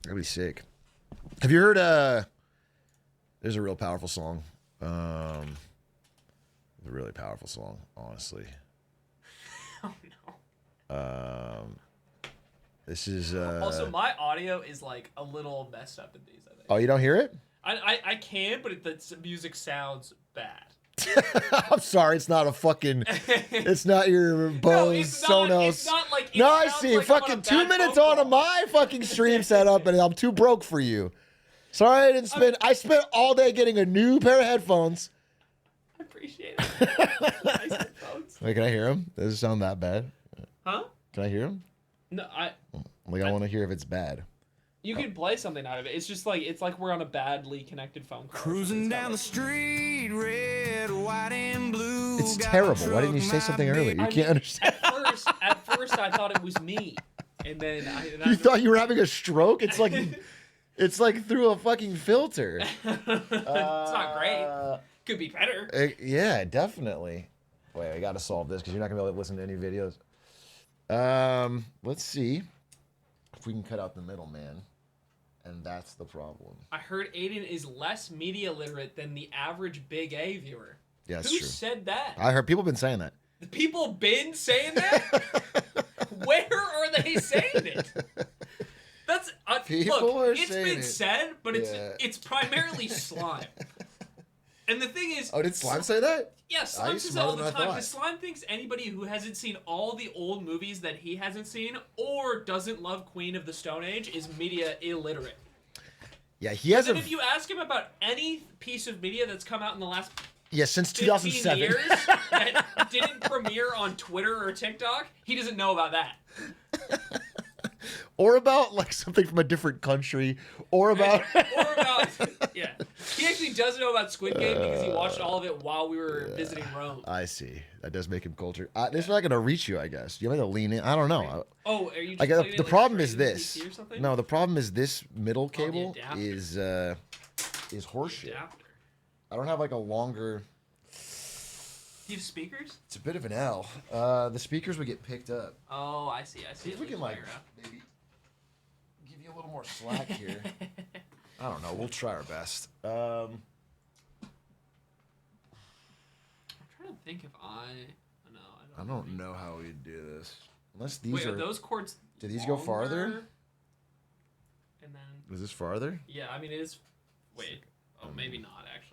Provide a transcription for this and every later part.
That'd be sick. Have you heard there's a real powerful song. A really powerful song, honestly. Oh no. This is also, my audio is like a little messed up in these, I think. Oh, you don't hear it? I can, but the music sounds bad. I'm sorry, it's not a fucking. It's not your Bose Sonos. It's not like. No, I see. Like fucking 2 minutes on my fucking stream setup, and I'm too broke for you. Sorry, I didn't spend. I spent all day getting a new pair of headphones. I appreciate it. Nice headphones. Wait, can I hear them? Does it sound that bad? Huh? Can I hear them? No, I want to hear if it's bad. You can play something out of it. It's just like we're on a badly connected phone call. Cruising down the street, red, white, and blue. It's terrible. Why didn't you say something earlier? You can't understand. At first, I thought it was me, and then you thought you were having a stroke. It's like it's like through a fucking filter. It's not great. Could be better. Yeah, definitely. Wait, I got to solve this because you're not gonna be able to listen to any videos. Let's see if we can cut out the middleman. And that's the problem. I heard Aiden is less media literate than the average Big A viewer. Yeah, that's true. Who said that? I heard people been saying that. The people been saying that? Where are they saying it? That's look. It's been said, but it's primarily Slime. And the thing is, did Slime say that? Yeah, Slime says that all the time. Because Slime thinks anybody who hasn't seen all the old movies that he hasn't seen or doesn't love Queen of the Stone Age is media illiterate. Yeah, he has. And if you ask him about any piece of media that's come out in the last since 2007 years that didn't premiere on Twitter or TikTok, he doesn't know about that. Or about like something from a different country, or about yeah. He actually does know about Squid Game because he watched all of it while we were visiting Rome. I see. That does make him cultured. This is not gonna reach you, I guess. You have to lean in. I don't know. Oh, are you? Just the problem is this. No, the problem is this middle cable is horseshit. Adapter. I don't have like a longer. Do you have speakers? It's a bit of an L. The speakers would get picked up. Oh, I see. See if we can like maybe give you a little more slack here. I don't know. We'll try our best. I'm trying to think if I don't know how we do this. Unless these Wait, are those cords? Do these go farther? And then. Is this farther? Yeah, I mean it is. Wait. Oh, maybe not actually.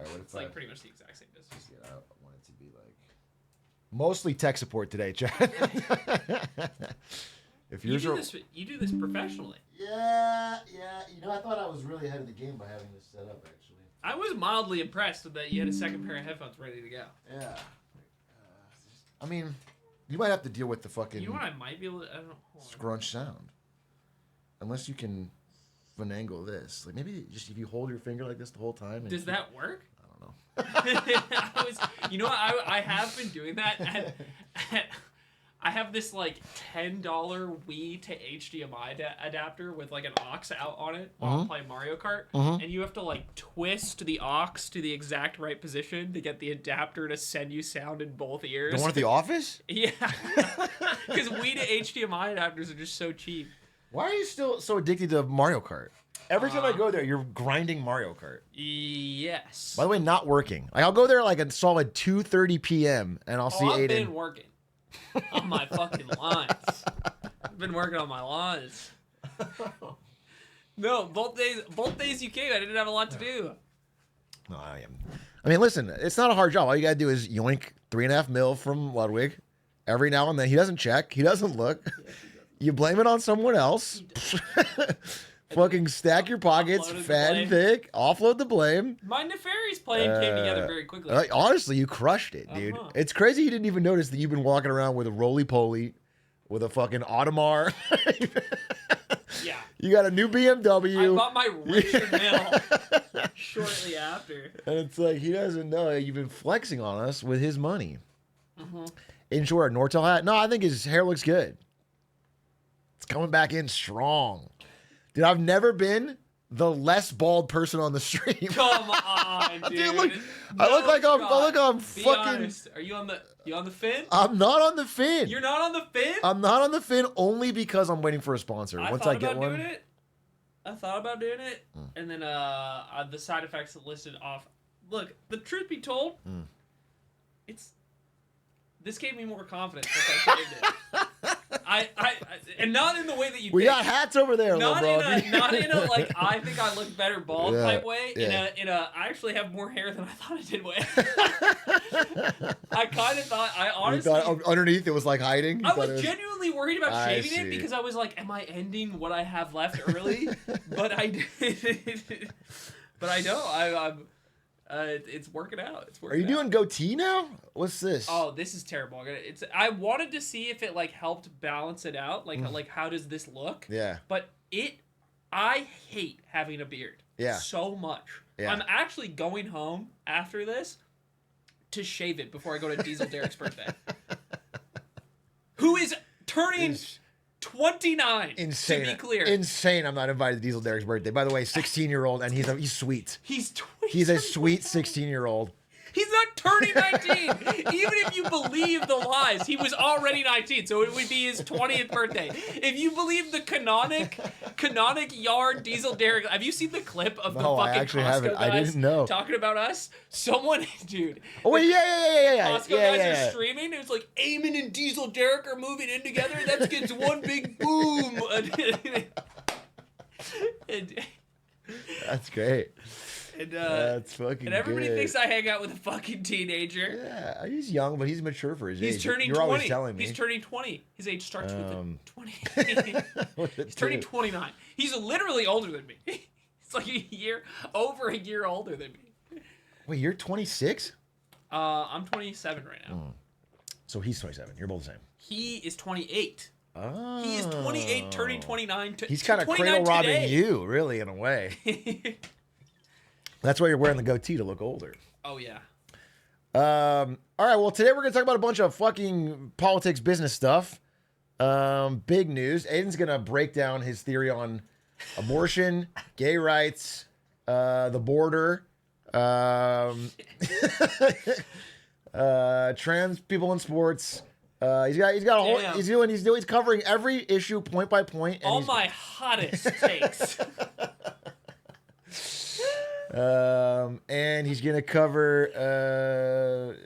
All right, it's like pretty much the exact same distance. Yeah, I want it to be like mostly tech support today, Chad. If you do this professionally. Yeah. I thought I was really ahead of the game by having this set up. Actually, I was mildly impressed that you had a second pair of headphones ready to go. Yeah. I mean, you might have to deal with the fucking. You know what? I might be able to. I don't know. Scrunch sound. Unless you can finagle this. Like maybe just if you hold your finger like this the whole time. Does that work? I don't know. I have been doing that. I have this like $10 Wii to HDMI adapter with like an aux out on it while I'm playing Mario Kart, and you have to like twist the aux to the exact right position to get the adapter to send you sound in both ears. The one at the office? Yeah, because Wii to HDMI adapters are just so cheap. Why are you still so addicted to Mario Kart? Every time I go there, you're grinding Mario Kart. Yes. By the way, not working. Like I'll go there like a solid 2:30 p.m. and I'll see Aiden. I've been working on my fucking lines. I've been working on my lines. No, both days you came, I didn't have a lot to do. No, I am. I mean, listen, it's not a hard job. All you gotta do is yoink 3.5 mil from Ludwig every now and then. He doesn't check. He doesn't look. You blame it on someone else. Fucking stack your pockets, fat and thick, offload the blame. My nefarious plan came together very quickly. Honestly, you crushed it, dude. It's crazy you didn't even notice that you've been walking around with a roly-poly, with a fucking Audemars. Yeah. You got a new BMW. I bought my Richard Mill shortly after. And it's like, he doesn't know you've been flexing on us with his money. In short, Nortel hat. No, I think his hair looks good. It's coming back in strong. Dude, I've never been the less bald person on the stream. Come on, dude. Dude, look, I look like I'm fucking. Honest. Are you on the fin? I'm not on the fin. You're not on the fin? I'm not on the fin only because I'm waiting for a sponsor. Once I get one. Doing it. thought about doing it, and then the side effects listed off. Look, the truth be told, this gave me more confidence that I shaved it. I and not in the way that you. We think. got hats over there, Not little bro. not in a like I think I look better bald Yeah, type way. yeah. In a I actually have more hair than I thought I did way. I kind of thought I You honestly. thought underneath it was like hiding. You I thought was it genuinely worried about I shaving it see. because I was like, am I ending what I have left early? But I did. But I know I'm. It's working out. It's Are working. you doing goatee now? What's this? Oh, this is terrible. I wanted to see if it like helped balance it out. Like how does this look? Yeah. But I hate having a beard. Yeah. So much. Yeah. I'm actually going home after this to shave it before I go to Diesel Derek's birthday. Who is turning 29? Insane. To be clear. Insane. I'm not invited to Diesel Derek's birthday. By the way, 16-year-old, and he's sweet. He's He's a sweet 16-year-old. He's not turning 19. Even if you believe the lies, he was already 19, so it would be his 20th birthday. If you believe the canonic yard Diesel Derek, have you seen the clip of the No, I fucking actually Costco haven't. I guys didn't know. talking about us? Someone, dude. Oh wait, yeah. Costco guys are streaming. It was like Eamon and Diesel Derek are moving in together. That gets one big boom. That's great. That's fucking. And everybody good. thinks I hang out with a fucking teenager. Yeah, he's young, but he's mature for his age. He's turning You're 20. always telling me. He's turning 20. His age starts with a 20. He's Turning turning 29. He's literally older than me. He's like over a year older than me. Wait, you're 26? I'm 27 right now. So he's 27. You're both the same. He is 28. Oh. He is 28, turning 29. He's kind of cradle robbing you, really, in a way. That's why you're wearing the goatee, to look older. Oh, yeah. All right, well, today we're going to talk about a bunch of fucking politics, business stuff. Big news. Aiden's going to break down his theory on abortion, gay rights, the border, trans people in sports. He's got a whole. Damn. He's covering every issue point by point. And All my hottest takes. And he's gonna cover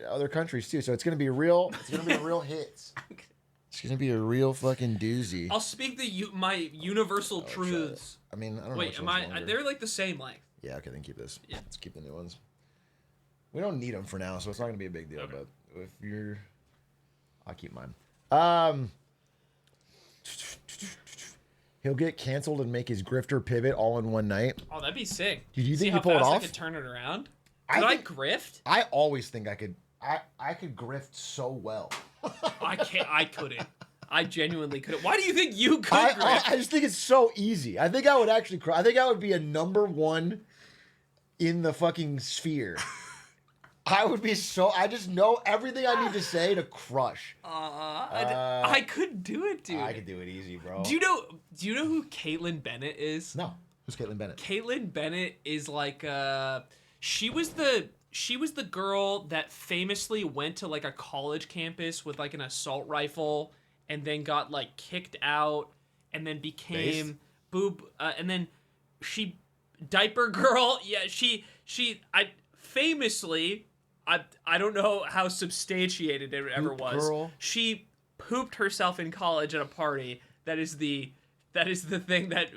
other countries too. So it's gonna be a real hits. It's gonna be a real fucking doozy. I'll speak my universal truths. I mean, I don't know. Wait, which one's longer. they're like the same length. Yeah, okay, then keep this. Yeah. Let's keep the new ones. We don't need them for now, so it's not gonna be a big deal. Okay. But if you're, I'll keep mine. He'll get canceled and make his grifter pivot all in one night. Oh, that'd be sick. Do you See think how he pulled it fast off? I could turn it around? Could I grift? I always think I could. I could grift so well. I can't. I couldn't. I genuinely couldn't. Why do you think you could I grift? just think it's so easy. I think I would actually. I think I would be a number one in the fucking sphere. I would be so. I just know everything I need to say to crush. I couldn't do it, dude. I could do it easy, bro. Do you know who Caitlyn Bennett is? No. Who's Caitlyn Bennett? Caitlyn Bennett is like she was the girl that famously went to like a college campus with like an assault rifle and then got like kicked out and then became and then she diaper girl. Yeah, I famously I don't know how substantiated it ever Poop was. girl. She pooped herself in college at a party. That is the thing that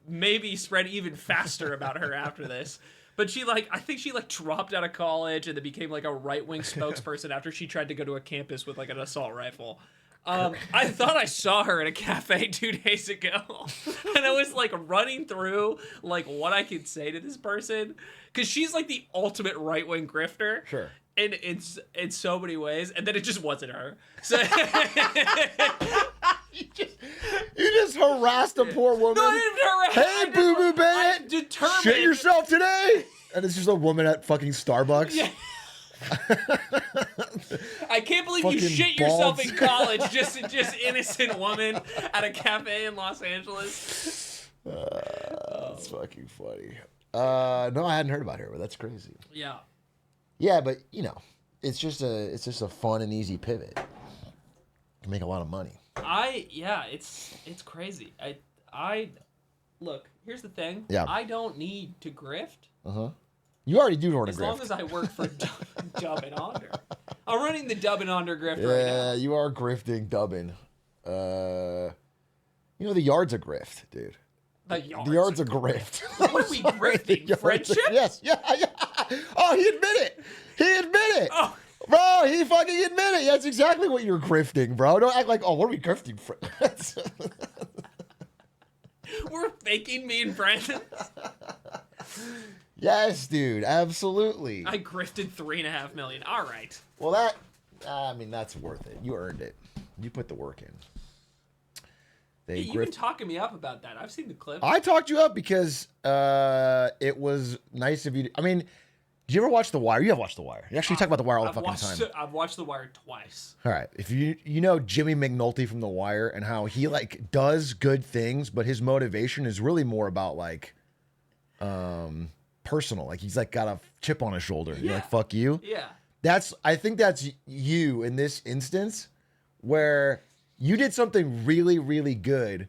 maybe spread even faster about her after this. But I think she dropped out of college and then became like a right-wing spokesperson after she tried to go to a campus with like an assault rifle. I thought I saw her at a cafe 2 days ago, and I was like running through like what I could say to this person because she's like the ultimate right-wing grifter. Sure. And it's in so many ways, and then it just wasn't her. So You just harassed a poor woman. No, I didn't harass. Hey, Boo Boo Bennett. I'm determined. Shit yourself today. And it's just a woman at fucking Starbucks. Yeah. I can't believe you Fucking shit yourself balls. in college, just innocent woman at a cafe in Los Angeles. That's fucking funny. No, I hadn't heard about her, but that's crazy. Yeah. Yeah, but it's just a fun and easy pivot. You can make a lot of money. It's crazy. I look, Here's the thing. Yeah. I don't need to grift. You already do want to As grift. long as I work for Dub and Onder. I'm running the Dub and Onder grift right Yeah, now. you are grifting, dubbing. You know, the yard's a grift, dude. The yard's a grift. What are we grifting? Friendship? Yes, yeah. Oh, he admitted it. He admitted it. Oh. Bro, he fucking admitted it. That's exactly what you're grifting, bro. Don't act like, oh, what are we grifting for? We're faking being friends. Yes, dude, absolutely. I grifted $3.5 million. All right. Well, that's worth it. You earned it. You put the work in. Hey, you've been talking me up about that. I've seen the clip. I talked you up because it was nice of you. I mean, did you ever watch The Wire? You have watched The Wire. You actually talk about The Wire all the fucking time. I've watched The Wire twice. All right. If you know Jimmy McNulty from The Wire and how he like does good things, but his motivation is really more about like personal. Like he's like got a chip on his shoulder. You're like, fuck you. Yeah. I think that's you in this instance where you did something really, really good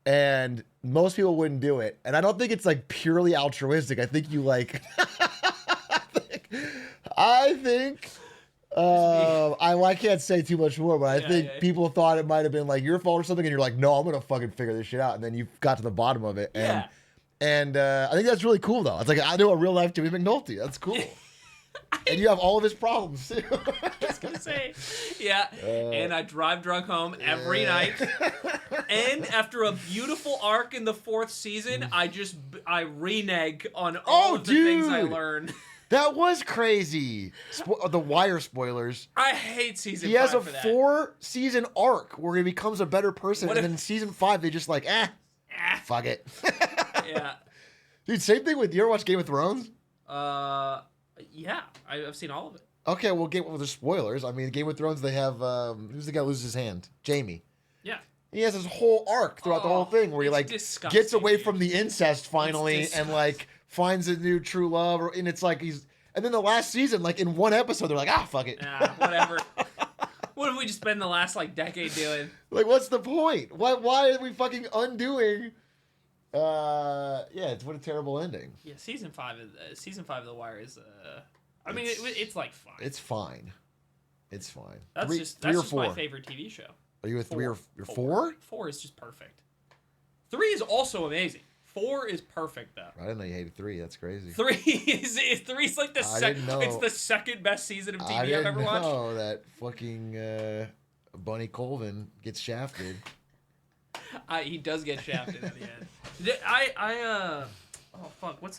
and most people wouldn't do it. And I don't think it's like purely altruistic. I think you like, I can't say too much more, but I think people thought it might have been like your fault or something. And you're like, no, I'm going to fucking figure this shit out. And then you got to the bottom of it. And I think that's really cool though. It's like, I know a real life Jimmy McNulty. That's cool. And you have all of his problems too. I was gonna say, yeah. And I drive drunk home every night. And after a beautiful arc in the 4th season, I renege on all of the things I learned. That was crazy. The Wire spoilers. I hate season 5 He has a for that. 4-season arc where he becomes a better person, and then in season 5 they just like, fuck it. Yeah. Dude, same thing with you ever watch Game of Thrones? Yeah, I've seen all of it. Okay, well, there's spoilers. I mean, Game of Thrones, they have who's the guy who loses his hand? Jamie. Yeah. He has his whole arc throughout the whole thing where he like gets away from the incest finally and like finds a new true love, and it's like and then the last season, like in one episode, they're like, fuck it. Whatever. What did we just spend the last like decade doing? Like, what's the point? Why are we fucking undoing? It's what a terrible ending. Yeah, season 5 of The Wire is. I mean, it's like fine. It's fine. It's fine. That's just my favorite TV show. Are you a 3 or 4? 4 is just perfect. 3 is also amazing. 4 is perfect though. I didn't know you hated 3. That's crazy. 3 is like the second. It's the second best season of TV I've ever watched. I didn't know that fucking Bunny Colvin gets shafted. He does get shafted at the end. What's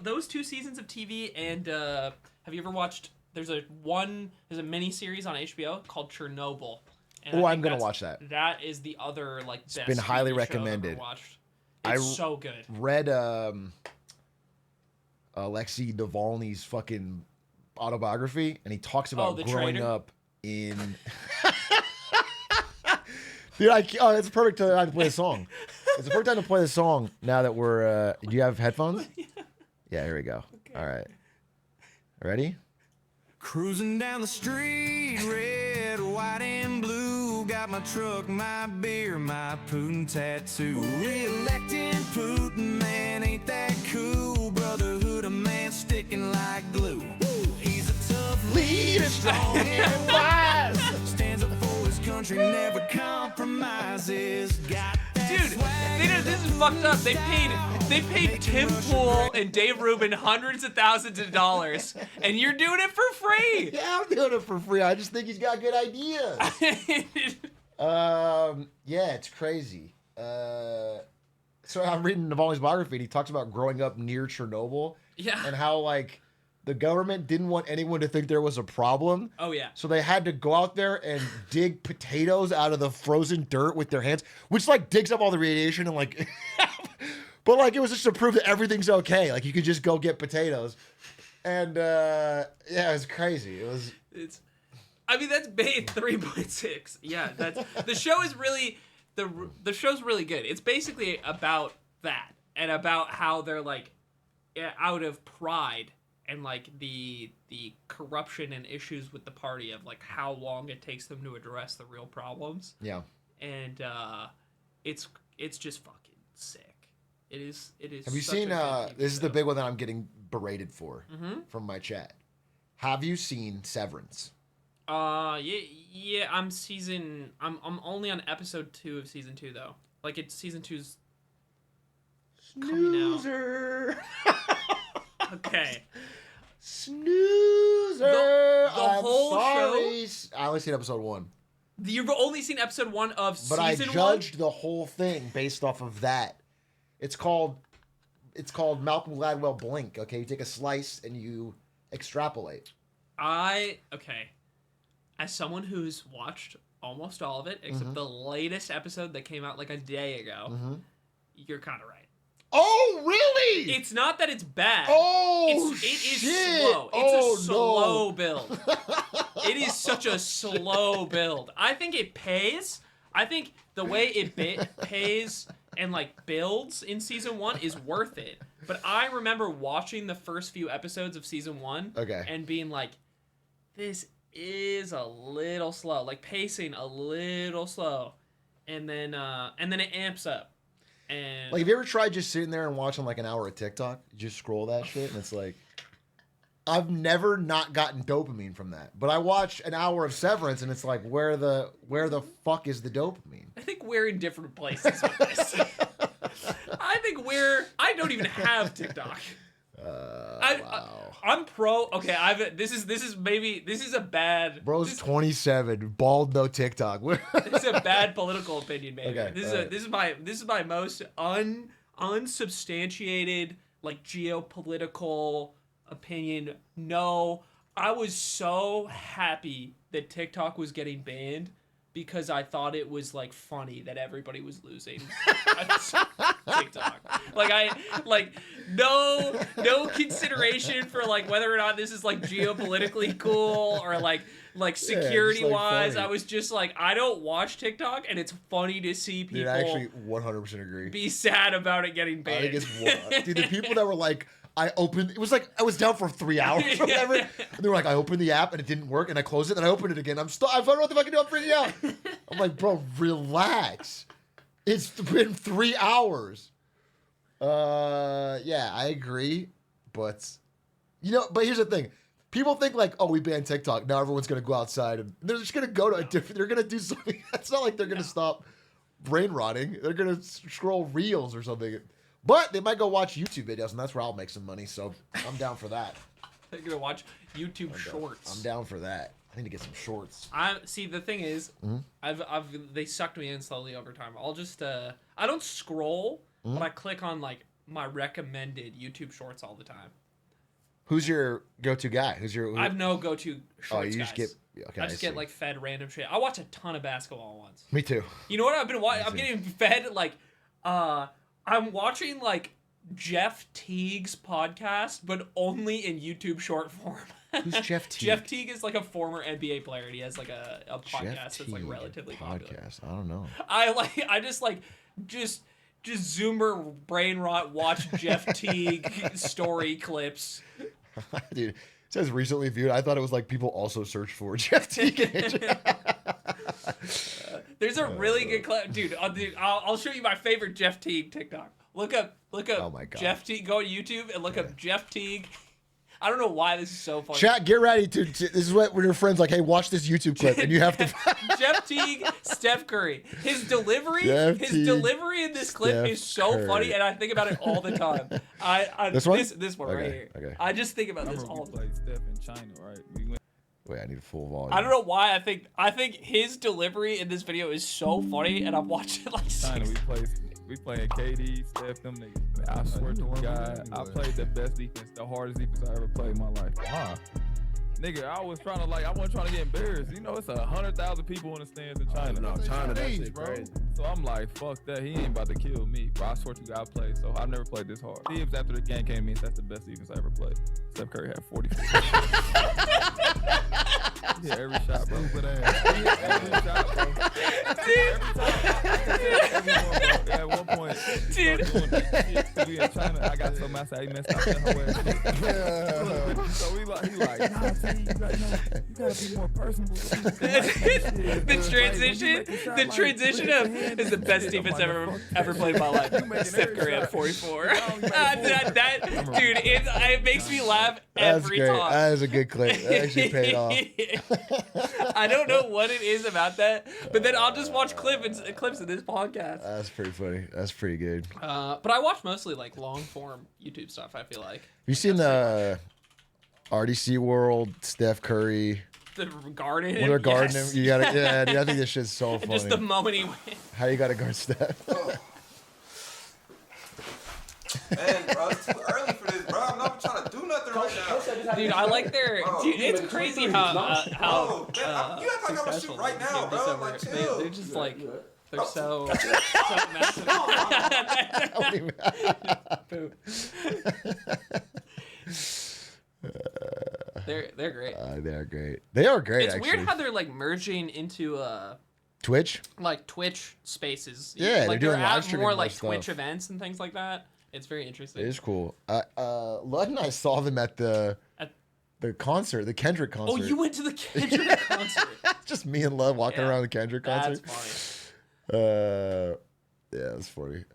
those 2 seasons of TV and have you ever watched? There's a mini series on HBO called Chernobyl. I'm gonna watch that. That is the other like best. It's been highly TV show recommended. I've ever watched. It's so good. Read Alexei Navalny's fucking autobiography, and he talks about growing up in. Dude, it's a perfect time to play a song. It's a perfect time to play the song now that we're. Do you have headphones? Yeah, here we go. Okay. All right. Ready? Cruising down the street, red, white, and blue. Got my truck, my beer, my Putin tattoo. Re-electing Putin, man, ain't that cool? Brotherhood of man sticking like glue. He's a tough leader, strong and wise. Stands up for his country, never compromises. Got that this is fucked up. They paid Tim Pool and Dave Rubin hundreds of thousands of dollars, and you're doing it for free. Yeah, I'm doing it for free. I just think he's got good ideas. It's crazy. So I'm reading Navalny's biography, and he talks about growing up near Chernobyl. Yeah. And how like the government didn't want anyone to think there was a problem. Oh yeah. So they had to go out there and dig potatoes out of the frozen dirt with their hands, which like digs up all the radiation and like. But like it was just to prove that everything's okay. Like you could just go get potatoes, and it was crazy. I mean that's bait 3.6. Yeah, the show is really the show's really good. It's basically about that and about how they're like out of pride and like the corruption and issues with the party of like how long it takes them to address the real problems. Yeah. And it's just fucking sick. It is. Have you such a seen? good TV This is the show. big one that I'm getting berated for Mm-hmm. from my chat. Have you seen Severance? Yeah. I'm only on episode 2 of season 2 though. Like season 2's coming out. Snoozer. Okay. Snoozer. The I'm whole sorry. I only seen episode 1, You've only seen episode 1 of but I season 1. judged the whole thing based off of that. It's called Malcolm Gladwell Blink. Okay, you take a slice and you extrapolate. Okay. As someone who's watched almost all of it, except Mm-hmm. the latest episode that came out like a day ago, you're kind of right. Oh, really? It's not that it's bad. Oh, it is shit. slow. It's a slow no. build. It is such a slow build. I think it pays. I think the way it pays and like builds in season 1 is worth it. But I remember watching the first few episodes of season 1 Okay. and being like, this is a little slow, like pacing a little slow, and then it amps up. And Like, have you ever tried just sitting there and watching like an hour of TikTok? You just scroll that shit, and it's like, I've never not gotten dopamine from that. But I watch an hour of Severance, and it's like, where the fuck is the dopamine? I think we're in different places with this. I don't even have TikTok. Wow. I'm pro. Okay, this is a bad. Bro's 27, bald, no TikTok. This is a bad political opinion, maybe. Okay, This is my most unsubstantiated like geopolitical opinion. No, I was so happy that TikTok was getting banned because I thought it was like funny that everybody was losing TikTok. No consideration for like whether or not this is like geopolitically cool or like security wise. funny. I was just like, I don't watch TikTok, and it's funny to see people Dude, I actually 100% agree. be sad about it getting banned. I think it's dude, the people that were like, it was like I was down for 3 hours or whatever. And they were like, I opened the app and it didn't work, and I closed it and I opened it again. I don't know what the fuck I do. I'm freaking out. I'm like, bro, relax. It's been 3 hours. Yeah, I agree, but but here's the thing. People think like, oh, we banned TikTok. Now everyone's gonna go outside and they're just gonna go to a different. They're gonna do something. It's not like they're gonna stop brain rotting. They're gonna scroll reels or something. But they might go watch YouTube videos, and that's where I'll make some money. So I'm down for that. They're gonna watch YouTube shorts. I'm down for that. I need to get some shorts. See, the thing is, they sucked me in slowly over time. I'll just I don't scroll, but I click on like my recommended YouTube shorts all the time. Who's your go-to guy? I have no go-to shorts. you just guys. get. Okay, I just get like fed random shit. I watch a ton of basketball once. Me too. You know what I've been watching? I'm getting fed like I'm watching like Jeff Teague's podcast, but only in YouTube short form. Who's Jeff Teague? Jeff Teague is like a former NBA player, and he has like a podcast Jeff that's like Teague relatively popular. I don't know. I just Zoomer brain rot watch Jeff Teague story clips. Dude, it says recently viewed. I thought it was like people also search for Jeff Teague. There's a really good clip, dude. I'll show you my favorite Jeff Teague TikTok. Look up. Oh my God. Jeff Teague. Go to YouTube and look up Jeff Teague. I don't know why this is so funny. Chat, get ready to this is what when your friends like, hey, watch this YouTube clip, and you have to. Jeff Teague, Steph Curry. His delivery in this clip Steph is so Curry. funny, and I think about it all the time. This one? This one right Okay, here. okay. I just think about this all we the time. played Steph in China, right? We went Wait, I need a full volume. I don't know why I think his delivery in this video is so funny, and I've watched it like China. six. We playing KD, Steph, them niggas. Man, I swear to God, I played the best defense, the hardest defense I ever played in my life. Nigga, I wasn't trying to get embarrassed. You know, it's 100,000 people in the stands in China. No, China, that shit crazy. So I'm like, fuck that. He ain't about to kill me. But I swear to God, I played. So I've never played this hard. Tibbs after the game came in, that's the best defense I ever played. Steph Curry had 44. Yeah, every shot, bro. He hit every shot, bro. Every time. at one point, Dude. doing that shit. We in China. I got so mad, I messed up that whole ass. So he like, nah, T, you gotta be more personable. The transition is the best defense ever played in my life. Steph Curry at 44. Dude, it makes me laugh That's every great. time. That is a good clip. That actually paid off. I don't know what it is about that, but then I'll just watch clips of this podcast. That's pretty funny. That's pretty good. But I watch mostly like long form YouTube stuff. I feel like. Have you seen the RDC World, Steph Curry? The garden. When they're guarding Yes. him, you gotta. Yeah, dude, I think this shit's so funny. Just the moment he wins. How you gotta guard Steph? Man, bro, it's too early for this, bro. I'm not trying to do nothing right now. Dude, I like their. Dude, it's crazy how Bro, man, you act like I'm gonna shoot successful right these now, games bro. over. Like, They're chill. just like they're so massive. Don't even- Poop. They're great. They're great. They are great. It's actually. weird how they're like merging into Twitch. like Twitch spaces. Yeah, they're like doing they're live at streaming more more like stuff. Twitch events and things like that. It's very It interesting. is cool. Lud and I saw them at the concert, the Kendrick concert. Oh, you went to the Kendrick concert. Just me and Lud walking Yeah, around the Kendrick That's concert. funny. Yeah, that's funny.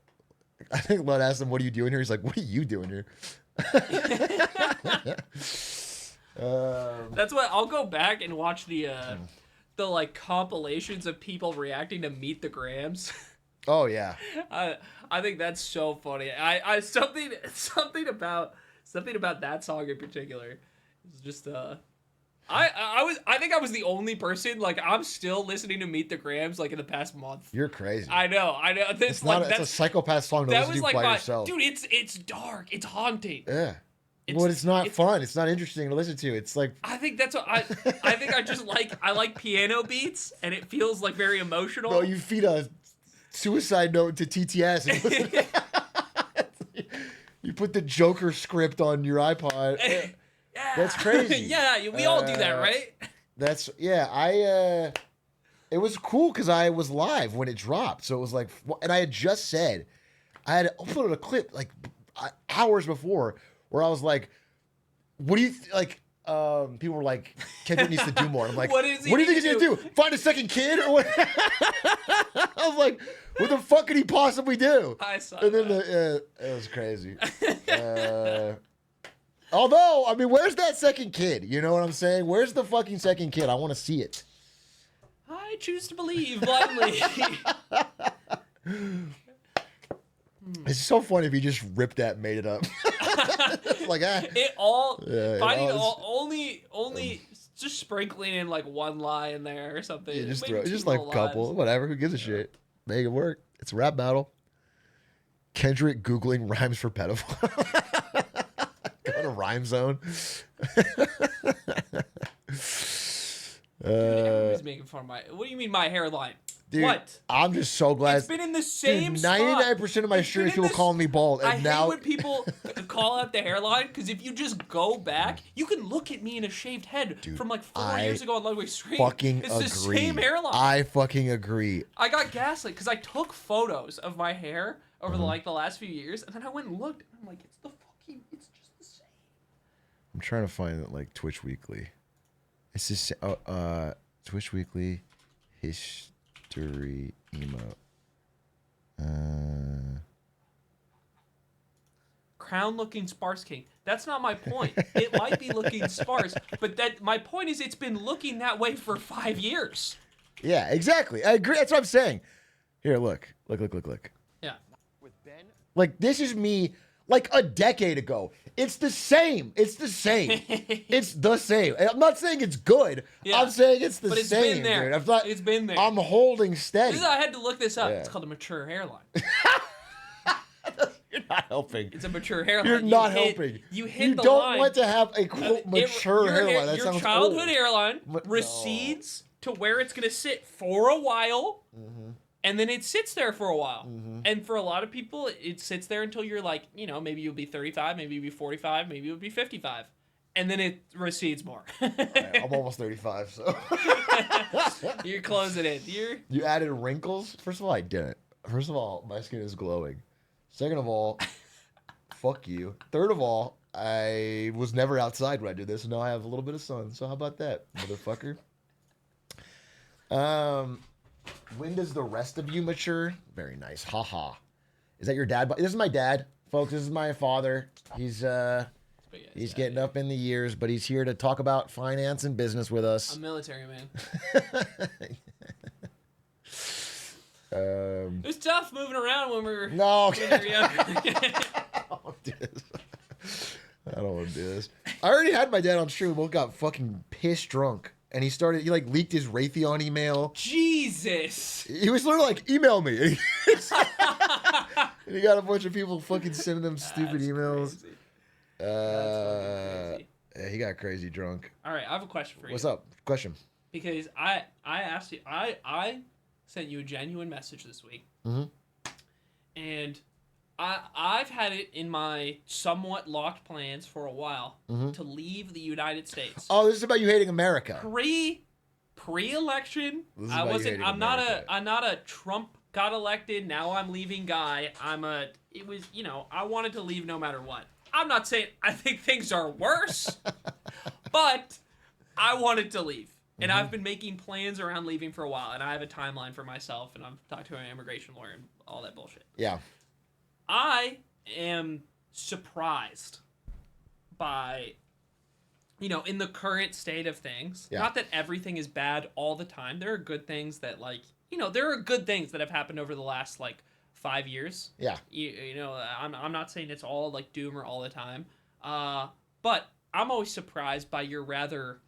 I think Lud asked him, "What are you doing here?" He's like, "What are you doing here?" That's what I'll go back and watch the like compilations of people reacting to Meet the Grams. Oh yeah. I think that's so funny. I something about that song in particular. It's just I think I was the only person, like, I'm still listening to Meet the Grams like in the past month. You're crazy. I know. It's not. It's a psychopath song to that listen was to like by yourself. dude. It's dark. It's haunting. Yeah. It's- Well, it's not it's- fun. It's not interesting to listen to. It's like I think that's what I think I just like piano beats, and it feels like very emotional. bro, you feed a suicide note to TTS. And listen- you put the Joker script on your iPod. Yeah. That's crazy. Yeah, we all do that, right? That's yeah. It was cool because I was live when it dropped, so it was like, and I had just said, I had uploaded a clip like hours before where I was like, "What do you like?" People were like, "Kendrick needs to do more." I'm like, What is he "What do you think need he's to gonna do? Find a second kid or what?" I was like, "What the fuck could he possibly do?" I saw And then that. it was crazy. Although, I mean, where's that second kid? You know what I'm saying? Where's the fucking second kid? I want to see it. I choose to believe blindly. It's so funny if you just ripped that and made it up. It's like, It all Yeah, finding it all all, only just sprinkling in like one lie in there or something. you just Maybe throw, two just like a little couple, lies. whatever. Who gives a shit? Make it work. It's a rap battle. Kendrick Googling rhymes for pedophile. Go to Rhyme Zone. Dude, everybody's making fun of my. What do you mean my hairline? Dude, What? I'm just so glad. It's been in the same Dude, spot. 99% of my It's been streams in people this- calling me bald, and I now hate when people call out the hairline, because if you just go back, you can look at me in a shaved head from like 4 I years ago on Ludwig's stream. fucking It's agree. the same hairline. I fucking agree. I got gaslit because I took photos of my hair over Mm-hmm. the last few years, and then I went and looked, and I'm like, it's just the same. I'm trying to find it like Twitch Weekly. It's just Twitch Weekly history emote. Crown looking sparse king. That's not my point. It might be looking sparse, but that my point is it's been looking that way for 5 years. Yeah, exactly. I agree. That's what I'm saying. Here, look. Yeah. Like, this is me like a decade ago. It's the same. It's the same. It's the same. I'm not saying it's good. Yeah. I'm saying it's the But it's same. been there. Dude. I'm not, It's been there. I'm holding steady. I had to look this up. Yeah. It's called a mature hairline. You're not helping. It's a mature hairline. You're You not hit- helping. You hit You the don't line. want to have a quote mature your hairline. That your sounds childhood old. hairline No. recedes to where it's gonna sit for a while, Mm-hmm. and then it sits there for a while. And for a lot of people, it sits there until you're like, maybe you'll be 35, maybe you'll be 45, maybe you'll be 55, and then it recedes more. I'm almost 35, so You're closing in. you added wrinkles. First of all, I didn't. First of all, my skin is glowing. Second of all, fuck you. Third of all, I was never outside when I did this, and now I have a little bit of sun. So how about that, motherfucker? When does the rest of you mature? Very nice. Haha. Is that your dad? This is my dad, folks. This is my father. He's getting up in the years, but he's here to talk about finance and business with us. I'm military, man. It was tough moving around when we were No. when we were younger. I don't want to do this. I don't want to do this. I already had my dad on stream. We both got fucking pissed drunk. And he like leaked his Raytheon email. Jesus. He was literally like, email me. And he got a bunch of people fucking sending them stupid emails. Crazy. Yeah, he got crazy drunk. All right, I have a question for you. What's up? Question. Because I asked you, I sent you a genuine message this week. Mm-hmm. And I've had it in my somewhat locked plans for a while to leave the United States. Oh, this is about you hating America. Pre-election, This is I about you wasn't. hating I'm America. not a Trump got elected. Now I'm leaving guy. It was, I wanted to leave no matter what. I'm not saying I think things are worse, but I wanted to leave. And I've been making plans around leaving for a while, and I have a timeline for myself, and I've talked to an immigration lawyer and all that bullshit. Yeah. I am surprised by, in the current state of things. Yeah. Not that everything is bad all the time. There are good things that, there are good things that have happened over the last, 5 years. Yeah. I'm not saying it's all, doom or all the time. But I'm always surprised by your rather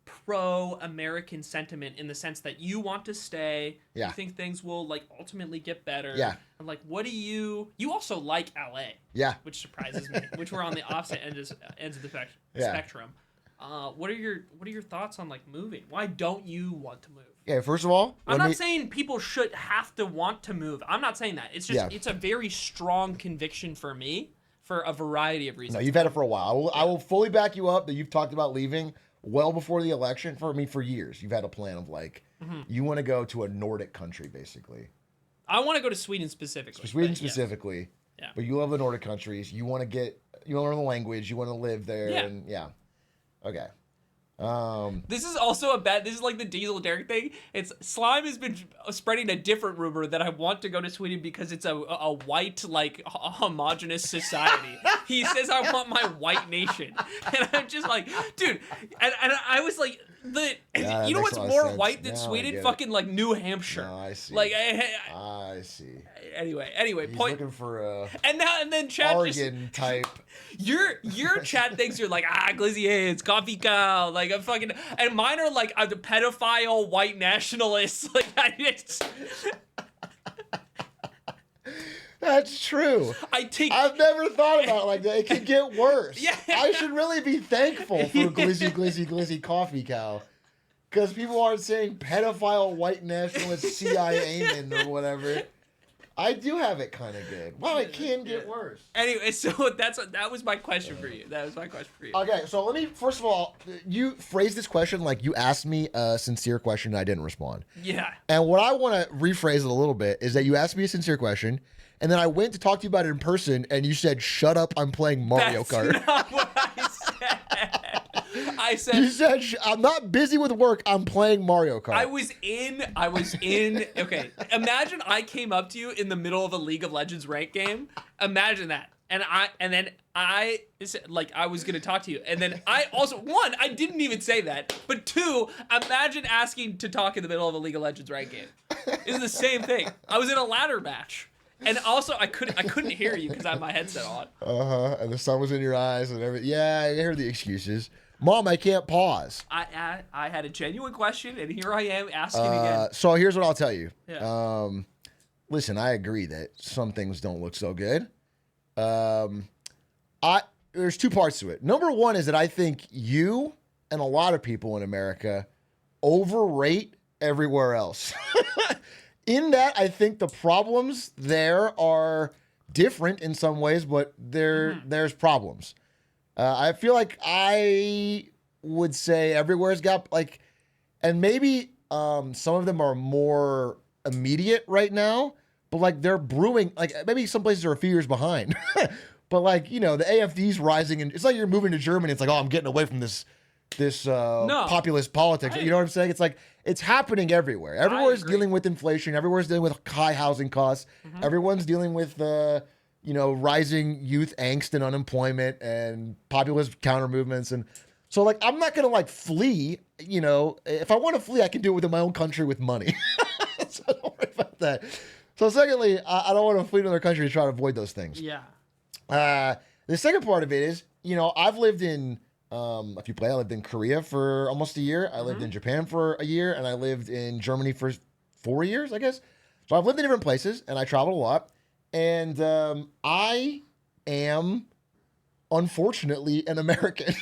pro-American sentiment in the sense that you want to stay. Yeah. You think things will ultimately get better. Yeah. And what do you also like LA? Yeah. Which surprises me. Which we're on the opposite ends of the spectrum. What are your thoughts on moving? Why don't you want to move? Yeah. First of all, I'm not saying people should have to want to move. I'm not saying that. It's just it's a very strong conviction for me for a variety of reasons. No, you've had it for a while. I will fully back you up that you've talked about leaving well before the election. For years. You've had a plan of you want to go to a Nordic country, basically. I want to go to Sweden specifically. Specifically. Yeah. But you love the Nordic countries. You want to learn the language. You want to live there. Yeah. And yeah. Okay. This is also this is like the Diesel Derek thing. It's Slime has been spreading a different rumor that I want to go to Sweden because it's a white, homogenous society. He says I want my white nation. And I'm just like, dude, and I was like, you know what's more white than Sweden? Fucking New Hampshire. No, I see. I see. Anyway, He's point. looking for And then chat Oregon type. Your chat thinks you're glizzy heads, coffee cow, a fucking, and mine are I'm the pedophile white nationalists. That's true. I've never thought about it like that. It could get worse. Yeah. I should really be thankful for glizzy coffee cow. Because people aren't saying pedophile white nationalist CIA man or whatever. I do have it kind of good. Well, it can get worse. Anyway, so that was my question for you. Okay, so let me, first of all, you phrased this question like you asked me a sincere question and I didn't respond. Yeah. And what I want to rephrase it a little bit is that you asked me a sincere question, and then I went to talk to you about it in person, and you said, "Shut up, I'm playing Mario Kart." That's not what I said. I said, you said, "I'm not busy with work, I'm playing Mario Kart." I was in. Okay, imagine I came up to you in the middle of a League of Legends ranked game. Imagine that. And then I was gonna talk to you, and then I also, one, I didn't even say that, but two, imagine asking to talk in the middle of a League of Legends ranked game. It's the same thing. I was in a ladder match, and also I couldn't hear you because I had my headset on. And the sun was in your eyes and everything. Yeah, I heard the excuses. Mom, I can't pause. I had a genuine question, and here I am asking again. So here's what I'll tell you. Yeah. Listen, I agree that some things don't look so good. There's two parts to it. Number one is that I think you and a lot of people in America overrate everywhere else. In that, I think the problems there are different in some ways, but there's problems. I feel like I would say everywhere's got and maybe some of them are more immediate right now, but like they're brewing. Like maybe some places are a few years behind, but like the AFD's rising, and it's like you're moving to Germany. It's like, oh, I'm getting away from this populist politics. You know what I'm saying? It's like it's happening everywhere. Everywhere's dealing with inflation. Everywhere's dealing with high housing costs. Everyone's dealing with rising youth angst and unemployment and populist counter movements. And so like I'm not gonna like flee. If I want to flee, I can do it within my own country with money. So don't worry about that. So secondly, I don't want to flee to another country to try to avoid those things. Yeah. The second part of it is, I've lived in if you play, I lived in Korea for almost a year. I lived in Japan for a year, and I lived in Germany for 4 years, I guess. So I've lived in different places, and I traveled a lot. And I am, unfortunately, an American.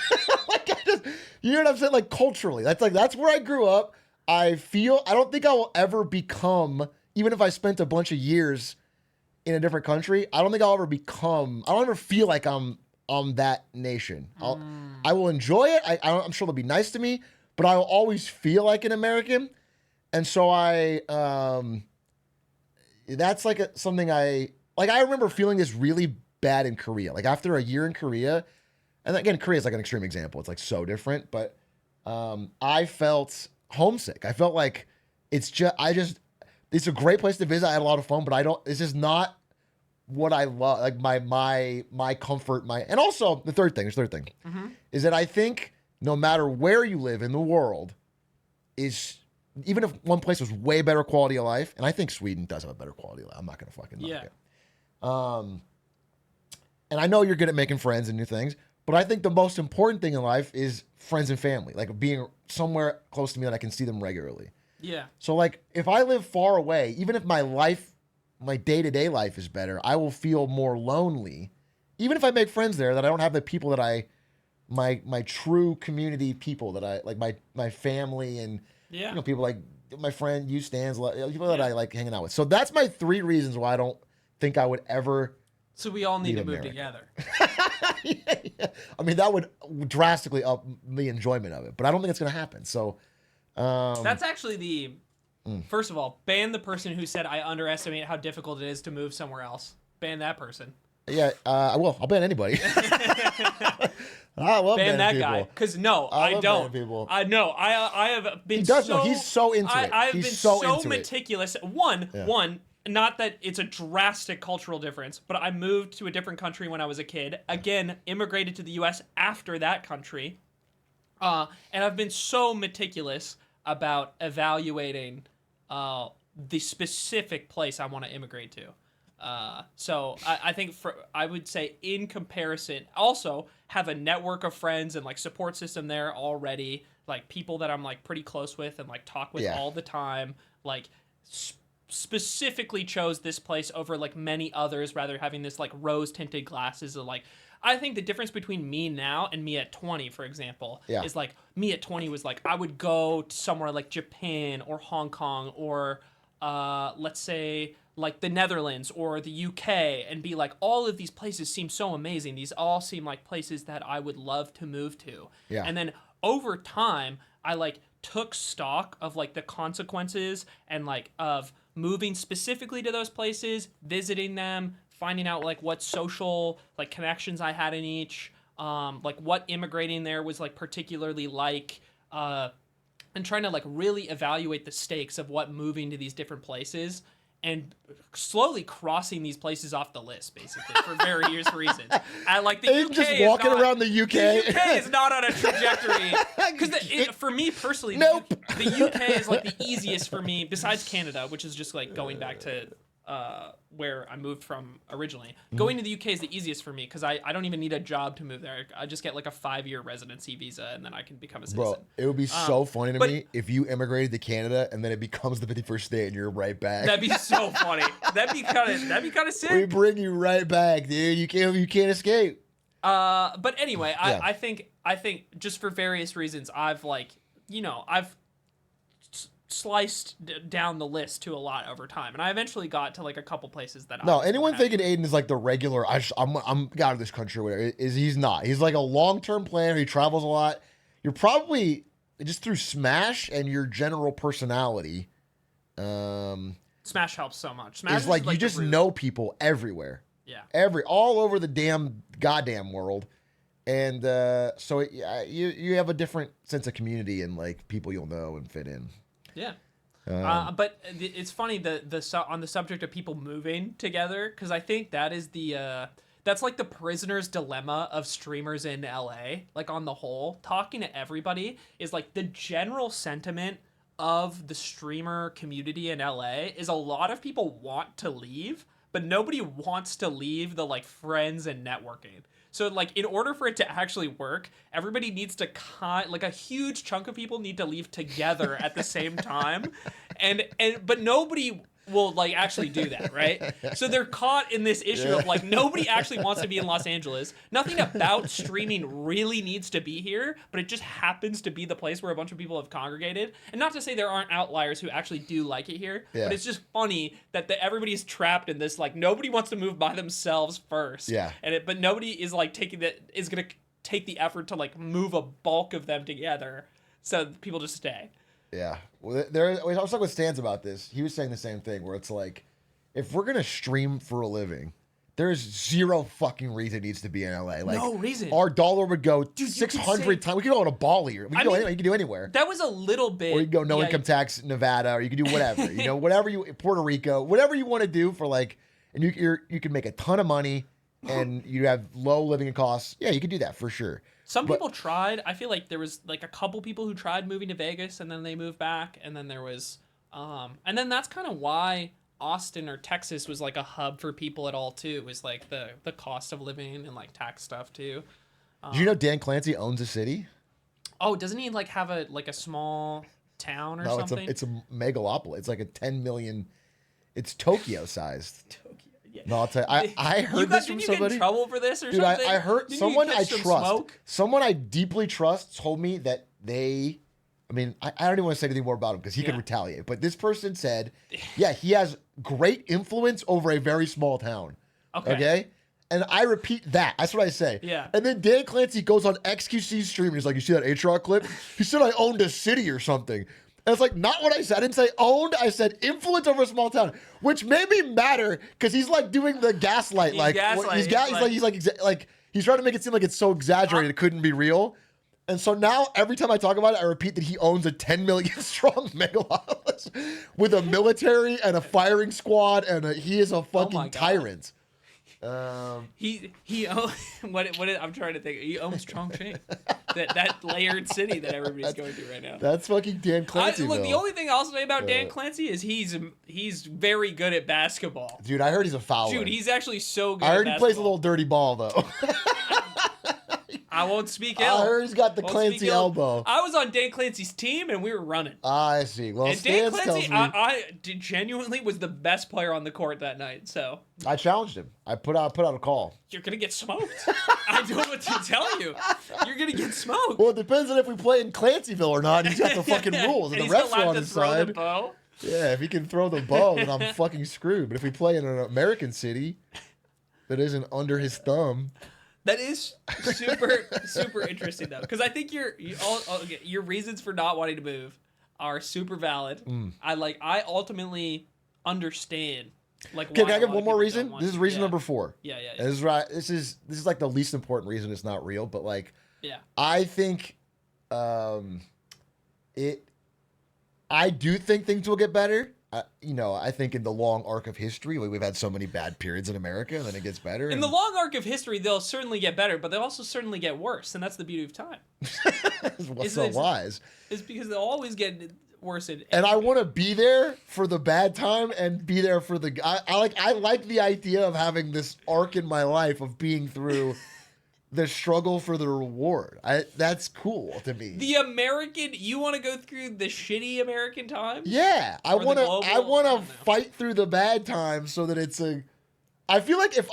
You know what I'm saying? Like culturally, that's where I grew up. I don't think I will ever become, even if I spent a bunch of years in a different country, I don't ever feel like I'm that nation. I will enjoy it. I'm sure they'll be nice to me, but I will always feel like an American. And so that's like something I remember feeling this really bad in Korea. Like after a year in Korea, and again, Korea is like an extreme example. It's like so different, but I felt homesick. I felt like it's a great place to visit. I had a lot of fun, but it's just not what I love. Like my comfort, and also there's a third thing, is that I think no matter where you live in the world, even if one place was way better quality of life, and I think Sweden does have a better quality of life. I'm not going to fucking knock it. And I know you're good at making friends and new things, but I think the most important thing in life is friends and family, like being somewhere close to me that I can see them regularly. Yeah. So like if I live far away, even if my day-to-day life is better, I will feel more lonely. Even if I make friends there, that I don't have the people that my true community people that I like, my family and people like my friend you Stans, people that I like hanging out with. So that's my 3 reasons why I don't think I would ever. So we all need to move together. Yeah. I mean, that would drastically up the enjoyment of it, but I don't think it's going to happen. So that's actually first of all, ban the person who said I underestimate how difficult it is to move somewhere else. Ban that person. Yeah, I will. I'll ban anybody. I love ban that people. Guy. Because I don't. People. I know. I have been. He does know. He's so into it. I have been so into meticulous. One. Not that it's a drastic cultural difference, but I moved to a different country when I was a kid. Again, immigrated to the U.S. after that country. And I've been so meticulous about evaluating the specific place I want to immigrate to. So I think I would say in comparison, also have a network of friends and like support system there already, like people that I'm like pretty close with and like talk with all the time, like specifically chose this place over like many others, rather having this like rose tinted glasses of like, I think the difference between me now and me at 20, for example, is like me at 20 was like, I would go to somewhere like Japan or Hong Kong or let's say like the Netherlands or the UK and be like, all of these places seem so amazing. These all seem like places that I would love to move to. Yeah. And then over time, I like took stock of like the consequences and like of moving specifically to those places, visiting them, finding out like what social like connections I had in each, like what immigrating there was like particularly like, and trying to like really evaluate the stakes of what moving to these different places and slowly crossing these places off the list, basically, for various reasons. And like the UK just walking around the UK. The UK is not on a trajectory. Because for me personally, the UK is like the easiest for me, besides Canada, which is just like going back to where I moved from originally. Going to the UK is the easiest for me because I don't even need a job to move there. I just get like a 5-year residency visa and then I can become a citizen. Bro, it would be so funny to me if you immigrated to Canada and then it becomes the 51st state and you're right back. That'd be so funny. That'd be kind of sick. We bring you right back, dude. You can't escape. But anyway, I think just for various reasons, I've like, I've sliced down the list to a lot over time, and I eventually got to like a couple places that anyone thinking Aiden is like the regular I'm out of this country or whatever, he's not. He's like a long-term planner. He travels a lot. You're probably just through Smash and your general personality, Smash helps so much. Smash Is like you the just root. know people everywhere. Yeah. All over the goddamn world. And so you have a different sense of community and like people you'll know and fit in. Yeah. But it's funny on the subject of people moving together, because I think that is that's like the prisoner's dilemma of streamers in LA. Like on the whole, talking to everybody is like the general sentiment of the streamer community in LA is a lot of people want to leave, but nobody wants to leave the like friends and networking. So like in order for it to actually work, everybody needs to like a huge chunk of people need to leave together at the same time. But nobody will like actually do that, right? So they're caught in this issue of like nobody actually wants to be in Los Angeles. Nothing about streaming really needs to be here, but it just happens to be the place where a bunch of people have congregated. And not to say there aren't outliers who actually do like it here, but it's just funny that everybody's trapped in this like nobody wants to move by themselves first. Yeah. But nobody is like is gonna take the effort to like move a bulk of them together, so people just stay. Yeah. Well, I was talking with Stans about this. He was saying the same thing, where it's like, if we're gonna stream for a living, there's zero fucking reason it needs to be in LA. Like, no reason. Our dollar would go Dude, 600 times. We could go on a Bali, or we could go anywhere. You could do anywhere. That was a little bit. Or you can go no income tax Nevada, or you can do whatever. Whatever Puerto Rico, whatever you want to do for like, and you can make a ton of money, and you have low living costs. Yeah, you could do that for sure. Some people tried. I feel like there was like a couple people who tried moving to Vegas and then they moved back, and then there was and then that's kind of why Austin or Texas was like a hub for people at all too. It was like the cost of living and like tax stuff too. Do you know Dan Clancy owns a city? Oh, doesn't he like have a small town or something? No, it's a megalopolis. It's like a 10 million. It's Tokyo sized. Yeah. No, I'll tell you. I heard this from somebody. Did you get in trouble for this or Dude, something? I heard Didn't someone you I catch some trust. smoke? Someone I deeply trust told me that I mean, I don't even want to say anything more about him because he could retaliate. But this person said, yeah, he has great influence over a very small town. Okay? And I repeat that. That's what I say. Yeah. And then Dan Clancy goes on XQC stream and he's like, you see that Atrioc clip? He said I owned a city or something. And it's like, not what I said. I didn't say owned. I said influence over a small town, which made me matter because he's like doing the gaslight. He's trying to make it seem like it's so exaggerated it couldn't be real. And so now every time I talk about it, I repeat that he owns a 10 million strong megalopolis with a military and a firing squad, and he is a fucking tyrant. He I'm trying to think. He owns Chongqing, that layered city that everybody's going through right now. That's fucking Dan Clancy. Look, the only thing I'll say about Dan Clancy is he's very good at basketball. Dude, I heard he's a fouler. Dude, he's actually so good. I heard he plays a little dirty ball though. I won't speak ill. I heard he's got the Clancy elbow. I was on Dan Clancy's team and we were running. I see. Well, and Dan Clancy, I genuinely was the best player on the court that night. So I challenged him. I put out a call. You're gonna get smoked. I don't know what to tell you. You're gonna get smoked. Well, it depends on if we play in Clancyville or not. He's got the fucking rules, and the refs are on his side. The bow. Yeah, if he can throw the bow, then I'm fucking screwed. But if we play in an American city that isn't under his thumb. That is super interesting though, because I think your reasons for not wanting to move are super valid. I ultimately understand. Like, okay, can I give one more reason? This is reason number 4. Yeah. This is right. This is like the least important reason. It's not real, but like, I think, I do think things will get better. I think in the long arc of history, we've had so many bad periods in America, and then it gets better. In the long arc of history, they'll certainly get better, but they'll also certainly get worse, and that's the beauty of time. What's so wise? Is because they'll always get worse. And I want to be there for the bad time and be there for the. I like the idea of having this arc in my life of being through. The struggle for the reward. That's cool to me. The American, you want to go through the shitty American times? Yeah, I want to fight through the bad times so that it's a. I feel like if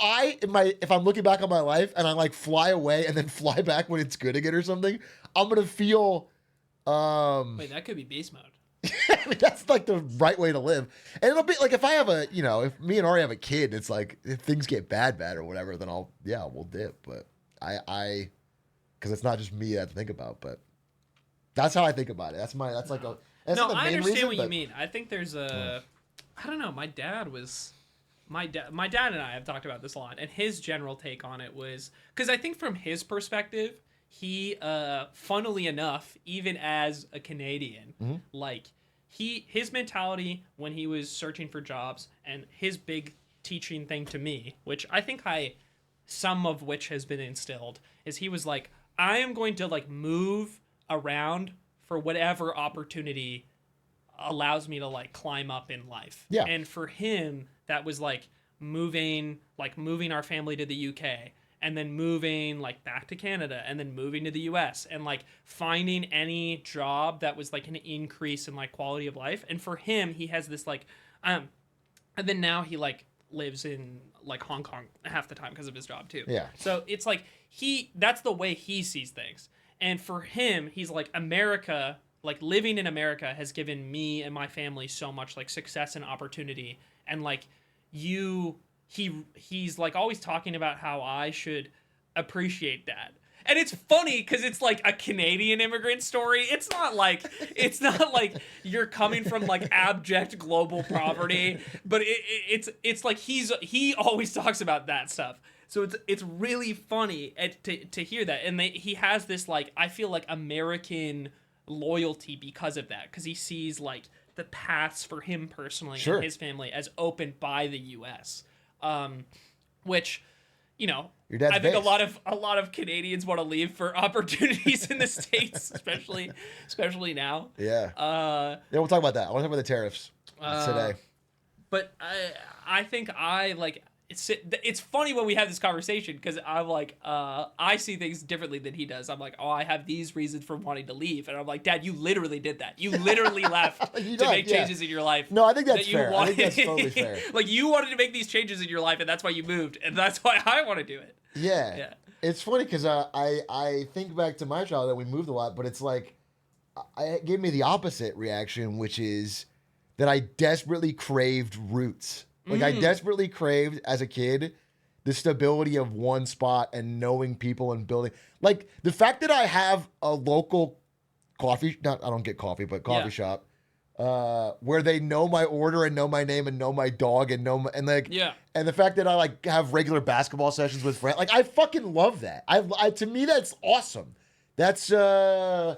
I'm looking back on my life and I like fly away and then fly back when it's good again or something, I'm gonna feel. Wait, that could be beast mode. I mean, that's like the right way to live. And it'll be like if I have if me and Ari have a kid, it's like if things get bad or whatever, then we'll dip, but. Because it's not just me that I have to think about, but that's how I think about it. That's like a. No, I understand what you mean. I think there's a. I don't know. My dad and I have talked about this a lot, and his general take on it was because I think from his perspective, he, funnily enough, even as a Canadian, like his mentality when he was searching for jobs, and his big teaching thing to me, which I think some of which has been instilled, is he was like, I am going to like move around for whatever opportunity allows me to like climb up in life. Yeah. And for him, that was like moving our family to the UK, and then moving like back to Canada, and then moving to the US, and like finding any job that was like an increase in like quality of life. And for him, he has this like and then now he like lives in like Hong Kong half the time because of his job too. Yeah. So it's like that's the way he sees things. And for him, he's like, America, like living in America has given me and my family so much like success and opportunity. And like he's like always talking about how I should appreciate that. And it's funny because it's like a Canadian immigrant story. It's not like you're coming from like abject global poverty, but it's like he always talks about that stuff. So it's really funny to hear that. And he has this like, I feel like American loyalty because of that, because he sees like the paths for him personally and his family as opened by the U.S. Which, you know, I think a lot of Canadians want to leave for opportunities in the States, especially now. Yeah. Yeah, we'll talk about that. I want to talk about the tariffs today. But I think it's funny when we have this conversation, because I'm like, I see things differently than he does. I'm like, oh, I have these reasons for wanting to leave. And I'm like, Dad, you literally did that. You literally left to make changes in your life. No, I think that's fair. I think that's totally fair. Like, you wanted to make these changes in your life, and that's why you moved. And that's why I want to do it. Yeah. It's funny because I think back to my childhood, we moved a lot, but it's like, it gave me the opposite reaction, which is that I desperately craved roots. Like, I desperately craved, as a kid, the stability of one spot and knowing people and building. Like, the fact that I have a local I don't get coffee, but coffee shop, where they know my order and know my name and know my dog and and the fact that I, like, have regular basketball sessions with friends. Like, I fucking love that. To me, that's awesome. That's, I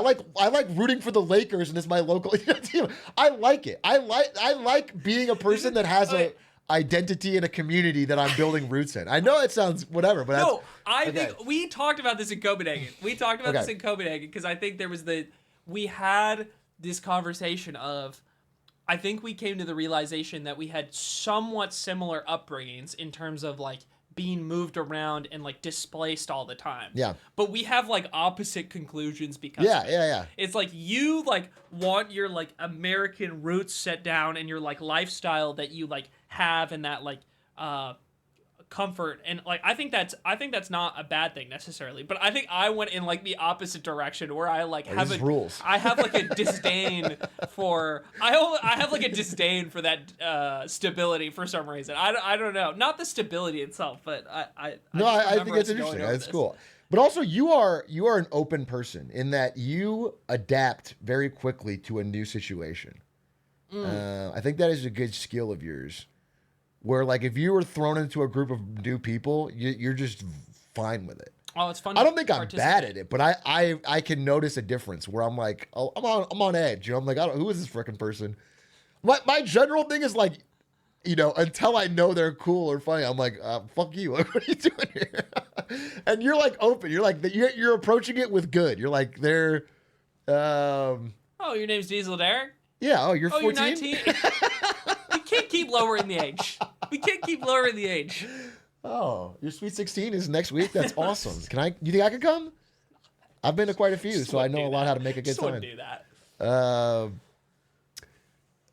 like rooting for the Lakers, and it's my local team. I like it. I like being a person that has a identity in a community that I'm building roots in. I know it sounds whatever, but I think we talked about this in Copenhagen. Because I think we had this conversation of, I think we came to the realization that we had somewhat similar upbringings in terms of like being moved around and like displaced all the time. Yeah. But we have like opposite conclusions because it's like you like want your like American roots set down and your like lifestyle that you like have, and that like comfort, and like I think that's not a bad thing necessarily, but I think I went in like the opposite direction where I like have like a disdain for that stability for some reason. I don't know, not the stability itself, but I think it's interesting. It's cool. But also, you are an open person in that you adapt very quickly to a new situation. I think that is a good skill of yours. Where, like, if you were thrown into a group of new people, you're just fine with it. Oh, it's fun. I don't think I'm bad at it, but I can notice a difference where I'm like, oh, I'm on edge. You know, I'm like, who is this freaking person? My general thing is like, you know, until I know they're cool or funny, I'm like, fuck you. Like, what are you doing here? And you're like open. You're like, you're approaching it with good. You're like, they're. Oh, your name's Diesel Derek? Yeah. Oh, you're 14? You're 19? We can't keep lowering the age. Oh, your Sweet 16 is next week? That's awesome. You think I could come? I've been to quite a few, so I know a lot how to make a good time. Do that.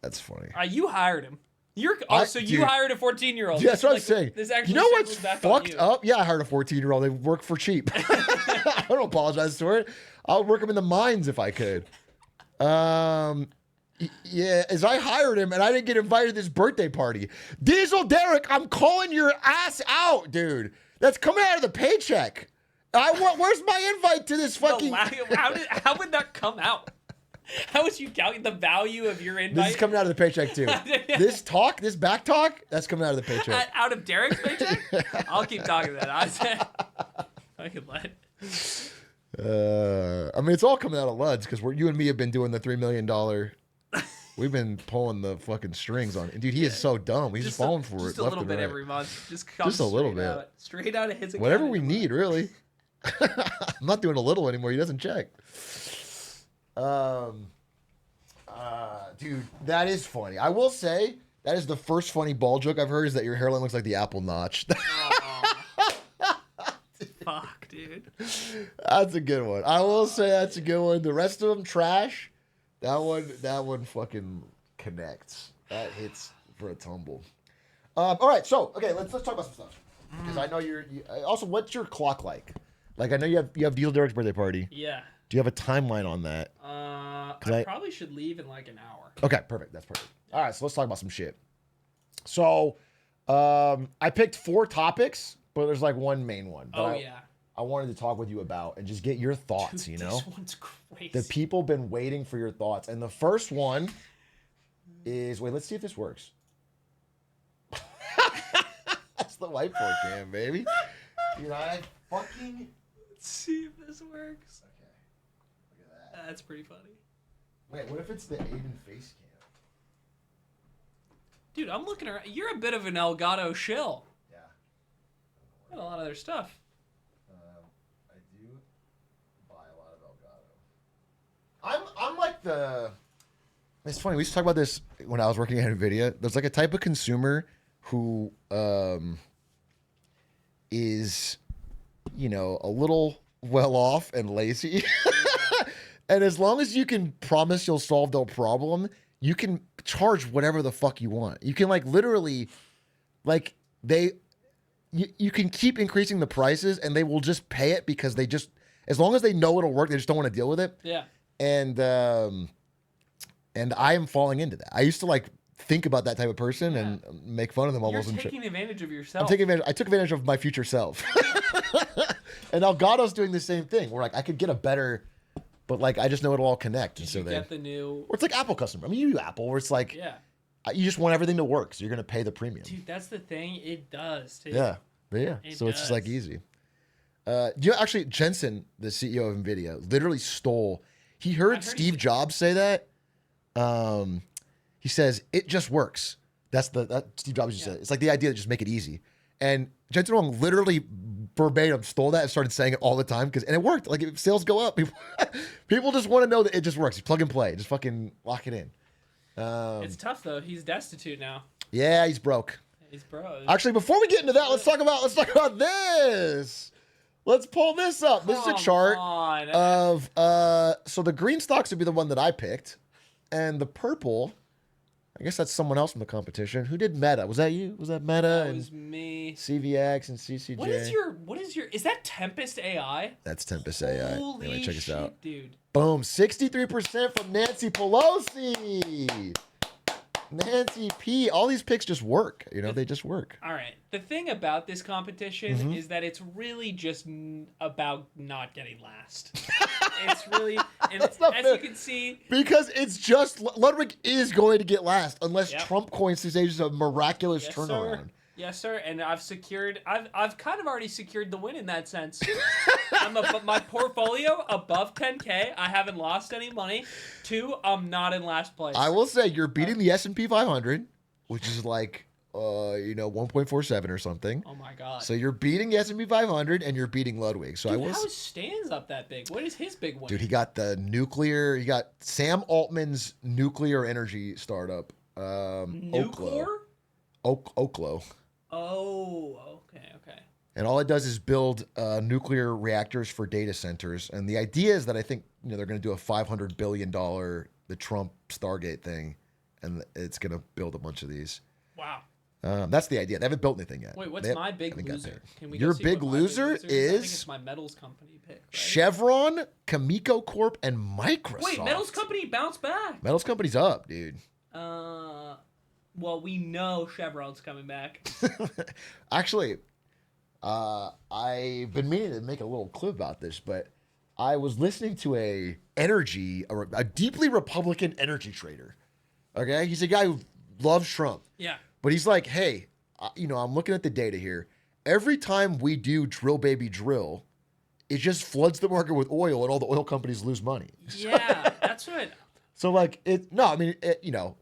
That's funny. You hired him. You hired a 14-year-old. Yeah, that's what I'm saying. This actually, you know what's fucked up? Yeah, I hired a 14-year-old. They work for cheap. I don't apologize for it. I'll work them in the mines if I could. Yeah, as I hired him and I didn't get invited to this birthday party. Diesel Derek, I'm calling your ass out, dude. That's coming out of the paycheck. Where's my invite to this fucking... How would that come out? How would you calculate the value of your invite? This is coming out of the paycheck too. This back talk, that's coming out of the paycheck. Out of Derek's paycheck? I'll keep talking that. I said I could let. I mean, it's all coming out of Luds because you and me have been doing the $3 million. We've been pulling the fucking strings on it. And dude, he is so dumb. He's just falling for it. Just a little bit every month. Just a little bit. Straight out of his account. Whatever we need, really. I'm not doing a little anymore. He doesn't check. Dude, that is funny. I will say that is the first funny ball joke I've heard is that your hairline looks like the Apple Notch. Fuck, dude. That's a good one. I will say that's a good one. The rest of them trash. That one fucking connects. That hits for a tumble. All right, so okay, let's talk about some stuff because I know also. What's your clock like? Like I know you have Deal Derek's birthday party. Yeah. Do you have a timeline on that? I probably should leave in like an hour. Okay, perfect. That's perfect. All right, so let's talk about some shit. So, I picked 4 topics, but there's like one main one. That I wanted to talk with you about and just get your thoughts. Dude, you know, this one's crazy. the people been waiting for your thoughts, and the first one is let's see if this works. That's the whiteboard cam, baby. Dude, I fucking. Let's see if this works. Okay, look at that. That's pretty funny. Wait, what if it's the Aiden face cam? Dude, I'm looking around. You're a bit of an Elgato shill. Yeah. Got a lot of their stuff. I do buy a lot of Elgato. I'm like the. It's funny. We used to talk about this when I was working at NVIDIA. There's like a type of consumer who is, a little well off and lazy. And as long as you can promise you'll solve their problem, you can charge whatever the fuck you want. You can literally, you can keep increasing the prices and they will just pay it because as long as they know it'll work, they just don't want to deal with it. Yeah. And I am falling into that. I used to think about that type of person and make fun of them almost. You're taking advantage of yourself. I'm taking advantage. I took advantage of my future self. And Elgato's doing the same thing. Where I could get a better, but I just know it'll all connect. Did you get the new? Or it's like Apple customer. I mean, you do Apple, where it's you just want everything to work, so you're gonna pay the premium. Dude, that's the thing. It does too. Yeah, but It so it's just easy. Actually, Jensen, the CEO of NVIDIA, literally stole. He heard Steve Jobs say that. He says it just works. That's that Steve Jobs just said. It's like the idea to just make it easy. And Jensen Huang literally verbatim stole that and started saying it all the time and it worked. If sales go up, people just want to know that it just works. You plug and play, just fucking lock it in. It's tough though. He's destitute now. Yeah, he's broke. He's broke. Actually, before we get into that, let's talk about this. Let's pull this up. This is a chart of so the green stocks would be the one that I picked, and the purple, I guess that's someone else from the competition. Who did Meta? Was that you? Was that Meta? That was me. CVX and CCJ. What is your? Is that Tempest AI? That's Tempest AI. Holy anyway, check this shit, out, dude. Boom, 63% from Nancy Pelosi. Nancy P. All these picks just work. They just work. All right. The thing about this competition is that it's really just about not getting last. It's really, and as fair. you can see, because it's just Ludwig is going to get last unless Trump coins these ages a miraculous turnaround. Sir. Yes, sir. And I've kind of already secured the win in that sense. My portfolio above 10K. I haven't lost any money. 2, I'm not in last place. I will say you're beating the S&P 500, which is 1.47 or something. Oh my god. So you're beating the S&P 500 and you're beating Ludwig. So Dude, how is Stan's up that big? What is his big one? Dude, he got Sam Altman's nuclear energy startup. Nuclear? Oklo. Oh, okay. And all it does is build nuclear reactors for data centers. And the idea is that I think they're going to do a $500 billion, the Trump Stargate thing, and it's going to build a bunch of these. Wow. That's the idea. They haven't built anything yet. Wait, what's my big loser? Can we Your go see big what my loser I think is it's my metals company pick. Right? Chevron, Cameco Corp, and Microsoft. Wait, metals company bounced back. Metals company's up, dude. Well, we know Chevron's coming back. Actually, I've been meaning to make a little clip about this, but I was listening to a deeply Republican energy trader. Okay, he's a guy who loves Trump. Yeah. But he's like, hey, I'm looking at the data here. Every time we do drill, baby, drill, it just floods the market with oil, and all the oil companies lose money. Yeah, that's what. So like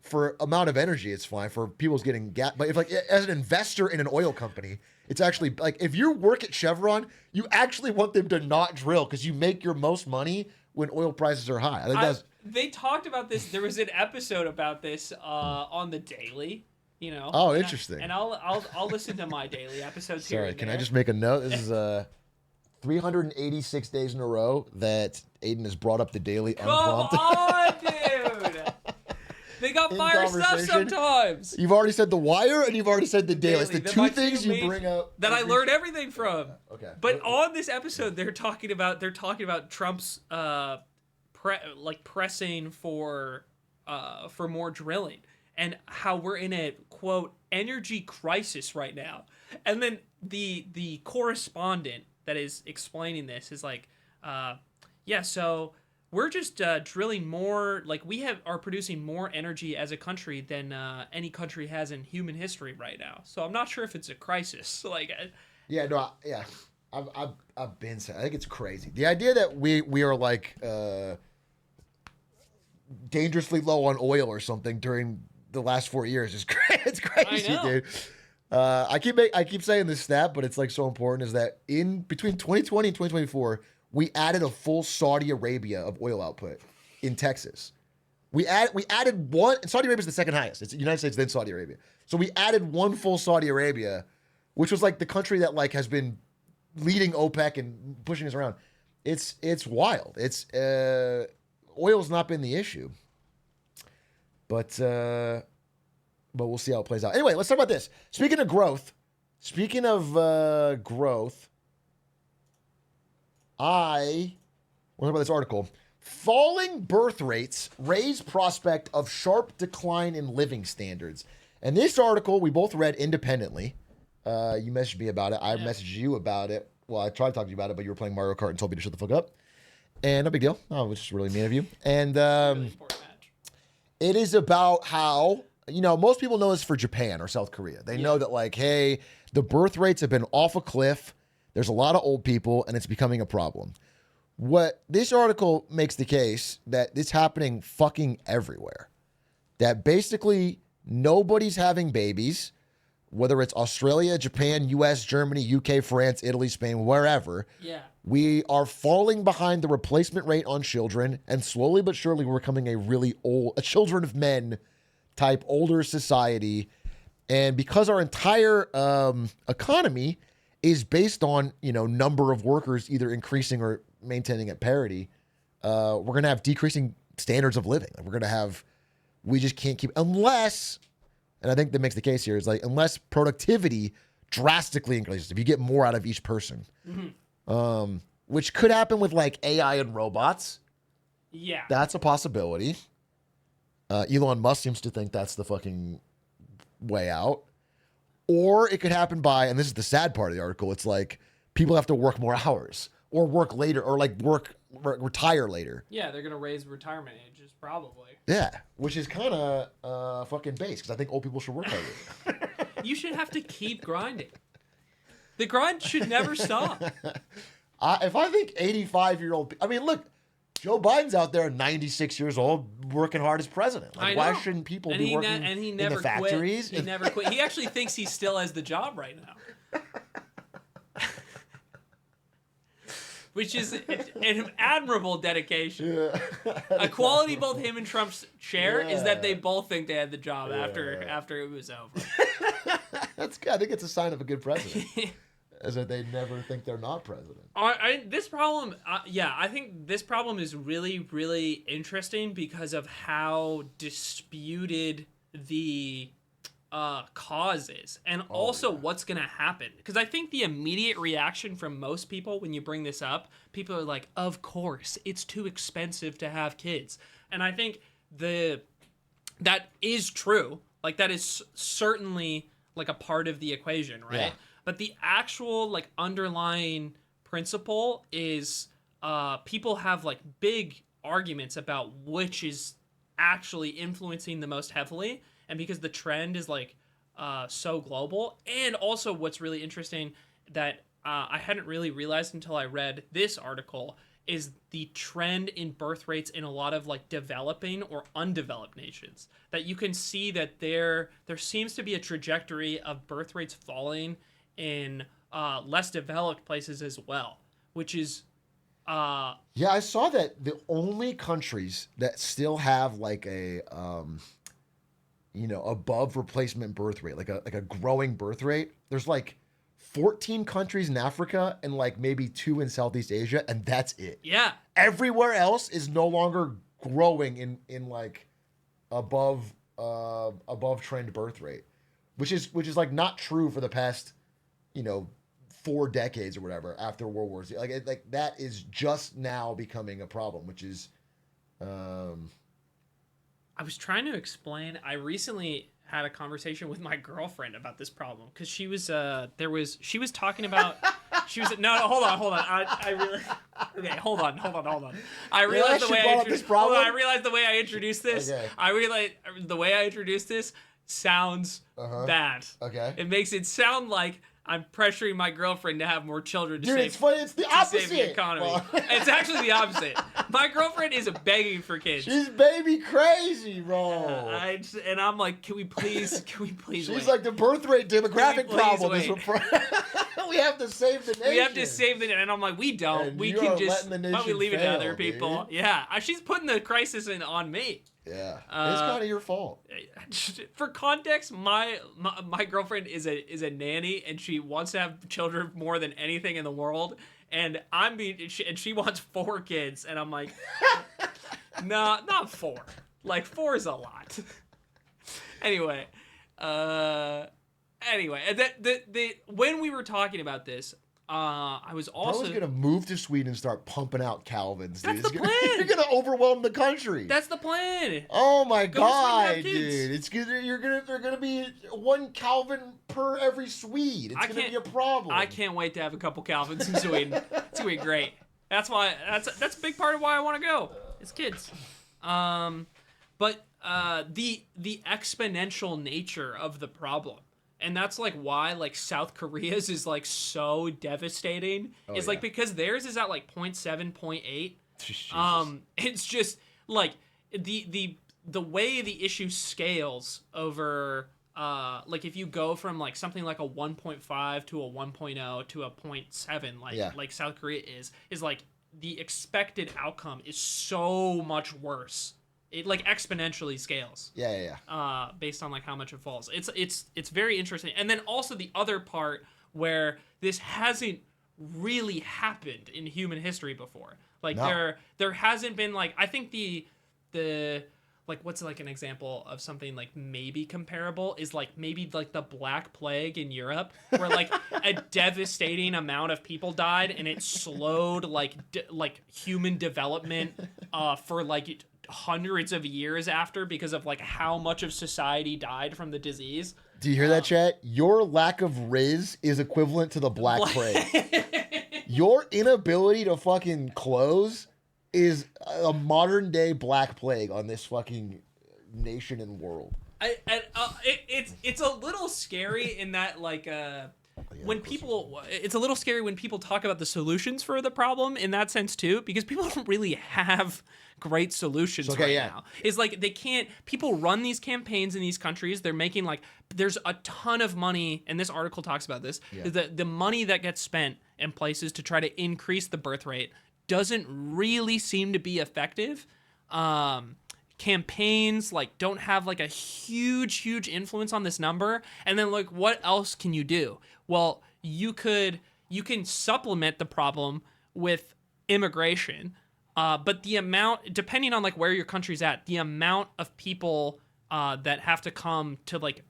for amount of energy, it's fine for people's getting gas. But if like as an investor in an oil company, it's actually like if you work at Chevron, you actually want them to not drill because you make your most money when oil prices are high. I think they talked about this. There was an episode about this on the Daily. Oh, interesting. I'll listen to my daily episodes here. Sorry, can I just make a note? This is 386 days in a row that Aiden has brought up the Daily unprompted. Come on, dude. They got fire stuff sometimes. You've already said The Wire and you've already said the Daily. It's the two things you bring up that I learned everything from. Okay. But on this episode, they're talking about Trump's pressing for more drilling and how we're in a quote energy crisis right now. And then the correspondent that is explaining this is like, so we're just drilling more, like we are producing more energy as a country than any country has in human history right now. So I'm not sure if it's a crisis. I've been saying, I think it's crazy. The idea that we are like dangerously low on oil or something during the last 4 years is it's crazy, dude. I keep saying this stat, but it's like so important, is that in between 2020 and 2024, we added a full Saudi Arabia of oil output in Texas. We added one, and Saudi Arabia is the second highest. It's the United States, then Saudi Arabia. So we added one full Saudi Arabia, which was like the country that like has been leading OPEC and pushing us around. It's wild. It's oil's not been the issue, but we'll see how it plays out. Anyway, let's talk about this. Speaking of growth, I want to talk about this article. Falling birth rates raise prospect of sharp decline in living standards. And this article we both read independently. You messaged me about it. I messaged you about it. Well, I tried to talk to you about it, but you were playing Mario Kart and told me to shut the fuck up. And no big deal. Oh, which is really mean of you. And Really important match. It is about how, most people know this for Japan or South Korea. They know that like, hey, the birth rates have been off a cliff. There's a lot of old people, and it's becoming a problem. What this article makes the case that it's happening fucking everywhere. That basically nobody's having babies, whether it's Australia, Japan, US, Germany, UK, France, Italy, Spain, wherever. Yeah. We are falling behind the replacement rate on children, and slowly but surely we're becoming a children of men type older society. And because our entire economy is based on, number of workers either increasing or maintaining at parity, we're going to have decreasing standards of living. We just can't keep, unless, and I think that makes the case here, is like, unless productivity drastically increases, if you get more out of each person, which could happen with like AI and robots. Yeah. That's a possibility. Elon Musk seems to think that's the fucking way out. Or it could happen by, and this is the sad part of the article, it's like people have to work more hours or work later or like retire later. Yeah, they're going to raise retirement ages probably. Yeah, which is kind of fucking base because I think old people should work harder. You should have to keep grinding. The grind should never stop. If I think 85-year-old, I mean, look, Joe Biden's out there 96 years old working hard as president. Like, why shouldn't people be working in the factories? He never quit. He actually thinks he still has the job right now. Which is an admirable dedication. Yeah. A quality both him and Trump's share is that they both think they had the job after it was over. That's good. I think it's a sign of a good president. Is that they never think they're not president. This problem, I think this problem is really, really interesting because of how disputed the cause is, and also what's going to happen. Because I think the immediate reaction from most people when you bring this up, people are like, of course, it's too expensive to have kids. And I think that is true. Like, that is certainly like a part of the equation, right? Yeah. But the actual like underlying principle is people have like big arguments about which is actually influencing the most heavily, and because the trend is like so global. And also what's really interesting that I hadn't really realized until I read this article is the trend in birth rates in a lot of like developing or undeveloped nations, that you can see that there seems to be a trajectory of birth rates falling in less developed places as well, which is Yeah, I saw that the only countries that still have like a above replacement birth rate, like a growing birth rate, there's like 14 countries in Africa and like maybe 2 in Southeast Asia, and that's it. yeah. Everywhere else is no longer growing in like above trend birth rate, which is like not true for the past 4 decades or whatever after World War Z. Like that is just now becoming a problem, which is I was trying to explain. I recently had a conversation with my girlfriend about this problem because she was talking about no, hold on. I really okay. Hold on. I realized the way I realized the way I introduced this. Okay. I realized the way I introduced this sounds bad. Okay. It makes it sound like I'm pressuring my girlfriend to have more children to Dude, save. it's funny. It's the to opposite. save the economy. Well, It's actually the opposite. My girlfriend is begging for kids. she's baby crazy, bro. And I'm like, can we please She's wait? like the birth rate demographic Please problem. wait. Is we have to save the nation. We have to save the, and I'm like, we don't. And we you can are just, letting the why don't we nation leave it to fail, other people? dude. Yeah, she's putting the crisis on me. Yeah, it's kind of your fault. For context, my girlfriend is a nanny, and she wants to have children more than anything in the world. And she wants 4 kids, and I'm like, no, not 4. Like 4 is a lot. Anyway, when we were talking about this, I was also Bro's gonna move to Sweden and start pumping out Calvins, dude. That's the plan. You're gonna overwhelm the country. That's the plan. Oh my Go to Sweden and god, have kids. dude! They're gonna be 1 Calvin per every Swede. It's gonna be a problem. I can't wait to have a couple Calvins in Sweden. It's gonna be great. That's a big part of why I want to go. It's kids. But the exponential nature of the problem, and that's like why like South Korea's is like so devastating. Is like because theirs is at like 0.7, 0.8. It's just like the way the issue scales over like if you go from like something like a 1.5 to a 1.0 to a 0.7 like South Korea is like the expected outcome is so much worse. It like exponentially scales. Yeah. Based on like how much it falls. It's very interesting. And then also the other part where this hasn't really happened in human history before. Like there hasn't been like, I think the like what's like an example of something like maybe comparable is like maybe like the Black Plague in Europe, where like a devastating amount of people died and it slowed like human development for like hundreds of years after because of like how much of society died from the disease. Do you hear that, chat? Your lack of Riz is equivalent to the Black Plague. Your inability to fucking close is a modern day Black Plague on this fucking nation and world. It's a little scary in that like when people, it's a little scary when people talk about the solutions for the problem in that sense too, because people don't really have great solutions now. It's like people run these campaigns in these countries. They're making like, there's a ton of money, and this article talks about this, the money that gets spent in places to try to increase the birth rate doesn't really seem to be effective. Campaigns like don't have like a huge influence on this number. And then like, what else can you do? Well, you can supplement the problem with immigration, but the amount, depending on like where your country's at, the amount of people that have to come to like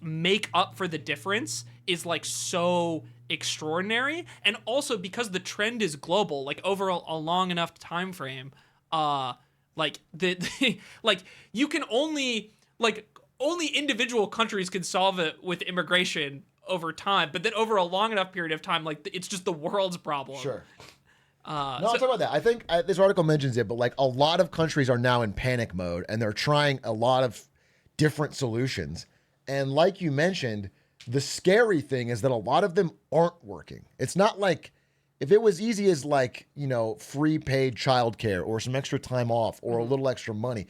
make up for the difference is like so extraordinary. And also because the trend is global, like over a long enough time frame, like like you can only individual countries can solve it with immigration over time, but then over a long enough period of time, like it's just the world's problem. Sure. No, I'll talk about that. I think this article mentions it, but like a lot of countries are now in panic mode and they're trying a lot of different solutions. And like you mentioned, the scary thing is that a lot of them aren't working. It's not like if it was easy as like, free paid childcare or some extra time off or a little extra money.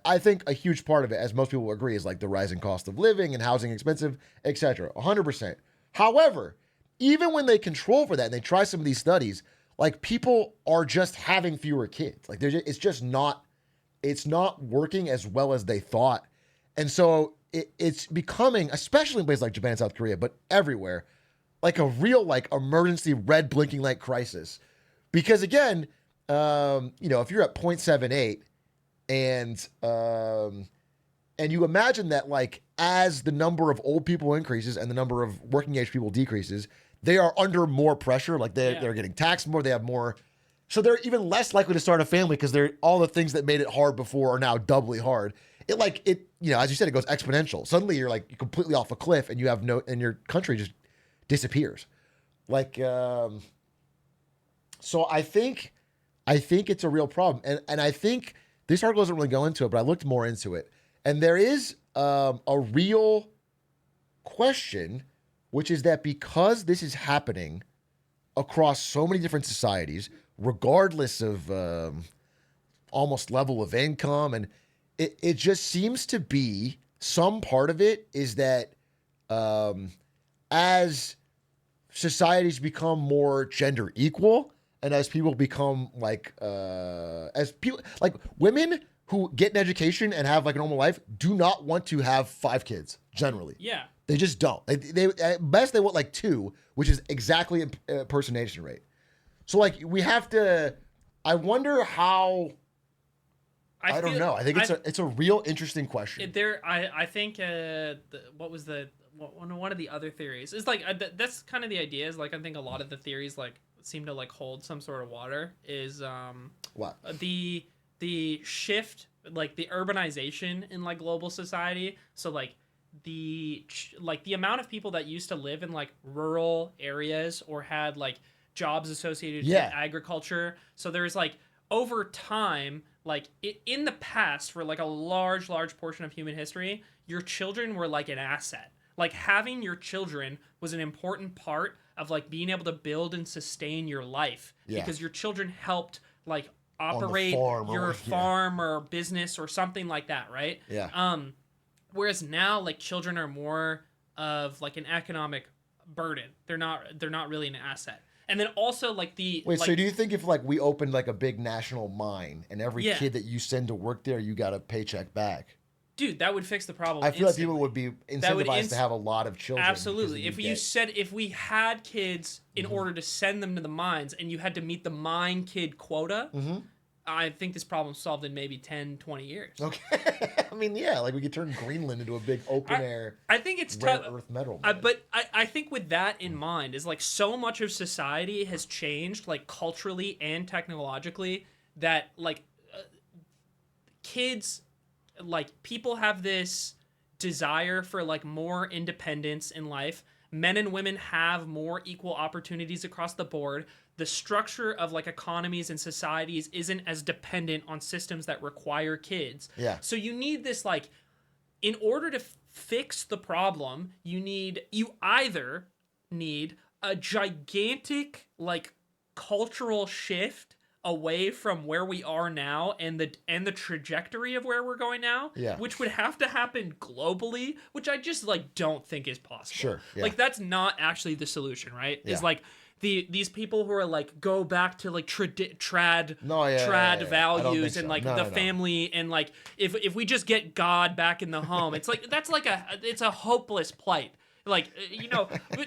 I think a huge part of it, as most people will agree, is like the rising cost of living and housing expensive, etc. 100%. However, even when they control for that and they try some of these studies, like people are just having fewer kids. Like it's not working as well as they thought. And so it's becoming, especially in places like Japan and South Korea, but everywhere, like a real like emergency red blinking light crisis. Because again, if you're at 0.78 and you imagine that like as the number of old people increases and the number of working age people decreases, they are under more pressure. Like they're getting taxed more. They have more. So they're even less likely to start a family because they're all the things that made it hard before are now doubly hard. As you said, it goes exponential. Suddenly you're completely off a cliff and and your country just disappears. So I think it's a real problem. And I think this article doesn't really go into it, but I looked more into it. And there is a real question, which is that because this is happening across so many different societies, regardless of almost level of income, and it just seems to be some part of it is that as societies become more gender equal and as people become women who get an education and have like a normal life do not want to have 5 kids generally. Yeah. They just don't. They at best they want like 2, which is exactly impersonation rate. So like we have to. I wonder how. I don't know. I think it's a real interesting question. I think one of the other theories is like that's kind of the idea is like I think a lot of the theories like seem to like hold some sort of water is what the shift like the urbanization in like global society. So like the amount of people that used to live in like rural areas or had like jobs associated with agriculture. So there's like over time, like in the past for like a large portion of human history, your children were like an asset. Like having your children was an important part of like being able to build and sustain your life because your children helped like operate your farm or business or something like that, right? Yeah. Whereas now like children are more of like an economic burden. They're not really an asset. And then also like so do you think if like we opened like a big national mine and every kid that you send to work there, you got a paycheck back? Dude, that would fix the problem. I feel like people would be incentivized to have a lot of children. Absolutely. If we had kids in order to send them to the mines and you had to meet the mine kid quota, I think this problem's solved in maybe 10, 20 years. Okay. I mean, yeah, like we could turn Greenland into a big open air. I think it's rare tough. earth metal. But I think with that in mind is like so much of society has changed like culturally and technologically that like kids, like people have this desire for like more independence in life. Men and women have more equal opportunities across the board. The structure of like economies and societies isn't as dependent on systems that require kids. Yeah. So you need this like, in order to fix the problem, you either need a gigantic like cultural shift away from where we are now and the trajectory of where we're going now, which would have to happen globally, which I just like don't think is possible. Sure. Yeah. Like that's not actually the solution, right? It's like these people who are like go back to like trad values and like family and like if we just get God back in the home, it's like it's a hopeless plight. Like,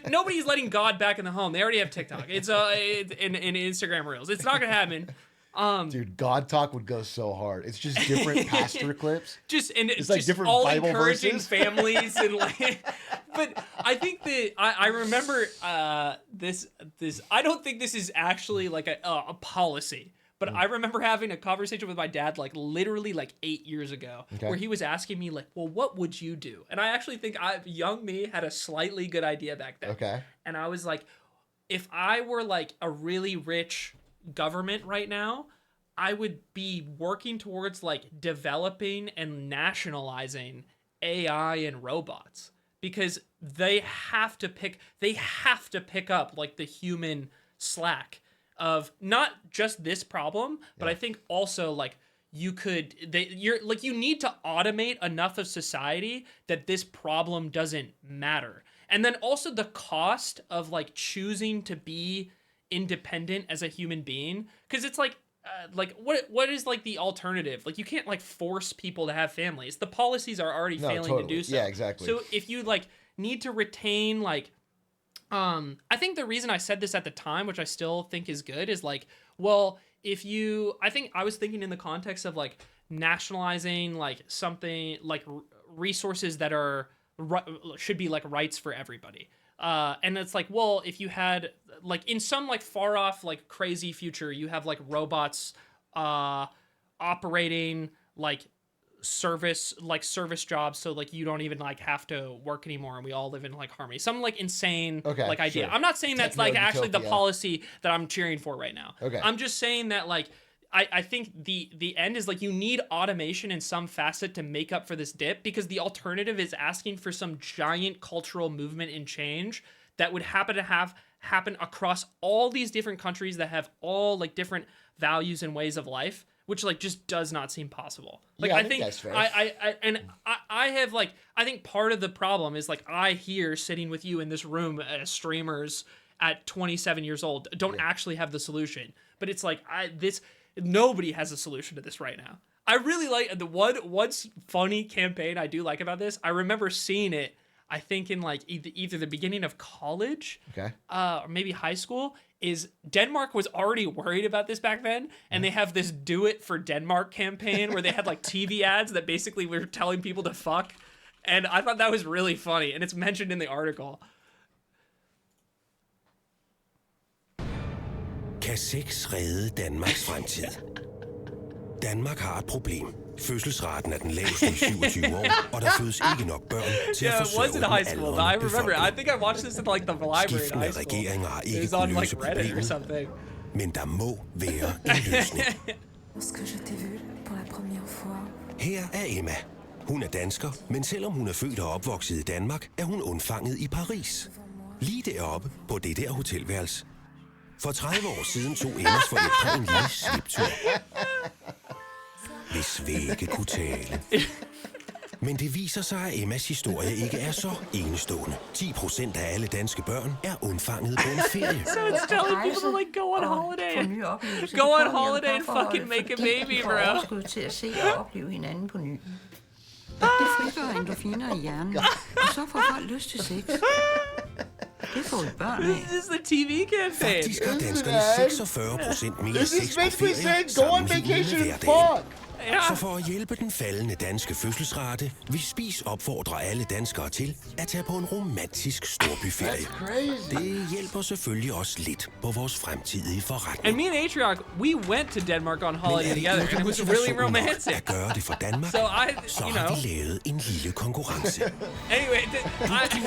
nobody's letting God back in the home. They already have TikTok. It's in Instagram Reels. It's not gonna happen. Dude, God talk would go so hard. It's just different pastor clips. It's like just different all Bible encouraging verses. families and like. But I think that I remember this. I don't think this is actually like a policy. But I remember having a conversation with my dad, like literally like 8 years ago, where he was asking me like, well, what would you do? And I actually think young me had a slightly good idea back then. Okay. And I was like, if I were like a really rich, government right now, I would be working towards like developing and nationalizing AI and robots, because they have to pick up like the human slack of not just this problem, but I think also like you need to automate enough of society that this problem doesn't matter. And then also the cost of like choosing to be independent as a human being, because it's like what is like the alternative? Like you can't like force people to have families. The policies are already failing to do so. Yeah, exactly. So if you like need to retain like I think the reason I said this at the time, which I still think is good, is like, well, I think I was thinking in the context of like nationalizing like something like resources that are should be like rights for everybody. And it's like, well, if you had like in some like far off like crazy future, you have like robots operating like service jobs, so like you don't even like have to work anymore and we all live in like harmony. Some like insane like idea. Sure. I'm not saying that's like actually the policy that I'm cheering for right now. Okay. I'm just saying that like I think the end is like you need automation in some facet to make up for this dip, because the alternative is asking for some giant cultural movement and change that would happen across all these different countries that have all like different values and ways of life, which like just does not seem possible. Like I think that's fair. I think part of the problem is like I here sitting with you in this room as streamers at 27 years old don't actually have the solution, but it's like nobody has a solution to this right now. I really like the one funny campaign I do like about this. I remember seeing it, I think in like either the beginning of college, or maybe high school, is Denmark was already worried about this back then, and they have this Do It for Denmark campaign where they had like TV ads that basically were telling people to fuck, and I thought that was really funny, and it's mentioned in the article. Kan sex redde Danmarks fremtid? Danmark har et problem. Fødselsraten er den laveste i 27 år, og der fødes ikke nok børn til at forsørge den aldrende befolkning. I think I watched this in like the library in high school. Regeringer har ikke It was on kunnet like løse Reddit or problemet, something. men der må være en løsning. Lorsque je t'ai vu pour la première fois. Her er Emma. Hun er dansker, men selvom hun er født og opvokset i Danmark, er hun undfanget i Paris. Lige deroppe på det der hotelværelse. For 30 år siden tog Emmas forældre en lille sliptur. Hvis vægge kunne tale. Men det viser sig, at Emmas historie ikke er så enestående. 10% af alle danske børn er undfanget på en ferie. So it's telling people to like go on holiday. Go on holiday and fucking make a baby, bro. De får til at se og opleve hinanden på ny. Det frigør endorfiner i hjernen, og så får folk lyst til sex. Det får børn af. This is the TV campaign. Faktisk har danskerne 46% mere sex på ferie sammenlignet med hverdagen. Så for at hjælpe den faldende danske fødselsrate, vil Spis opfordre alle danskere til at tage på en romantisk storbyferie. Det hjælper selvfølgelig også lidt på vores fremtidige forretning. And me and Atrioc, we went to Denmark on holiday together, and it was really romantic. At gøre det for Danmark, så har vi lavet en lille konkurrence. Anyway,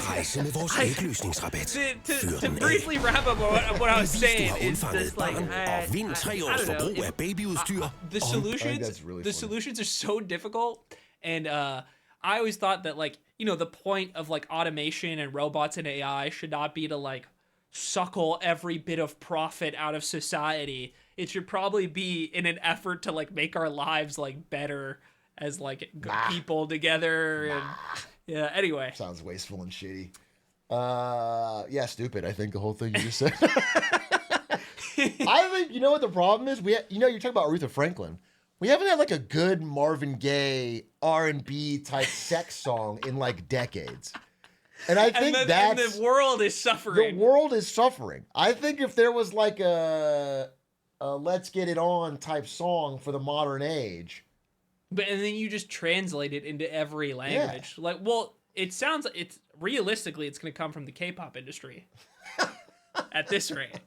rejse med vores ægløsningsrabat. To briefly wrap up what I was saying is just like, og vind 3 års forbrug af babyudstyr. The solutions are so difficult, and I always thought that like, you know, the point of like automation and robots and AI should not be to like suckle every bit of profit out of society. It should probably be in an effort to like make our lives like better as like people together. And yeah, anyway. Sounds wasteful and shitty. Yeah, stupid. I think the whole thing you just said. I think, you know what the problem is? You're talking about Aretha Franklin. We haven't had like a good Marvin Gaye R&B type sex song in like decades. And I think the world is suffering. The world is suffering. I think if there was like a Let's Get It On type song for the modern age. And then you just translate it into every language. Yeah. Like, well, it's realistically, it's going to come from the K-pop industry at this rate.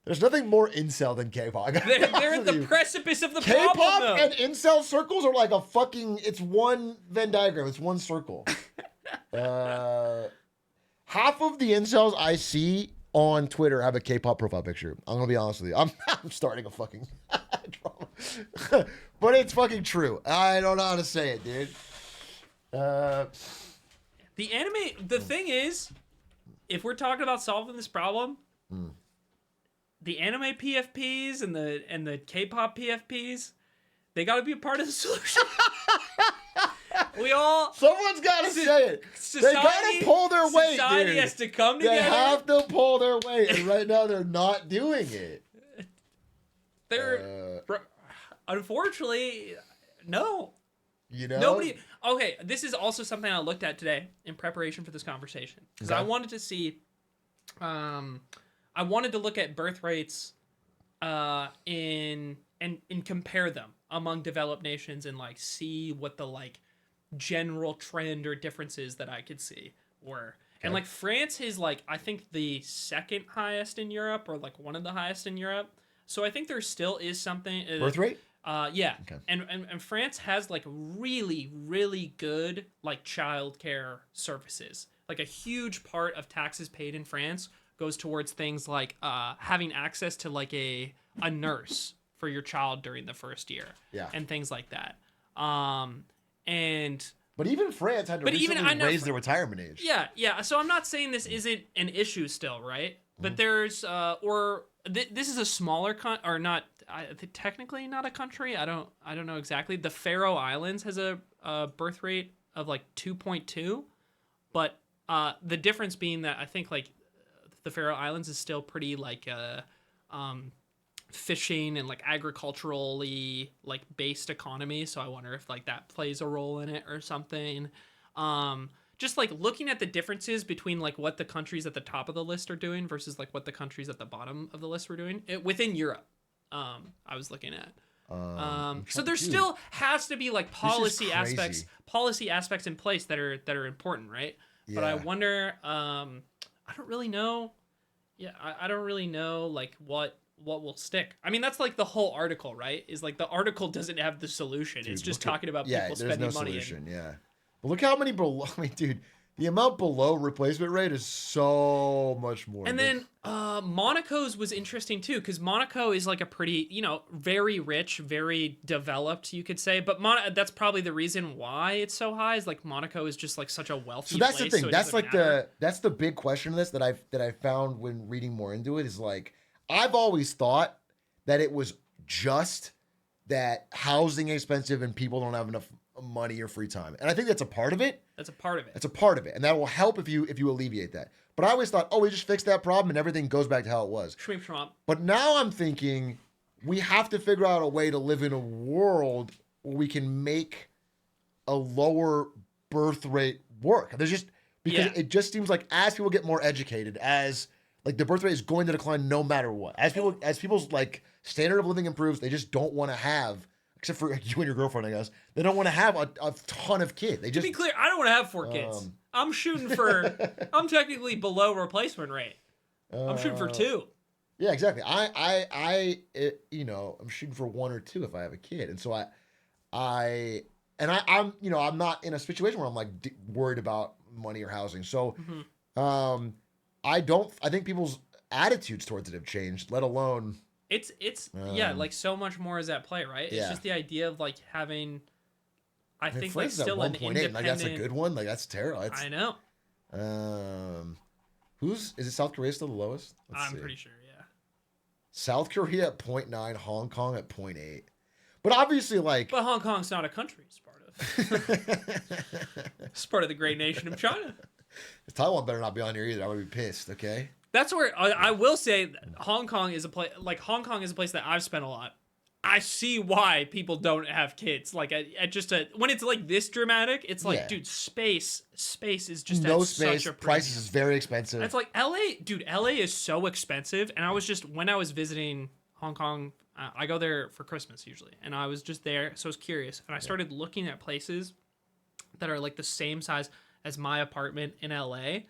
There's nothing more incel than K-pop. They're at the precipice of the K-pop problem, and incel circles are like it's one Venn diagram. It's one circle. Half of the incels I see on Twitter have a K-pop profile picture. I'm gonna be honest with you. I'm starting a fucking drama, but it's fucking true. I don't know how to say it, dude. The anime. The thing is, if we're talking about solving this problem, the anime PFPs and the K-pop PFPs, they got to be a part of the solution. Someone's got to say it. They got to pull their weight, Society dude. has to come together. They have to pull their weight, and right now they're not doing it. Unfortunately, no. You know? Nobody. Okay, this is also something I looked at today in preparation for this conversation because I wanted to see. I wanted to look at birth rates, and compare them among developed nations and like see what the like general trend or differences that I could see were. Okay. And like France is like I think the second highest in Europe or like one of the highest in Europe. So I think there still is something. Birth rate? Yeah. Okay. And France has like really, really good like childcare services. Like a huge part of taxes paid in France goes towards things like having access to like a nurse for your child during the first year. Yeah. And things like that. But even France had to recently raise their retirement age. Yeah, yeah. So I'm not saying this isn't an issue still, right? But there's this is a smaller technically not a country. I don't know exactly. The Faroe Islands has a birth rate of like 2.2, but the difference being that I think like the Faroe Islands is still pretty like fishing and like agriculturally like based economy. So I wonder if like that plays a role in it or something. Just like looking at the differences between like what the countries at the top of the list are doing versus like what the countries at the bottom of the list were doing within Europe. I was looking at. So there still has to be like policy aspects in place that are important, right? Yeah. But I wonder. I don't really know. Yeah, I don't really know like what will stick. I mean, that's like the whole article, right? Is like the article doesn't have the solution. Dude, it's just talking about people spending money. Solution, yeah. But look how many below. I mean, dude, the amount below replacement rate is so much more. And then Monaco's was interesting too, because Monaco is like a pretty, very rich, very developed, you could say. But that's probably the reason why it's so high. Is like Monaco is just like such a wealthy. So that's place, the thing. so that's like that's the big question of this that I found when reading more into it is like I've always thought that it was just that housing is expensive and people don't have enough money or free time. And I think that's a part of it. That's a part of it. It's a part of it. And that will help if you alleviate that. But I always thought, we just fix that problem and everything goes back to how it was. But now I'm thinking we have to figure out a way to live in a world where we can make a lower birth rate work. Because it just seems like as people get more educated, as like the birth rate is going to decline no matter what. As people's like standard of living improves, they just don't want to have, except for you and your girlfriend, I guess, they don't want to have a ton of kids. They just, to be clear, I don't want to have 4 kids. I'm shooting for, I'm technically below replacement rate. I'm shooting for 2. Yeah, exactly. I'm shooting for 1 or 2 if I have a kid. And so I'm not in a situation where I'm like worried about money or housing. So, I think people's attitudes towards it have changed, let alone. It's like so much more is at play, right? It's just the idea of like having, I think like still an independent. Like that's a good one. Like that's terrible. I know. Is it South Korea still the lowest? I'm pretty sure, yeah. South Korea at 0.9, Hong Kong at 0.8. But obviously But Hong Kong's not a country. It's part of the great nation of China. Taiwan better not be on here either. I would be pissed, okay? That's where I will say Hong Kong is a place. Like Hong Kong is a place that I've spent a lot. I see why people don't have kids. Like when it's like this dramatic, it's like, dude, space is just no space. Prices is very expensive. It's like LA, dude. LA is so expensive, and I was just when I was visiting Hong Kong, I go there for Christmas usually, and I was just there, so I was curious, and I started looking at places that are like the same size as my apartment in LA,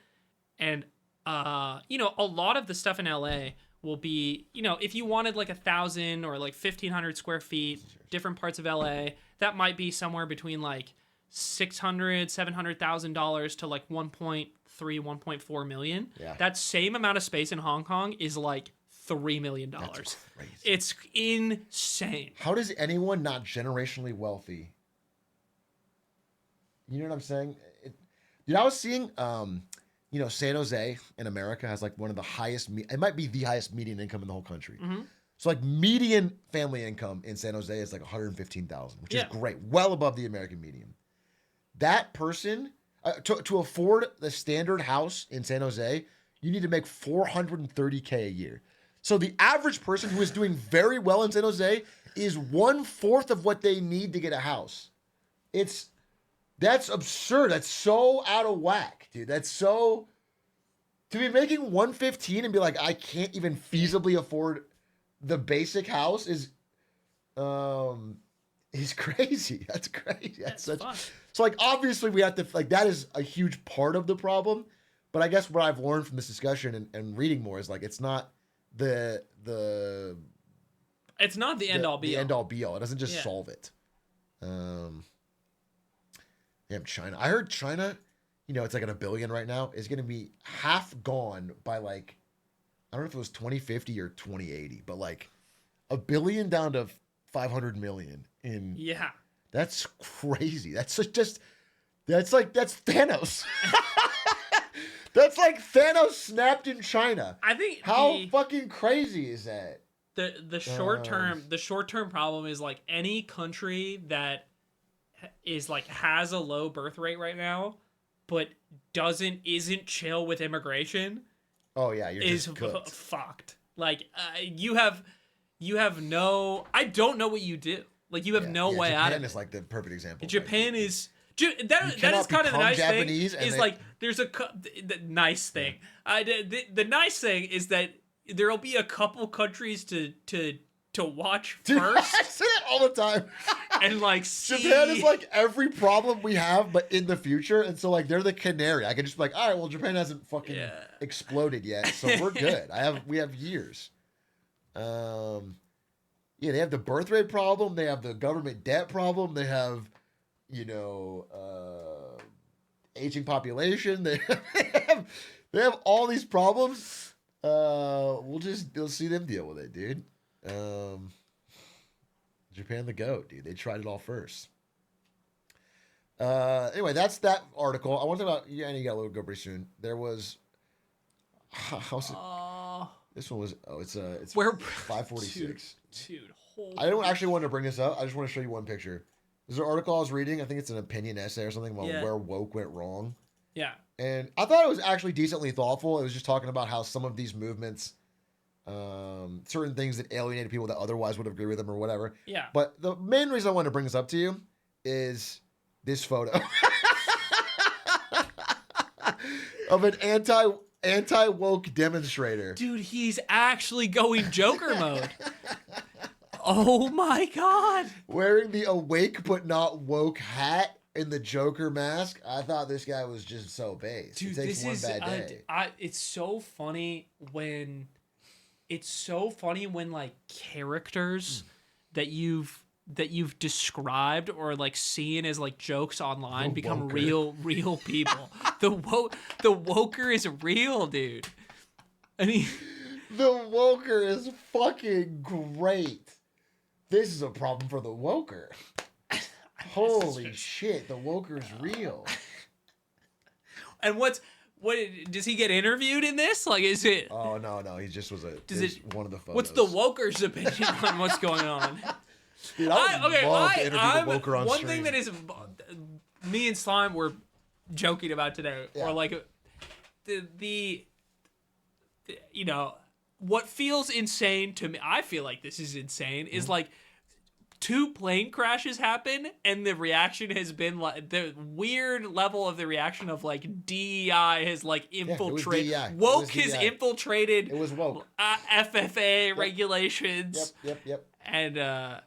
and a lot of the stuff in LA will be, if you wanted like 1,000 or like 1,500 square feet, different parts of LA, that might be somewhere between like $600,000, $700,000 to like 1.3 1.4 million. Yeah. That same amount of space in Hong Kong is like $3 million. That's crazy. It's insane. How does anyone not generationally wealthy? You know what I'm saying? Dude, I was seeing, San Jose in America has like one of the highest, it might be the highest median income in the whole country. Mm-hmm. So like median family income in San Jose is like 115,000, which is great, well above the American median. That person, to afford the standard house in San Jose, you need to make $430K a year. So the average person who is doing very well in San Jose is 1/4 of what they need to get a house. That's absurd. That's so out of whack, dude. That's so, to be making 115 and be like, I can't even feasibly afford the basic house is crazy. That's crazy. That's such. So like, obviously we have to, like, that is a huge part of the problem. But I guess what I've learned from this discussion and reading more is like, it's not it's not the end all be all. The end all be all. It doesn't just solve it. Damn, China. I heard China, it's like at $1 billion right now, is going to be half gone by like, I don't know if it was 2050 or 2080, but like $1 billion down to 500 million in. Yeah. That's crazy. That's Thanos. That's like Thanos snapped in China. I think how fucking crazy is that? The short term problem is like any country that is like has a low birth rate right now, but isn't chill with immigration. Oh yeah, you're is just cooked. Fucked. Like you have no. I don't know what you do. Like you have no way Japan out of it. Japan is like the perfect example. Japan is. That is kind of the nice Japanese thing. Is like there's the nice thing. The nice thing is that there'll be a couple countries to watch first. Dude, I say that all the time. And like see... Japan is like every problem we have, but in the future. And so like they're the canary. I can just be like, all right, well, Japan hasn't fucking exploded yet, so we're good. We have years. They have the birth rate problem. They have the government debt problem. They have, aging population. They have all these problems. We'll see them deal with it, dude. Japan the GOAT, dude. They tried it all first. Anyway, that's that article. I want to talk about, and you got to go pretty soon. There was, how's it? This one was, it's where 546. Dude, I don't actually want to bring this up. I just want to show you one picture. There's an article I was reading. I think it's an opinion essay or something about where woke went wrong. Yeah. And I thought it was actually decently thoughtful. It was just talking about how some of these movements, certain things that alienated people that otherwise would agree with them or whatever. Yeah. But the main reason I wanted to bring this up to you is this photo of an anti-woke demonstrator. Dude, he's actually going Joker mode. Oh my God. Wearing the awake but not woke hat in the Joker mask. I thought this guy was just so base. Dude, it takes one bad day. It's so funny when like characters that you've described or like seen as like jokes online become real people. The woker is real, dude. I mean, the woker is fucking great. This is a problem for the woker. Holy shit, the woker is real. And what does he get interviewed in this? Like, is it? Oh no, he just was one of the photos. What's the woker's opinion on what's going on? Dude, I would love to interview the woker on one stream. thing that is, me and Slime were joking about today, or like the what feels insane to me. I feel like this is insane. Is like 2 plane crashes happen, and the reaction has been like the weird level of the reaction of like DEI has like infiltrated. Woke has infiltrated. It was woke. FFA regulations. Yep. And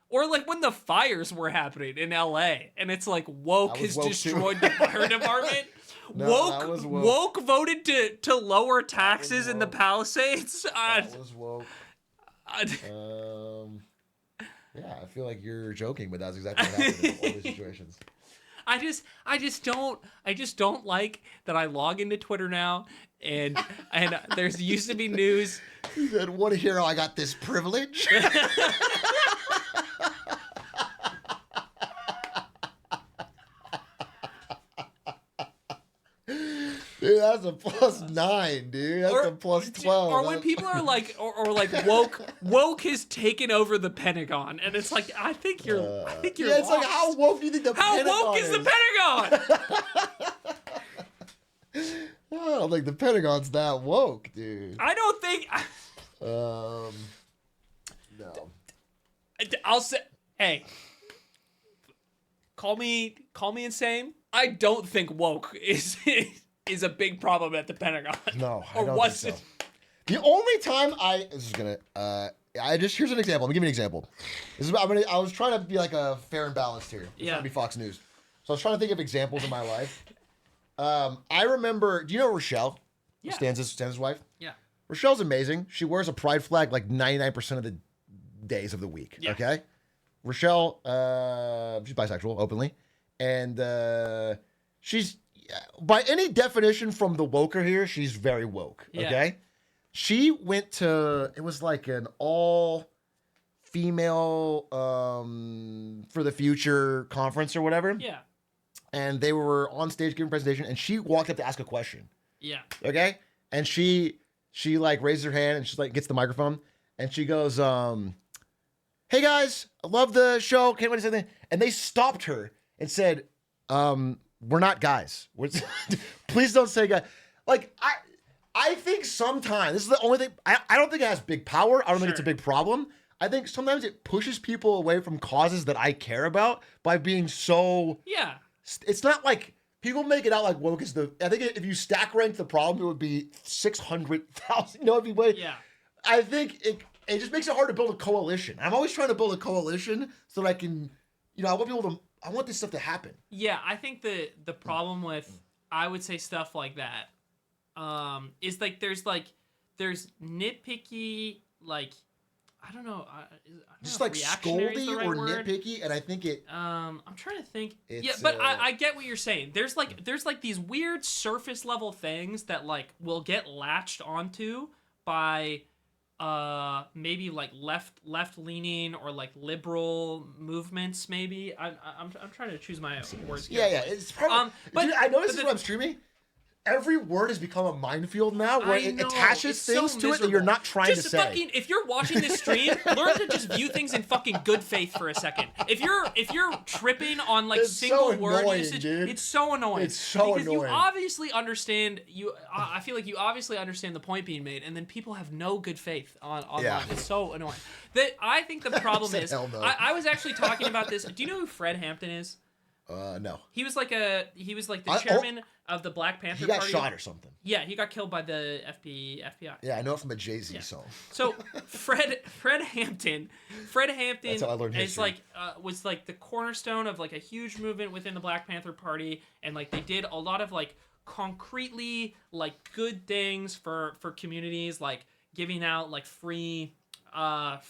or like when the fires were happening in LA, and it's like woke has destroyed the fire department. No, woke voted to lower taxes in the Palisades. That was woke. Yeah, I feel like you're joking, but that's exactly what happened in all these situations. I just don't like that I log into Twitter now and there's used to be news. He said, "Want to hear how I got this privilege?" Dude, that's a +9, dude. That's a +12. Or when people are like, or like woke has taken over the Pentagon, and it's like, I think you're Yeah, lost. it's like, how woke do you think the Pentagon How woke is the Pentagon? I don't think the Pentagon's that woke, dude. I don't think. No. I'll say, hey, call me insane. I don't think woke is a big problem at the Pentagon. No, I or don't was think so. it? The only time here's an example. Let me give you an example. I was trying to be like a fair and balanced here. I'm trying to be Fox News. So I was trying to think of examples in my life. I remember, do you know Rochelle? Yeah. Stan's wife? Yeah. Rochelle's amazing. She wears a pride flag like 99% of the days of the week. Yeah. Okay? Rochelle, she's bisexual openly. And she's, by any definition from the woker here, she's very woke. Yeah. Okay? She went to, it was like an all female for the future conference or whatever. Yeah. And they were on stage giving a presentation, and she walked up to ask a question. Yeah. Okay? And she like raises her hand and she like gets the microphone and she goes, "Hey guys, I love the show. Can't wait to say that." And they stopped her and said, "We're not guys. Please don't say guys." Like, I think sometimes, this is the only thing, I don't think it has big power. I don't think it's a big problem. I think sometimes it pushes people away from causes that I care about by being so... Yeah. It's not like people make it out like woke is the... I think if you stack rank the problem, it would be 600,000. You know, it'd be way... Yeah. I think it just makes it hard to build a coalition. I'm always trying to build a coalition so that I can... You know, I want this stuff to happen. Yeah, I think the problem with, I would say, stuff like that is there's nitpicky, like, I don't know. Just like scoldy or word. nitpicky, and I think it... I'm trying to think. It's, yeah, but I get what you're saying. There's like these weird surface level things that like will get latched onto by maybe like left leaning or like liberal movements. Maybe I'm trying to choose my words. Yeah, it's probably. Dude, I noticed this when I'm streaming. Every word has become a minefield now, where it attaches things to it that you're not trying to say. Fucking, if you're watching this stream, learn to just view things in fucking good faith for a second. If you're tripping on like single word usage, dude. It's so annoying. It's so because annoying. You obviously understand. I feel like you obviously understand the point being made, and then people have no good faith online. Yeah. It's so annoying. I think the problem is. Hell no. I was actually talking about this. Do you know who Fred Hampton is? No. He was like the chairman of the Black Panther He got Party. shot or something. Yeah, he got killed by the FBI. Yeah, I know it from a Jay-Z song. So Fred Hampton That's how I learned is history. was like the cornerstone of like a huge movement within the Black Panther Party, and like they did a lot of like concretely like good things for communities, like giving out like free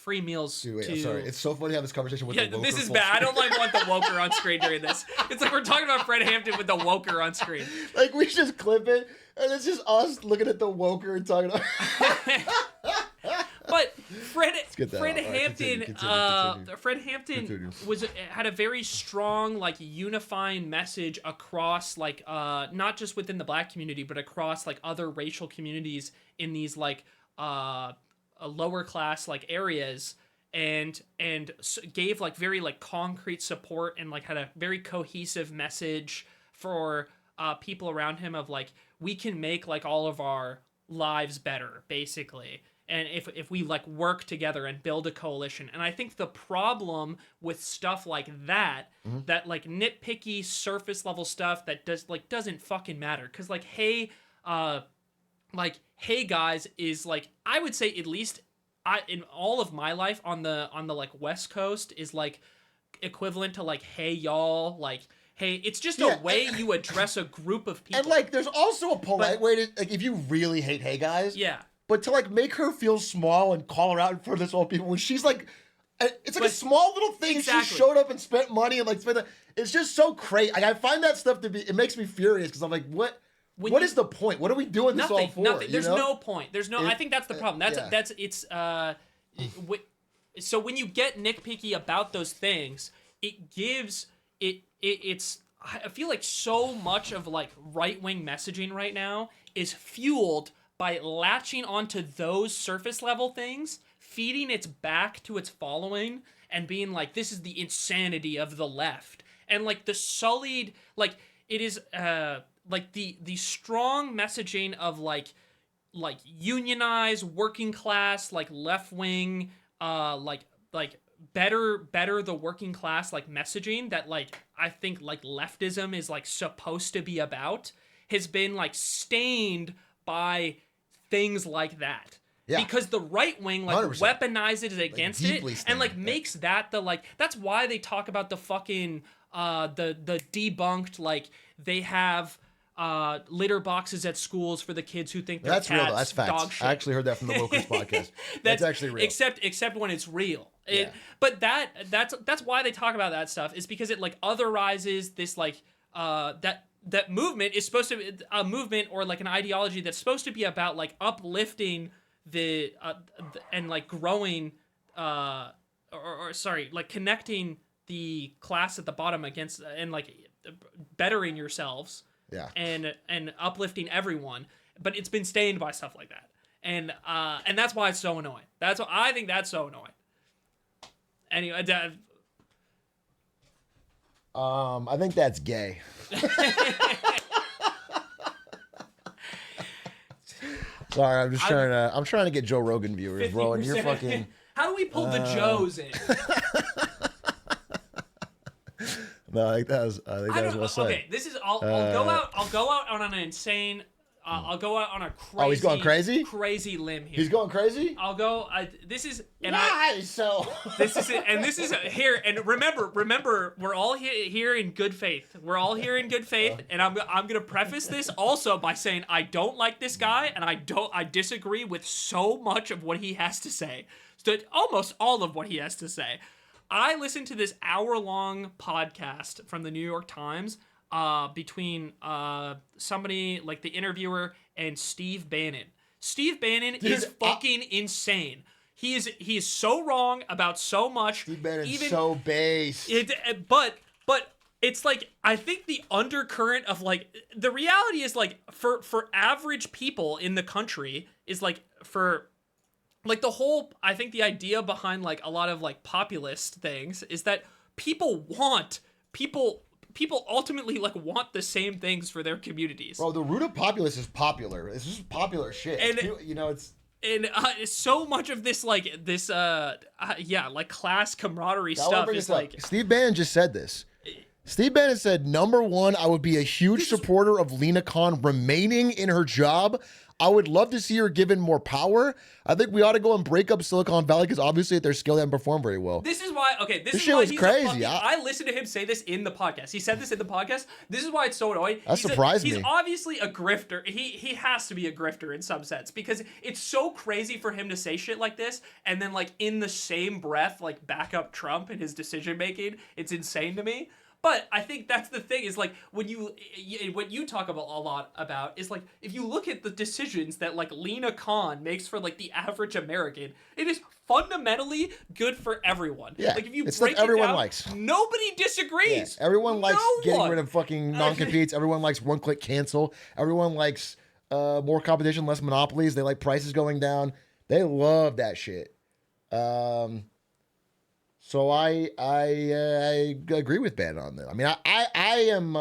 meals. Dude, wait, to... I'm sorry. It's so funny to have this conversation with the woker. This is bad. I don't like want the woker on screen during this. It's like we're talking about Fred Hampton with the woker on screen. Like, we should just clip it, and it's just us looking at the woker and talking about... But Fred Hampton had a very strong like unifying message across like not just within the Black community but across like other racial communities in these like lower class like areas, and gave like very like concrete support and like had a very cohesive message for people around him of like, we can make like all of our lives better basically, and if we like work together and build a coalition. And I think the problem with stuff like that, that like nitpicky surface level stuff that doesn't fucking matter, because like hey guys is like, I would say at least in all of my life on the like West Coast is like equivalent to like hey y'all, like hey, it's just a way you address a group of people. And like there's also a polite way to, like, if you really hate hey guys. Yeah. But to like make her feel small and call her out in front of this old people when she's like It's like a small little thing. She just showed up and spent money and like spent. It's just so crazy. Like, I find that stuff to be. It makes me furious because I'm like, what? What is the point? What are we doing this all for? Nothing. There's no point. There's no. I think that's the problem. So when you get nitpicky about those things, it gives it's. I feel like so much of like right-wing messaging right now is fueled by latching onto those surface level things, feeding its back to its following, and being like, this is the insanity of the left, and like the sullied, like it is like the strong messaging of like unionized working class, like left wing, like better the working class, like messaging that like I think like leftism is like supposed to be about, has been like stained by things like that. Yeah. Because the right wing like 100%. Weaponizes it against like, it and like makes that the like, that's why they talk about the fucking the debunked, like they have litter boxes at schools for the kids who think they're that's cats, real. That's facts. dog shit. I actually heard that from the Locust podcast. That's actually real. Except when it's real. But that's why they talk about that stuff, is because it like otherizes this like that movement is supposed to be a movement or like an ideology that's supposed to be about like uplifting the and like growing or sorry, like connecting the class at the bottom against and like bettering yourselves. Yeah. And uplifting everyone, but it's been stained by stuff like that. And that's why it's so annoying. That's what I think, that's so annoying. Anyway, I think that's gay. Sorry, I'm just trying to get Joe Rogan viewers, bro, and you're fucking. How do we pull the Joes in? No, I think that was well said. Okay, this is I'll go out on an insane. I'll go out on a crazy. Oh, he's going crazy. Crazy limb here. He's going crazy. I'll go. This is here. And remember, we're all here in good faith. We're all here in good faith. And I'm gonna preface this also by saying I don't like this guy, and I disagree with so much of what he has to say. So almost all of what he has to say. I listened to this hour-long podcast from the New York Times between somebody like the interviewer and Steve Bannon. Steve Bannon is fucking insane. He is so wrong about so much. Steve Bannon's so base. But it's like, I think the undercurrent of like, the reality is like for average people in the country is like for. Like the whole, I think the idea behind like a lot of like populist things is that people ultimately like want the same things for their communities. Bro, the root of populist is popular. It's just popular shit. And it's so much of this like this like class camaraderie stuff is like. Steve Bannon just said this. Steve Bannon said, "#1, I would be a huge supporter of Lena Khan remaining in her job. I would love to see her given more power. I think we ought to go and break up Silicon Valley because obviously at their skill they haven't performed very well." This is why, this shit was crazy. I listened to him say this in the podcast. He said this in the podcast. This is why it's so annoying. That surprised me. He's obviously a grifter. He has to be a grifter in some sense because it's so crazy for him to say shit like this and then like in the same breath like back up Trump in his decision making. It's insane to me. But I think that's the thing is like what you talk about a lot about is like if you look at the decisions that like Lena Khan makes for like the average American, it is fundamentally good for everyone. Yeah, like if you it's break like everyone it down, likes. Nobody disagrees. Yeah, everyone likes getting rid of fucking non-competes. Everyone likes one-click cancel. Everyone likes more competition, less monopolies. They like prices going down. They love that shit. So I agree with Bannon on that. I mean, I am,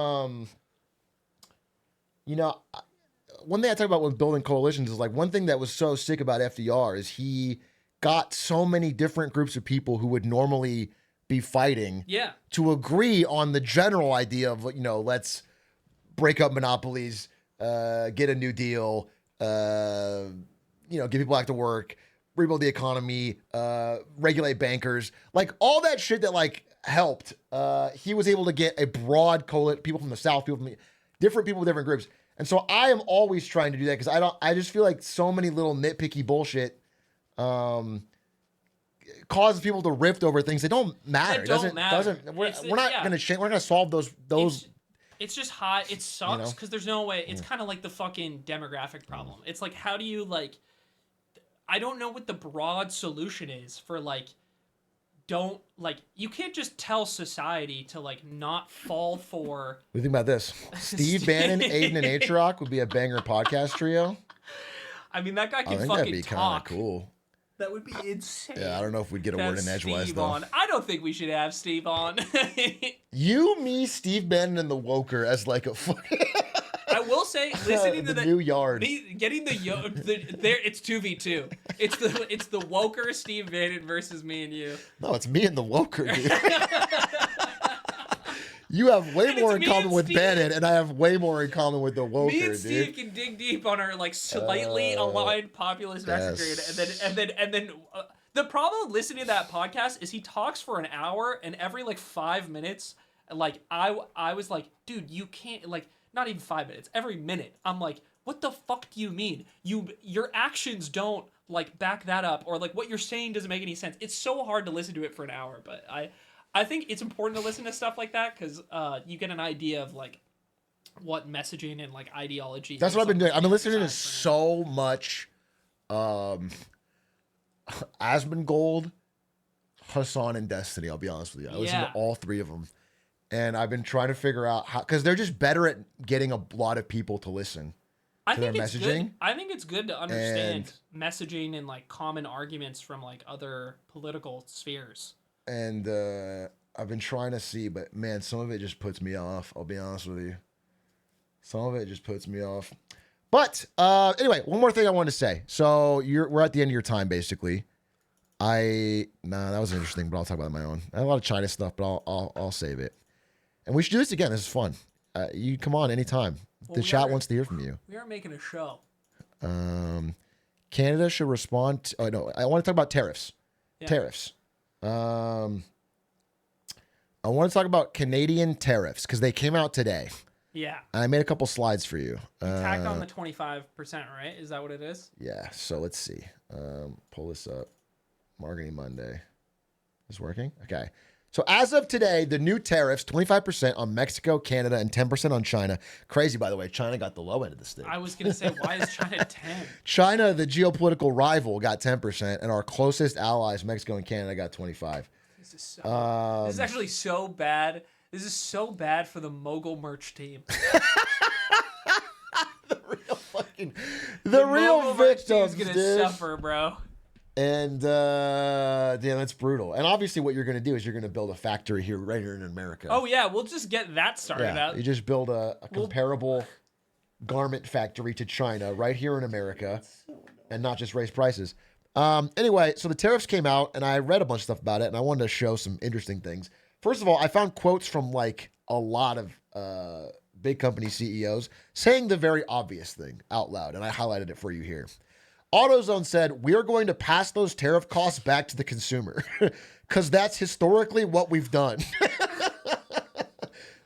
one thing I talk about when building coalitions is like one thing that was so sick about FDR is he got so many different groups of people who would normally be fighting to agree on the general idea of, let's break up monopolies, get a new deal, get people back to work, rebuild the economy, regulate bankers, like all that shit that like helped. He was able to get a broad coalition, people from the South, people from different people with different groups. And so I am always trying to do that because I just feel like so many little nitpicky bullshit causes people to rift over things that don't matter. That don't matter. We're not going to we're going to solve those. It's just high. It sucks because there's no way. It's kind of like the fucking demographic problem. It's like, how do you like? I don't know what the broad solution is for like. Don't like you can't just tell society to like not fall for. What do you think about this? Steve Bannon, Aiden, and Atrioc would be a banger podcast trio. I mean, that guy can that'd fucking be talk. Kind of cool. That would be insane. Yeah, I don't know if we'd get a word in edgewise though. I don't think we should have Steve on. You, me, Steve Bannon, and the Woker as like a. I will say, listening to the new yard, getting there, it's 2v2. It's the Woker Steve Bannon versus me and you. No, it's me and the Woker, dude. You have way more in common with Bannon, and I have way more in common with the Woker, dude. Me and Steve can dig deep on our like slightly aligned populist messaging, and then the problem with listening to that podcast is he talks for an hour, and every like 5 minutes, like I was like, dude, you can't like not even 5 minutes, every minute, I'm like, what the fuck do you mean? Your actions don't like back that up, or like what you're saying doesn't make any sense. It's so hard to listen to it for an hour, but I think it's important to listen to stuff like that because you get an idea of like what messaging and like ideology. That's what I've been doing. I've been listening to so much Asmongold, Hassan, and Destiny. I'll be honest with you. I listen to all three of them, and I've been trying to figure out how because they're just better at getting a lot of people to listen to their messaging. Good. I think it's good to understand messaging and like common arguments from like other political spheres. And I've been trying to see, but man, some of it just puts me off. I'll be honest with you. Some of it just puts me off. But anyway, one more thing I wanted to say. So we're at the end of your time, basically. That was interesting, but I'll talk about it on my own. I have a lot of China stuff, but I'll save it. And we should do this again. This is fun. You come on anytime. The chat wants to hear from you. We are making a show. Canada should respond. I want to talk about tariffs. Yeah. Tariffs. I want to talk about Canadian tariffs because they came out today. Yeah. And I made a couple slides for you. Tacked on the 25%, right? Is that what it is? Yeah. So let's see. Pull this up. Marketing Monday. Is working? Okay. So as of today, the new tariffs, 25% on Mexico, Canada, and 10% on China. Crazy, by the way. China got the low end of the stick. I was going to say, why is China 10? China, the geopolitical rival, got 10%, and our closest allies, Mexico and Canada, got 25%. This is actually so bad. This is so bad for the mogul merch team. The real victims, is gonna suffer, bro. And that's brutal. And obviously, what you're going to do is you're going to build a factory here, right here in America. Oh yeah, we'll just get that started out. You just build a comparable garment factory to China right here in America, and not just raise prices. Anyway, so the tariffs came out, and I read a bunch of stuff about it, and I wanted to show some interesting things. First of all, I found quotes from like a lot of big company CEOs saying the very obvious thing out loud, and I highlighted it for you here. AutoZone said, "We are going to pass those tariff costs back to the consumer because that's historically what we've done."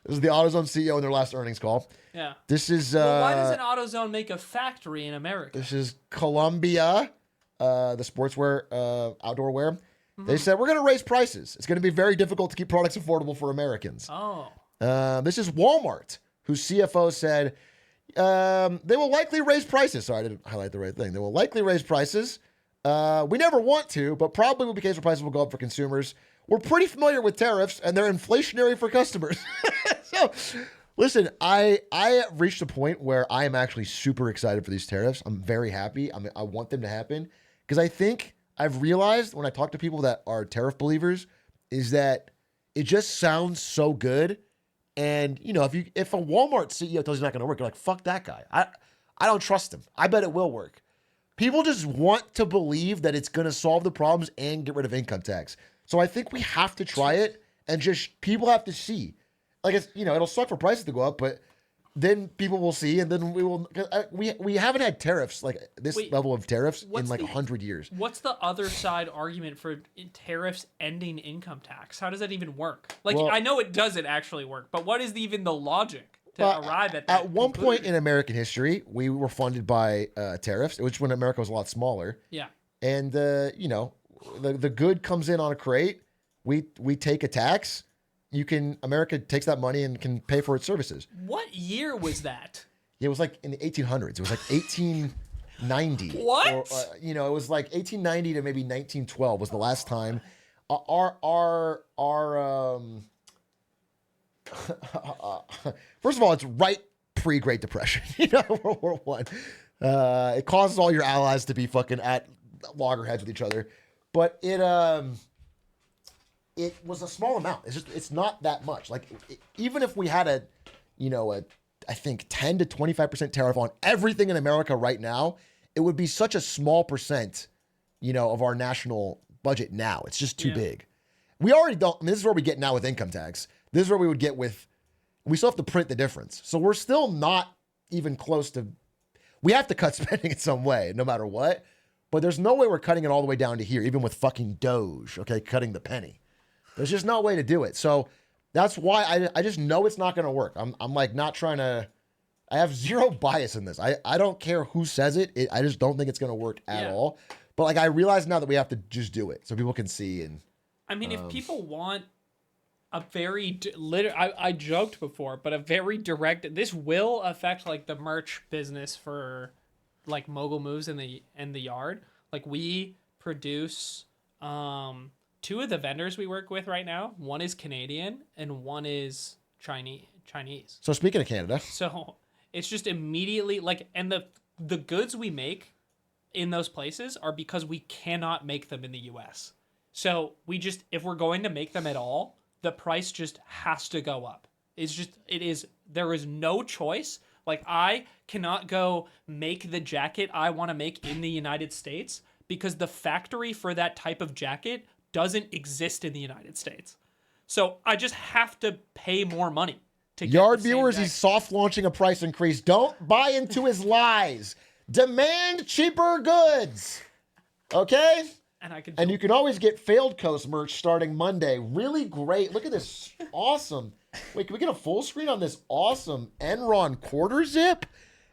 This is the AutoZone CEO in their last earnings call. Yeah. This is. Why doesn't AutoZone make a factory in America? This is Columbia, the sportswear, outdoor wear. Mm-hmm. They said, "We're going to raise prices. It's going to be very difficult to keep products affordable for Americans." Oh. This is Walmart, whose CFO said, they will likely raise prices. Sorry, I didn't highlight the right thing. They will likely raise prices. We never want to, but probably will be the case where prices will go up for consumers. We're pretty familiar with tariffs, and they're inflationary for customers. So, listen, I have reached a point where I am actually super excited for these tariffs. I'm very happy. I want them to happen because I think I've realized when I talk to people that are tariff believers is that it just sounds so good. And, you know, if a Walmart CEO tells you it's not going to work, you're like, fuck that guy. I don't trust him. I bet it will work. People just want to believe that it's going to solve the problems and get rid of income tax. So I think we have to try it and just people have to see. Like, it's, you know, it'll suck for prices to go up, but then people will see and then we haven't had tariffs like this level of tariffs in like 100 years. What's the other side argument for tariffs ending income tax? How does that even work? Like, well, I know it doesn't actually work, but what is even the logic to arrive at that? At one point in American history, we were funded by tariffs, which when America was a lot smaller. Yeah. And, you know, the good comes in on a crate. We take a tax. America takes that money and can pay for its services. What year was that? Yeah, it was like in the 1800s. It was like 1890. What? Or, it was like 1890 to maybe 1912 was the last time. First of all, it's right pre-Great Depression. World War One. It causes all your allies to be fucking at loggerheads with each other, but it was a small amount. It's not that much. Like even if we had I think 10 to 25% tariff on everything in America right now, it would be such a small percent, of our national budget now. It's just too big. We already don't. I mean, this is where we get now with income tax. This is where we would get with. We still have to print the difference. So we're still not even close to. We have to cut spending in some way, no matter what. But there's no way we're cutting it all the way down to here, even with fucking Doge. Okay, cutting the penny. There's just no way to do it. So that's why I just know it's not going to work. I'm like not trying to. I have zero bias in this. I don't care who says it. I just don't think it's going to work at all. But like I realize now that we have to just do it so people can see. And I mean, if people want a very I joked before, but a very direct. This will affect like the merch business for like Mogul Moves in the yard. Like we produce 2 of the vendors we work with right now. One is Canadian and one is Chinese. So speaking of Canada, so it's just immediately like, and the goods we make in those places are because we cannot make them in the U.S. So if we're going to make them at all, the price just has to go up. There is no choice. Like I cannot go make the jacket I want to make in the United States because the factory for that type of jacket doesn't exist in the United States. So I just have to pay more money to get Yard the same viewers, jacket. he's soft launching a price increase. Don't buy into his lies. Demand cheaper goods. Okay? And you can always get Failed Coast merch starting Monday. Really great. Look at this. Awesome. Wait, can we get a full screen on this awesome Enron quarter zip?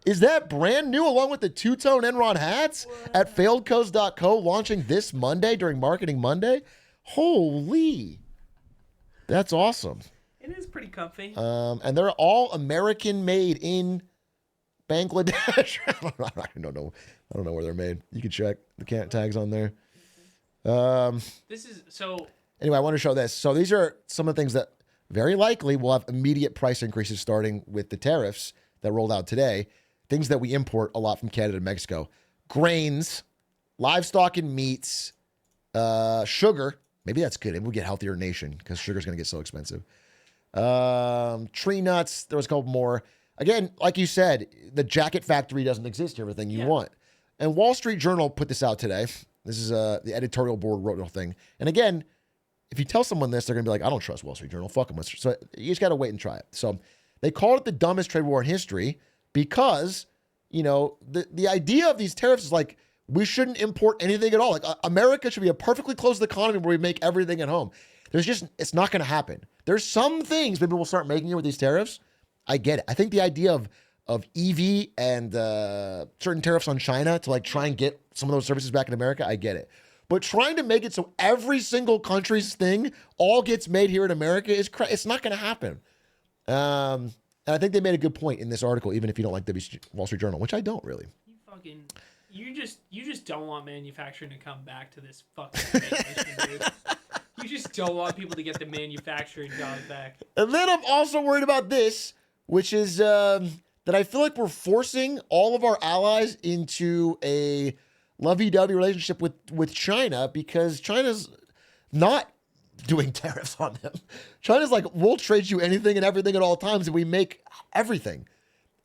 Is that brand new along with the two-tone Enron hats at failedcoast.co launching this Monday during Marketing Monday? Holy. That's awesome. It is pretty comfy. And they're all American made in Bangladesh. I don't know where they're made. You can check the tags on there. Anyway, I want to show this. So these are some of the things that very likely will have immediate price increases starting with the tariffs that rolled out today. Things that we import a lot from Canada and Mexico. Grains, livestock and meats, sugar. Maybe that's good. Maybe we'll get healthier nation because sugar's going to get so expensive. Tree nuts. There was a couple more. Again, like you said, the jacket factory doesn't exist. Everything you want. And Wall Street Journal put this out today. This is the editorial board wrote the whole thing. And again, if you tell someone this, they're going to be like, I don't trust Wall Street Journal. Fuck them. So you just got to wait and try it. So they called it the dumbest trade war in history because, the idea of these tariffs is like, we shouldn't import anything at all. Like America should be a perfectly closed economy where we make everything at home. It's not going to happen. There's some things maybe we'll start making it with these tariffs. I get it. I think the idea of EV and certain tariffs on China to like try and get some of those services back in America, I get it. But trying to make it so every single country's thing all gets made here in America it's not going to happen. And I think they made a good point in this article, even if you don't like the Wall Street Journal, which I don't really. You just don't want manufacturing to come back to this fucking nation, dude. You just don't want people to get the manufacturing jobs back. And then I'm also worried about this, which is that I feel like we're forcing all of our allies into a lovey-dovey relationship with China because China's not doing tariffs on them. China's like, we'll trade you anything and everything at all times, and we make everything.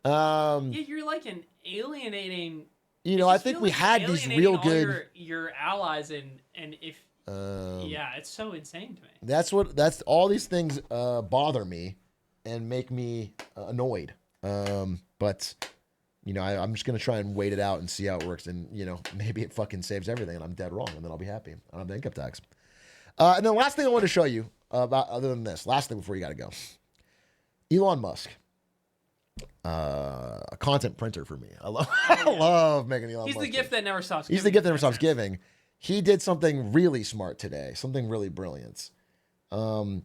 You're like an alienating. I think we had these real good your allies and if it's so insane to me. That's all these things bother me and make me annoyed. But I'm just gonna try and wait it out and see how it works, and maybe it fucking saves everything, and I'm dead wrong, and then I'll be happy. I don't have the income tax. And then last thing I want to show you about, other than this, last thing before you gotta go, Elon Musk, a content printer for me. I love making Elon Musk. He's the gift that never stops giving. He's the gift that never stops giving. he did something really smart today, something really brilliant. I don't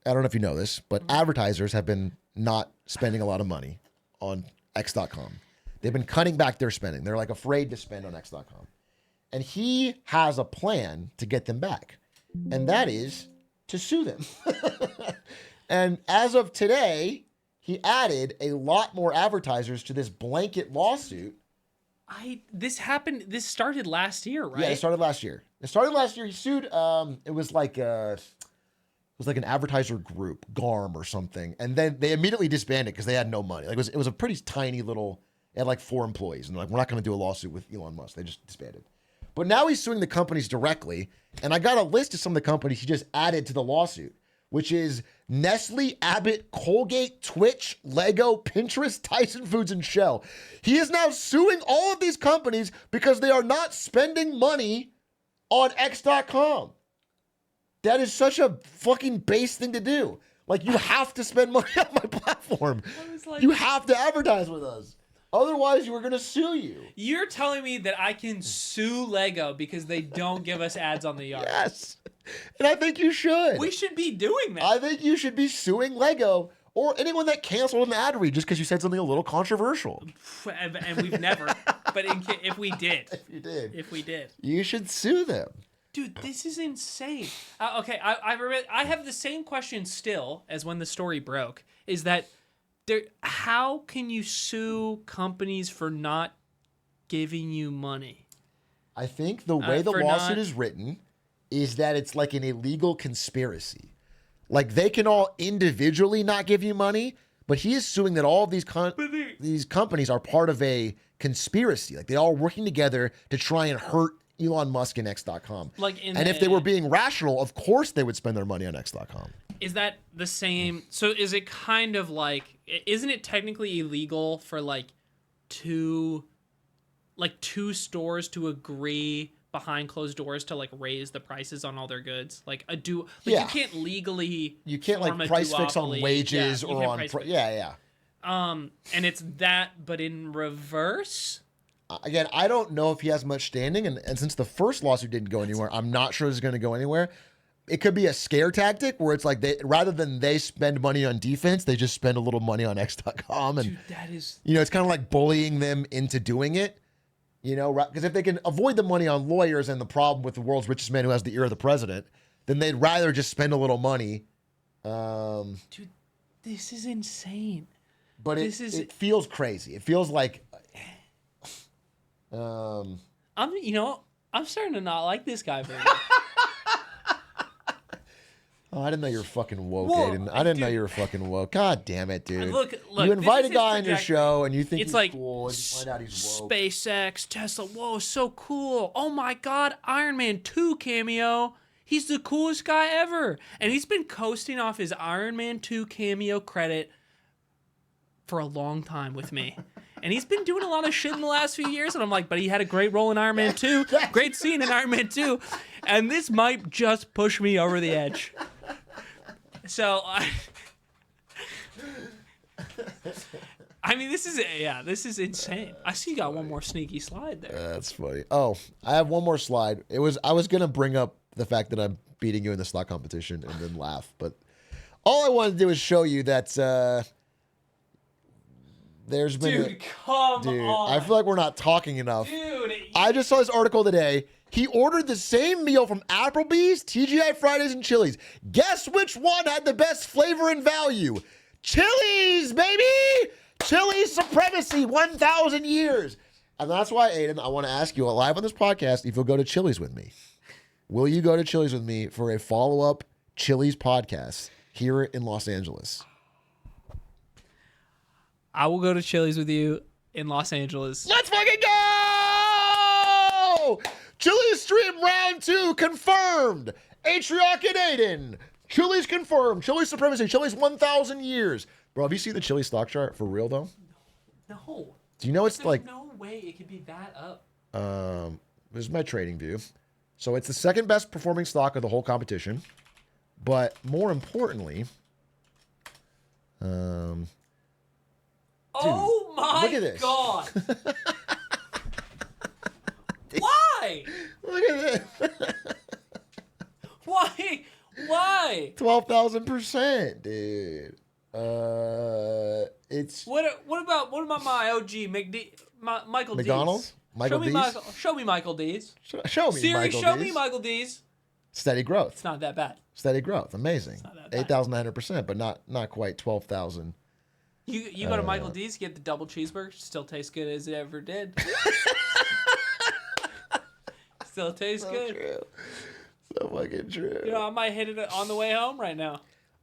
know if you know this, but advertisers have been not spending a lot of money on X.com. They've been cutting back their spending. They're like afraid to spend on X.com. And he has a plan to get them back. And that is to sue them. And as of today, he added a lot more advertisers to this blanket lawsuit. This started last year, right? Yeah, it started last year. He sued, it was like an advertiser group, GARM or something. And then they immediately disbanded because they had no money. Like it was a pretty tiny little, it had like 4 employees. And they're like, we're not going to do a lawsuit with Elon Musk. They just disbanded. But now he's suing the companies directly. And I got a list of some of the companies he just added to the lawsuit, which is Nestle, Abbott, Colgate, Twitch, Lego, Pinterest, Tyson Foods, and Shell. He is now suing all of these companies because they are not spending money on X.com. That is such a fucking base thing to do. Like, you have to spend money on my platform. You have to advertise with us. Otherwise, we're going to sue you. You're telling me that I can sue Lego because they don't give us ads on the yard? Yes. And I think you should. We should be doing that. I think you should be suing Lego or anyone that canceled an ad read just because you said something a little controversial. And we've never. But if we did. If we did. You You should sue them. Dude, this is insane. Okay, I have the same question still as when the story broke. Is that how can you sue companies for not giving you money? I think the way the lawsuit is written is that it's like an illegal conspiracy. Like they can all individually not give you money, but he is suing that all of these companies are part of a conspiracy. Like they all working together to try and hurt Elon Musk and X.com. And if they were being rational, of course they would spend their money on X.com. Is that the same? So is it kind of like, isn't it technically illegal for two stores to agree behind closed doors to raise the prices on all their goods? You can't legally price fix on wages yeah, or on and it's that, but in reverse. Again, I don't know if he has much standing, and since the first lawsuit didn't go anywhere, I'm not sure this is going to go anywhere. It could be a scare tactic where it's like rather than they spend money on defense, they just spend a little money on X.com, and dude, that is it's kind of like bullying them into doing it. Because if they can avoid the money on lawyers and the problem with the world's richest man who has the ear of the president, then they'd rather just spend a little money. Dude, this is insane. But it feels crazy. It feels like. I'm starting to not like this guy very much. Oh, I didn't know you were fucking woke, Aiden. I didn't know you were fucking woke. God damn it, dude. Look, you invite a guy on your show and you think it's he's cool and you find out he's woke. SpaceX, Tesla, whoa, so cool. Oh my God, Iron Man 2 cameo. He's the coolest guy ever. And he's been coasting off his Iron Man 2 cameo credit for a long time with me. And he's been doing a lot of shit in the last few years. And I'm like, but he had a great role in Iron Man 2. Great scene in Iron Man 2. And this might just push me over the edge. So, I mean, this is insane. I see you got one more sneaky slide there. That's funny. Oh, I have one more slide. I was going to bring up the fact that I'm beating you in the stock competition and then laugh. But all I wanted to do is show you that there's been... Come on. I feel like we're not talking enough. Dude. I just saw this article today. He ordered the same meal from Applebee's, TGI Fridays, and Chili's. Guess which one had the best flavor and value? Chili's, baby! Chili's supremacy, 1,000 years. And that's why, Aiden, I want to ask you live on this podcast if you'll go to Chili's with me. Will you go to Chili's with me for a follow-up Chili's podcast here in Los Angeles? I will go to Chili's with you in Los Angeles. Let's fucking go! Chili's stream round 2 confirmed. Atrioc and Aiden. Chili's confirmed. Chili's supremacy. Chili's 1,000 years. Bro, have you seen the Chili's stock chart for real though? No. Do you know it's There's no way it could be that up. This is my trading view. So it's the second best performing stock of the whole competition. But more importantly, oh my look at this. God. Why? Why? Look at this. Why? Why? 12,000%, dude. It's What about my OG Michael McDonald's? D's? Michael D's? Show me Michael D's. Show me Siri, Michael show D's. me Michael D's. Steady growth. It's not that bad. Steady growth. Amazing. not that bad. 8,900%, but not quite 12,000. You go to Michael D's, get the double cheeseburger, still tastes good as it ever did. Still tastes good. True. So fucking true. You know, I might hit it on the way home right now.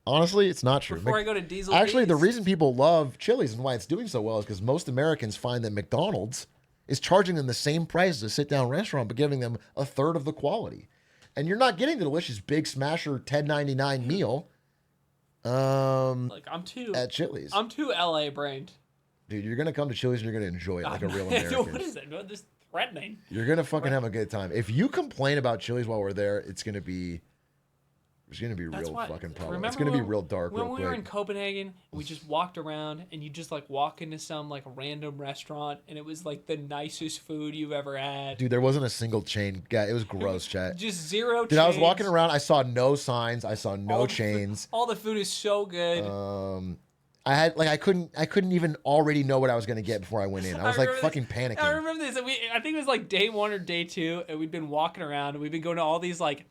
Honestly, it's not true. Before I go to Diesel Actually, the D's. reason people love Chili's and why it's doing so well is because most Americans find that McDonald's is charging them the same price as a sit-down restaurant, but giving them a third of the quality. And you're not getting the delicious Big Smasher $10.99 meal Like at Chili's. I'm too LA brained. Dude, you're going to come to Chili's and you're going to enjoy it like a real American. What is it? This threatening. You're going to fucking have a good time. If you complain about Chili's while we're there, it's going to be real fucking problem. It's going to be real dark real When quick. we were in Copenhagen, we just walked around and you just like walk into some like random restaurant and it was like the nicest food you've ever had. Dude, there wasn't a single chain. Yeah, it was gross, chat. Just zero Dude, I was chains. walking around. I saw no signs. I saw no chains. All the food is so good. I had I couldn't even already know what I was gonna get before I went in. I was like remember fucking this. panicking. I remember this. I think it was like day 1 or day 2, and we'd been walking around, and we've been going to all these like,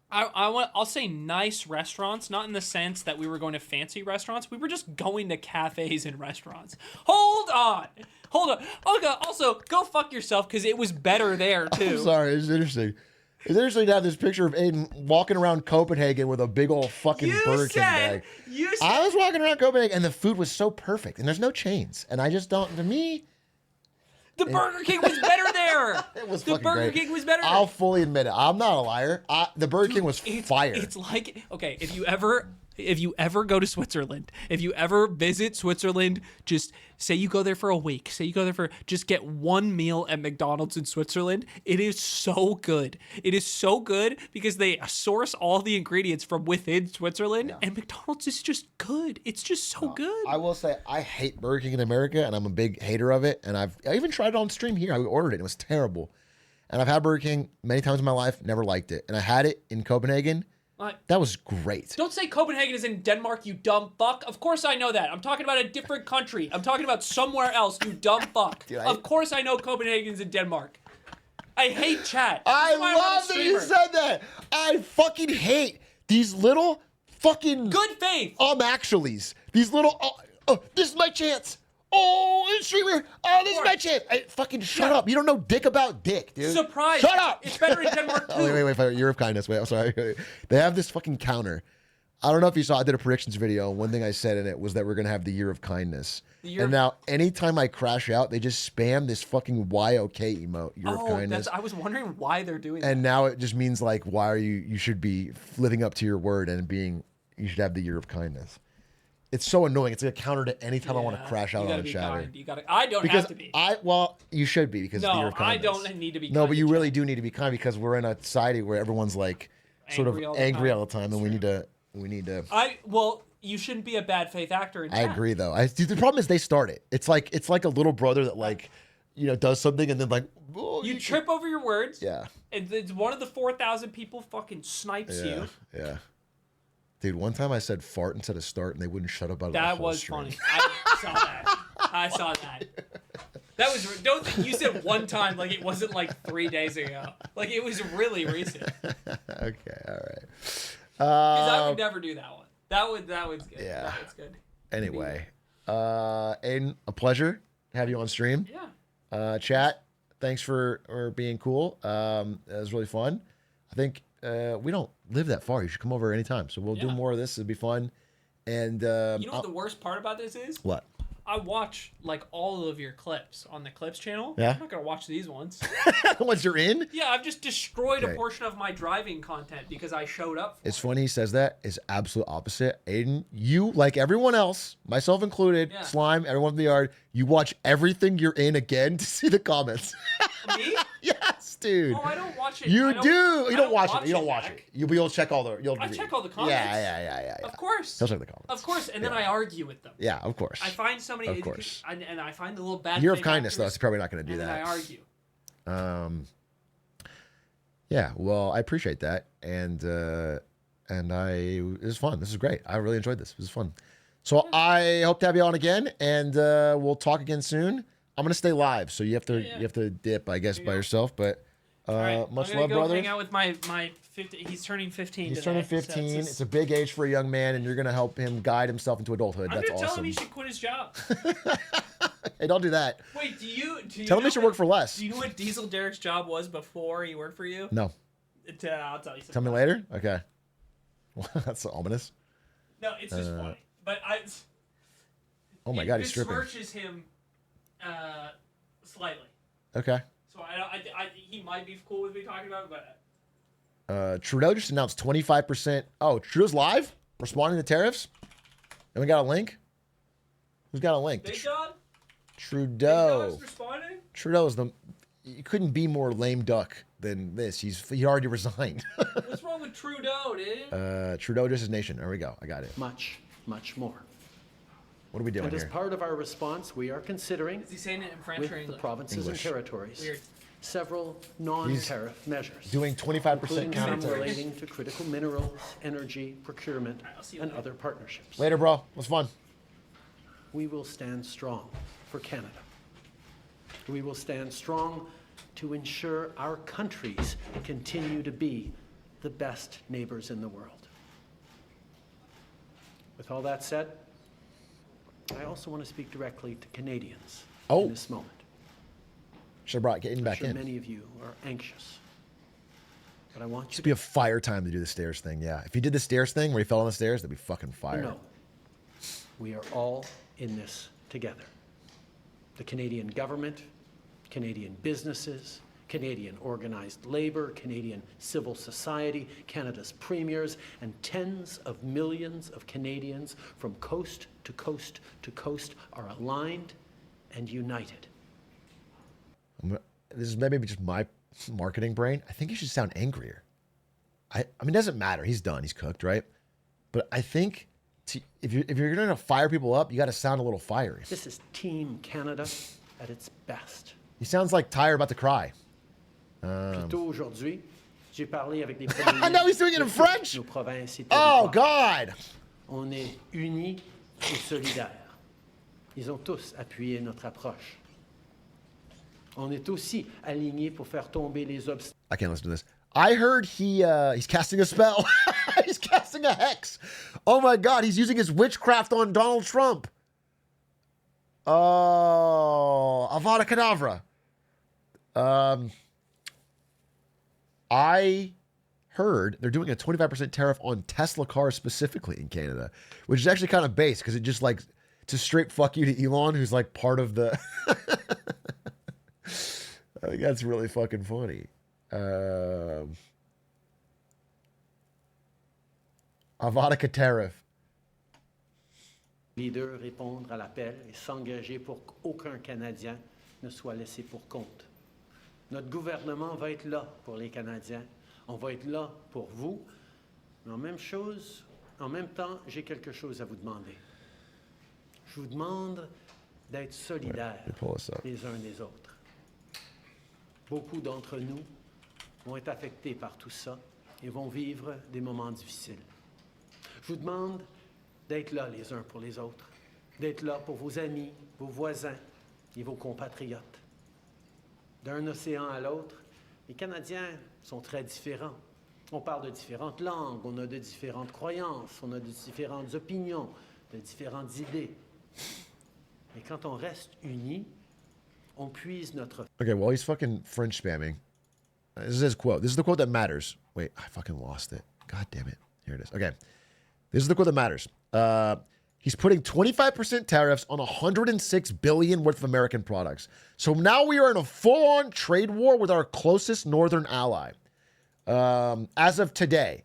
I'll say nice restaurants, not in the sense that we were going to fancy restaurants. We were just going to cafes and restaurants. Hold on. Okay. Also, go fuck yourself because it was better there too. I'm sorry, it's interesting. It's interesting to have this picture of Aiden walking around Copenhagen with a big old fucking Burger King bag. I was walking around Copenhagen and the food was so perfect and there's no chains. And I just don't, to me, the Burger King was better there. It was the fucking Burger great. King was better. I'll fully admit it. I'm not a liar. The Burger King was fire. It's like, okay, if you ever go to Switzerland, if you ever visit Switzerland, just say you go there for a week. Say you go there just get one meal at McDonald's in Switzerland. It is so good. It is so good because they source all the ingredients from within Switzerland, and McDonald's is just good. It's just so good. I will say I hate Burger King in America, and I'm a big hater of it. And I even tried it on stream here. I ordered it. It was terrible. And I've had Burger King many times in my life, never liked it. And I had it in Copenhagen. That was great. Don't say Copenhagen is in Denmark, you dumb fuck. Of course I know that. I'm talking about a different country. I'm talking about somewhere else, you dumb fuck. Dude, of course I know Copenhagen's in Denmark. I hate chat. I love that you said that. I fucking hate these little fucking good faith. Actuallys. These little this is my chance. Oh, it's streamer. Oh, this is my chance. Fucking shut up. You don't know dick about dick, dude. Surprise. Shut up. It's better in Denmark too. Wait. Year of kindness. Wait, I'm sorry. They have this fucking counter. I don't know if you saw, I did a predictions video. One thing I said in it was that we're going to have the year of kindness. Now, anytime I crash out, they just spam this fucking YOK emote, year of kindness. I was wondering why they're doing that. And now it just means like, why are you should be living up to your word and you should have the year of kindness. It's so annoying. It's like a counter to any time I want to crash out on a chatter. I don't have to be. You should be because of the year of kindness. I don't need to be kind. No, but you really do need to be kind because we're in a society where everyone's like sort of angry all the time, and we need to. You shouldn't be a bad faith actor in chat. I agree though. The problem is they start it. It's like a little brother that does something and then you trip over your words. Yeah. And it's one of the 4,000 people fucking snipes you. Yeah. Dude, one time I said fart instead of start, and they wouldn't shut up about it. That was funny. I saw that. That was. Don't think you said one time like it wasn't like 3 days ago. Like it was really recent. Okay, all right. Because I would never do that one. That was good. Yeah. That was good. Anyway, Aiden, a pleasure to have you on stream. Yeah. Chat, thanks for being cool. It was really fun. I think we don't live that far. You should come over anytime. So we'll do more of this. It'll be fun. And you know what the worst part about this is? What? I watch like all of your clips on the Clips channel. Yeah. I'm not gonna watch these ones. Once you're in? Yeah, I've just destroyed a portion of my driving content because I showed up. It's funny he says that. It's absolute opposite. Aiden, you, like everyone else, myself included, Slime, everyone in the yard, you watch everything you're in again to see the comments. Me? Yes, dude. Oh, I don't watch it. You do. You don't watch it. You don't watch Zach. it. You'll check all the. I check all the comments. Yeah. Of course. He'll check the comments. Of course, and then I argue with them. Yeah, of course. I find somebody. Of course. And I find the little bad. Year of kindness, though. He's probably not going to do and that. And I argue. Yeah, well, I appreciate that, and it was fun. This is great. I really enjoyed this. It was fun. So I hope to have you on again, and we'll talk again soon. I'm gonna stay live, so you have to dip, I guess, by yourself. But right, much I'm gonna love, go brother. hang out with my 50. He's turning 15. He's today, turning so 15. it's It's a big age for a young man, and you're gonna help him guide himself into adulthood. I'm That's gonna tell him awesome. he should quit his job. Hey, don't do that. Wait, do you Tell him know he should work for less. Do you know what Diesel Derek's job was before he worked for you? No. I'll tell you. Tell me later. Okay. That's ominous. No, it's just funny. But Oh my God, he's stripping. Besmirches him slightly. Okay. So he might be cool with me talking about it, but Trudeau just announced 25%. Oh, Trudeau's live? Responding to tariffs? And we got a link? Who's got a link? Big Dog? Trudeau. Big Dog's responding? Trudeau's you couldn't be more lame duck than this. He already resigned. What's wrong with Trudeau, dude? Trudeau just his nation. There we go. I got it. Much, much more. What are we doing And as here? part of our response, we are considering, Is he saying it in French with or the English? provinces English. and territories, Weird. several non-tariff measures, Doing 25% including some counter. relating to critical minerals, energy, procurement, I'll see you and later. other partnerships. Later, bro. It was fun. We will stand strong for Canada. We will stand strong to ensure our countries continue to be the best neighbors in the world. With all that said, I also want to speak directly to Canadians Oh. in this moment. Should have brought Aiden I'm back sure in. many of you are anxious, but I want you Should be a fire time to do the stairs thing. Yeah. If he did the stairs thing where he fell on the stairs, that'd be fucking to fire. know we are all in this together. The Canadian government, Canadian businesses, Canadian organized labor, Canadian civil society, Canada's premiers, and tens of millions of Canadians from coast to coast to coast are aligned and united. This is maybe just my marketing brain. I think he should sound angrier. I mean, it doesn't matter. He's done. He's cooked, right? But I think if you're going to fire people up, you got to sound a little fiery. This is Team Canada at its best. He sounds like Tyre about to cry. Plus tôt aujourd'hui, j'ai parlé avec les premiers Now he's doing it in ministres de French? nos provinces et Oh, territoires. God. On est unis et solidaires. Ils ont tous appuyé notre approche. On est aussi alignés pour faire tomber les obstacles. I can't listen to this. I heard he's casting a spell. He's casting a hex. Oh, my God. He's using his witchcraft on Donald Trump. Oh, Avada Kedavra. I heard they're doing a 25% tariff on Tesla cars specifically in Canada, which is actually kind of base because it just like it's a straight fuck you to Elon, who's like part of the. I think that's really fucking funny. Avada tariff. Leaders répondre à l'appel et s'engager pour qu'aucun Canadien ne soit laissé pour compte. Notre gouvernement va être là pour les Canadiens. On va être là pour vous. Mais en même temps, j'ai quelque chose à vous demander. Je vous demande d'être solidaires Let me pull this up. les uns des autres. Beaucoup d'entre nous vont être affectés par tout ça et vont vivre des moments difficiles. Je vous demande d'être là les uns pour les autres, d'être là pour vos amis, vos voisins et vos compatriotes. D'un océan à l'autre, les Canadiens sont très différents. On parle de différentes langues, on a de différentes croyances, on a de différentes opinions, de différentes idées. Mais quand on reste unis, on puise notre... Okay, well, he's fucking French spamming. This is his quote. This is the quote that matters. Wait, I fucking lost it. God damn it. Here it is. Okay. This is the quote that matters. He's putting 25% tariffs on 106 billion worth of American products. So now we are in a full-on trade war with our closest northern ally. As of today,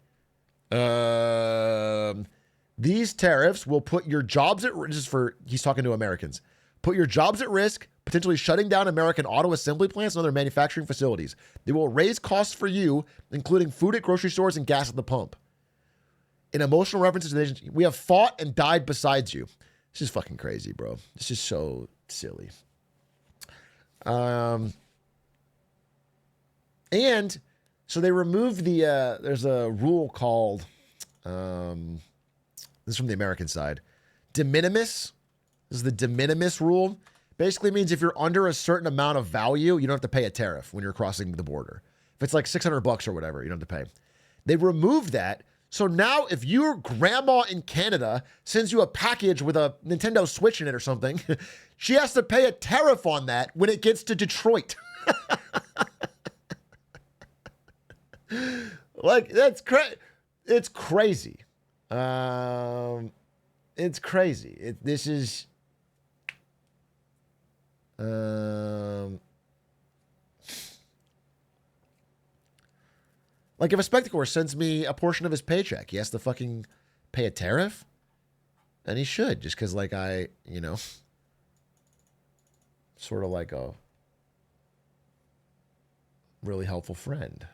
these tariffs will put your jobs at risk. This is for, he's talking to Americans. Put your jobs at risk, potentially shutting down American auto assembly plants and other manufacturing facilities. They will raise costs for you, including food at grocery stores and gas at the pump. In emotional references to the nation, we have fought and died besides you. This is fucking crazy, bro. This is so silly. And So they removed the, there's a rule called, this is from the American side, de minimis. This is the de minimis rule. Basically means if you're under a certain amount of value, you don't have to pay a tariff when you're crossing the border. If it's like $600 or whatever, you don't have to pay. They removed that. So now if your grandma in Canada sends you a package with a Nintendo Switch in it or something, she has to pay a tariff on that when it gets to Detroit. Like, that's it's crazy. It's crazy. This is like if a spectator sends me a portion of his paycheck, he has to fucking pay a tariff? And he should, just because, like, I, you know, sort of like a really helpful friend.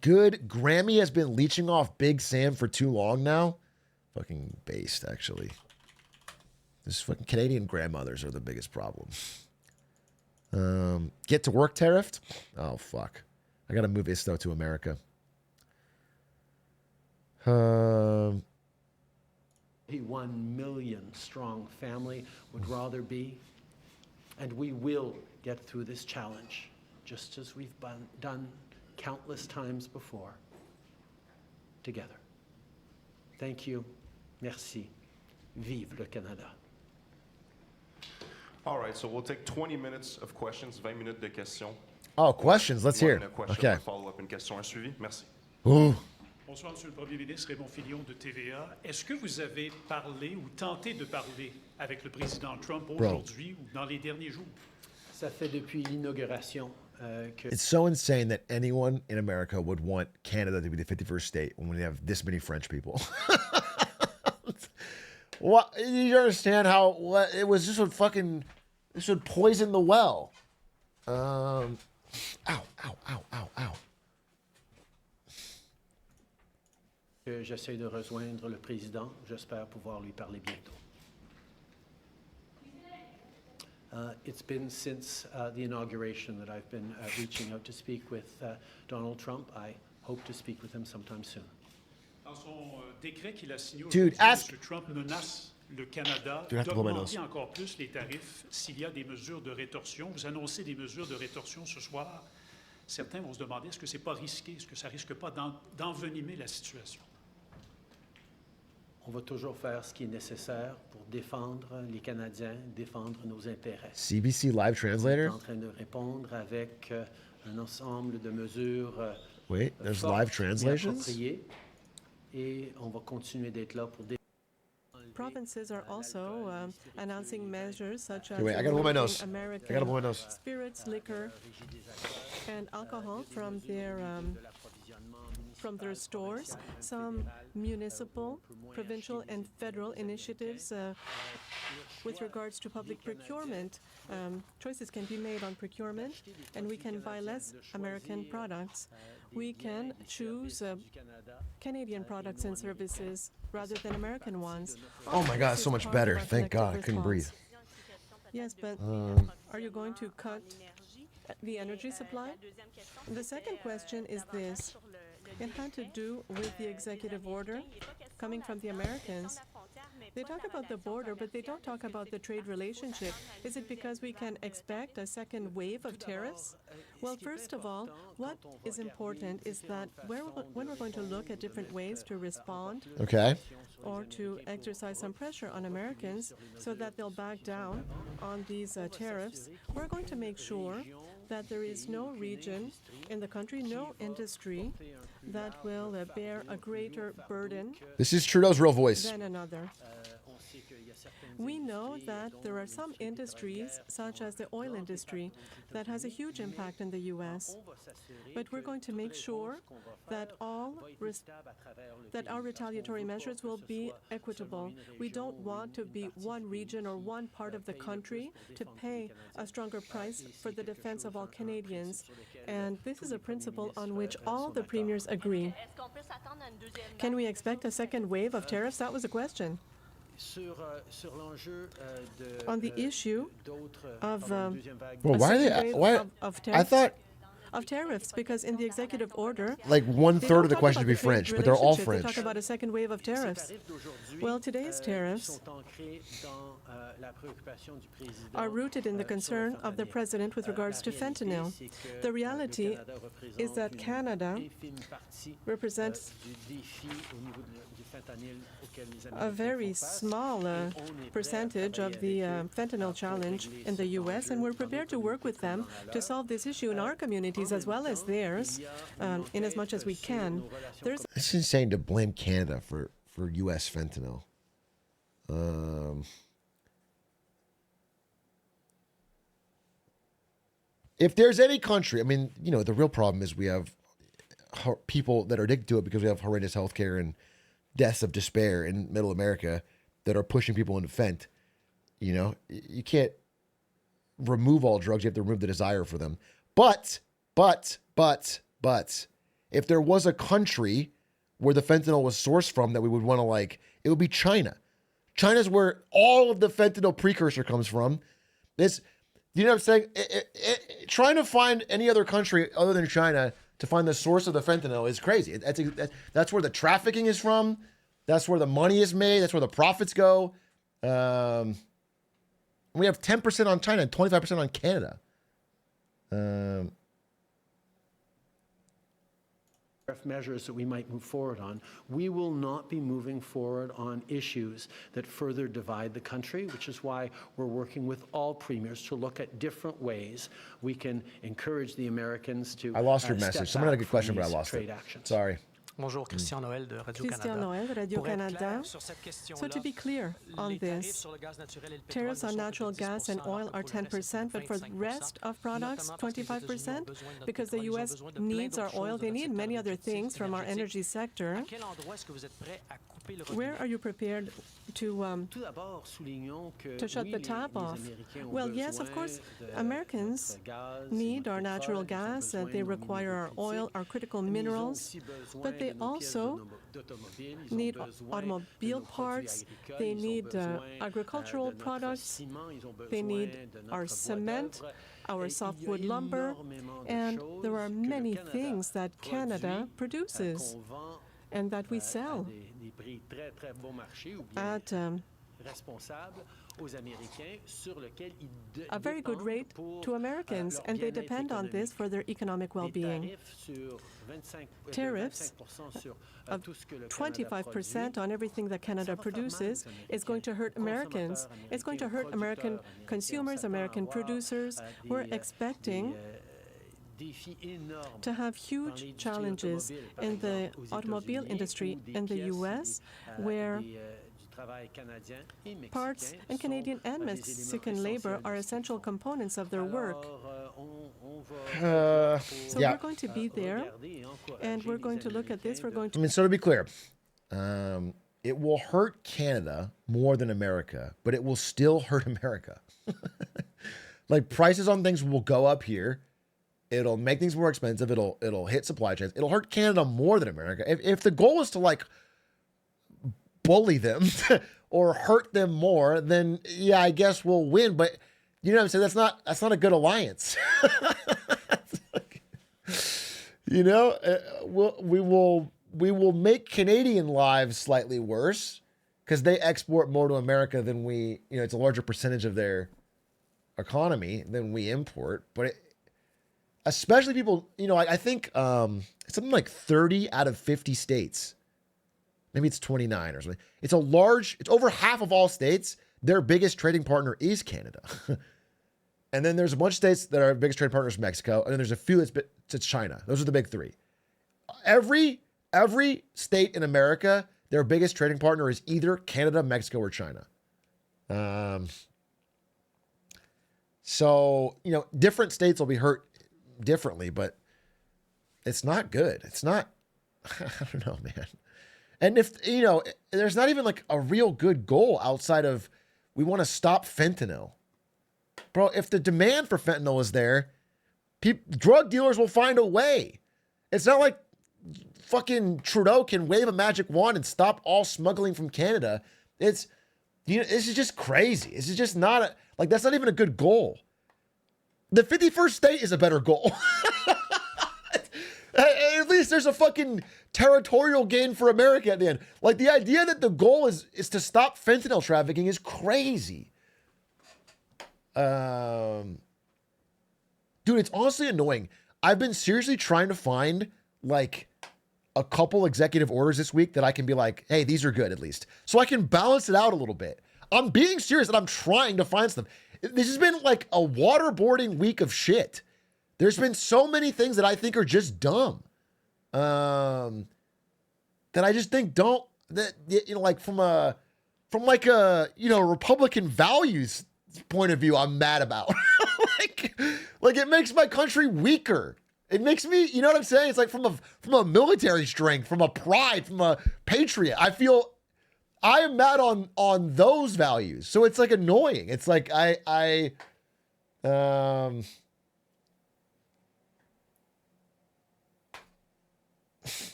Good. Grammy has been leeching off Big Sam for too long now. Fucking based, actually. This fucking Canadian grandmothers are the biggest problem. Get to work tariffed? Oh, fuck. I gotta move Isto to America. A 1 million strong family would rather be, and we will get through this challenge, just as we've done countless times before, together. Thank you. Merci. Vive le Canada. All right, so we'll take 20 minutes of questions, 20 minutes de questions. Oh, questions. Let's hear. Okay. Follow-up, une question, un suivi. Merci. Ooh. Bonsoir, Monsieur le Premier ministre Raymond Filion de TVA. Est-ce que vous avez parlé ou tenté de parler avec le président Trump aujourd'hui ou dans les derniers jours? Ça fait depuis l'inauguration que... It's so insane that anyone in America would want Canada to be the 51st state when we have this many French people. What? You understand how it was just this would poison the well. Ow, ow, ow, ow, ow. J'essaie de rejoindre le président. J'espère pouvoir lui parler bientôt. It's been since the inauguration that I've been reaching out to speak with Donald Trump. I hope to speak with him sometime soon. Dans son décret qu'il a signé Dude, aujourd'hui, M. Trump menace le Canada Dude, d'augmenter encore plus les tarifs s'il y a des mesures de rétorsion. Vous annoncez des mesures de rétorsion ce soir. Certains vont se demander, est-ce que c'est pas risqué? Est-ce que ça risque pas d'envenimer la situation? On va toujours faire ce qui est nécessaire pour défendre les Canadiens, défendre nos intérêts. CBC Live Translator? On est en train de répondre avec un ensemble de mesures Wait, there's live translations? Et on va continuer d'être là pour Provinces are also announcing measures such as wait, I gotta blow my nose. American I gotta blow my nose. spirits, liquor, and alcohol from their stores. Some municipal, provincial, and federal initiatives with regards to public procurement. Choices can be made on procurement, and we can buy less American products. We can choose Canadian products and services rather than American ones. Oh my God, so much better. Thank God, I couldn't breathe. Yes, but are you going to cut the energy supply? The second question is this. It had to do with the executive order coming from the Americans. They talk about the border, but they don't talk about the trade relationship. Is it because we can expect a second wave of tariffs? Well, first of all, what is important is that when we're going to look at different ways to respond, okay, or to exercise some pressure on Americans so that they'll back down on these tariffs, we're going to make sure that there is no region in the country, no industry that will bear a greater burden. This is Trudeau's real voice. Than another. We know that there are some industries, such as the oil industry, that has a huge impact in the U.S. But we're going to make sure that our retaliatory measures will be equitable. We don't want to be one region or one part of the country to pay a stronger price for the defense of all Canadians. And this is a principle on which all the premiers agree. Can we expect a second wave of tariffs? That was a question. On the issue of Well, a why are they? second wave Why? of I thought of tariffs, because in the executive order, like one they third don't of the talk question about would be the trade French, but they're all relationship. They French. talk about a second wave of tariffs. Well, today's tariffs are rooted in the concern of the president with regards to fentanyl. The reality is that Canada represents a very small percentage of the fentanyl challenge in the U.S., and we're prepared to work with them to solve this issue in our communities as well as theirs, in as much as we can. It's insane to blame Canada for U.S. fentanyl. If there's any country, I mean, you know, the real problem is we have people that are addicted to it because we have horrendous healthcare and deaths of despair in Middle America that are pushing people into fent. You know, you can't remove all drugs. You have to remove the desire for them. But, if there was a country where the fentanyl was sourced from that we would want to like, it would be China. China's where all of the fentanyl precursor comes from. This, you know what I'm saying? Trying to find any other country other than China to find the source of the fentanyl is crazy. That's where the trafficking is from. That's where the money is made. That's where the profits go. We have 10% on China and 25% on Canada. Measures that we might move forward on, we will not be moving forward on issues that further divide the country, which is why we're working with all premiers to look at different ways we can encourage the Americans to. I lost your message. Someone had a good question, but I lost it. Sorry. Bonjour, Christian Noël de Radio-Canada. So to be clear on this, tariffs on natural gas and oil are 10%, but for the rest of products, 25%, because the U.S. needs our oil. They need many other things from our energy sector. Where are you prepared to shut the tap off? Well, yes, of course, Americans need our natural gas. They require our oil, our critical minerals, but they also need automobile parts. They need agricultural products. They need our cement, our softwood lumber, and there are many things that Canada produces and that we sell at a very good rate to Americans, and they depend on this for their economic well-being. Tariffs of 25% on everything that Canada produces is going to hurt Americans. It's going to hurt American consumers, American producers. We're expecting to have huge challenges in the automobile industry in the U.S., where parts and Canadian and Mexican labor are essential components of their work. So we're going to be there, and we're going to look at this. We're going to. I mean, so to be clear, it will hurt Canada more than America, but it will still hurt America. Like prices on things will go up here. It'll make things more expensive. It'll hit supply chains. It'll hurt Canada more than America. If the goal is to like bully them or hurt them more, then yeah, I guess we'll win. But you know what I'm saying? That's not a good alliance. You know, we will make Canadian lives slightly worse because they export more to America than we. You know, it's a larger percentage of their economy than we import. But especially people, you know, I think something like 30 out of 50 states. Maybe it's 29 or something. It's over half of all states. Their biggest trading partner is Canada. And then there's a bunch of states that are biggest trading partners Mexico. And then there's a few it's China. Those are the big three. Every state in America, their biggest trading partner is either Canada, Mexico, or China. So, you know, different states will be hurt differently, but it's not good. It's not, I don't know, man. And if, you know, there's not even like a real good goal outside of we want to stop fentanyl. Bro, if the demand for fentanyl is there, drug dealers will find a way. It's not like fucking Trudeau can wave a magic wand and stop all smuggling from Canada. It's This is just crazy. This is just not that's not even a good goal. The 51st state is a better goal. At least there's a fucking territorial gain for America at the end. Like the idea that the goal is to stop fentanyl trafficking is crazy. Dude, it's honestly annoying. I've been seriously trying to find like a couple executive orders this week that I can be like, hey, these are good at least. So I can balance it out a little bit. I'm being serious and I'm trying to find stuff. This has been like a waterboarding week of shit. There's been so many things that I think are just dumb. That I just think from Republican values point of view, I'm mad about. like it makes my country weaker. It makes me, you know what I'm saying? It's like from a military strength, from a pride, from a patriot. I feel I am mad on those values. So it's like annoying. It's like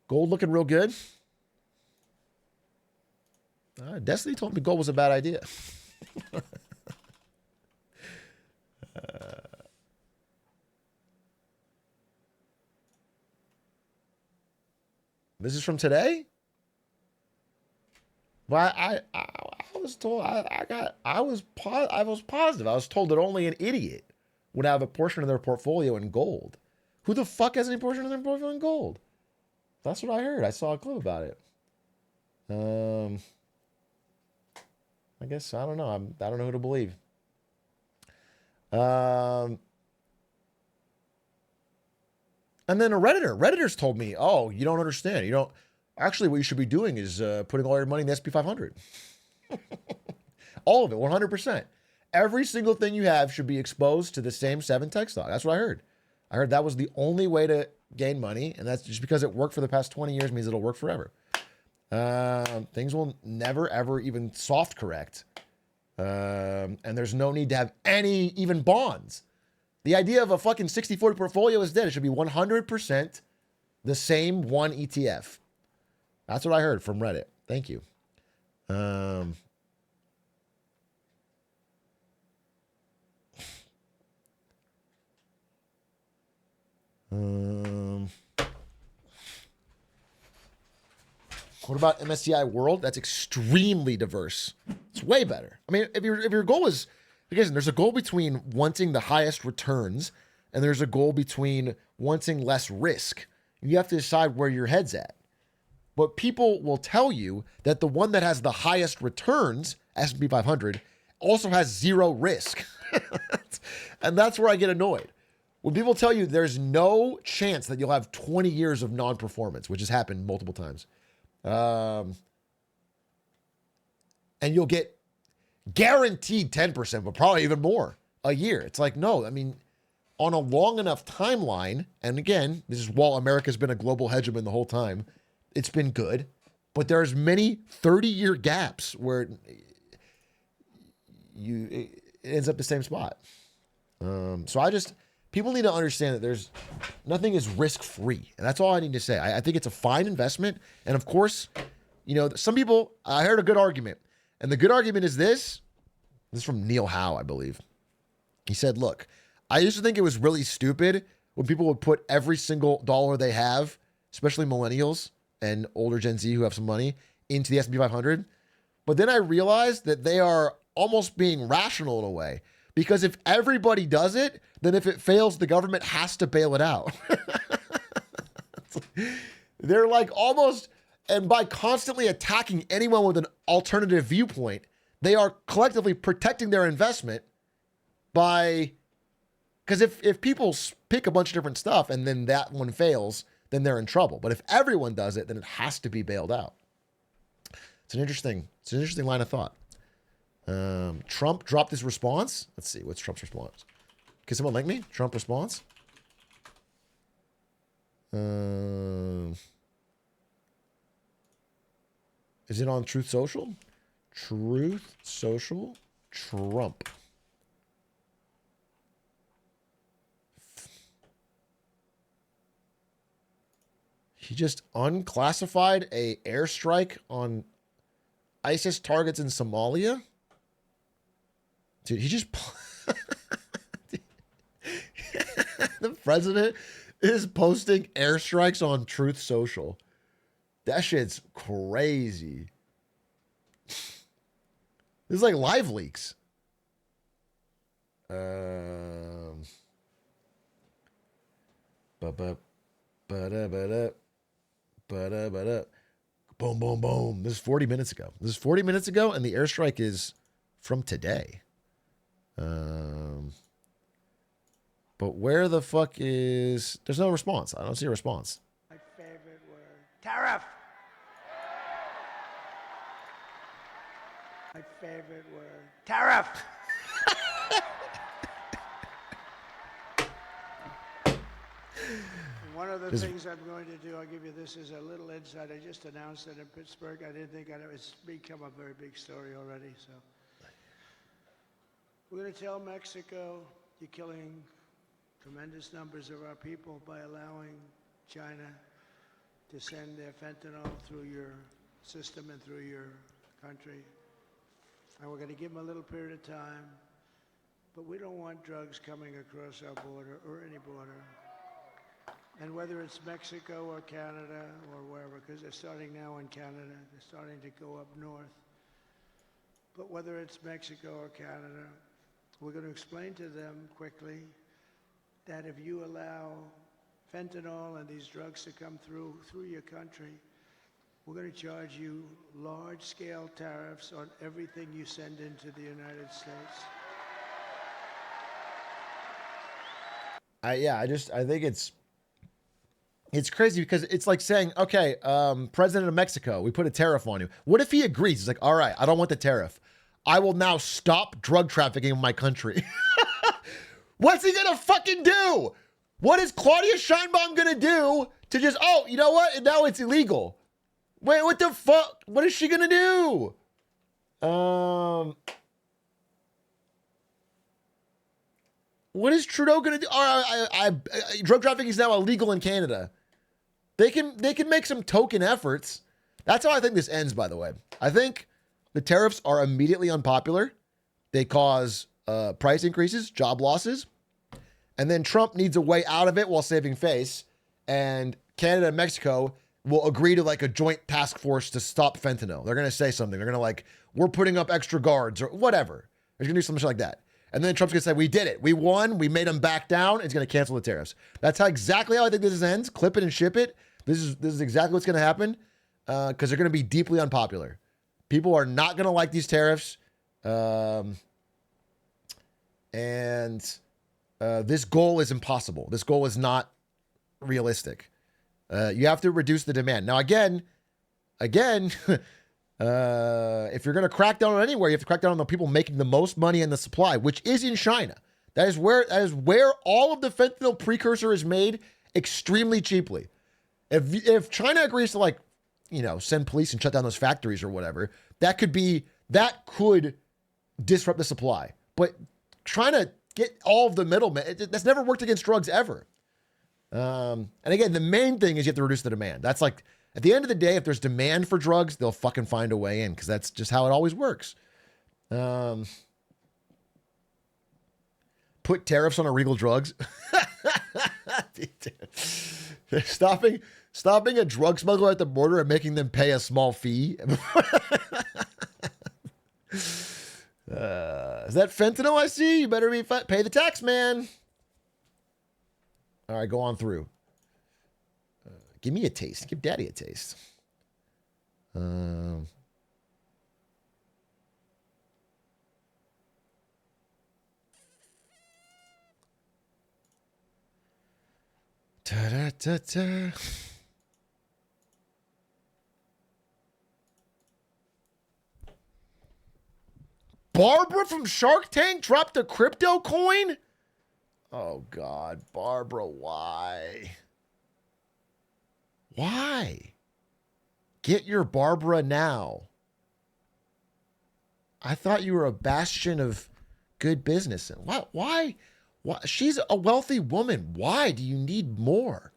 gold looking real good. Destiny told me gold was a bad idea. This is from today? Well, I was told I was positive. I was told that only an idiot would have a portion of their portfolio in gold. Who the fuck has any portion of their portfolio in gold? That's what I heard. I saw a clip about it. I guess I don't know. I don't know who to believe. And then a Redditors told me, oh, you don't understand. You don't actually what you should be doing is putting all your money in the SP 500. All of it, 100%. Every single thing you have should be exposed to the same 7 tech stock. That's what I heard. I heard that was the only way to gain money, and that's just because it worked for the past 20 years means it'll work forever. Things will never, ever even soft correct. And there's no need to have any even bonds. The idea of a fucking 60-40 portfolio is dead. It should be 100% the same one ETF. That's what I heard from Reddit. Thank you. What about MSCI World? That's extremely diverse. It's way better. I mean, if your goal is, again, there's a goal between wanting the highest returns and there's a goal between wanting less risk. You have to decide where your head's at. But people will tell you that the one that has the highest returns, S&P 500, also has zero risk. And that's where I get annoyed. When people tell you there's no chance that you'll have 20 years of non-performance, which has happened multiple times, and you'll get guaranteed 10%, but probably even more a year. It's like, no, I mean, on a long enough timeline, and again, this is while America's been a global hegemon the whole time, it's been good, but there's many 30-year gaps where it ends up the same spot. So people need to understand that there's nothing is risk-free, and that's all I need to say. I think it's a fine investment, and of course, some people, I heard a good argument, and the good argument is this is from Neil Howe, I believe. He said, look, I used to think it was really stupid when people would put every single dollar they have, especially millennials and older Gen Z who have some money, into the S&P 500. But then I realized that they are almost being rational in a way. Because if everybody does it, then if it fails, the government has to bail it out. They're like almost, and by constantly attacking anyone with an alternative viewpoint, they are collectively protecting their investment because if people pick a bunch of different stuff and then that one fails, then they're in trouble. But if everyone does it, then it has to be bailed out. It's an interesting line of thought. Trump dropped his response. Let's see. What's Trump's response? Can someone link me? Trump response? Is it on Truth Social? Truth Social Trump. He just unclassified a airstrike on ISIS targets in Somalia. Dude, he just... The president is posting airstrikes on Truth Social. That shit's crazy. This is like live leaks. Boom, boom, boom. This is 40 minutes ago. This is 40 minutes ago, and the airstrike is from today. But where the fuck is... There's no response. I don't see a response. My favorite word. Tariff! My favorite word. Tariff! One of the things I'm going to do, I'll give you this as a little insight. I just announced it in Pittsburgh. I didn't think it's become a very big story already. So we're going to tell Mexico you're killing tremendous numbers of our people by allowing China to send their fentanyl through your system and through your country. And we're going to give them a little period of time. But we don't want drugs coming across our border or any border. And whether it's Mexico or Canada or wherever, because they're starting now in Canada, they're starting to go up north. But whether it's Mexico or Canada, we're going to explain to them quickly that if you allow fentanyl and these drugs to come through your country, we're going to charge you large-scale tariffs on everything you send into the United States. I think it's crazy because it's like saying, okay, President of Mexico, we put a tariff on you. What if he agrees? He's like, all right, I don't want the tariff. I will now stop drug trafficking in my country. What's he gonna fucking do? What is Claudia Sheinbaum gonna do to just, oh, you know what? Now it's illegal. Wait, what the fuck? What is she gonna do? What is Trudeau gonna do? Drug trafficking is now illegal in Canada. They can make some token efforts. That's how I think this ends, by the way. I think the tariffs are immediately unpopular. They cause price increases, job losses. And then Trump needs a way out of it while saving face. And Canada and Mexico will agree to like a joint task force to stop fentanyl. They're going to say something. They're going to like, we're putting up extra guards or whatever. They're going to do something like that. And then Trump's going to say, we did it. We won. We made them back down. It's going to cancel the tariffs. That's exactly how I think this ends. Clip it and ship it. This is exactly what's going to happen because they're going to be deeply unpopular. People are not going to like these tariffs. This goal is impossible. This goal is not realistic. You have to reduce the demand. Now, again, if you're going to crack down on anywhere, you have to crack down on the people making the most money in the supply, which is in China. That is where all of the fentanyl precursor is made extremely cheaply. If China agrees to like, send police and shut down those factories or whatever, that could disrupt the supply. But trying to get all of the middlemen, that's never worked against drugs ever. And again, the main thing is you have to reduce the demand. That's like, at the end of the day, if there's demand for drugs, they'll fucking find a way in because that's just how it always works. Put tariffs on illegal drugs. Stopping a drug smuggler at the border and making them pay a small fee. Is that fentanyl I see? You better pay the tax, man. All right, go on through. Give me a taste. Give daddy a taste. Ta-da-ta-ta. Barbara from Shark Tank dropped a crypto coin? Oh, God. Barbara, why? Why? Get your Barbara now. I thought you were a bastion of good business. Why? She's a wealthy woman. Why do you need more?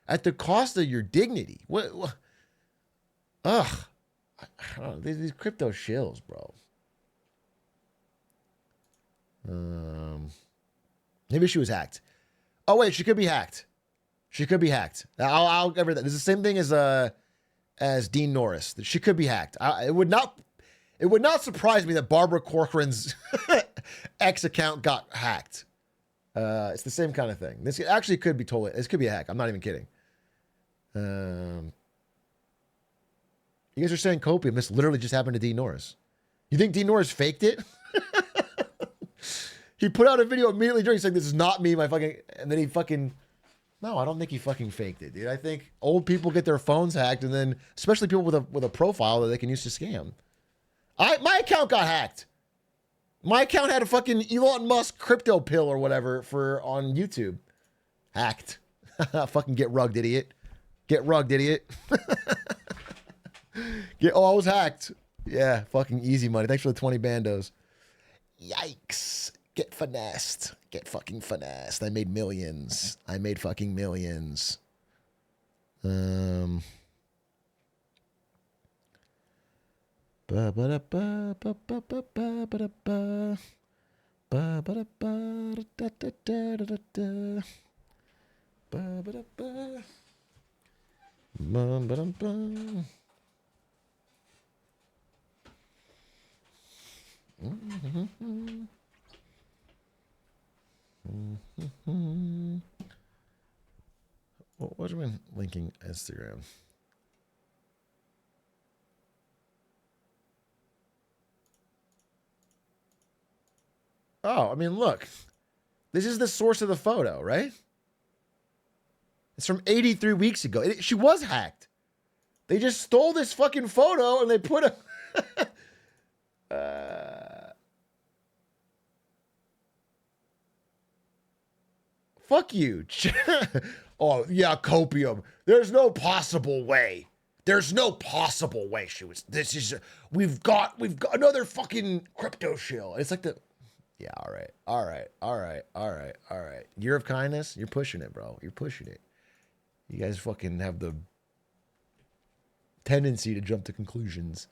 at the cost of your dignity. What? Ugh. I don't know. These crypto shills, bro. Maybe she was hacked. Oh wait, she could be hacked. She could be hacked. I'll give her that. It's the same thing as Dean Norris. She could be hacked. It would not surprise me that Barbara Corcoran's X account got hacked. It's the same kind of thing. This actually could be totally. This could be a hack. I'm not even kidding. You guys are saying copium. This literally just happened to Dean Norris. You think Dean Norris faked it? He put out a video immediately during saying, "This is not me, my fucking," and then he fucking. No, I don't think he fucking faked it, dude. I think old people get their phones hacked, and then especially people with a profile that they can use to scam. My account got hacked. My account had a fucking Elon Musk crypto pill or whatever on YouTube. Hacked. Fucking get rugged, idiot. Get rugged, idiot. I was hacked. Yeah, fucking easy money. Thanks for the 20 bandos. Yikes. Get finessed. Get fucking finessed. I made millions. I made fucking millions. What was we linking Instagram? Oh, I mean, look. This is the source of the photo, right? It's from 83 weeks ago. She was hacked. They just stole this fucking photo and they put a... Fuck you. Oh, yeah, copium. There's no possible way. There's no possible way she was... We've got another fucking crypto shill. It's like the... Yeah, all right. Year of kindness, you're pushing it, bro. You're pushing it. You guys fucking have the tendency to jump to conclusions.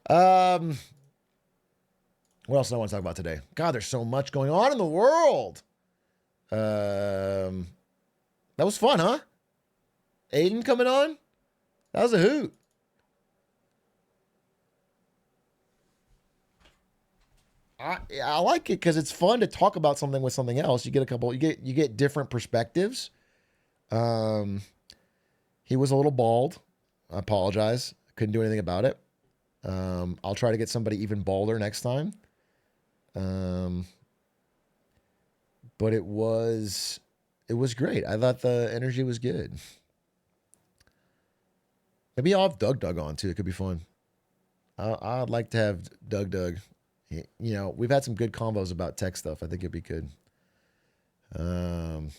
What else do I want to talk about today? God, there's so much going on in the world. That was fun, huh? Aiden coming on? That was a hoot. I like it because it's fun to talk about something with something else. You get different perspectives. He was a little bald. I apologize. Couldn't do anything about it. I'll try to get somebody even balder next time. But it was great. I thought the energy was good. Maybe I'll have Doug on too. It could be fun. I'd like to have Doug. You know, we've had some good combos about tech stuff. I think it'd be good. And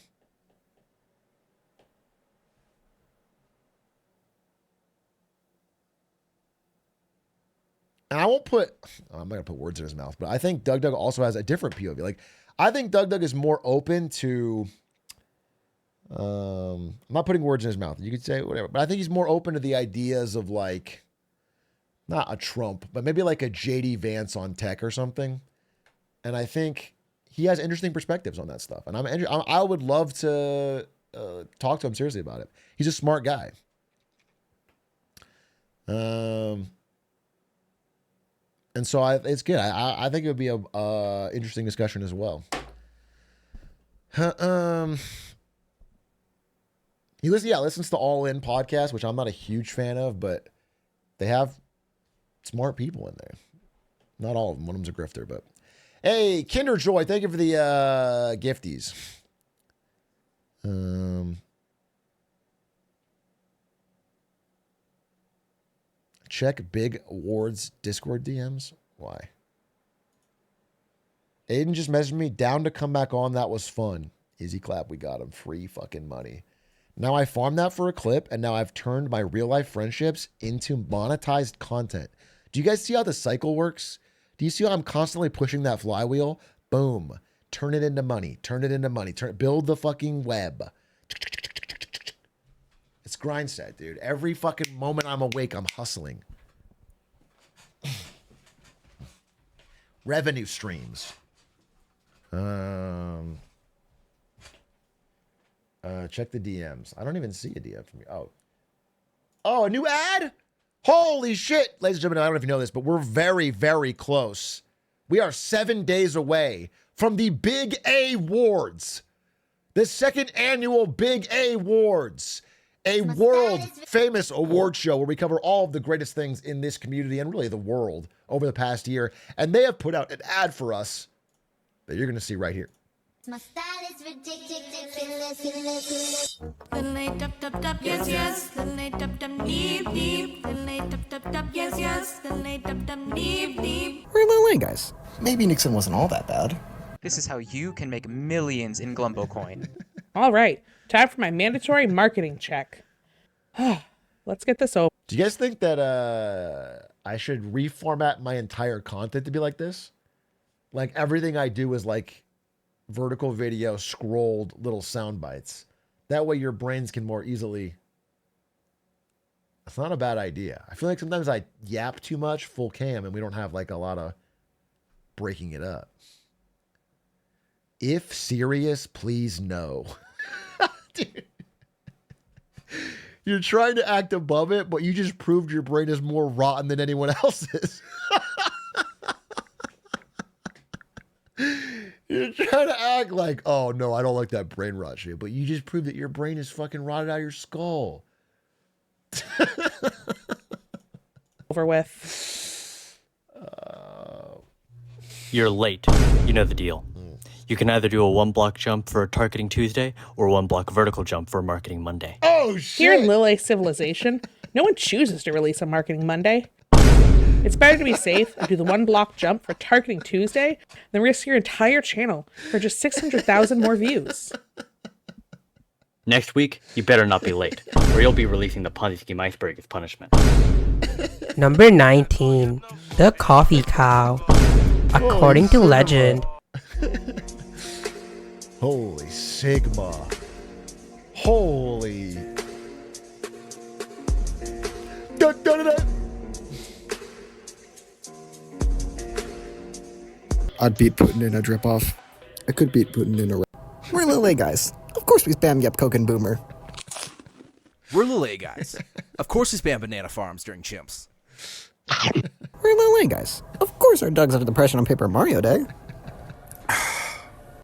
I won't put, I'm not going to put words in his mouth, but I think Doug also has a different POV. Like, I think Doug is more open to, I'm not putting words in his mouth. You could say whatever, but I think he's more open to the ideas of like, not a Trump, but maybe like a JD Vance on tech or something. And I think he has interesting perspectives on that stuff. And I would love to talk to him seriously about it. He's a smart guy. And so it's good. I think it would be a interesting discussion as well. He listens to All In podcast, which I'm not a huge fan of, but they have smart people in there. Not all of them. One of them's a grifter, but hey, Kinder Joy, thank you for the gifties. Check Big Ward's Discord DMs. Why? Aiden just messaged me, down to come back on. That was fun. Easy clap. We got him. Free fucking money. Now I farmed that for a clip, and now I've turned my real life friendships into monetized content. Do you guys see how the cycle works? Do you see how I'm constantly pushing that flywheel? Boom. Turn it into money. Turn it into money. Build the fucking web. It's grind set, dude. Every fucking moment I'm awake, I'm hustling. Revenue streams. Check the DMs. I don't even see a DM from you. Oh, a new ad? Holy shit. Ladies and gentlemen, I don't know if you know this, but we're very, very close. We are 7 days away from the Big A Awards. The second annual Big A Awards. A world famous award show where we cover all of the greatest things in this community and really the world over the past year. And they have put out an ad for us that you're going to see right here. My style is ridiculous. Yes, yes. We're LA guys. Maybe Nixon wasn't all that bad. This is how you can make millions in Glumbo coin. All right, time for my mandatory marketing check. Let's get this over. Do you guys think that I should reformat my entire content to be like this? Like everything I do is like vertical video, scrolled little sound bites. That way your brains can more easily. It's not a bad idea. I feel like sometimes I yap too much full cam and we don't have like a lot of breaking it up. If serious, please no. Dude. You're trying to act above it, but you just proved your brain is more rotten than anyone else's. You're trying to act like, oh no, I don't like that brain rot shit, but you just proved that your brain is fucking rotted out of your skull. Over with. You're late. You know the deal. You can either do a 1-block jump for a Targeting Tuesday or a 1-block vertical jump for a Marketing Monday. Oh, shit! Here in Lille Civilization, no one chooses to release a Marketing Monday. It's better to be safe and do the 1-block jump for Targeting Tuesday than risk your entire channel for just 600,000 more views. Next week, you better not be late, or you'll be releasing the Ponzi Scheme Iceberg as punishment. Number 19, the coffee cow. According to legend. Holy Sigma. Holy. Da, da, da, da. I'd beat Putin in a drip-off. I could beat Putin in a... We're LA guys. Of course we spam Yep Coke and Boomer. We're LA guys. Of course we spam banana farms during chimps. We're LA guys. Of course our dogs have a depression on Paper Mario Day.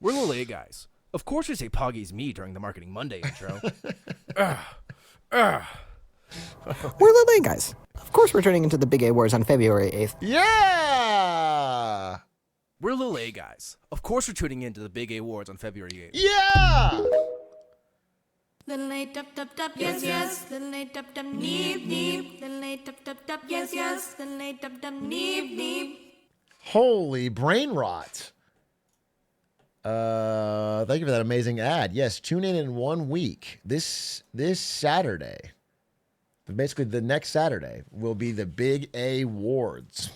We're LA guys. Of course we say Poggy's me during the Marketing Monday intro. We're LA guys. Of course we're turning into the Big A Wars on February 8th. Yeah! We're LA guys. Of course we're tuning into the Big A Awards on February 8th. Yeah! Yes, yes. Yes, yes. Holy brain rot. Thank you for that amazing ad. Yes, tune in 1 week. This Saturday, basically the next Saturday, will be the Big A Awards.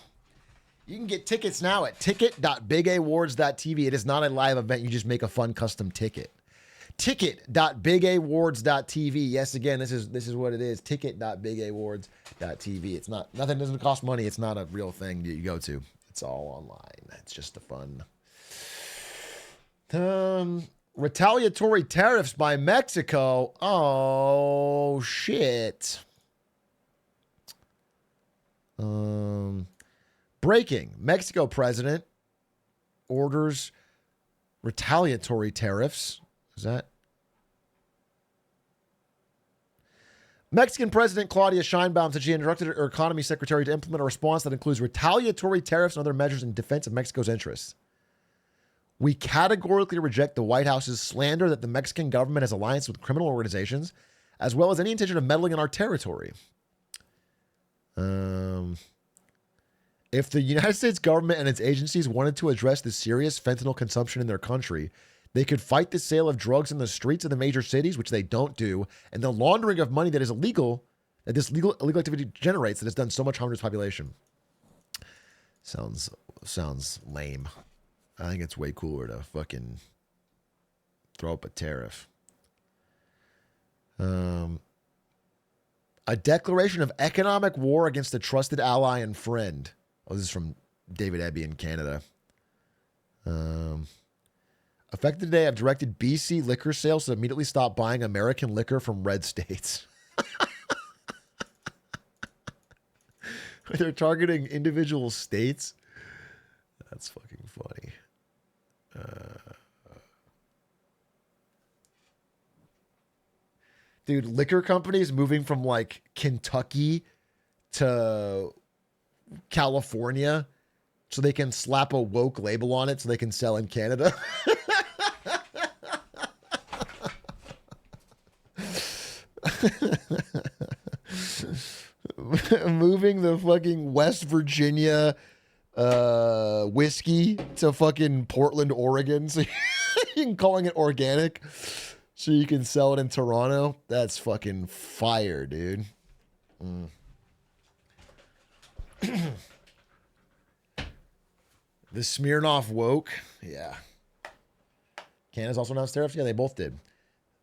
You can get tickets now at ticket.bigawards.tv. It is not a live event. You just make a fun custom ticket. Ticket.bigawards.tv. Yes, again, this is what it is. Ticket.bigawards.tv. It's not nothing. Doesn't cost money. It's not a real thing you go to. It's all online. It's just a fun. Retaliatory tariffs by Mexico. Oh shit. Breaking. Mexico president orders retaliatory tariffs. Is that? Mexican President Claudia Sheinbaum said she instructed her economy secretary to implement a response that includes retaliatory tariffs and other measures in defense of Mexico's interests. We categorically reject the White House's slander that the Mexican government has alliance with criminal organizations, as well as any intention of meddling in our territory. If the United States government and its agencies wanted to address the serious fentanyl consumption in their country, they could fight the sale of drugs in the streets of the major cities, which they don't do, and the laundering of money that is illegal, that this illegal activity generates, that has done so much harm to its population. Sounds lame. I think it's way cooler to fucking throw up a tariff. A declaration of economic war against a trusted ally and friend. Oh, this is from David Ebby in Canada. Effective today, I've directed BC liquor sales to immediately stop buying American liquor from red states. They're targeting individual states. That's fucking funny. Dude, liquor companies moving from like Kentucky to California so they can slap a woke label on it so they can sell in Canada. Moving the fucking West Virginia whiskey to fucking Portland, Oregon, so you can calling it organic so you can sell it in Toronto. That's fucking fire, dude. The Smirnoff woke. Yeah. Canada's also announced tariffs. Yeah, they both did.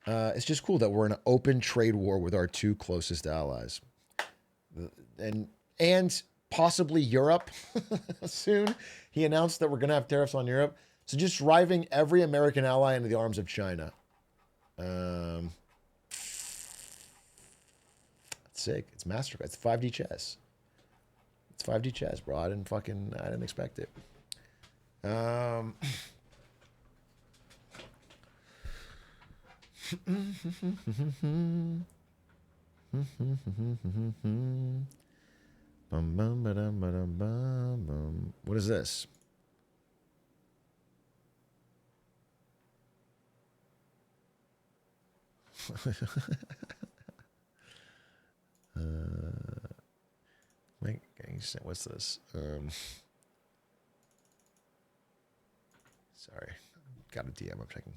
It's just cool that we're in an open trade war with our two closest allies. And possibly Europe soon. He announced that we're going to have tariffs on Europe. So just driving every American ally into the arms of China. That's sick. It's MasterCard. It's 5D chess. It's 5D chess, bro. I didn't expect it. What is this? What's this? Sorry, got a DM. I'm checking.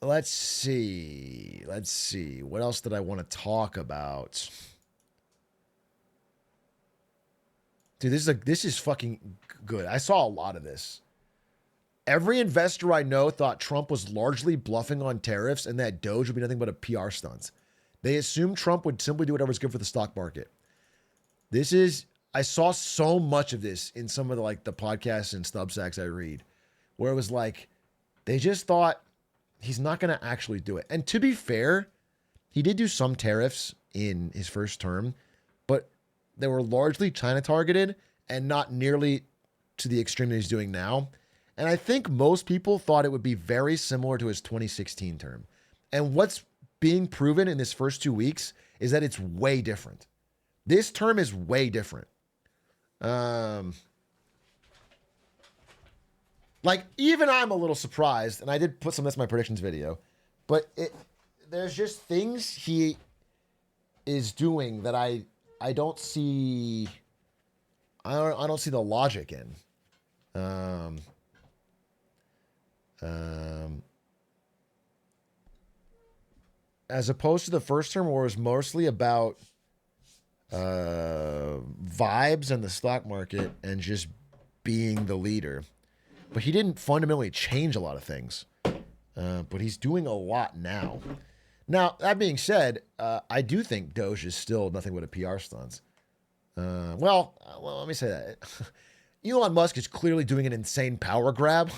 Let's see. What else did I want to talk about? Dude, this is fucking good. I saw a lot of this. Every investor I know thought Trump was largely bluffing on tariffs and that Doge would be nothing but a PR stunt. They assumed Trump would simply do whatever was good for the stock market. I saw so much of this in some of the podcasts and Substacks I read, where it was like, they just thought he's not going to actually do it. And to be fair, he did do some tariffs in his first term, but they were largely China targeted and not nearly to the extreme that he's doing now. And I think most people thought it would be very similar to his 2016 term. And what's being proven in this first 2 weeks is that it's way different. This term is way different. Even I'm a little surprised, and I did put some of this in my predictions video, but there's just things he is doing that I don't see. I don't see the logic in. As opposed to the first term, where it was mostly about vibes and the stock market and just being the leader. But he didn't fundamentally change a lot of things. But he's doing a lot now. Now, that being said, I do think Doge is still nothing but a PR stunt. Well, let me say that. Elon Musk is clearly doing an insane power grab.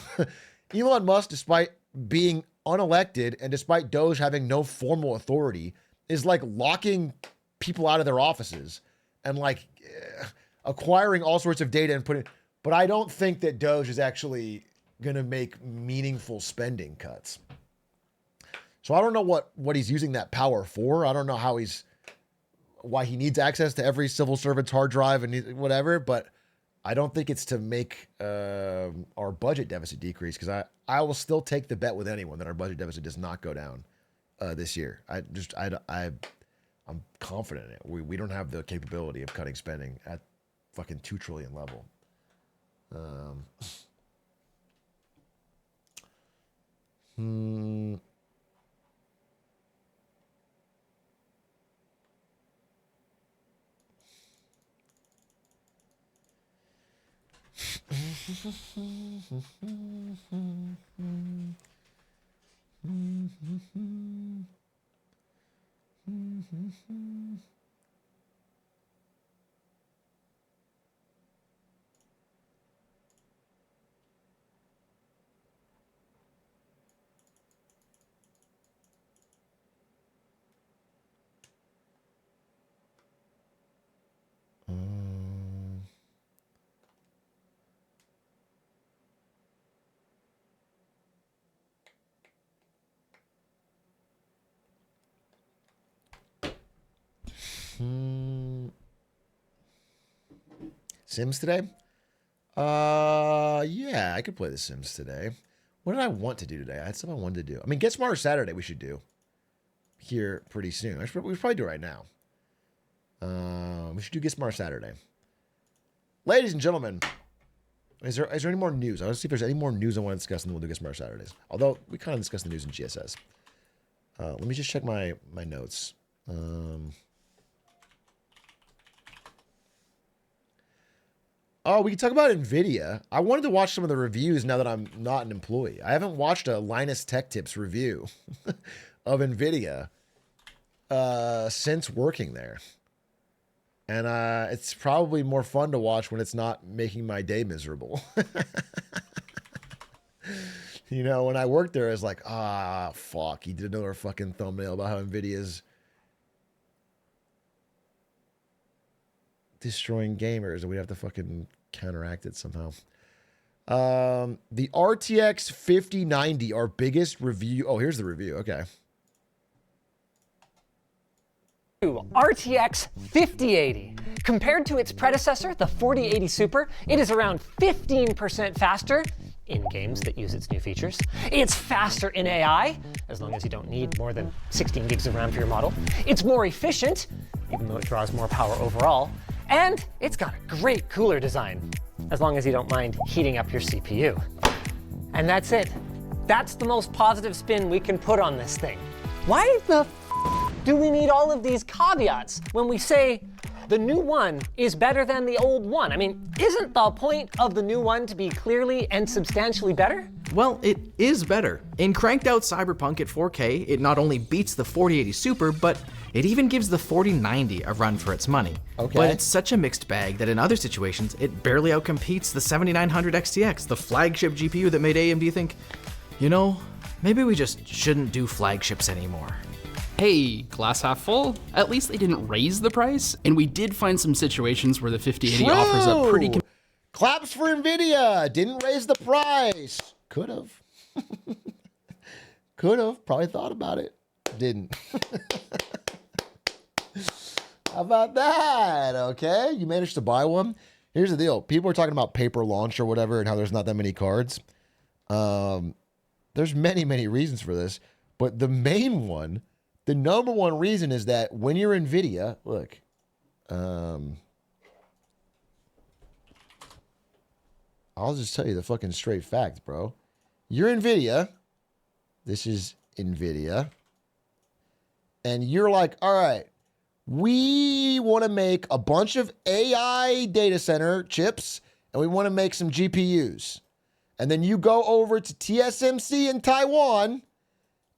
Elon Musk, despite being unelected and despite Doge having no formal authority, is locking people out of their offices and acquiring all sorts of data and putting. But I don't think that Doge is actually going to make meaningful spending cuts. So I don't know what he's using that power for. I don't know why he needs access to every civil servant's hard drive and whatever, but I don't think it's to make our budget deficit decrease, because I will still take the bet with anyone that our budget deficit does not go down this year. I'm confident in it. We don't have the capability of cutting spending at fucking 2 trillion level. Sims today? Yeah, I could play The Sims today. What did I want to do today? I had stuff I wanted to do. I mean, Get Smarter Saturday we should do here pretty soon. We should probably do it right now. We should do Get Smarter Saturday. Ladies and gentlemen, is there any more news? I want to see if there's any more news I want to discuss, and then we'll do Get Smarter Saturdays. Although, we kind of discussed the news in GSS. Let me just check my notes. Oh, we can talk about NVIDIA. I wanted to watch some of the reviews now that I'm not an employee. I haven't watched a Linus Tech Tips review of NVIDIA since working there. And it's probably more fun to watch when it's not making my day miserable. You know, when I worked there, I was like, fuck. He did another fucking thumbnail about how NVIDIA's destroying gamers, and we have to fucking counteract it somehow. The RTX 5090, our biggest review. Oh, here's the review. Okay. RTX 5080. Compared to its predecessor, the 4080 Super, it is around 15% faster in games that use its new features. It's faster in AI, as long as you don't need more than 16 gigs of RAM for your model. It's more efficient, even though it draws more power overall. And it's got a great cooler design, as long as you don't mind heating up your CPU. And that's it. That's the most positive spin we can put on this thing. Why the do we need all of these caveats when we say the new one is better than the old one? I mean, isn't the point of the new one to be clearly and substantially better? Well, it is better. In cranked out Cyberpunk at 4K, it not only beats the 4080 Super, but it even gives the 4090 a run for its money. Okay. But it's such a mixed bag that in other situations, it barely outcompetes the 7900 XTX, the flagship GPU that made AMD think, you know, maybe we just shouldn't do flagships anymore. Hey, glass half full. At least they didn't raise the price, and we did find some situations where the 5080 offers a pretty... Claps for NVIDIA. Didn't raise the price. Could have. Could have. Probably thought about it. Didn't. How about that? Okay. You managed to buy one. Here's the deal. People are talking about paper launch or whatever and how there's not that many cards. There's many, many reasons for this. But the main one, the number one reason is that when you're NVIDIA, look, I'll just tell you the fucking straight facts, bro. You're NVIDIA. This is NVIDIA. And you're like, all right, we want to make a bunch of AI data center chips, and we want to make some GPUs. And then you go over to TSMC in Taiwan,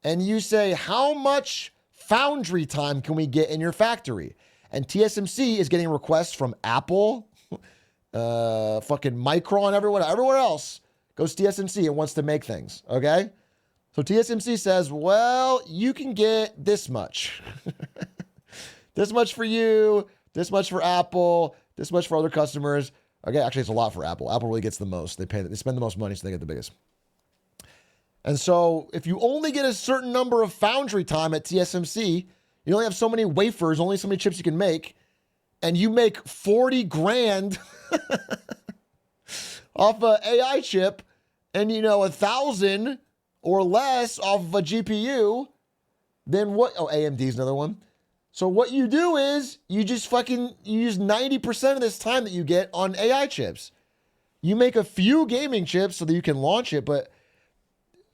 and you say, how much foundry time can we get in your factory? And TSMC is getting requests from Apple, fucking Micron, everywhere else goes TSMC and wants to make things, okay? So TSMC says, well, you can get this much. This much for you, this much for Apple, this much for other customers. Okay, actually, it's a lot for Apple. Apple really gets the most. They spend the most money, so they get the biggest. And so if you only get a certain number of foundry time at TSMC, you only have so many wafers, only so many chips you can make, and you make 40 grand off an AI chip, and 1,000 or less off of a GPU, then what? Oh, AMD's another one. So what you do is you just you use 90% of this time that you get on AI chips. You make a few gaming chips so that you can launch it, but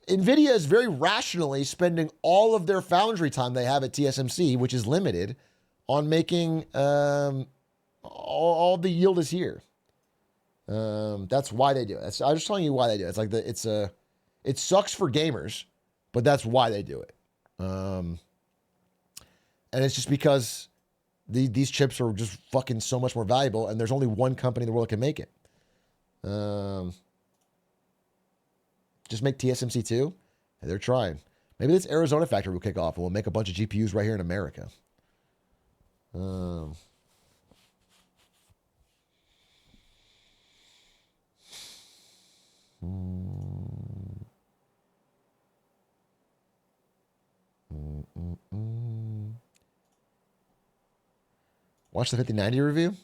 NVIDIA is very rationally spending all of their foundry time they have at TSMC, which is limited, on making all the yield is here. That's why they do it. I'm just telling you why they do it. It's like it sucks for gamers but that's why they do it. And it's just because these chips are just fucking so much more valuable, and there's only one company in the world that can make it. Just make TSMC2. They're trying. Maybe this Arizona factory will kick off, and we'll make a bunch of GPUs right here in America. Watch the 5090 review.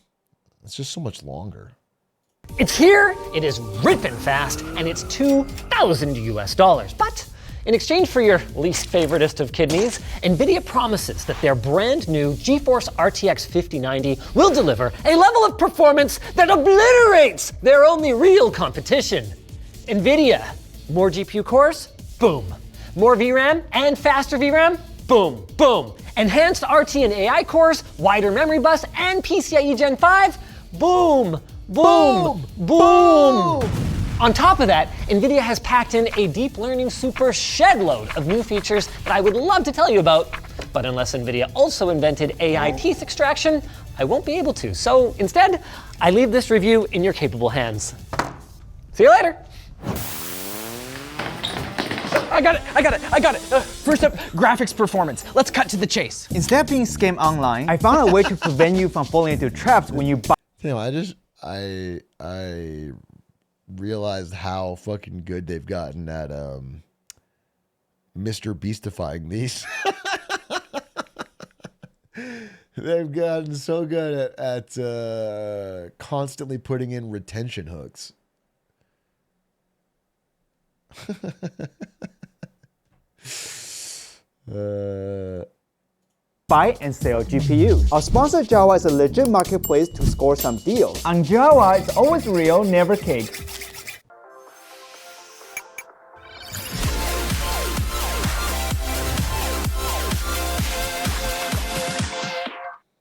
It's just so much longer. It's here, it is ripping fast, and it's $2,000 US. But in exchange for your least favoriteest of kidneys, NVIDIA promises that their brand new GeForce RTX 5090 will deliver a level of performance that obliterates their only real competition. NVIDIA, more GPU cores? Boom. More VRAM and faster VRAM? Boom, boom. Enhanced RT and AI cores, wider memory bus, and PCIe Gen 5? Boom, boom, boom. On top of that, NVIDIA has packed in a deep learning super shed load of new features that I would love to tell you about, but unless NVIDIA also invented AI teeth extraction, I won't be able to. So instead, I leave this review in your capable hands. See you later. I got it. First up, graphics performance. Let's cut to the chase. Instead of being scammed online, I found a way to prevent you from falling into traps when you buy. You know, I realized how fucking good they've gotten at Mr. Beastifying these. They've gotten so good at constantly putting in retention hooks. Buy and sell GPUs. Our sponsor Java is a legit marketplace to score some deals. On Java, it's always real, never cake.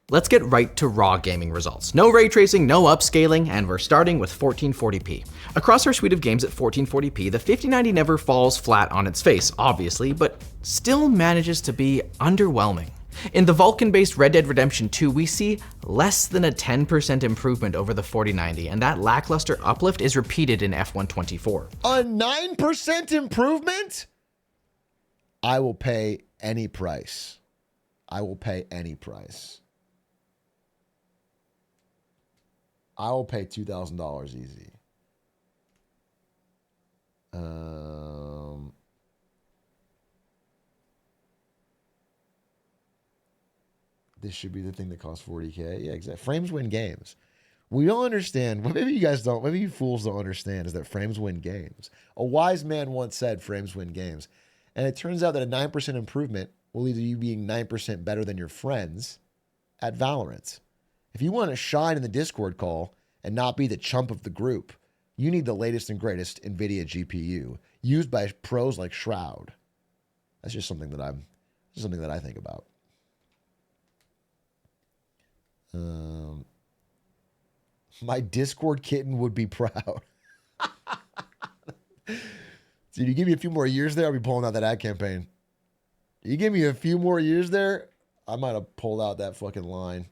Let's get right to raw gaming results. No ray tracing, no upscaling, and we're starting with 1440p. Across our suite of games at 1440p, the 5090 never falls flat on its face, obviously, but still manages to be underwhelming. In the Vulkan-based Red Dead Redemption 2, we see less than a 10% improvement over the 4090, and that lackluster uplift is repeated in F124. A 9% improvement? I will pay any price. I will pay any price. I will pay $2,000 easy. This should be the thing that costs $40K. Yeah, exactly. Frames win games. We don't understand. What maybe you guys don't, maybe you fools don't understand is that frames win games. A wise man once said frames win games. And it turns out that a 9% improvement will lead to you being 9% better than your friends at Valorant. If you want to shine in the Discord call and not be the chump of the group, you need the latest and greatest NVIDIA GPU used by pros like Shroud. That's just something that I think about. My Discord kitten would be proud. Dude, you give me a few more years there, I'll be pulling out that ad campaign. You give me a few more years there, I might have pulled out that fucking line.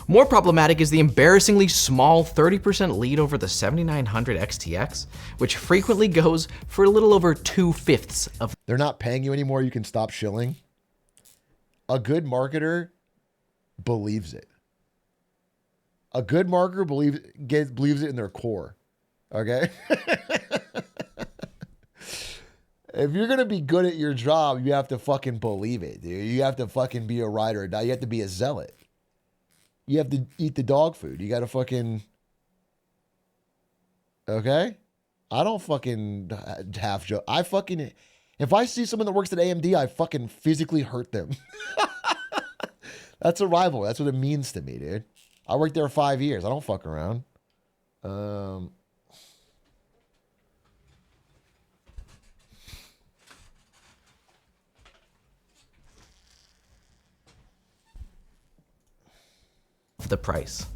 More problematic is the embarrassingly small 30% lead over the 7900 XTX, which frequently goes for a little over 2/5 of. They're not paying you anymore, you can stop shilling. A good marketer believes it. A good marketer believes it in their core. Okay? If you're going to be good at your job, you have to fucking believe it, dude. You have to fucking be a ride or die. You have to be a zealot. You have to eat the dog food. You got to fucking... Okay? I don't fucking half joke. If I see someone that works at AMD, I fucking physically hurt them. That's a rival. That's what it means to me, dude. I worked there 5 years. I don't fuck around. The price.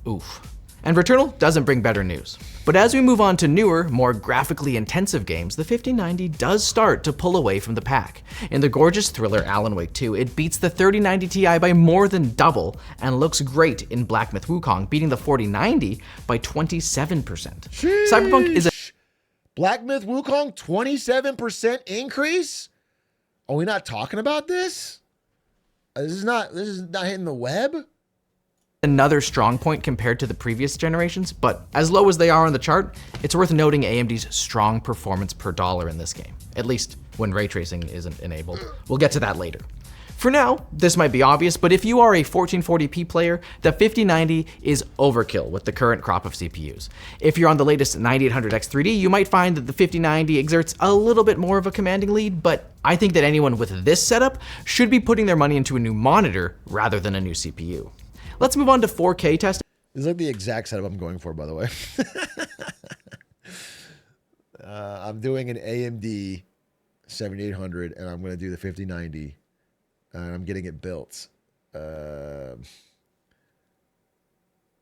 Oof. And Returnal doesn't bring better news. But as we move on to newer, more graphically intensive games, the 5090 does start to pull away from the pack. In the gorgeous thriller Alan Wake 2, it beats the 3090 Ti by more than double and looks great in Black Myth Wukong, beating the 4090 by 27%. Cyberpunk is a Black Myth Wukong 27% increase? Are we not talking about this? This is not hitting the web? another strong point compared to the previous generations, but as low as they are on the chart, it's worth noting AMD's strong performance per dollar in this game, at least when ray tracing isn't enabled. We'll get to that later. For now, this might be obvious, but if you are a 1440p player, the 5090 is overkill with the current crop of CPUs. If you're on the latest 9800X3D, you might find that the 5090 exerts a little bit more of a commanding lead, but I think that anyone with this setup should be putting their money into a new monitor rather than a new CPU. Let's move on to 4K testing. This is like the exact setup I'm going for, by the way. I'm doing an AMD 7800, and I'm going to do the 5090. And I'm getting it built. I'm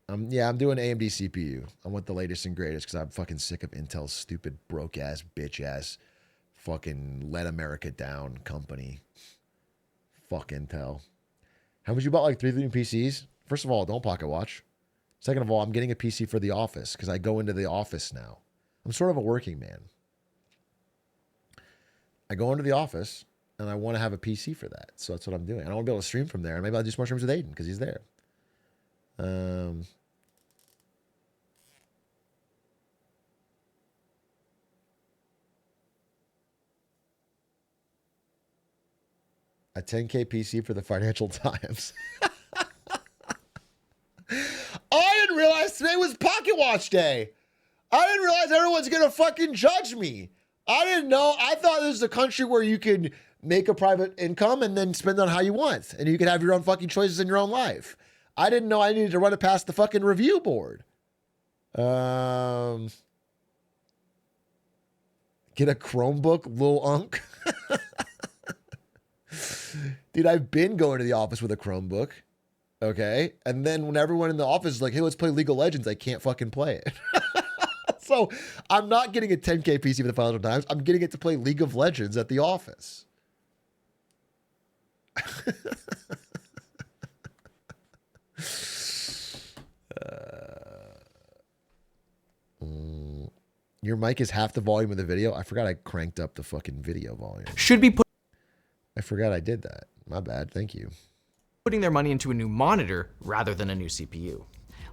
doing AMD CPU. I want the latest and greatest because I'm fucking sick of Intel's stupid, broke-ass, bitch-ass, fucking let America down company. Fuck Intel. How much you bought, like 3 new PCs? First of all, don't pocket watch. Second of all, I'm getting a PC for the office because I go into the office now. I'm sort of a working man. I go into the office and I want to have a PC for that. So that's what I'm doing. I don't want to be able to stream from there. And maybe I'll do some more streams with Aiden because he's there. A 10K PC for the Financial Times. I didn't realize today was Pocket Watch Day. I didn't realize everyone's going to fucking judge me. I didn't know. I thought this was a country where you could make a private income and then spend on how you want. And you can have your own fucking choices in your own life. I didn't know I needed to run it past the fucking review board. Get a Chromebook, Lil Unk. Dude, I've been going to the office with a Chromebook. Okay. And then when everyone in the office is like, hey, let's play League of Legends, I can't fucking play it. So I'm not getting a 10K PC for the Financial Times. I'm getting it to play League of Legends at the office. Your mic is half the volume of the video. I forgot I cranked up the fucking video volume. Should be I forgot I did that. My bad. Thank you. Putting their money into a new monitor rather than a new CPU.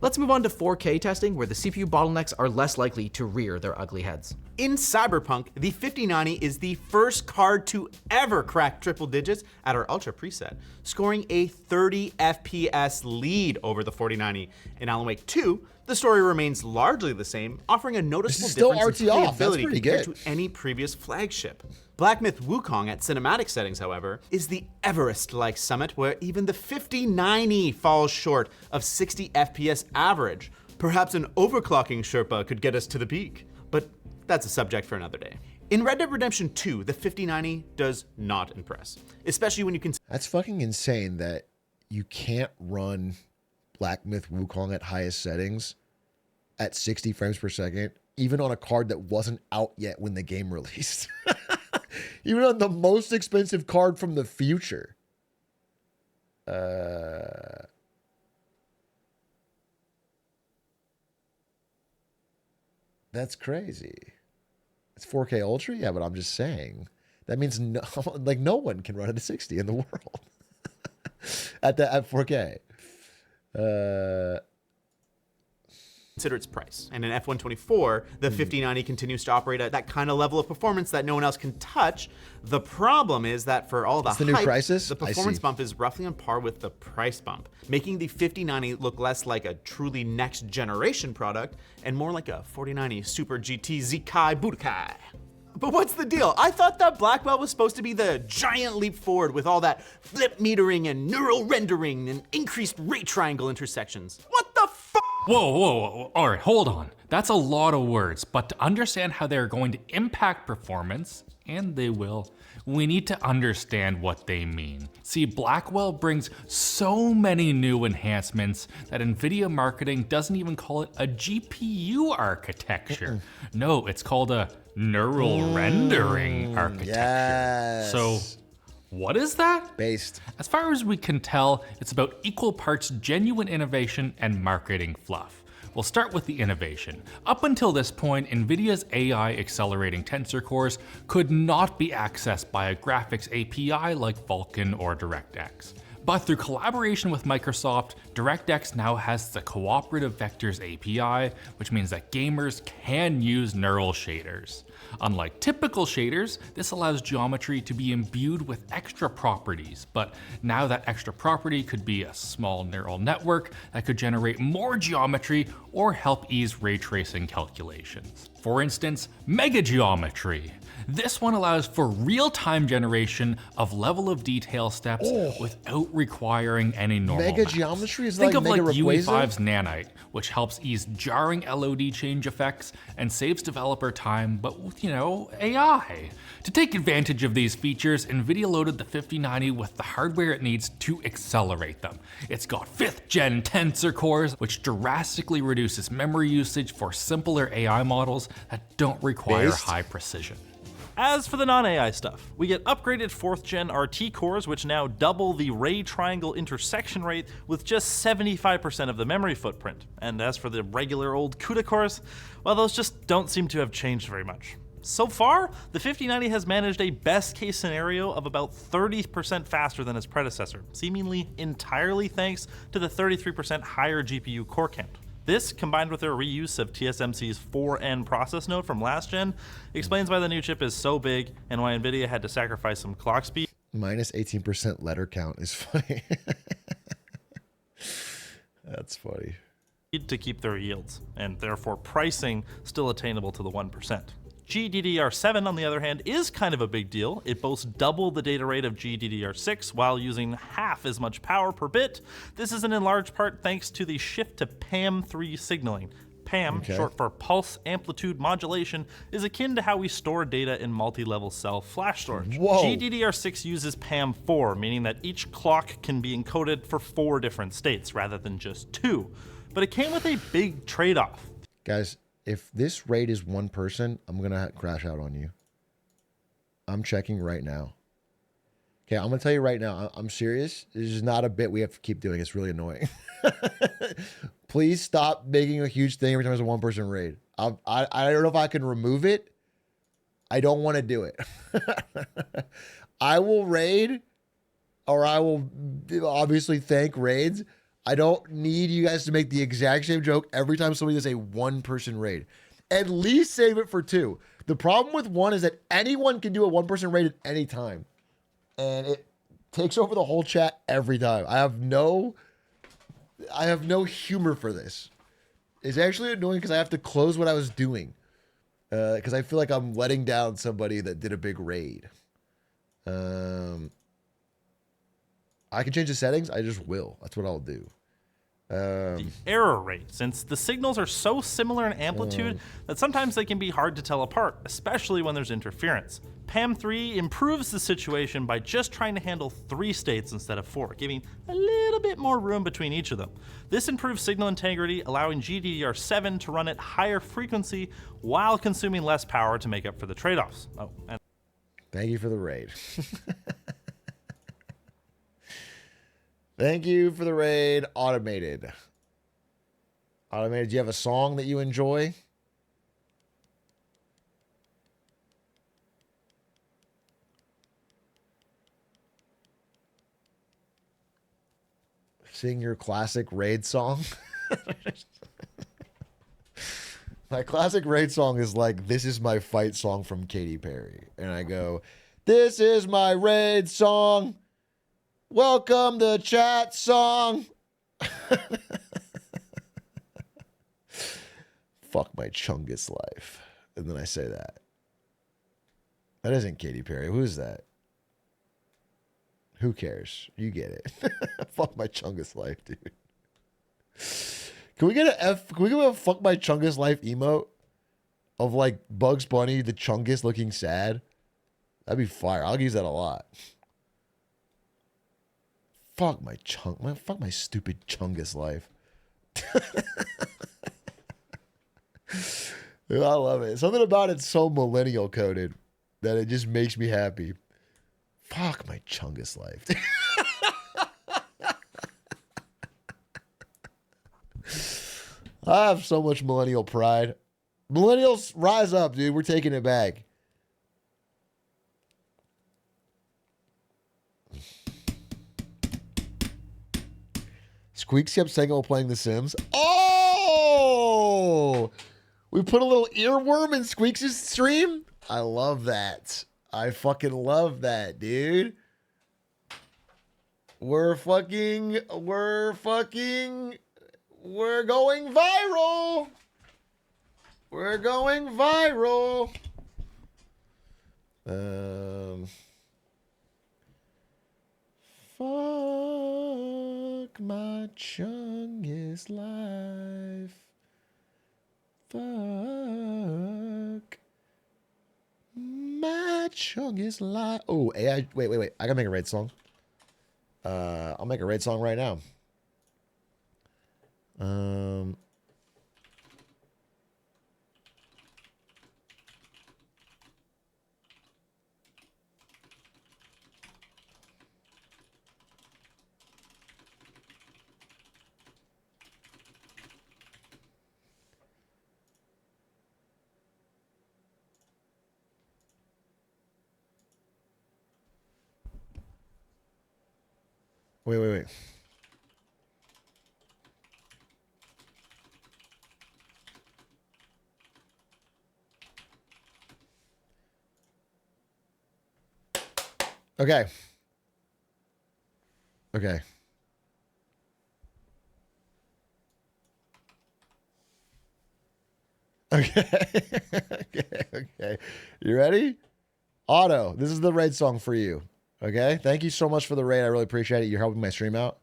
Let's move on to 4K testing, where the CPU bottlenecks are less likely to rear their ugly heads. In Cyberpunk, the 5090 is the first card to ever crack triple digits at our Ultra preset, scoring a 30 FPS lead over the 4090. In Alan Wake 2, the story remains largely the same, offering a noticeable difference in playability compared to any previous flagship. Black Myth Wukong at cinematic settings, however, is the Everest-like summit where even the 5090 falls short of 60 FPS average. Perhaps an overclocking Sherpa could get us to the peak, but that's a subject for another day. In Red Dead Redemption 2, the 5090 does not impress, especially when you consider— That's fucking insane that you can't run Black Myth Wukong at highest settings at 60 frames per second, even on a card that wasn't out yet when the game released. Even on the most expensive card from the future. That's crazy. It's 4K Ultra? Yeah, but I'm just saying. That means no one can run it at 60 in the world. at 4K. Consider its price. And in F124, the 5090 continues to operate at that kind of level of performance that no one else can touch. The problem is that for all the hype, new Crysis? the performance bump is roughly on par with the price bump, making the 5090 look less like a truly next generation product and more like a 4090 Super GT Zikai Budokai. But what's the deal? I thought that Blackwell was supposed to be the giant leap forward with all that flip metering and neural rendering and increased ray triangle intersections. What the fuck? Whoa. All right, hold on. That's a lot of words, but to understand how they're going to impact performance, and they will, we need to understand what they mean. See, Blackwell brings so many new enhancements that NVIDIA marketing doesn't even call it a GPU architecture. No, it's called a neural rendering architecture. Yes. So, what is that? Based. As far as we can tell, it's about equal parts genuine innovation and marketing fluff. We'll start with the innovation. Up until this point, NVIDIA's AI accelerating tensor cores could not be accessed by a graphics API like Vulkan or DirectX. But through collaboration with Microsoft, DirectX now has the Cooperative Vectors API, which means that gamers can use neural shaders. Unlike typical shaders, this allows geometry to be imbued with extra properties, but now that extra property could be a small neural network that could generate more geometry or help ease ray tracing calculations. For instance, mega geometry. This one allows for real-time generation of level of detail steps without requiring any normal Mega maps. geometry is Think like of like Mega UE5's Nanite, which helps ease jarring LOD change effects and saves developer time, but with, AI. To take advantage of these features, NVIDIA loaded the 5090 with the hardware it needs to accelerate them. It's got 5th gen tensor cores, which drastically reduces memory usage for simpler AI models that don't require high precision. As for the non-AI stuff, we get upgraded 4th gen RT cores, which now double the ray triangle intersection rate with just 75% of the memory footprint. And as for the regular old CUDA cores, well, those just don't seem to have changed very much. So far, the 5090 has managed a best case scenario of about 30% faster than its predecessor, seemingly entirely thanks to the 33% higher GPU core count. This, combined with their reuse of TSMC's 4N process node from last gen, explains why the new chip is so big and why NVIDIA had to sacrifice some clock speed. Minus 18% letter count is funny. That's funny. To keep their yields, and therefore pricing still attainable to the 1%. GDDR7, on the other hand, is kind of a big deal. It boasts double the data rate of GDDR6 while using half as much power per bit. This isn't in large part thanks to the shift to PAM3 signaling. PAM, short for Pulse Amplitude Modulation, is akin to how we store data in multi-level cell flash storage. GDDR6 uses PAM4, meaning that each clock can be encoded for 4 different states rather than just 2. But it came with a big trade-off. Guys, if this raid is one person, I'm going to crash out on you. I'm checking right now. Okay, I'm going to tell you right now. I'm serious. This is not a bit we have to keep doing. It's really annoying. Please stop making a huge thing every time there's a one-person raid. I don't know if I can remove it. I don't want to do it. I will raid, or I will obviously thank raids. I don't need you guys to make the exact same joke every time somebody does a one-person raid. At least save it for 2. The problem with 1 is that anyone can do a one-person raid at any time. And it takes over the whole chat every time. I have no humor for this. It's actually annoying because I have to close what I was doing. Because I feel like I'm letting down somebody that did a big raid. I can change the settings. I just will. That's what I'll do. The error rate, since the signals are so similar in amplitude that sometimes they can be hard to tell apart, especially when there's interference. PAM3 improves the situation by just trying to handle 3 states instead of 4, giving a little bit more room between each of them. This improves signal integrity, allowing GDDR7 to run at higher frequency while consuming less power to make up for the trade-offs. Oh, and thank you for the raid. Thank you for the raid, Automated. Automated, do you have a song that you enjoy? Sing your classic raid song? My classic raid song is like, "This is my fight song" from Katy Perry. And I go, "This is my raid song. Welcome to chat song." Fuck my Chungus life. And then I say that. That isn't Katy Perry. Who is that? Who cares? You get it. Fuck my Chungus life, dude. Can we get a F? Can we get a fuck my Chungus life emote of like Bugs Bunny, the Chungus looking sad? That'd be fire. I'll use that a lot. Fuck my fuck my stupid Chungus life. Dude, I love it. Something about it's so millennial coded that it just makes me happy. Fuck my Chungus life. I have so much millennial pride. Millennials, rise up, dude. We're taking it back. Squeaks kept saying while playing The Sims. Oh! We put a little earworm in Squeaks' stream? I love that. I fucking love that, dude. We're going viral. We're going viral. Fuck my Chungus life. Fuck my Chungus life. Oh, AI. Wait. I gotta make a raid song. I'll make a raid song right now. Wait. Okay. Okay. Okay. You ready? Otto, this is the raid song for you. Okay? Thank you so much for the raid. I really appreciate it. You're helping my stream out.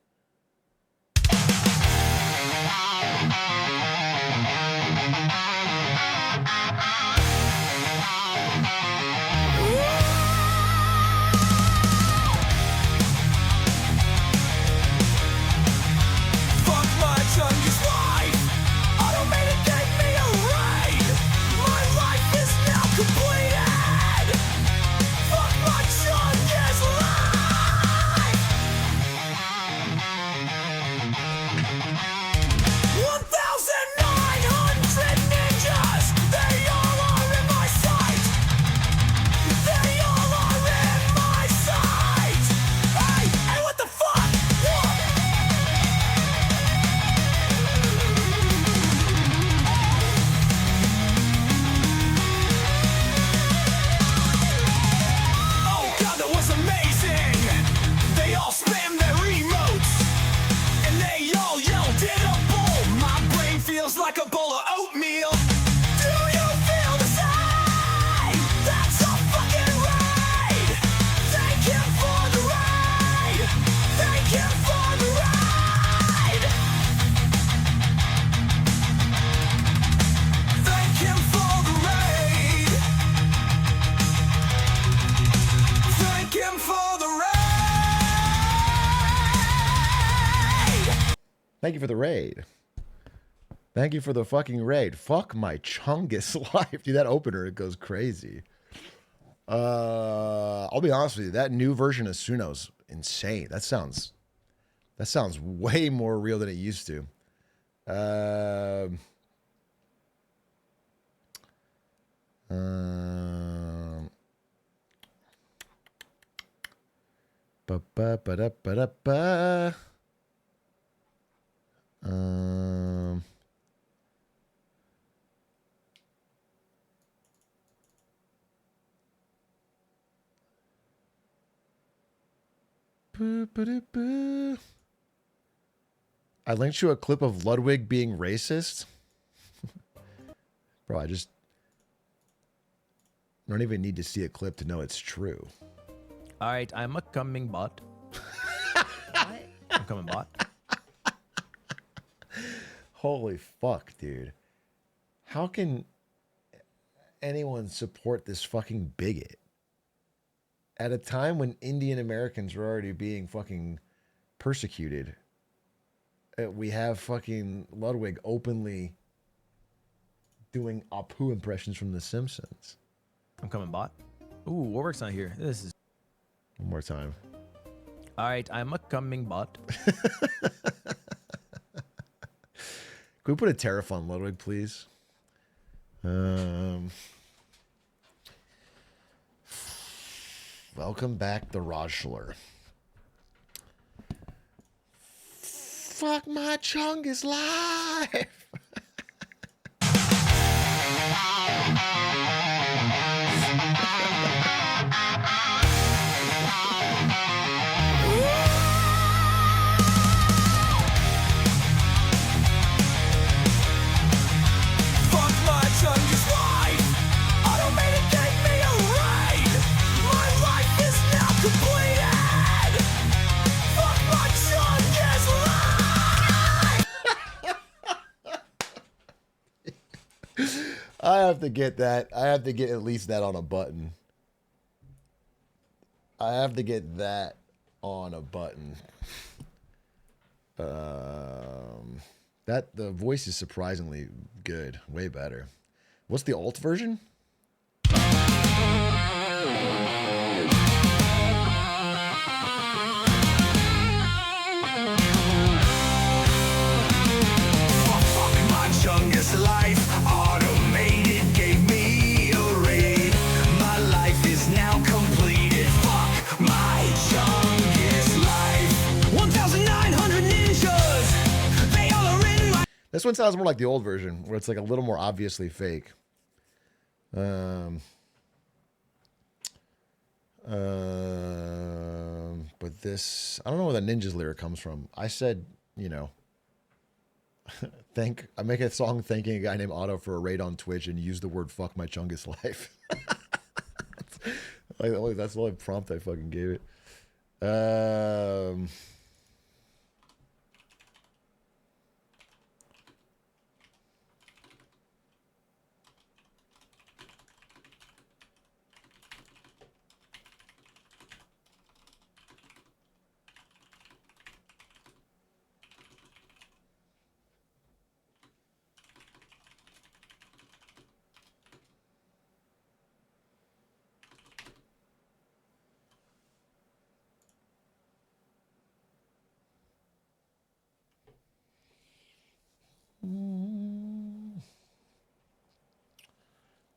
Thank you for the raid. Thank you for the fucking raid. Fuck my Chungus life. Dude, that opener, it goes crazy. I'll be honest with you. That new version of Suno's insane. That sounds way more real than it used to. I linked you a clip of Ludwig being racist. Bro, I don't even need to see a clip to know it's true. All right, I'm a coming bot. I'm coming bot. Holy fuck, dude. How can anyone support this fucking bigot? At a time when Indian Americans are already being fucking persecuted, we have fucking Ludwig openly doing Apu impressions from The Simpsons. I'm coming, bot. Ooh, Warwick's not here. This is... One more time. All right, I'm a coming, bot. Can we put a tariff on Ludwig, please? Welcome back, the Rajler. Fuck my Chungus life. I have to get that. I have to get at least that on a button. I have to get that on a button. That the voice is surprisingly good. Way better. What's the alt version? Life automated gave me a raid. My life is now completed. Fuck my Chungus life. 1,900 ninjas. They all are in my. This one sounds more like the old version, where it's like a little more obviously fake. But this, I don't know where the ninjas lyric comes from. I said, you know. I make a song thanking a guy named Otto for a raid on Twitch and use the word fuck my Chungus life. That's the only prompt I fucking gave it.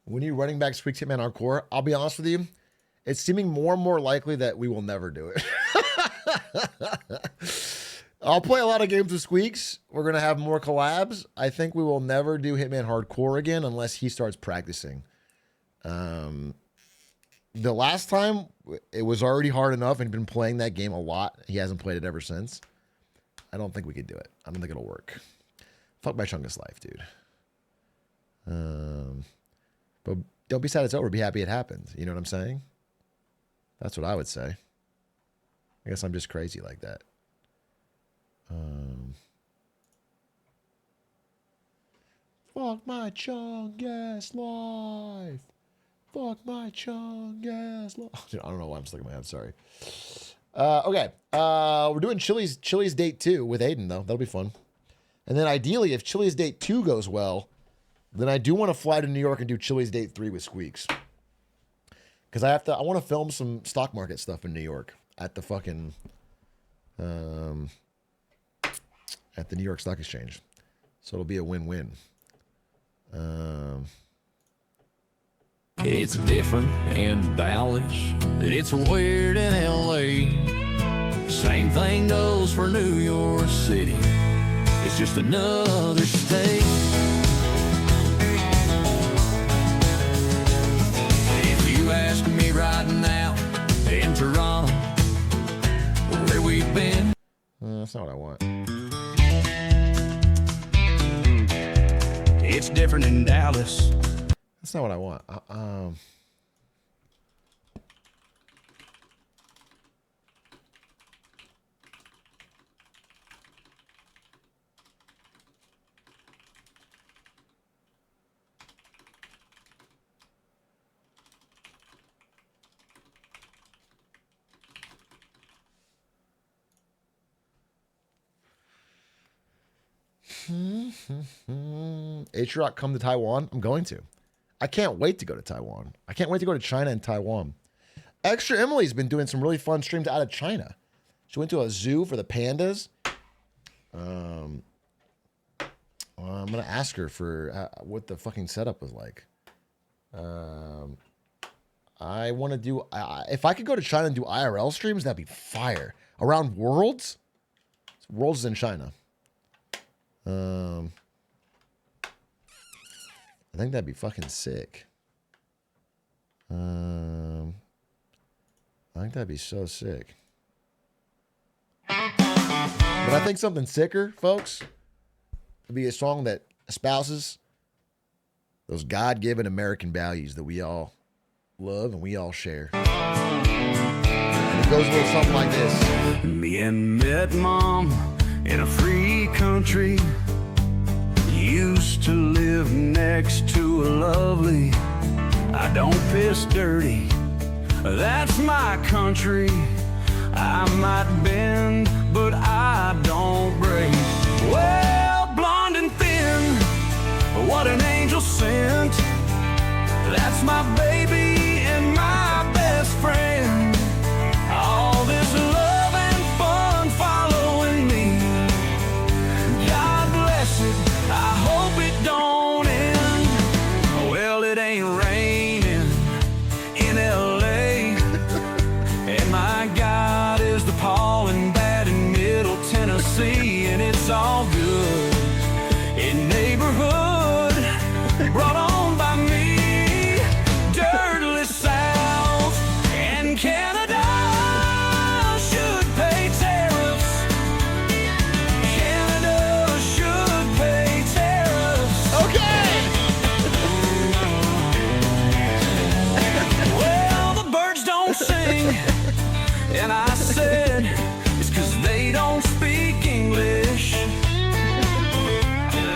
When you're running back Squeaks Hitman Hardcore, I'll be honest with you, it's seeming more and more likely that we will never do it. I'll play a lot of games with Squeaks. We're going to have more collabs. I think we will never do Hitman Hardcore again unless he starts practicing. The last time, it was already hard enough and he'd been playing that game a lot. He hasn't played it ever since. I don't think we could do it. I don't think it'll work. Fuck my Chungus life, dude. But don't be sad it's over. Be happy it happened. You know what I'm saying? That's what I would say. I guess I'm just crazy like that. Fuck my Chungus life. Fuck my Chungus life. I don't know why I'm stuck in my head. Sorry. Okay. We're doing Chili's Date 2 with Aiden, though. That'll be fun. And then ideally, if Chili's Date 2 goes well, then I do want to fly to New York and do Chili's Date 3 with Squeaks. Because I want to film some stock market stuff in New York at the fucking, at the New York Stock Exchange. So it'll be a win-win. It's different in Dallas. It's weird in LA. Same thing goes for New York City. It's just another state. If you ask me right now in Toronto, where we've been. That's not what I want. It's different in Dallas. That's not what I want. Atrioc come to Taiwan? I'm going to. I can't wait to go to Taiwan. I can't wait to go to China and Taiwan. Extra Emily's been doing some really fun streams out of China. She went to a zoo for the pandas. I'm going to ask her for what the fucking setup was like. I want to do... if I could go to China and do IRL streams, that'd be fire. Around Worlds? Worlds is in China. I think that'd be fucking sick. I think that'd be so sick. But I think something sicker, folks, would be a song that espouses those God-given American values that we all love and we all share. And it goes a little something like this. Me and met mom in a free country. Used to live next to a lovely. I don't piss dirty. That's my country. I might bend, but I don't break. Well, blonde and thin, what an angel sent. That's my baby and my best friend. All this love and fun following me. God bless it, I hope it don't end. Well, it ain't raining in LA. And my God is the pollen bad in Middle Tennessee. And it's all good in neighborhood brought on by me. Dirtless South and Canada should pay tariffs. Canada should pay tariffs. Okay. Well, the birds don't sing. And I said, it's 'cause they don't speak English.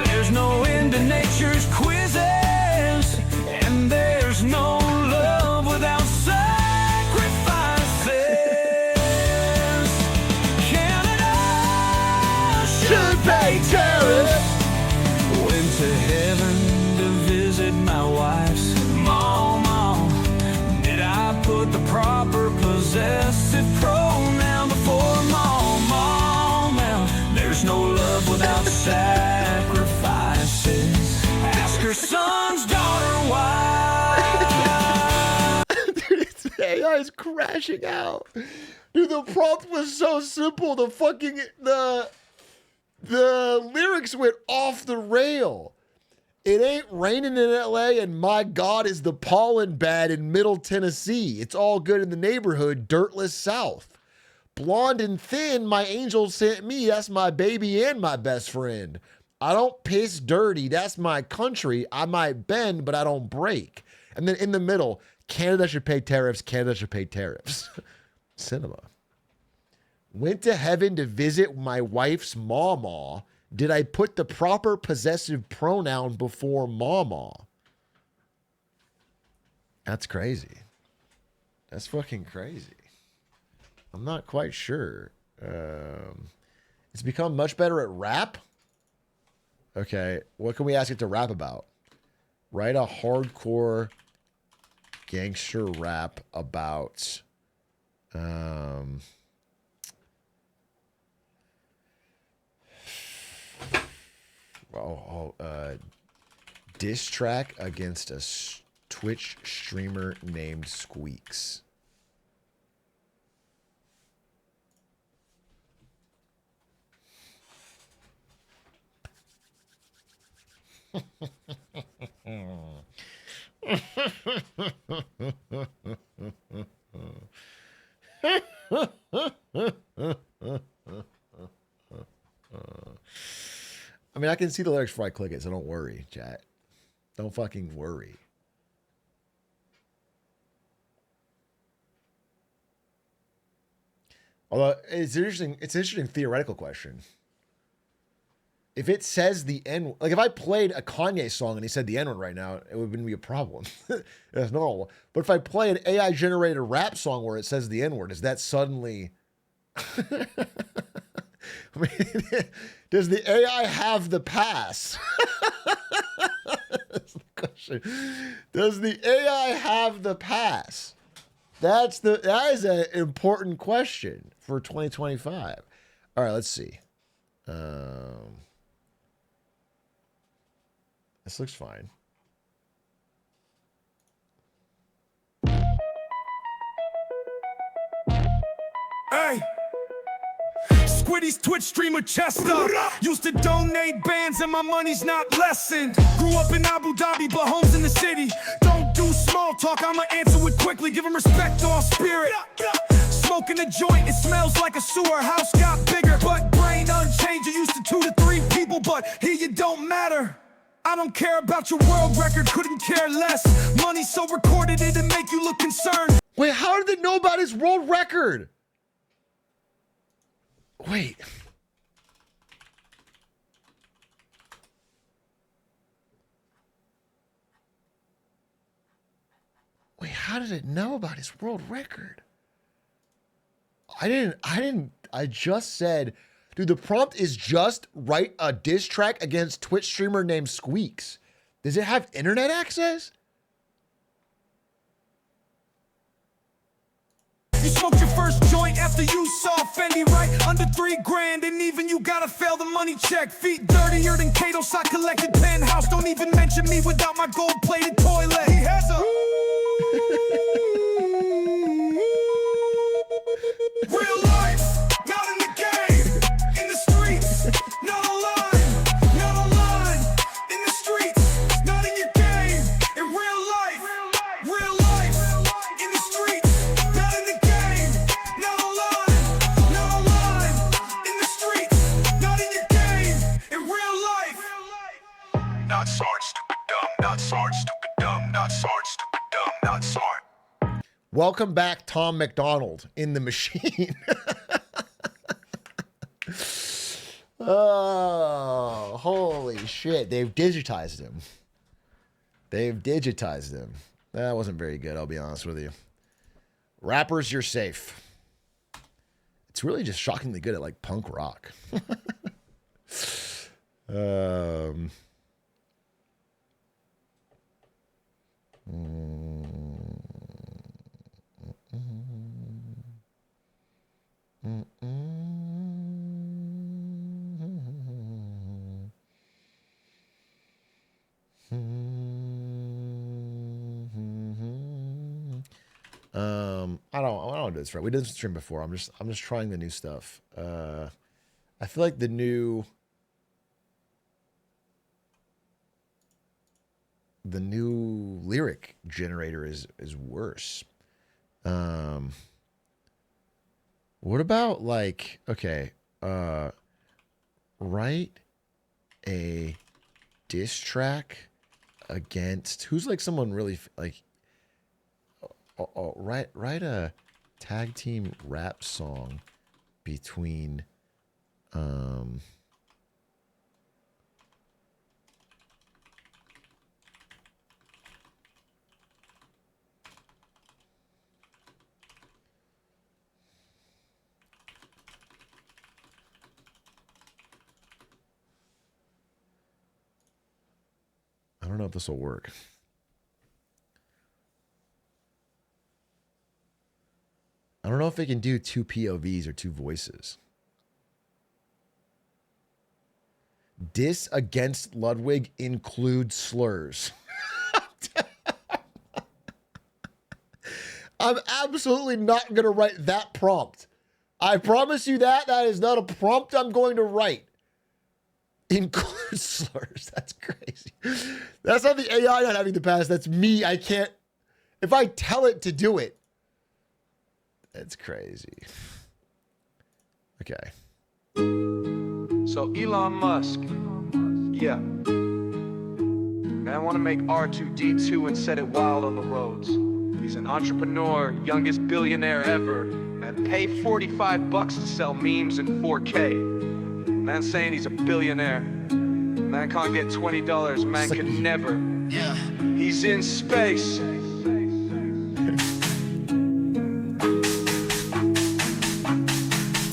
There's no end to nature's quizzes. And there's no love without sacrifices. Canada should pay tariffs. Went to heaven to visit my wife's mama. Did I put the proper possessive pronoun before mom? Now there's no love without sacrifices. Ask her son's daughter why. Dude, it's AI is crashing out. Dude, the prompt was so simple. The fucking the lyrics went off the rail. It ain't raining in LA, and my God is the pollen bad in Middle Tennessee. It's all good in the neighborhood, dirtless South. Blonde and thin, my angel sent me. That's my baby and my best friend. I don't piss dirty. That's my country. I might bend, but I don't break. And then in the middle, Canada should pay tariffs. Canada should pay tariffs. Cinema. Went to heaven to visit my wife's mama. Did I put the proper possessive pronoun before mama? That's crazy. That's fucking crazy. I'm not quite sure. It's become much better at rap. Okay, what can we ask it to rap about? Write a hardcore gangster rap about diss track against a Twitch streamer named Squeaks. I mean, I can see the lyrics before I click it, so don't worry, chat. Don't fucking worry. Although it's an interesting theoretical question. If it says the N, like if I played a Kanye song and he said the N word right now, it wouldn't be a problem. That's normal. But if I play an AI generated rap song where it says the N word, is that suddenly I mean, does the AI have the pass? That's the question. Does the AI have the pass? That is an important question for 2025. All right, let's see. This looks fine. Hey! Squiddy's Twitch streamer Chester. Used to donate bands and my money's not lessened. Grew up in Abu Dhabi, but home's in the city. Don't do small talk, I'ma answer it quickly. Give him respect, all spirit. Smoking a joint, it smells like a sewer. House got bigger, but brain unchanged. You used to 2 to 3 people, but here you don't matter. I don't care about your world record, couldn't care less. Money so recorded it'd make you look concerned. Wait, how did they know about his world record? Wait. Wait, how did it know about his world record? I just said, dude, the prompt is just write a diss track against Twitch streamer named Squeaks. Does it have internet access? You smoked your first joint after you saw Fendi, right? Under 3 grand, and even you gotta fail the money check. Feet dirtier than Kato, I collected penthouse. Don't even mention me without my gold-plated toilet. He has a real life, not in the game, in the streets, not online, not online, in the streets, not in your game, in real life, in the streets, not in the game, not online, in the streets, not in your game, in real life. Not smart, stupid, dumb, not smart, stupid, dumb, not smart, stupid, dumb, not smart. Welcome back, Tom McDonald in the machine. Oh, holy shit. They've digitized him. That wasn't very good, I'll be honest with you. Rappers, you're safe. It's really just shockingly good at like punk rock. I don't do this right. We did this stream before. I'm just trying the new stuff. I feel like the new lyric generator is worse. What about like, okay, write a diss track against who's like someone really like write a tag team rap song between I don't know if this will work. I don't know if they can do 2 POVs or 2 voices. Diss against Ludwig includes slurs. I'm absolutely not going to write that prompt. I promise you that. That is not a prompt I'm going to write. Includes slurs. That's crazy. That's not the AI not having the pass. That's me. I can't. If I tell it to do it. That's crazy. Okay. So Elon Musk, yeah. Man, want to make R2-D2 and set it wild on the roads. He's an entrepreneur, youngest billionaire ever. Man, pay $45 to sell memes in 4K. Man saying he's a billionaire. Man can't get $20, man can never. Yeah. He's in space.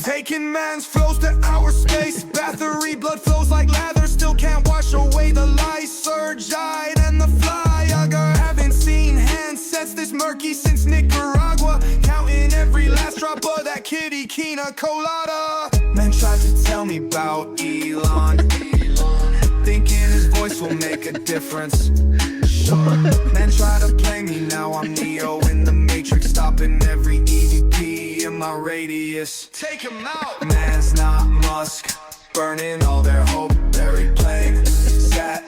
Taking man's flows to ours. outer space. Battery blood flows like lather, still can't wash away the lies. Surgeite and the Flyager. Haven't seen handsets this murky since Nicaragua. Counting every last drop of that kitty Kina colada. Man tried to tell me about Elon. Thinking his voice will make a difference. Sure. Man try to play me, now I'm Neo in the Matrix, stopping every EVP in my radius. Take him out. Man's not Musk, burning all their hope. They're playing sat,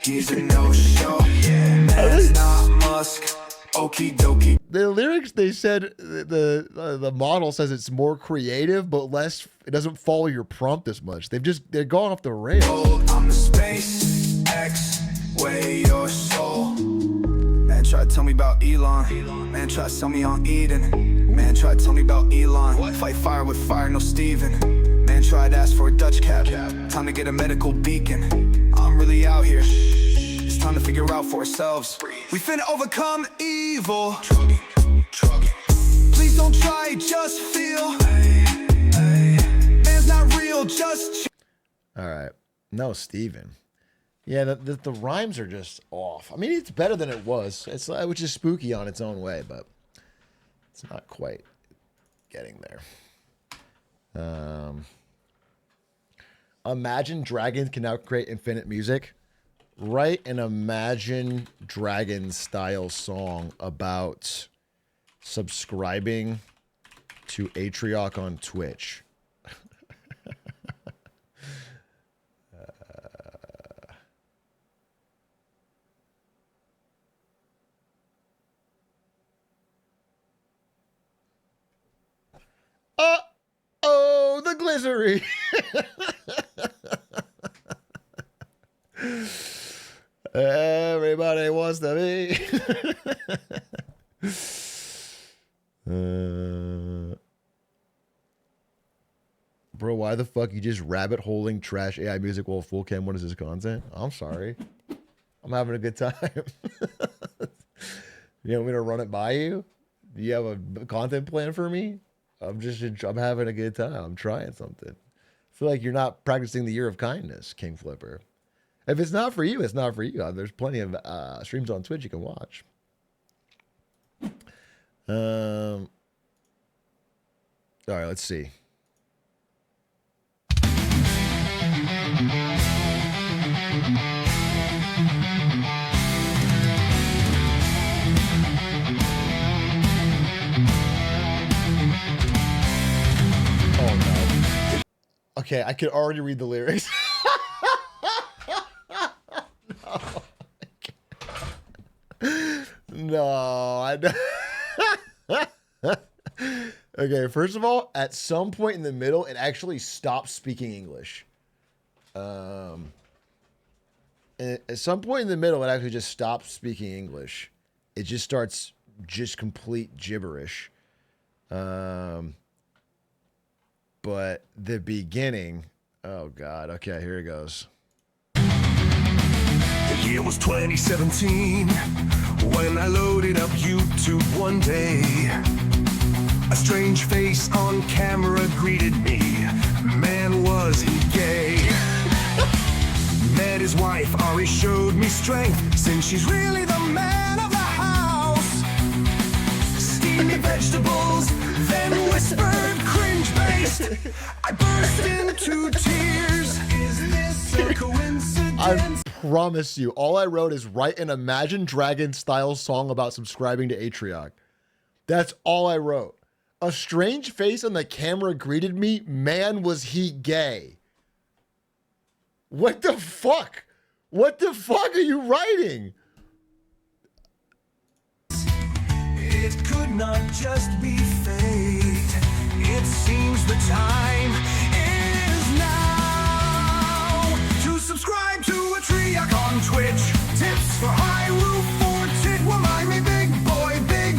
he's a no-show. Man's not Musk, okie dokie. The lyrics, they said the model says it's more creative, but less. It doesn't follow your prompt as much. They're going off the rails. I'm the space X, way your soul. Man try to tell me about Elon. Man try to sell me on Eden. Man try to tell me about Elon. Fight fire with fire, no Steven. Man tried to ask for a Dutch cap. Time to get a medical beacon. I'm really out here. It's time to figure out for ourselves. We finna overcome evil. Please don't try, just feel. Man's not real, just. All right. No, Steven. Yeah, the rhymes are just off. I mean, it's better than it was. It's which is spooky on its own way, but it's not quite getting there. Imagine Dragons can now create infinite music. Write an Imagine Dragons style song about subscribing to Atrioc on Twitch. Oh, the glycerin. Everybody wants to be. Bro, why the fuck you just rabbit holing trash AI music while full cam? What is this content? I'm sorry. I'm having a good time. You want me to run it by you? Do you have a content plan for me? I'm having a good time. I'm trying something. I feel like you're not practicing the year of kindness, King Flipper. If it's not for you, it's not for you. There's plenty of streams on Twitch you can watch. All right, let's see. Oh no. Okay, I could already read the lyrics. No, I don't. Okay, first of all, at some point in the middle, it actually stops speaking English. And at some point in the middle, it actually just stops speaking English. It just starts just complete gibberish. But the beginning, oh God, okay, here it goes. The year was 2017 when I loaded up YouTube one day. A strange face on camera greeted me. Man, was he gay. Met his wife, Ari showed me strength, since she's really the man of the house. Steamy vegetables, then whispered cringe-based. I burst into tears. Is this a coincidence? I promise you, all I wrote is write an Imagine Dragons style song about subscribing to Atrioc. That's all I wrote. A strange face on the camera greeted me. Man, was he gay. What the fuck? What the fuck are you writing? It could not just be fate. It seems the time is now to subscribe to Atrioc on Twitch. Tips for high roof forted. Remind me, big boy, big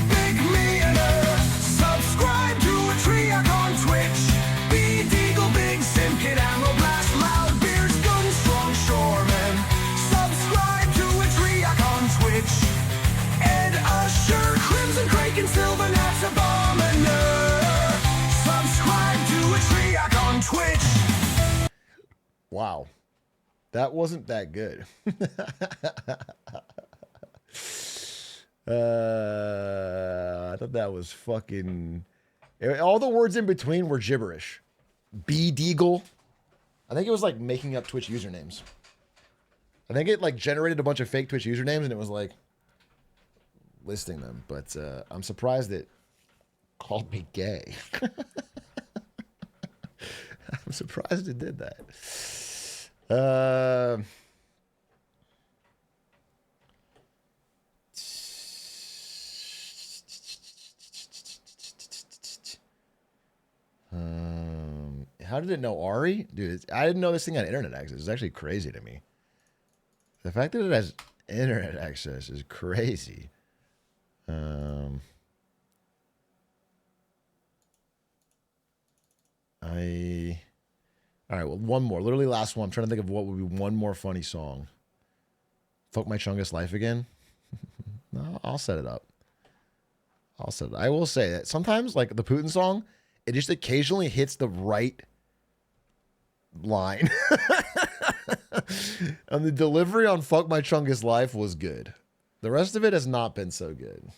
millionaire. Subscribe to Atrioc on Twitch. Be Deagle, big sim, kid, ammo blast, loud beards, gun strong shoreman. Subscribe to Atrioc on Twitch. Ed Usher, Crimson Kraken, Silver Nats, Abominator. Subscribe to Atrioc on Wow. That wasn't that good. I thought that was fucking... All the words in between were gibberish. B-Deagle. I think it was like making up Twitch usernames. I think it like generated a bunch of fake Twitch usernames and it was like listing them. But I'm surprised it called me gay. I'm surprised it did that. How did it know Ari? Dude, I didn't know this thing had internet access. It's actually crazy to me. The fact that it has internet access is crazy. All right, well, one more. Literally last one. I'm trying to think of what would be one more funny song. Fuck My Chungus Life Again? No, I'll set it up. I will say that sometimes, like the Putin song, it just occasionally hits the right line. And the delivery on Fuck My Chungus Life was good. The rest of it has not been so good.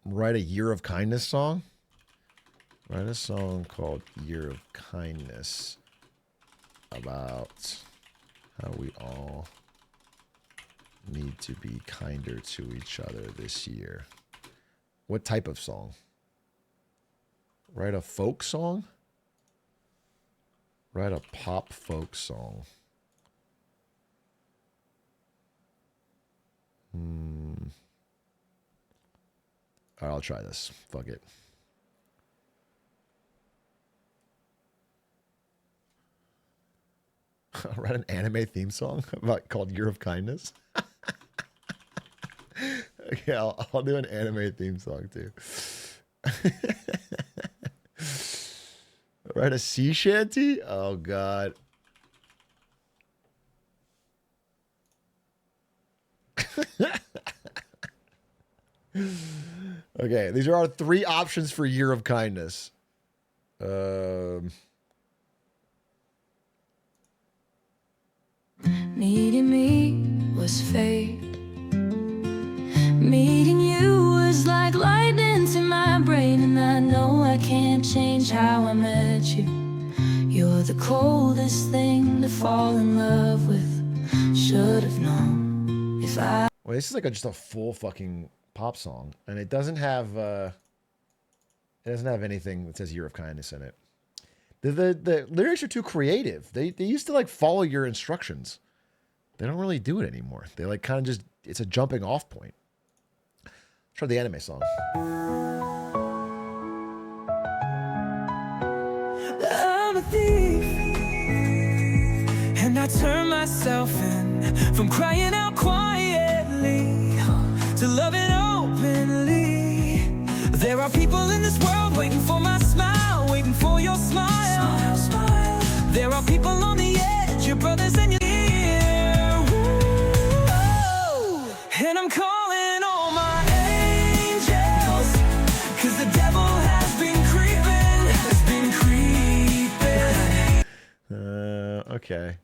Write a Year of Kindness song. Write a song called Year of Kindness about how we all need to be kinder to each other this year. What type of song? Write a folk song? Write a pop folk song. All right, I'll try this. Fuck it. Write an anime theme song called Year of Kindness. Okay, I'll do an anime theme song too. Write a sea shanty? Oh God. Okay, these are our 3 options for Year of Kindness. Meeting me was fate. Meeting you was like lightning to my brain, and I know I can't change how I met you. You're the coldest thing to fall in love with. Should have known if I... Well, this is like just a full fucking pop song, and it doesn't have anything that says Year of Kindness in it. The lyrics are too creative. They used to like follow your instructions. They don't really do it anymore. They like kind of just, it's a jumping off point. Let's try the anime song. I'm a thief, and I turn myself in from crying out quietly to loving openly. There are people in this world waiting for my smile, waiting for your smile. Smile. There are people on the edge, your brothers and your ear. Ooh, and I'm calling all my angels, 'cause the devil has been creeping, Okay.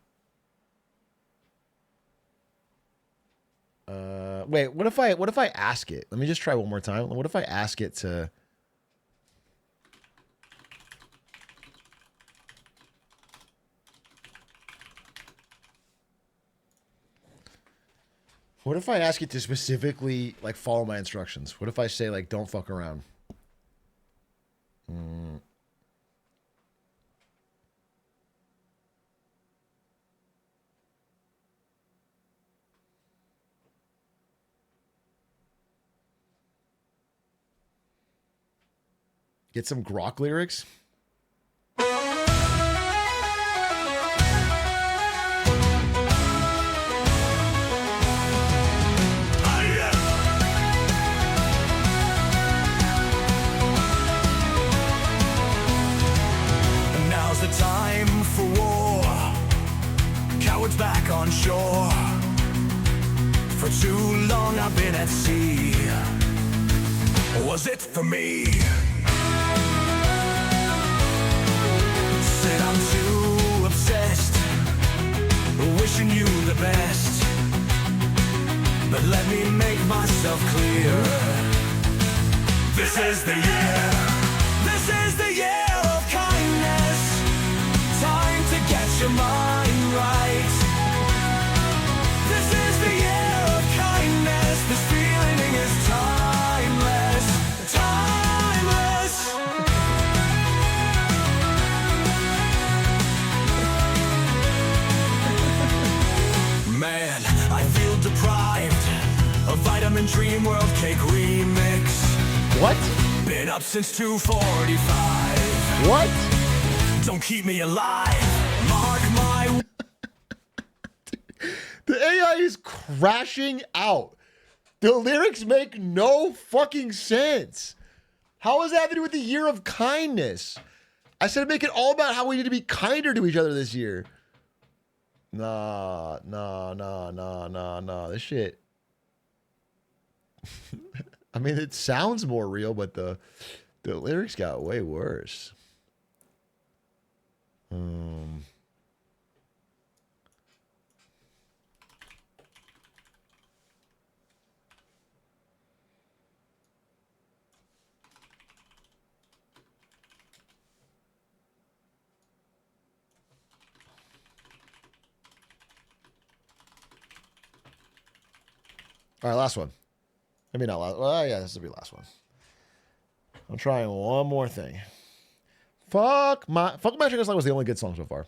Wait, what if I ask it? Let me just try one more time. What if I ask it to... What if I ask it to specifically, like, follow my instructions? What if I say, like, don't fuck around? Get some Grok lyrics? Now's the time for war. Cowards back on shore. For too long I've been at sea. was it for me? Said I'm too obsessed, wishing you the best. But let me make myself clear. This is the year. This is the year of kindness. Time to get your mind right. This is the year of kindness. This feeling is timeless. Timeless. Man, I feel deprived. A vitamin dream world cake remix. What? Been up since 2:45. What? Don't keep me alive. Mark my. The AI is crashing out. The lyrics make no fucking sense. How does that have to do with the year of kindness? I said make it all about how we need to be kinder to each other this year. Nah. This shit. I mean, it sounds more real, but the lyrics got way worse. All right, last one. Maybe not last. Well, yeah, this will be the last one. I'm trying one more thing. Fuck My Chungus Life was the only good song so far.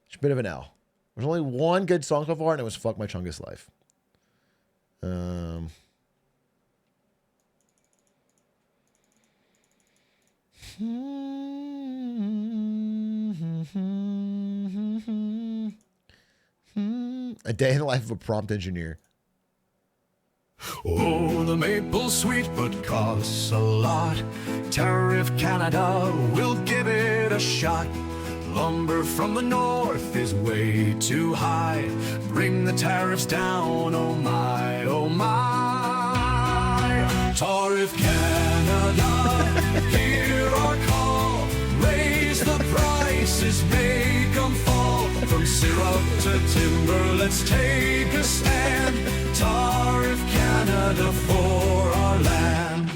It's a bit of an L. There's only one good song so far, and it was Fuck My Chungus Life. A Day in the Life of a Prompt Engineer. Oh, the maple sweet but costs a lot. Tariff Canada will give it a shot. Lumber from the north is way too high. Bring the tariffs down, oh my, oh my. Tariff Canada, hear our call. Raise the prices, make them fall. From syrup to timber, let's take a stand. Tariff Canada for our land.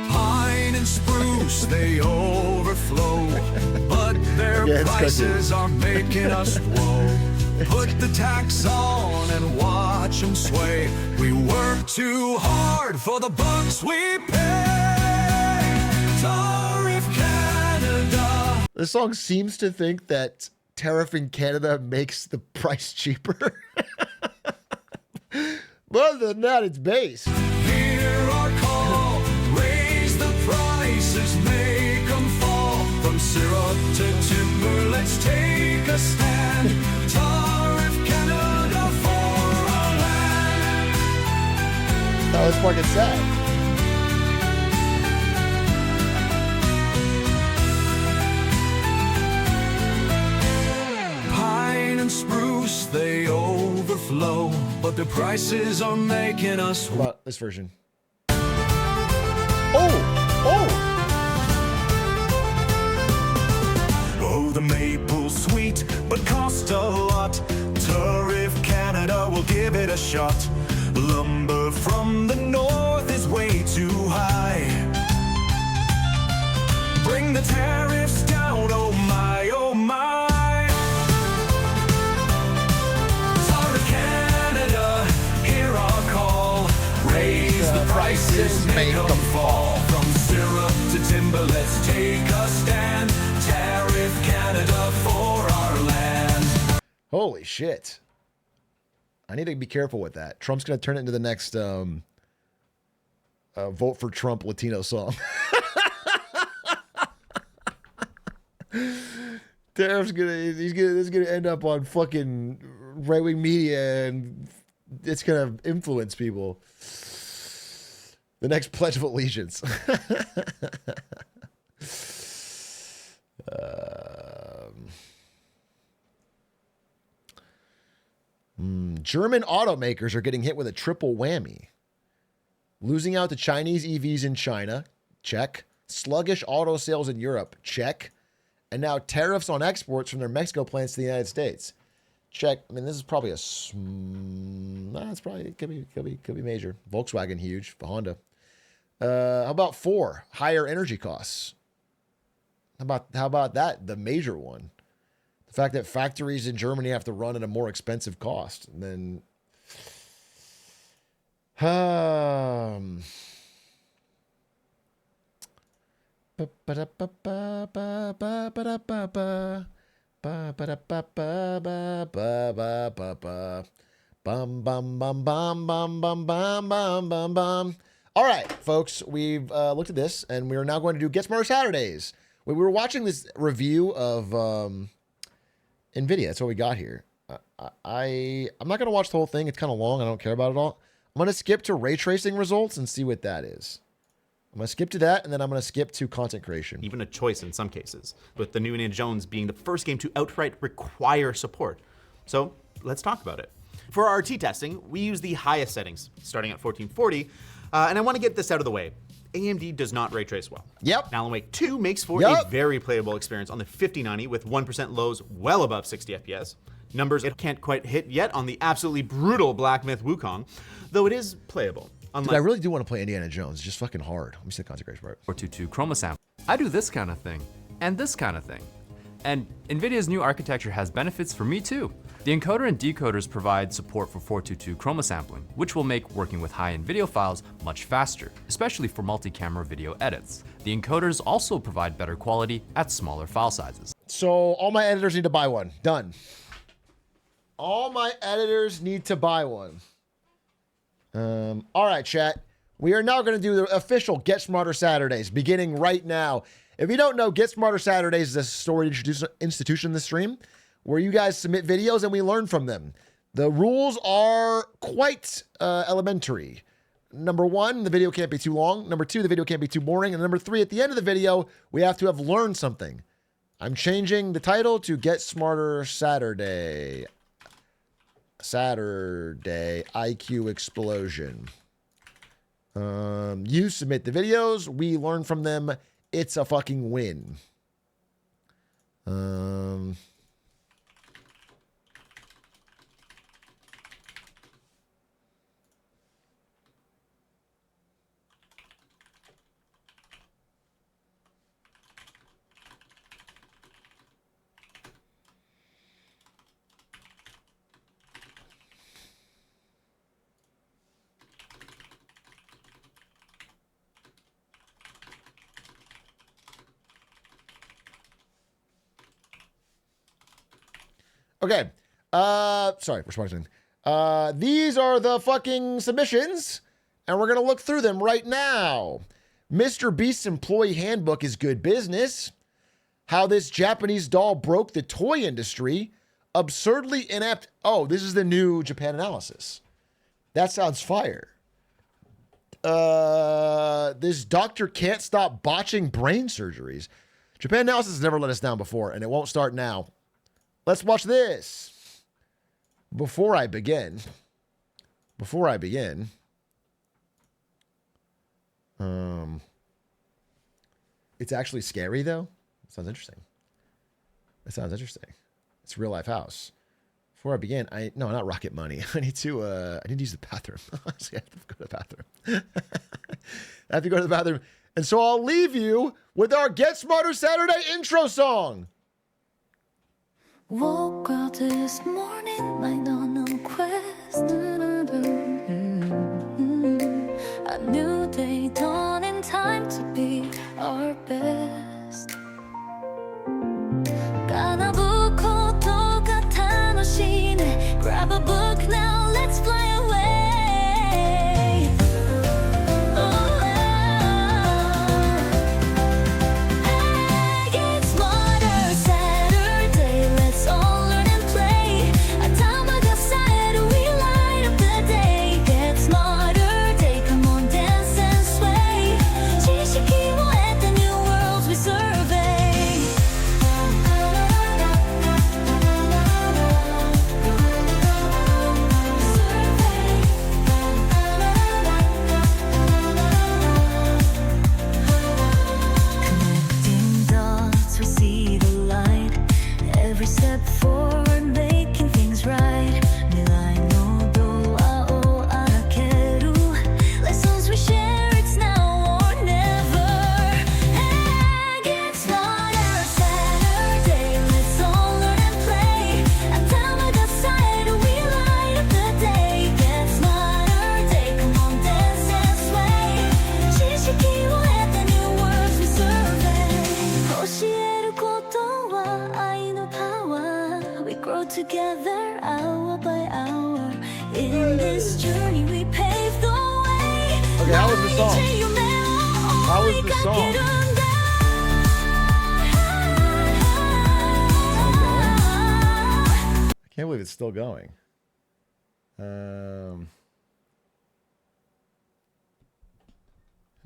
Pine and spruce, they overflow, but their prices are making us woe. Put the tax on and watch them sway. We work too hard for the bucks we pay. Tariff Canada. This song seems to think that tariff in Canada makes the price cheaper. But other than that, it's bass. Hear our call, raise the prices, make them fall. From syrup to timber, let's take a stand. Tariff Canada for our land. That was fucking sad. Pine and spruce, they overflow, but the prices are making us. What about this version? Oh, the maple sweet, but cost a lot. Tariff Canada will give it a shot. Lumber from the north is way too high. Bring the tariffs down, oh my, oh my. Tariff Canada, hear our call. Raise the prices, make them fall. From syrup to timber, let's take a stand. Tariff Canada for our land. Holy shit. I need to be careful with that. Trump's going to turn it into the next vote for Trump Latino song. Tariff's this is gonna end up on fucking right-wing media, and it's gonna influence people. The next Pledge of Allegiance. German automakers are getting hit with a triple whammy. Losing out to Chinese EVs in China, check. Sluggish auto sales in Europe, check. And now tariffs on exports from their Mexico plants to the United States, check. I mean, this is probably it's probably it could be major. Volkswagen huge, Honda. How about 4? Higher energy costs. How about that? The major one. The fact that factories in Germany have to run at a more expensive cost than. All right, folks, we've looked at this, and we are now going to do Get Smarter Saturdays. We were watching this review of NVIDIA. That's what we got here. I'm not going to watch the whole thing. It's kind of long. I don't care about it all. I'm going to skip to ray tracing results and see what that is. I'm going to skip to that, and then I'm going to skip to content creation. Even a choice in some cases, with the new Indiana Jones being the first game to outright require support. So let's talk about it. For our RT testing, we use the highest settings, starting at 1440, and I want to get this out of the way. AMD does not ray trace well. Yep. Alan Wake 2 makes for a very playable experience on the 5090 with 1% lows well above 60 FPS. Numbers it can't quite hit yet on the absolutely brutal Black Myth Wukong, though it is playable. Dude, I really do want to play Indiana Jones. It's just fucking hard. Let me see the concentration part. 422 chroma sample. I do this kind of thing, and this kind of thing. And NVIDIA's new architecture has benefits for me too. The encoder and decoders provide support for 422 chroma sampling, which will make working with high-end video files much faster, especially for multi-camera video edits. The encoders also provide better quality at smaller file sizes. So all my editors need to buy one. Done. All my editors need to buy one. All right, chat. We are now going to do the official Get Smarter Saturdays, beginning right now. If you don't know, Get Smarter Saturdays is a story institution in the stream where you guys submit videos and we learn from them. The rules are quite elementary. Number 1, the video can't be too long. Number 2, the video can't be too boring. And number 3, at the end of the video, we have to have learned something. I'm changing the title to Get Smarter Saturday. Saturday IQ Explosion. You submit the videos, we learn from them. It's a fucking win. Okay. Sorry, we're smarting. These are the fucking submissions, and we're going to look through them right now. Mr. Beast's employee handbook is good business. How this Japanese doll broke the toy industry. Absurdly inept. Oh, this is the new Japan analysis. That sounds fire. This doctor can't stop botching brain surgeries. Japan analysis has never let us down before, and it won't start now. Let's watch this. Before I begin, it's actually scary though. Sounds interesting. It sounds interesting. It's a real life house. Before I begin, no, not Rocket Money. I need to use the bathroom. Honestly, I have to go to the bathroom. I have to go to the bathroom. And so I'll leave you with our Get Smarter Saturday intro song. Woke up this morning like on a quest. A new day dawning, time to be our best. Grab a book now, let's fly away. Hey, get smarter Saturday, let's all learn and play. We light up the day. Get smarter day, come on, dance and sway. 지식이 뭐했던 new worlds we serve. Okay, how was the song? How was the song? I can't believe it's still going.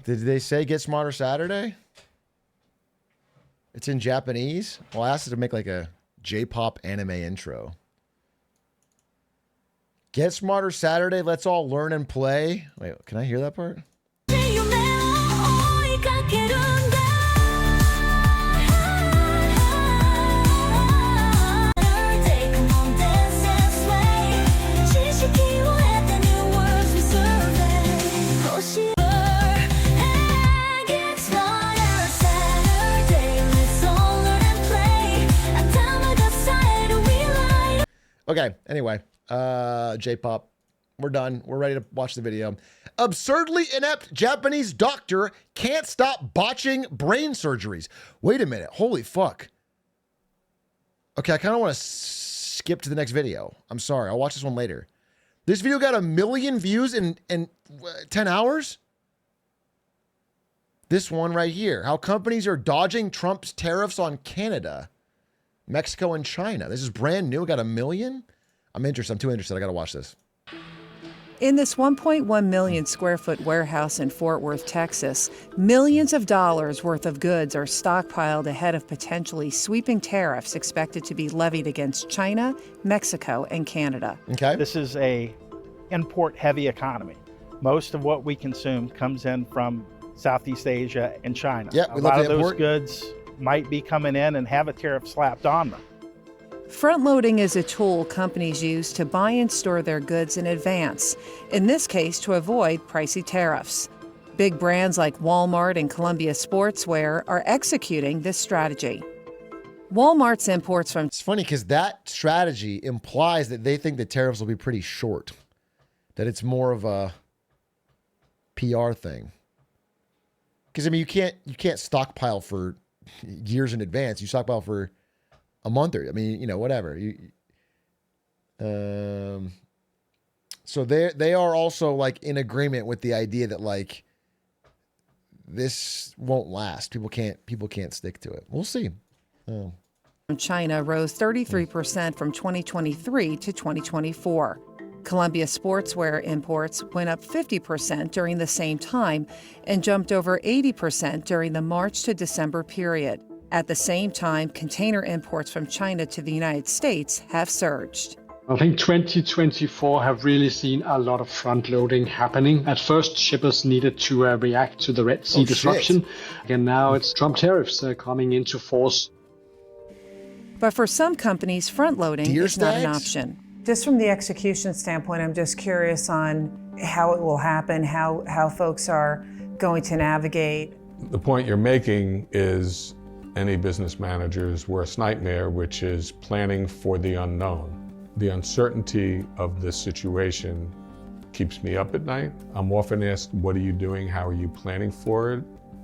Did they say Get Smarter Saturday? It's in Japanese. Well, I asked it to make like a J-pop anime intro. Get Smarter Saturday. Let's all learn and play. Wait, can I hear that part? Okay, anyway, J-pop, we're done. We're ready to watch the video. Absurdly inept Japanese doctor can't stop botching brain surgeries. Wait a minute, holy fuck. Okay, I kind of want to skip to the next video. I'm sorry, I'll watch this one later. This video got 1 million views in 10 hours? This one right here, how companies are dodging Trump's tariffs on Canada, Mexico, and China. This is brand new. It got 1 million. I'm interested. I'm too interested. I got to watch this. In this 1.1 million square foot warehouse in Fort Worth, Texas, millions of dollars worth of goods are stockpiled ahead of potentially sweeping tariffs expected to be levied against China, Mexico, and Canada. Okay. This is a import-heavy economy. Most of what we consume comes in from Southeast Asia and China. Yeah, a lot of those goods might be coming in and have a tariff slapped on them. Front-loading is a tool companies use to buy and store their goods in advance, in this case to avoid pricey tariffs. Big brands like Walmart and Columbia Sportswear are executing this strategy. Walmart's imports from... It's funny because that strategy implies that they think the tariffs will be pretty short, that it's more of a PR thing. Because, I mean, you can't stockpile for years in advance. You stockpile for a month or, I mean, you know, whatever. So they are also like in agreement with the idea that like this won't last. People can't stick to it. We'll see. China rose 33% from 2023 to 2024. Columbia Sportswear imports went up 50% during the same time and jumped over 80% during the March to December period. At the same time, container imports from China to the United States have surged. I think 2024 have really seen a lot of front loading happening. At first, shippers needed to react to the Red Sea disruption. And now it's Trump tariffs coming into force. But for some companies, front loading is not an option. Just from the execution standpoint, I'm just curious on how it will happen, how folks are going to navigate. The point you're making is any business manager's worst nightmare, which is planning for the unknown. The uncertainty of this situation keeps me up at night. I'm often asked, what are you doing? How are you planning for it?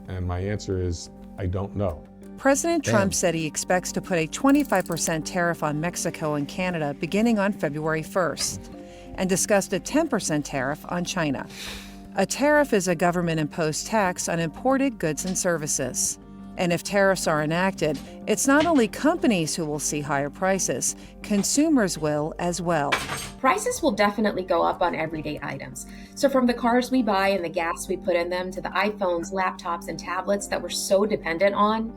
And my answer is, I don't know. President Trump said he expects to put a 25% tariff on Mexico and Canada beginning on February 1st, and discussed a 10% tariff on China. A tariff is a government-imposed tax on imported goods and services. And if tariffs are enacted, it's not only companies who will see higher prices, consumers will as well. Prices will definitely go up on everyday items. So from the cars we buy and the gas we put in them, to the iPhones, laptops, and tablets that we're so dependent on,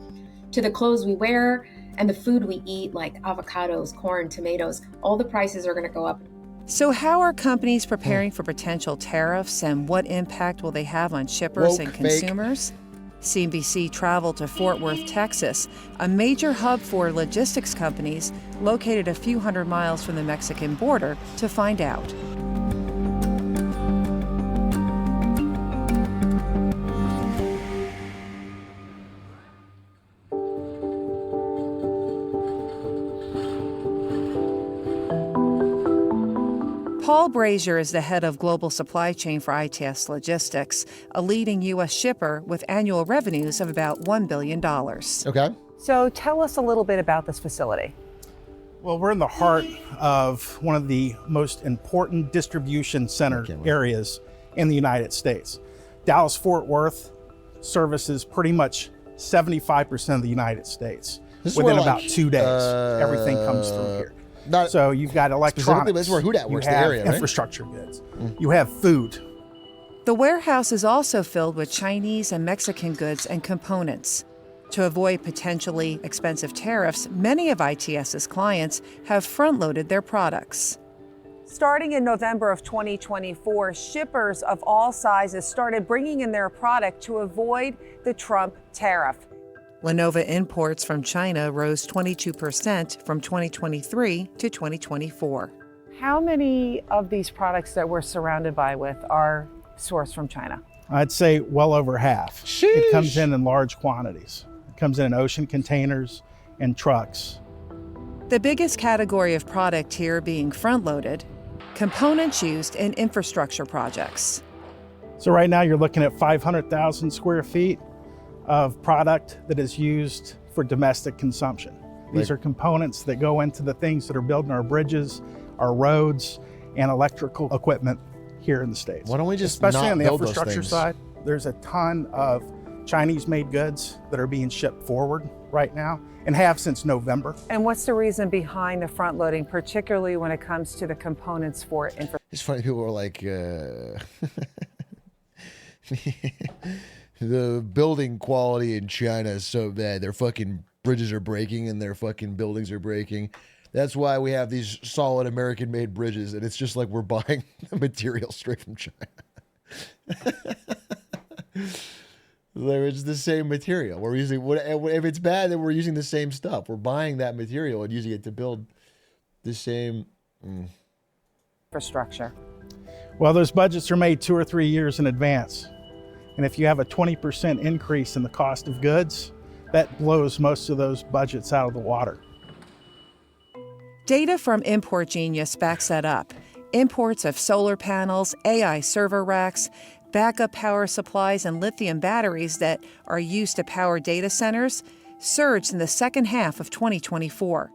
to the clothes we wear and the food we eat like avocados, corn, tomatoes, all the prices are going to go up. So how are companies preparing for potential tariffs, and what impact will they have on shippers and consumers? CNBC traveled to Fort Worth, Texas, a major hub for logistics companies located a few hundred miles from the Mexican border, to find out. Paul Brazier is the head of global supply chain for ITS Logistics, a leading U.S. shipper with annual revenues of about $1 billion. Okay. So tell us a little bit about this facility. Well, we're in the heart of one of the most important distribution center areas in the United States. Dallas-Fort Worth services pretty much 75% of the United States. This is Within where, about like, 2 days, everything comes through here. Not So you've got specifically, electronics, but this is where Who Dat you works, the have area, right? infrastructure goods, you have food. The warehouse is also filled with Chinese and Mexican goods and components. To avoid potentially expensive tariffs, many of ITS's clients have front-loaded their products. Starting in November of 2024, shippers of all sizes started bringing in their product to avoid the Trump tariff. Lenovo imports from China rose 22% from 2023 to 2024. How many of these products that we're surrounded by with are sourced from China? I'd say well over half. It comes in large quantities. It comes in ocean containers and trucks. The biggest category of product here being front-loaded, components used in infrastructure projects. So right now you're looking at 500,000 square feet of product that is used for domestic consumption. These are components that go into the things that are building our bridges, our roads, and electrical equipment here in the States. Why don't we just especially not on the build those infrastructure things? side, there's a ton of Chinese-made goods that are being shipped forward right now and have since November. And what's the reason behind the front loading, particularly when it comes to the components for infrastructure? It's funny, people are like, the building quality in China is so bad. Their fucking bridges are breaking and their fucking buildings are breaking. That's why we have these solid American-made bridges, and it's just like we're buying the material straight from China. It's the same material. We're using, if it's bad, then we're using the same stuff. We're buying that material and using it to build the same infrastructure. Well, those budgets are made 2 or 3 years in advance. And if you have a 20% increase in the cost of goods, that blows most of those budgets out of the water. Data from Import Genius backs that up. Imports of solar panels, AI server racks, backup power supplies, and lithium batteries that are used to power data centers surged in the second half of 2024.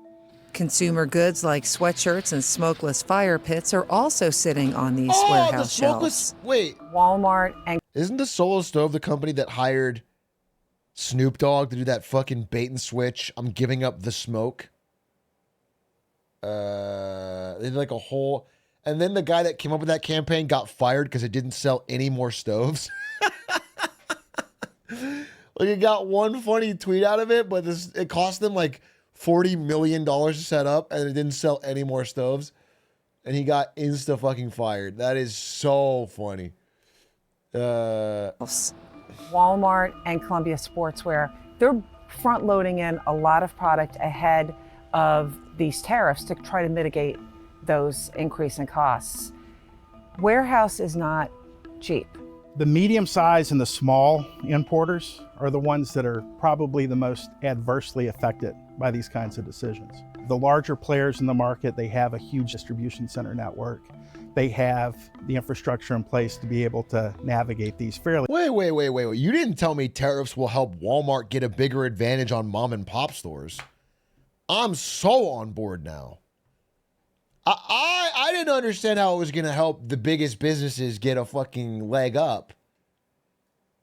Consumer goods like sweatshirts and smokeless fire pits are also sitting on these warehouse shelves. Wait, Walmart and isn't the Solo Stove the company that hired Snoop Dogg to do that fucking bait and switch? I'm giving up the smoke. They did like a whole, and then the guy that came up with that campaign got fired because it didn't sell any more stoves. Like, it got one funny tweet out of it, but it cost them like $40 million to set up, and it didn't sell any more stoves, and he got insta fucking fired. That is so funny. Walmart and Columbia Sportswear, they're front loading in a lot of product ahead of these tariffs to try to mitigate those increase in costs. Warehouse is not cheap. The medium size and the small importers are the ones that are probably the most adversely affected by these kinds of decisions. The larger players in the market, they have a huge distribution center network. They have the infrastructure in place to be able to navigate these fairly. Wait. You didn't tell me tariffs will help Walmart get a bigger advantage on mom and pop stores. I'm so on board now. I didn't understand how it was going to help the biggest businesses get a fucking leg up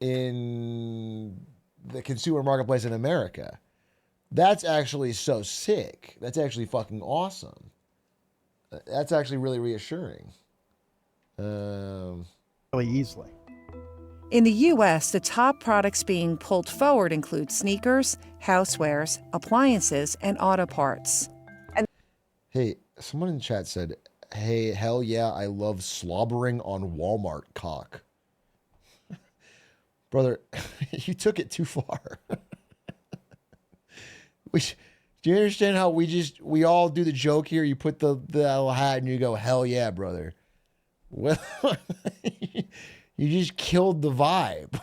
in the consumer marketplace in America. That's actually so sick. That's actually fucking awesome. That's actually really reassuring. Really easily. In the U.S., the top products being pulled forward include sneakers, housewares, appliances, and auto parts. Hey, someone in chat said, hey, hell yeah, I love slobbering on Walmart cock. Brother, you took it too far. Do you understand how we all do the joke here? You put the little hat and you go, hell yeah, brother. Well, you just killed the vibe.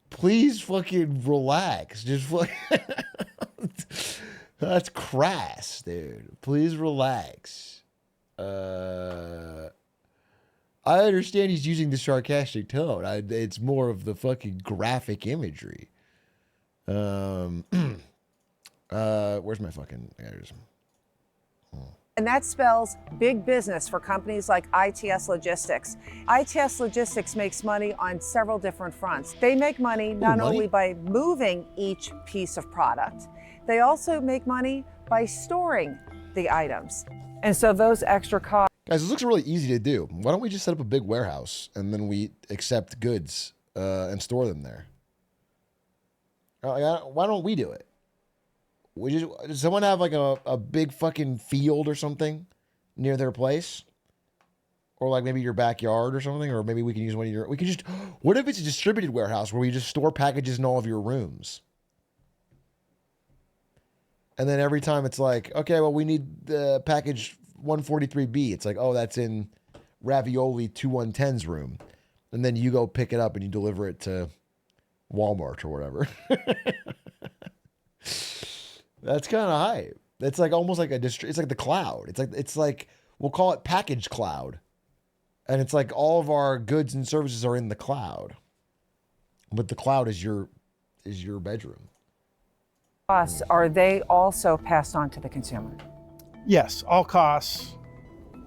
Please fucking relax. Just fucking... That's crass, dude. Please relax. I understand he's using the sarcastic tone. It's more of the fucking graphic imagery. Where's my fucking... And that spells big business for companies like ITS Logistics. ITS Logistics makes money on several different fronts. They make money not only by moving each piece of product, they also make money by storing the items. And so those extra costs. Guys, this looks really easy to do. Why don't we just set up a big warehouse and then we accept goods and store them there? Why don't we do it? Does someone have like a big fucking field or something near their place? Or like maybe your backyard or something? Or maybe we can use one of your... We can just... What if it's a distributed warehouse where we just store packages in all of your rooms? And then every time it's like, okay, well, we need the package 143B. It's like, oh, that's in Ravioli 2110's room. And then you go pick it up and you deliver it to Walmart or whatever. That's kind of hype. It's like almost like it's like the cloud. It's like we'll call it package cloud. And it's like all of our goods and services are in the cloud. But the cloud is your bedroom. Costs, are they also passed on to the consumer? Yes, all costs,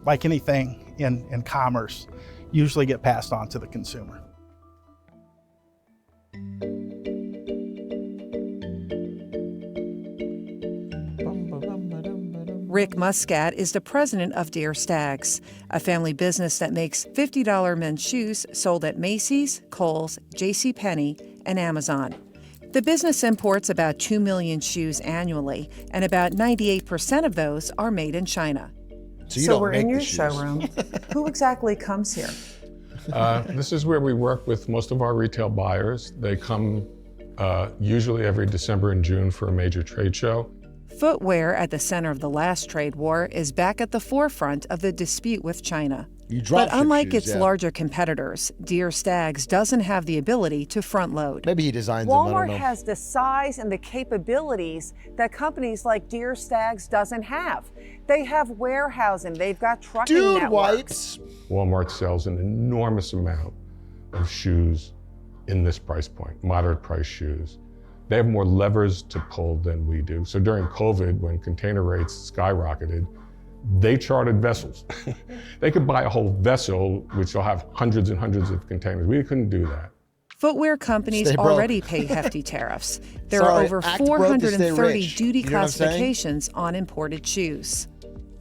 like anything in commerce, usually get passed on to the consumer. Rick Muscat is the president of Dear Stags, a family business that makes $50 men's shoes sold at Macy's, Kohl's, JCPenney, and Amazon. The business imports about 2 million shoes annually, and about 98% of those are made in China. So we're in your showroom. Who exactly comes here? This is where we work with most of our retail buyers. They come usually every December and June for a major trade show. Footwear, at the center of the last trade war, is back at the forefront of the dispute with China. But unlike its larger competitors, Dear Stags doesn't have the ability to front load. Maybe he designs them, I don't Walmart know. has the size and the capabilities that companies like Dear Stags doesn't have. They have warehousing, they've got trucking networks. Walmart sells an enormous amount of shoes in this price point, moderate price shoes. They have more levers to pull than we do. So during COVID, when container rates skyrocketed, they chartered vessels. They could buy a whole vessel, which will have hundreds and hundreds of containers. We couldn't do that. Footwear companies Stay broke. already pay hefty tariffs. There Sorry, are over act broke to stay 430 rich. duty You know what I'm saying? classifications on imported shoes.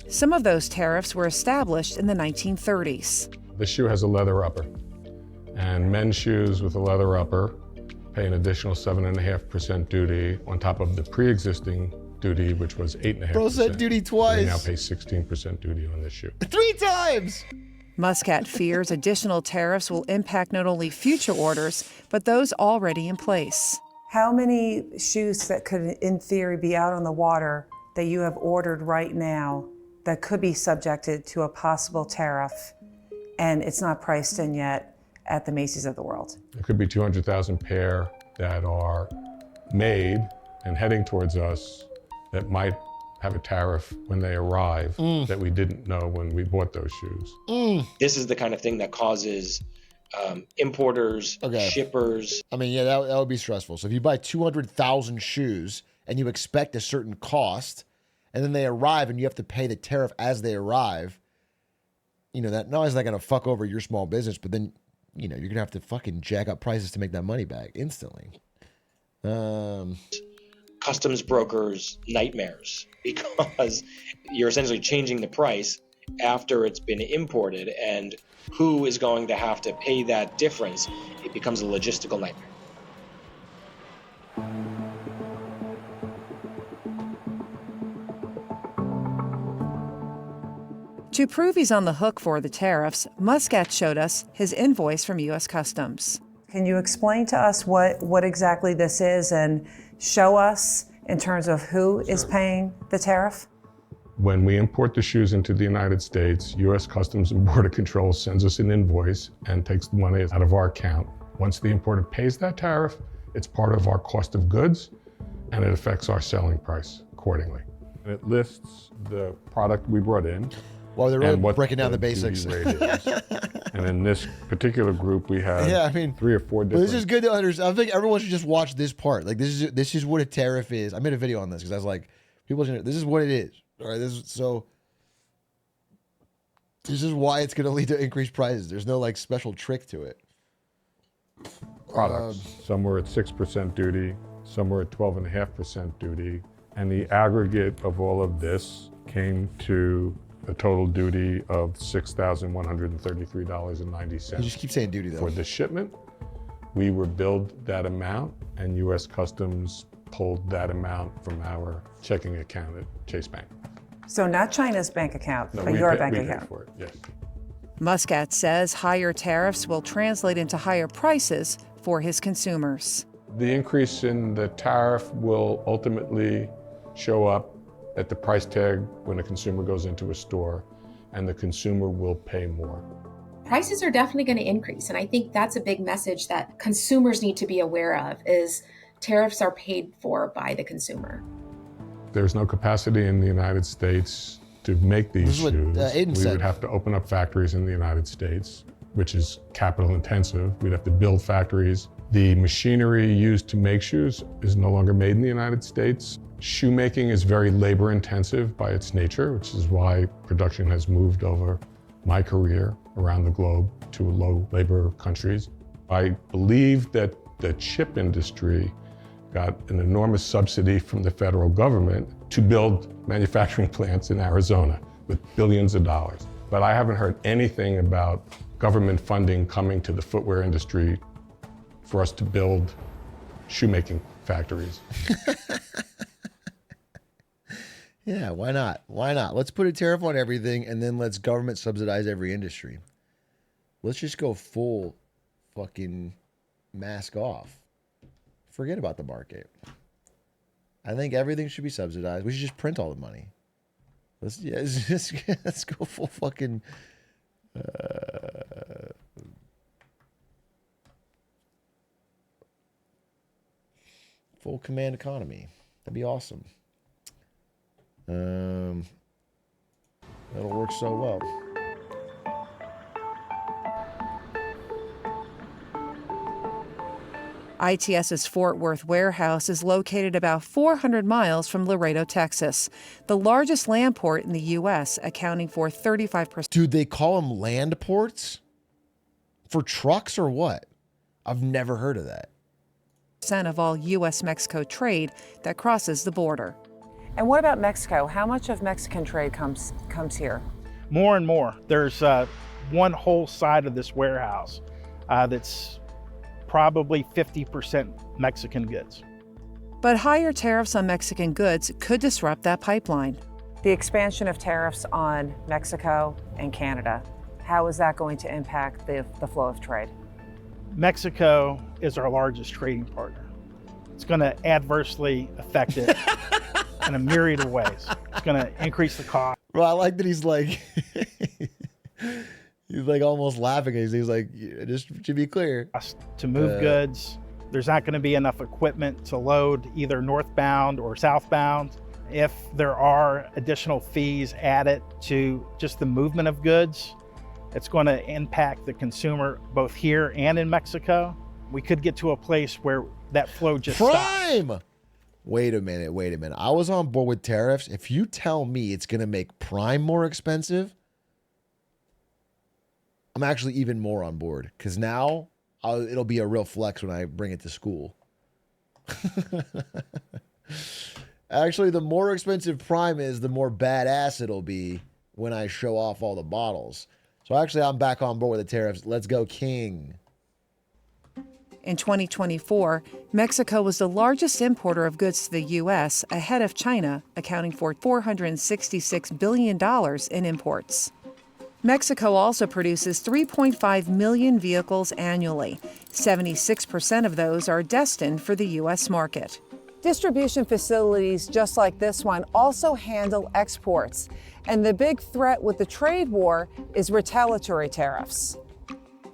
Some of those tariffs were established in the 1930s. The shoe has a leather upper, and men's shoes with a leather upper pay an additional 7.5% duty on top of the pre-existing duty, which was 8.5%. Bro said duty twice. They now pay 16% duty on this shoe. 3 times! Muscat fears additional tariffs will impact not only future orders, but those already in place. How many shoes that could, in theory, be out on the water that you have ordered right now that could be subjected to a possible tariff and it's not priced in yet at the Macy's of the world? There could be 200,000 pair that are made and heading towards us that might have a tariff when they arrive that we didn't know when we bought those shoes. This is the kind of thing that causes importers, shippers. I mean, yeah, that would be stressful. So if you buy 200,000 shoes and you expect a certain cost, and then they arrive and you have to pay the tariff as they arrive, you know, that not only is that going to fuck over your small business, but then, you know, you're going to have to fucking jack up prices to make that money back instantly. Customs brokers' nightmares, because you're essentially changing the price after it's been imported, and who is going to have to pay that difference? It becomes a logistical nightmare. To prove he's on the hook for the tariffs, Muscat showed us his invoice from U.S. Customs. Can you explain to us what exactly this is and show us in terms of who is paying the tariff? When we import the shoes into the United States, U.S. Customs and Border Control sends us an invoice and takes the money out of our account. Once the importer pays that tariff, it's part of our cost of goods, and it affects our selling price accordingly. And it lists the product we brought in. Well, they're really and what breaking down the duty basics. rate is. And in this particular group, we have Yeah, I mean, 3 or 4 But different. this is good to understand. I think everyone should just watch this part. Like this is what a tariff is. I made a video on this because I was like, people should know, this is what it is. All right, this is so This is why it's going to lead to increased prices. There's no like special trick to it. Products. Some were at 6% duty, some were at 12.5% duty, and the aggregate of all of this came to a total duty of $6,133.90. You just keep saying duty though. For the shipment, we were billed that amount, and U.S. Customs pulled that amount from our checking account at Chase Bank. So not China's bank account, No, but we your paid- bank we paid account. for it, yes. Muscat says higher tariffs will translate into higher prices for his consumers. The increase in the tariff will ultimately show up at the price tag when a consumer goes into a store, and the consumer will pay more. Prices are definitely going to increase, and I think that's a big message that consumers need to be aware of is tariffs are paid for by the consumer. There's no capacity in the United States to make these This is what, shoes. Aiden We said. would have to open up factories in the United States, which is capital intensive. We'd have to build factories. The machinery used to make shoes is no longer made in the United States. Shoemaking is very labor intensive by its nature, which is why production has moved over my career around the globe to low labor countries. I believe that the chip industry got an enormous subsidy from the federal government to build manufacturing plants in Arizona with billions of dollars. But I haven't heard anything about government funding coming to the footwear industry for us to build shoemaking factories. Yeah, why not? Why not? Let's put a tariff on everything and then let's government subsidize every industry. Let's just go full fucking mask off. Forget about the market. I think everything should be subsidized. We should just print all the money. Let's let's go full fucking full command economy. That'd be awesome. That'll work so well. ITS's Fort Worth warehouse is located about 400 miles from Laredo, Texas, the largest land port in the U.S., accounting for 35%. Dude, they call them land ports? For trucks or what? I've never heard of that. Of all U.S.-Mexico trade that crosses the border. And what about Mexico? How much of Mexican trade comes here? More and more. There's one whole side of this warehouse that's probably 50% Mexican goods. But higher tariffs on Mexican goods could disrupt that pipeline. The expansion of tariffs on Mexico and Canada, how is that going to impact the flow of trade? Mexico is our largest trading partner. It's going to adversely affect it in a myriad of ways. It's going to increase the cost. Bro, I like that he's like, he's like almost laughing. He's like, just to be clear. To move goods, there's not going to be enough equipment to load either northbound or southbound. If there are additional fees added to just the movement of goods, it's going to impact the consumer both here and in Mexico. We could get to a place where that flow just stops. Wait a minute. I was on board with tariffs. If you tell me it's going to make Prime more expensive, I'm actually even more on board because now it'll be a real flex when I bring it to school. Actually, the more expensive Prime is, the more badass it'll be when I show off all the bottles. So actually, I'm back on board with the tariffs. Let's go, King. In 2024, Mexico was the largest importer of goods to the U.S., ahead of China, accounting for $466 billion in imports. Mexico also produces 3.5 million vehicles annually. 76% of those are destined for the U.S. market. Distribution facilities just like this one also handle exports. And the big threat with the trade war is retaliatory tariffs.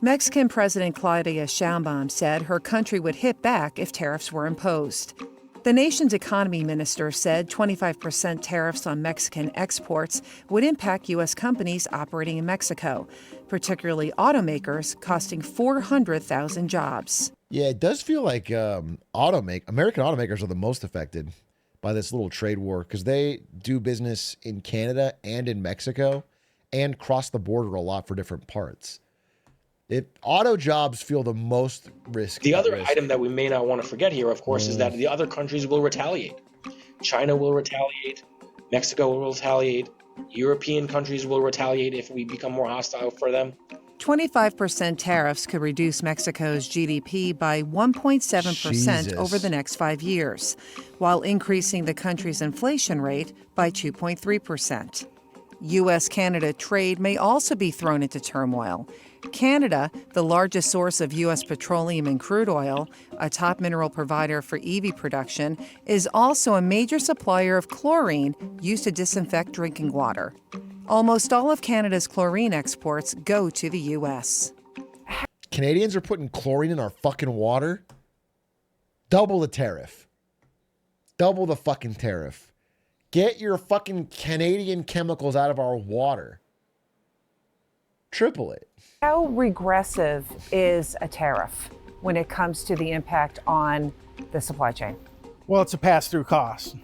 Mexican President Claudia Sheinbaum said her country would hit back if tariffs were imposed. The nation's economy minister said 25% tariffs on Mexican exports would impact U.S. companies operating in Mexico, particularly automakers, costing 400,000 jobs. Yeah, it does feel like American automakers are the most affected by this little trade war because they do business in Canada and in Mexico. and cross the border a lot for different parts. Auto jobs feel the most risk. The other item that we may not want to forget here, of course, is that the other countries will retaliate. China will retaliate. Mexico will retaliate. European countries will retaliate if we become more hostile for them. 25% tariffs could reduce Mexico's GDP by 1.7% over the next 5 years, while increasing the country's inflation rate by 2.3%. U.S.-Canada trade may also be thrown into turmoil. Canada, the largest source of U.S. petroleum and crude oil, a top mineral provider for EV production, is also a major supplier of chlorine used to disinfect drinking water. Almost all of Canada's chlorine exports go to the U.S. Canadians are putting chlorine in our fucking water? Double the tariff. Double the fucking tariff. Get your fucking Canadian chemicals out of our water. Triple it. How regressive is a tariff when it comes to the impact on the supply chain? Well, it's a pass-through cost.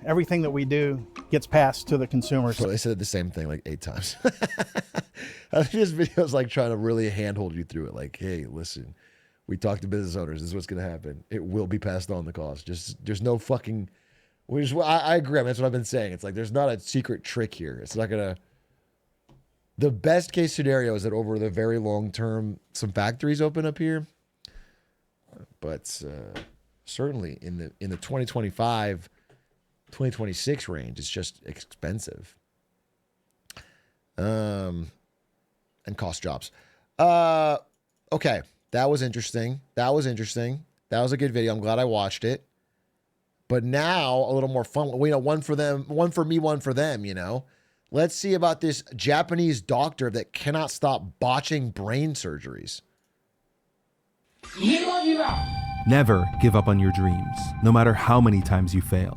Everything that we do gets passed to the consumers. Well, they said the same thing like 8 times. I think this video is like trying to really handhold you through it. Like, hey, listen, we talked to business owners. This is what's going to happen. It will be passed on the cost. Just there's no fucking. I agree. I mean, that's what I've been saying. It's like there's not a secret trick here. It's not gonna. The best case scenario is that over the very long term, some factories open up here. But certainly in the 2025, 2026 range, it's just expensive. And cost jobs. Okay, that was interesting. That was a good video. I'm glad I watched it. But now a little more fun. One for them, one for me, one for them, Let's see about this Japanese doctor that cannot stop botching brain surgeries. Never give up on your dreams, no matter how many times you fail.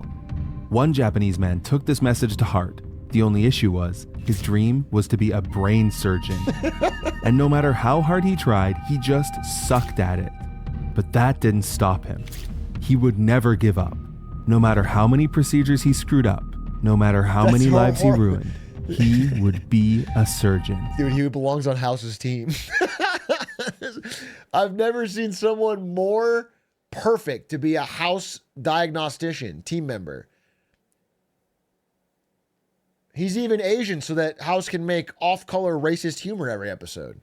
One Japanese man took this message to heart. The only issue was, his dream was to be a brain surgeon. And no matter how hard he tried, he just sucked at it. But that didn't stop him. He would never give up. No matter how many procedures he screwed up, no matter how many lives he ruined, he would be a surgeon. Dude, he belongs on House's team. I've never seen someone more perfect to be a House diagnostician, team member. He's even Asian so that House can make off-color racist humor every episode.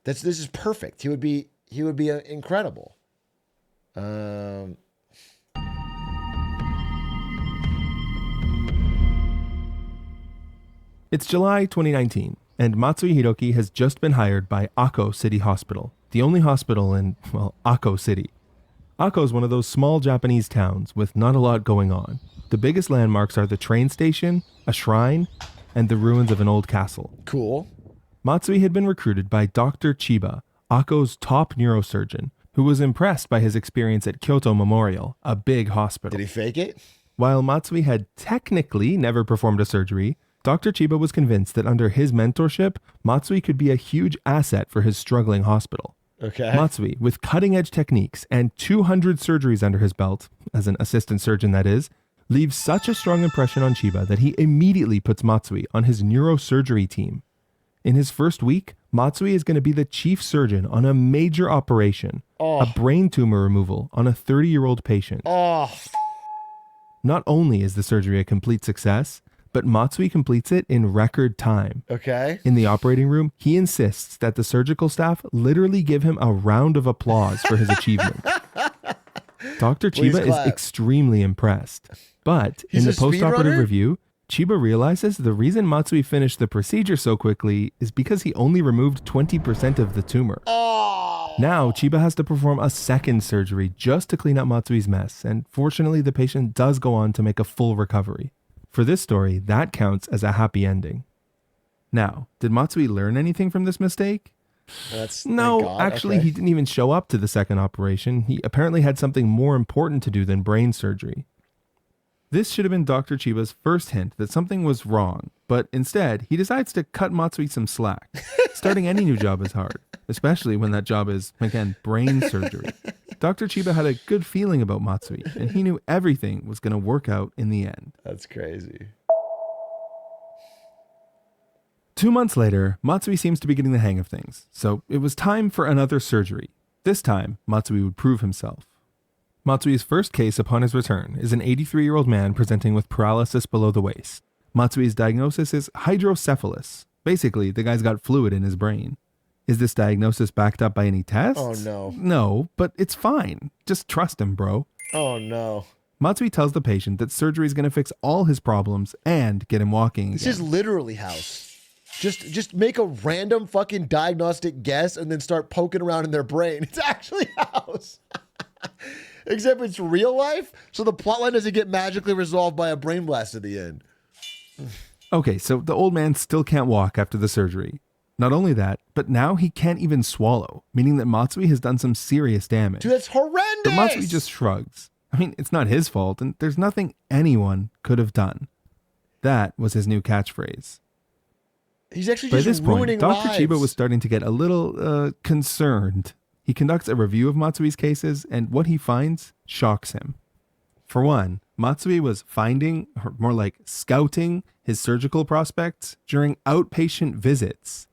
This is perfect. He would be incredible. It's July 2019, and Matsui Hiroki has just been hired by Akko City Hospital, the only hospital in, Akko City. Akko is one of those small Japanese towns with not a lot going on. The biggest landmarks are the train station, a shrine, and the ruins of an old castle. Cool. Matsui had been recruited by Dr. Chiba, Akko's top neurosurgeon, who was impressed by his experience at Kyoto Memorial, a big hospital. Did he fake it? While Matsui had technically never performed a surgery, Dr. Chiba was convinced that under his mentorship, Matsui could be a huge asset for his struggling hospital. Okay. Matsui, with cutting-edge techniques and 200 surgeries under his belt, as an assistant surgeon that is, leaves such a strong impression on Chiba that he immediately puts Matsui on his neurosurgery team. In his first week, Matsui is going to be the chief surgeon on a major operation, a brain tumor removal on a 30-year-old patient. Not only is the surgery a complete success, but Matsui completes it in record time. Okay. In the operating room, he insists that the surgical staff literally give him a round of applause for his achievement. Dr. Chiba is extremely impressed. But in the post-operative review, Chiba realizes the reason Matsui finished the procedure so quickly is because he only removed 20% of the tumor. Now, Chiba has to perform a second surgery just to clean up Matsui's mess, and fortunately the patient does go on to make a full recovery. For this story, that counts as a happy ending. Now, did Matsui learn anything from this mistake? No, actually, he didn't even show up to the second operation. He apparently had something more important to do than brain surgery. This should have been Dr. Chiba's first hint that something was wrong, but instead, he decides to cut Matsui some slack. Starting any new job is hard, especially when that job is, again, brain surgery. Dr. Chiba had a good feeling about Matsui, and he knew everything was going to work out in the end. That's crazy. 2 months later, Matsui seems to be getting the hang of things, so it was time for another surgery. This time, Matsui would prove himself. Matsui's first case upon his return is an 83-year-old man presenting with paralysis below the waist. Matsui's diagnosis is hydrocephalus. Basically, the guy's got fluid in his brain. Is this diagnosis backed up by any tests? Oh, no. No, but it's fine. Just trust him, bro. Oh, no. Matsui tells the patient that surgery is going to fix all his problems and get him walking This again. is literally House. Just make a random fucking diagnostic guess and then start poking around in their brain. It's actually House. Except it's real life, so the plotline doesn't get magically resolved by a brain blast at the end. Okay, so the old man still can't walk after the surgery. Not only that, but now he can't even swallow, meaning that Matsui has done some serious damage. Dude, that's horrendous! But Matsui just shrugs. I mean, it's not his fault, and there's nothing anyone could have done. That was his new catchphrase. He's actually By just this point, ruining Dr. lives. Chiba was starting to get a little concerned. He conducts a review of Matsui's cases, and what he finds shocks him. For one, Matsui was finding, or more like scouting, his surgical prospects during outpatient visits.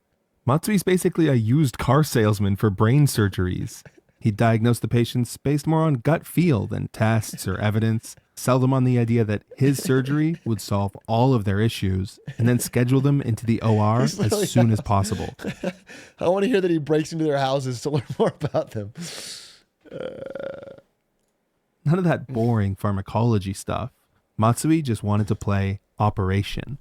Matsui's basically a used car salesman for brain surgeries. He diagnosed the patients based more on gut feel than tests or evidence, sell them on the idea that his surgery would solve all of their issues, and then schedule them into the OR He's as literally- soon as possible. I want to hear that he breaks into their houses to learn more about them. None of that boring pharmacology stuff. Matsui just wanted to play Operation.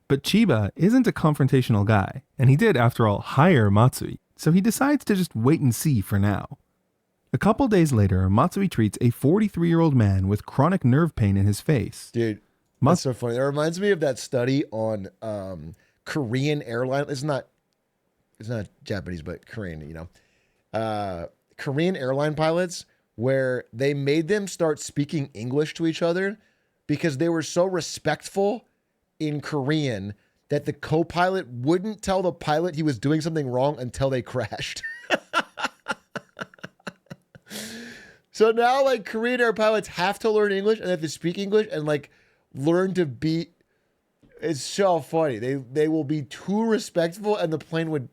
But Chiba isn't a confrontational guy, and he did, after all, hire Matsui, so he decides to just wait and see for now. A couple days later, Matsui treats a 43-year-old man with chronic nerve pain in his face. Dude, that's so funny. That reminds me of that study on Korean airline. It's not Japanese, but Korean, you know. Korean airline pilots, where they made them start speaking English to each other because they were so respectful in Korean that the co-pilot wouldn't tell the pilot he was doing something wrong until they crashed. So now, like, Korean air pilots have to learn English and they have to speak English and, like, learn to be. It's so funny. They will be too respectful, and the plane would.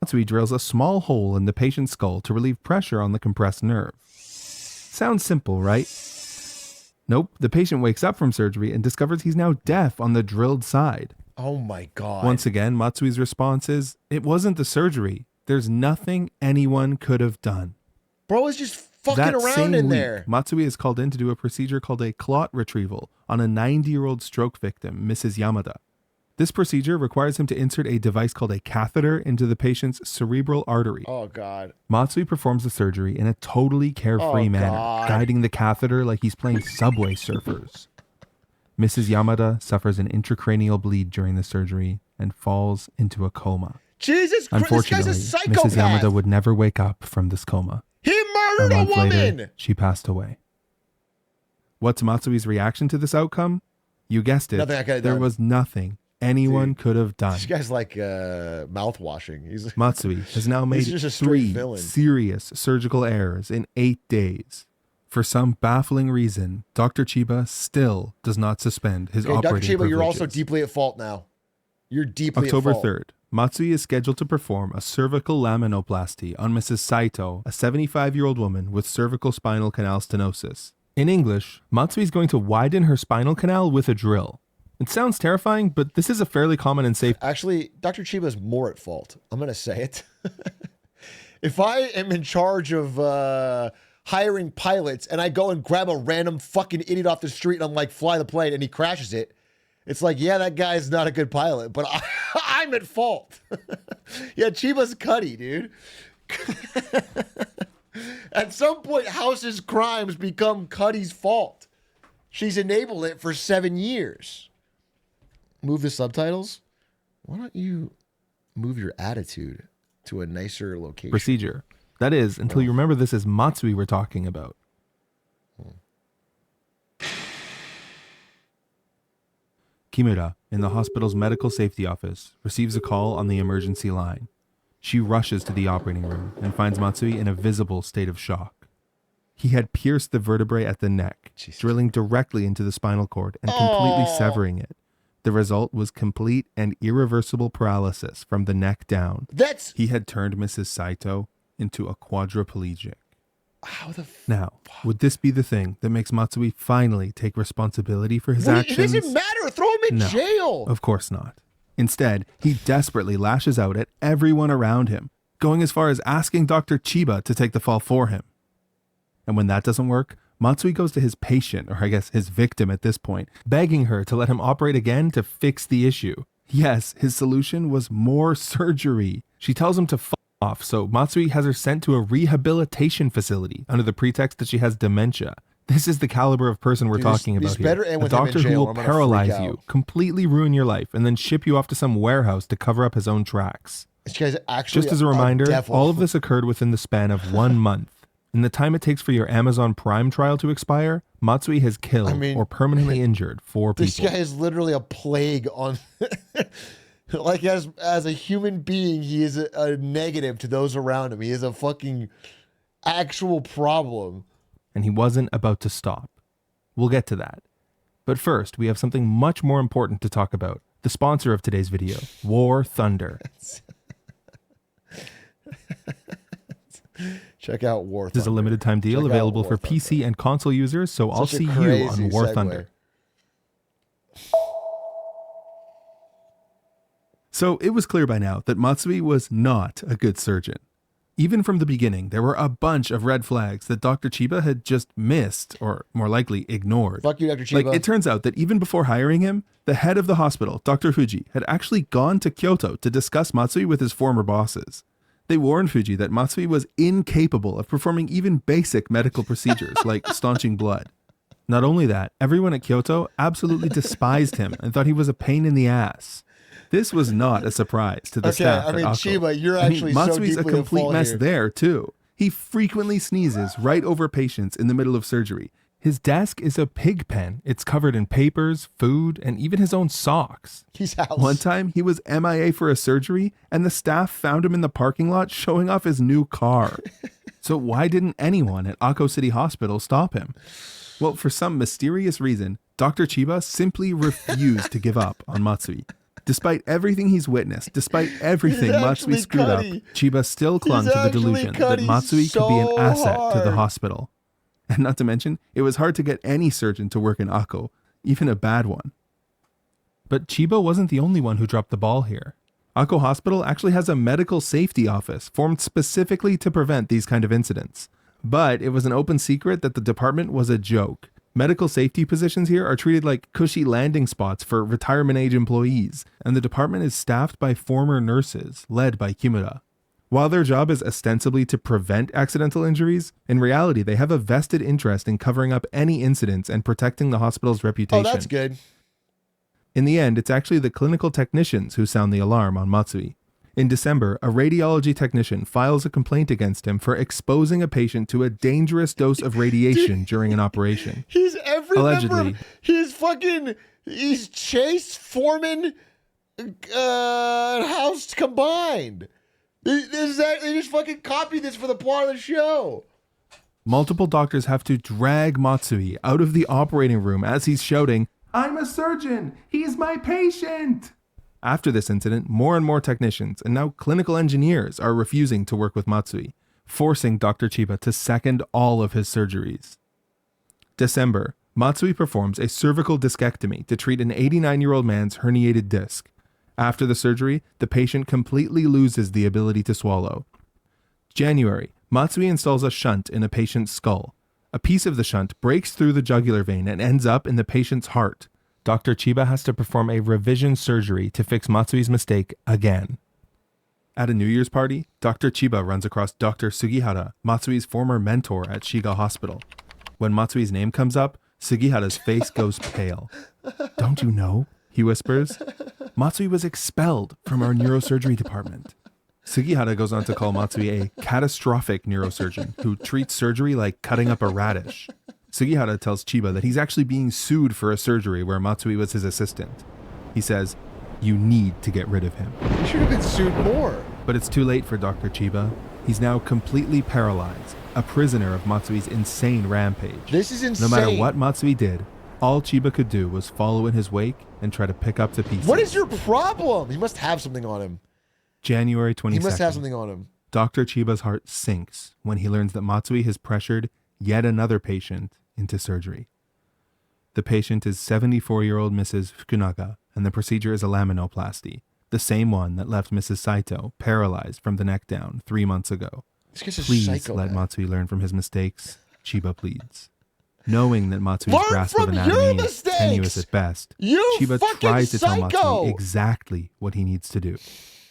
Matsui drills a small hole in the patient's skull to relieve pressure on the compressed nerve. Sounds simple, right? Nope, the patient wakes up from surgery and discovers he's now deaf on the drilled side. Oh my God. Once again, Matsui's response is, it wasn't the surgery. There's nothing anyone could have done. Bro is just fucking That around same in week, there. Matsui is called in to do a procedure called a clot retrieval on a 90-year-old stroke victim, Mrs. Yamada. This procedure requires him to insert a device called a catheter into the patient's cerebral artery. Oh, God. Matsui performs the surgery in a totally carefree Oh, manner, God. guiding the catheter like he's playing Subway Surfers. Mrs. Yamada suffers an intracranial bleed during the surgery and falls into a coma. Jesus Christ, this guy's Unfortunately, a Mrs. psychopath. Yamada would never wake up from this coma. He murdered a month woman. later, she passed away. What's Matsui's reaction to this outcome? You guessed it. Nothing I could have there done. was nothing anyone could have done. This guy's like mouth washing. He's Matsui has now made just a straight 3 villain. serious surgical errors in 8 days. For some baffling reason, Dr. Chiba still does not suspend his Okay, Dr. operating Chiba, you're also privileges. deeply at fault now. You're deeply October at fault. 3rd, Matsui is scheduled to perform a cervical laminoplasty on Mrs. Saito, a 75-year-old woman with cervical spinal canal stenosis. In English, Matsui is going to widen her spinal canal with a drill. It sounds terrifying, but this is a fairly common and safe. Actually, Dr. Chiba is more at fault. I'm going to say it. If I am in charge of hiring pilots and I go and grab a random fucking idiot off the street and I'm like, fly the plane, and he crashes it, it's like, yeah, that guy's not a good pilot, but I'm at fault. Yeah, Chiba's cutty, dude. At some point, House's crimes become Cuddy's fault. She's enabled it for 7 years. Move the subtitles? Why don't you move your attitude to a nicer location? Procedure. That is, until you remember this is Matsui we're talking about. Kimura, in the hospital's medical safety office, receives a call on the emergency line. She rushes to the operating room and finds Matsui in a visible state of shock. He had pierced the vertebrae at the neck, drilling directly into the spinal cord and completely severing it. The result was complete and irreversible paralysis from the neck down. He had turned Mrs. Saito into a quadriplegic. Now, would this be the thing that makes Matsui finally take responsibility for his actions? It doesn't matter. Throw him in No, jail. of course not. Instead, he desperately lashes out at everyone around him, going as far as asking Dr. Chiba to take the fall for him. And when that doesn't work, Matsui goes to his patient, or I guess his victim at this point, begging her to let him operate again to fix the issue. Yes, his solution was more surgery. She tells him to f off, so Matsui has her sent to a rehabilitation facility under the pretext that she has dementia. This is the caliber of person we're talking about here. A doctor who will paralyze you, completely ruin your life, and then ship you off to some warehouse to cover up his own tracks. Actually Just as a reminder, all of this occurred within the span of 1 month. In the time it takes for your Amazon Prime trial to expire, Matsui has killed or permanently injured 4 people. This guy is literally a plague on... Like, as a human being, he is a negative to those around him. He is a fucking actual problem. And he wasn't about to stop. We'll get to that. But first, we have something much more important to talk about. The sponsor of today's video, War Thunder. Check out War Thunder. This is a limited time deal available for PC and console users, so I'll see you on War Thunder. So it was clear by now that Matsui was not a good surgeon. Even from the beginning, there were a bunch of red flags that Dr. Chiba had just missed, or more likely ignored. Fuck you, Dr. Chiba. Like, it turns out that even before hiring him, the head of the hospital, Dr. Fuji, had actually gone to Kyoto to discuss Matsui with his former bosses. They warned Fuji that Matsui was incapable of performing even basic medical procedures like staunching blood. Not only that, everyone at Kyoto absolutely despised him and thought he was a pain in the ass. This was not a surprise to the staff at Akko. Chiba, you're actually Matsui's so deeply a complete mess here. there, too. He frequently sneezes right over patients in the middle of surgery. His desk is a pig pen. It's covered in papers, food, and even his own socks. He's house. One time, he was MIA for a surgery, and the staff found him in the parking lot showing off his new car. So why didn't anyone at Akko City Hospital stop him? Well, for some mysterious reason, Dr. Chiba simply refused to give up on Matsui. Despite everything he's witnessed, despite everything Matsui screwed up, Chiba still clung to the delusion that Matsui could be an asset to the hospital. And not to mention, it was hard to get any surgeon to work in Akko, even a bad one. But Chiba wasn't the only one who dropped the ball here. Akko Hospital actually has a medical safety office formed specifically to prevent these kind of incidents. But it was an open secret that the department was a joke. Medical safety positions here are treated like cushy landing spots for retirement age employees, and the department is staffed by former nurses, led by Kimura. While their job is ostensibly to prevent accidental injuries, in reality they have a vested interest in covering up any incidents and protecting the hospital's reputation. Oh, that's good. In the end, it's actually the clinical technicians who sound the alarm on Matsui. In December, a radiology technician files a complaint against him for exposing a patient to a dangerous dose of radiation during an operation. He's every Allegedly. member. He's Chase, Foreman, House combined. They just fucking copied this for the plot of the show. Multiple doctors have to drag Matsui out of the operating room as he's shouting, "I'm a surgeon! He's my patient!" After this incident, more and more technicians and now clinical engineers are refusing to work with Matsui, forcing Dr. Chiba to second all of his surgeries. December, Matsui performs a cervical discectomy to treat an 89-year-old man's herniated disc. After the surgery, the patient completely loses the ability to swallow. January, Matsui installs a shunt in a patient's skull. A piece of the shunt breaks through the jugular vein and ends up in the patient's heart. Dr. Chiba has to perform a revision surgery to fix Matsui's mistake again. At a New Year's party, Dr. Chiba runs across Dr. Sugihara, Matsui's former mentor at Shiga Hospital. When Matsui's name comes up, Sugihara's face goes pale. "Don't you know?" he whispers. "Matsui was expelled from our neurosurgery department." Sugihara goes on to call Matsui a catastrophic neurosurgeon who treats surgery like cutting up a radish. Sugihara tells Chiba that he's actually being sued for a surgery where Matsui was his assistant. He says, "You need to get rid of him." He should have been sued more. But it's too late for Dr. Chiba. He's now completely paralyzed, a prisoner of Matsui's insane rampage. This is insane. No matter what Matsui did, all Chiba could do was follow in his wake and try to pick up the pieces. What is your problem? He must have something on him. January 22nd. He must have something on him. Dr. Chiba's heart sinks when he learns that Matsui has pressured yet another patient into surgery. The patient is 74-year-old Mrs. Fukunaga, and the procedure is a laminoplasty, the same one that left Mrs. Saito paralyzed from the neck down 3 months ago. Please let Matsui learn from his mistakes, Chiba pleads. Knowing that Matsui's grasp of anatomy is tenuous at best, Chiba tries to tell Matsui exactly what he needs to do.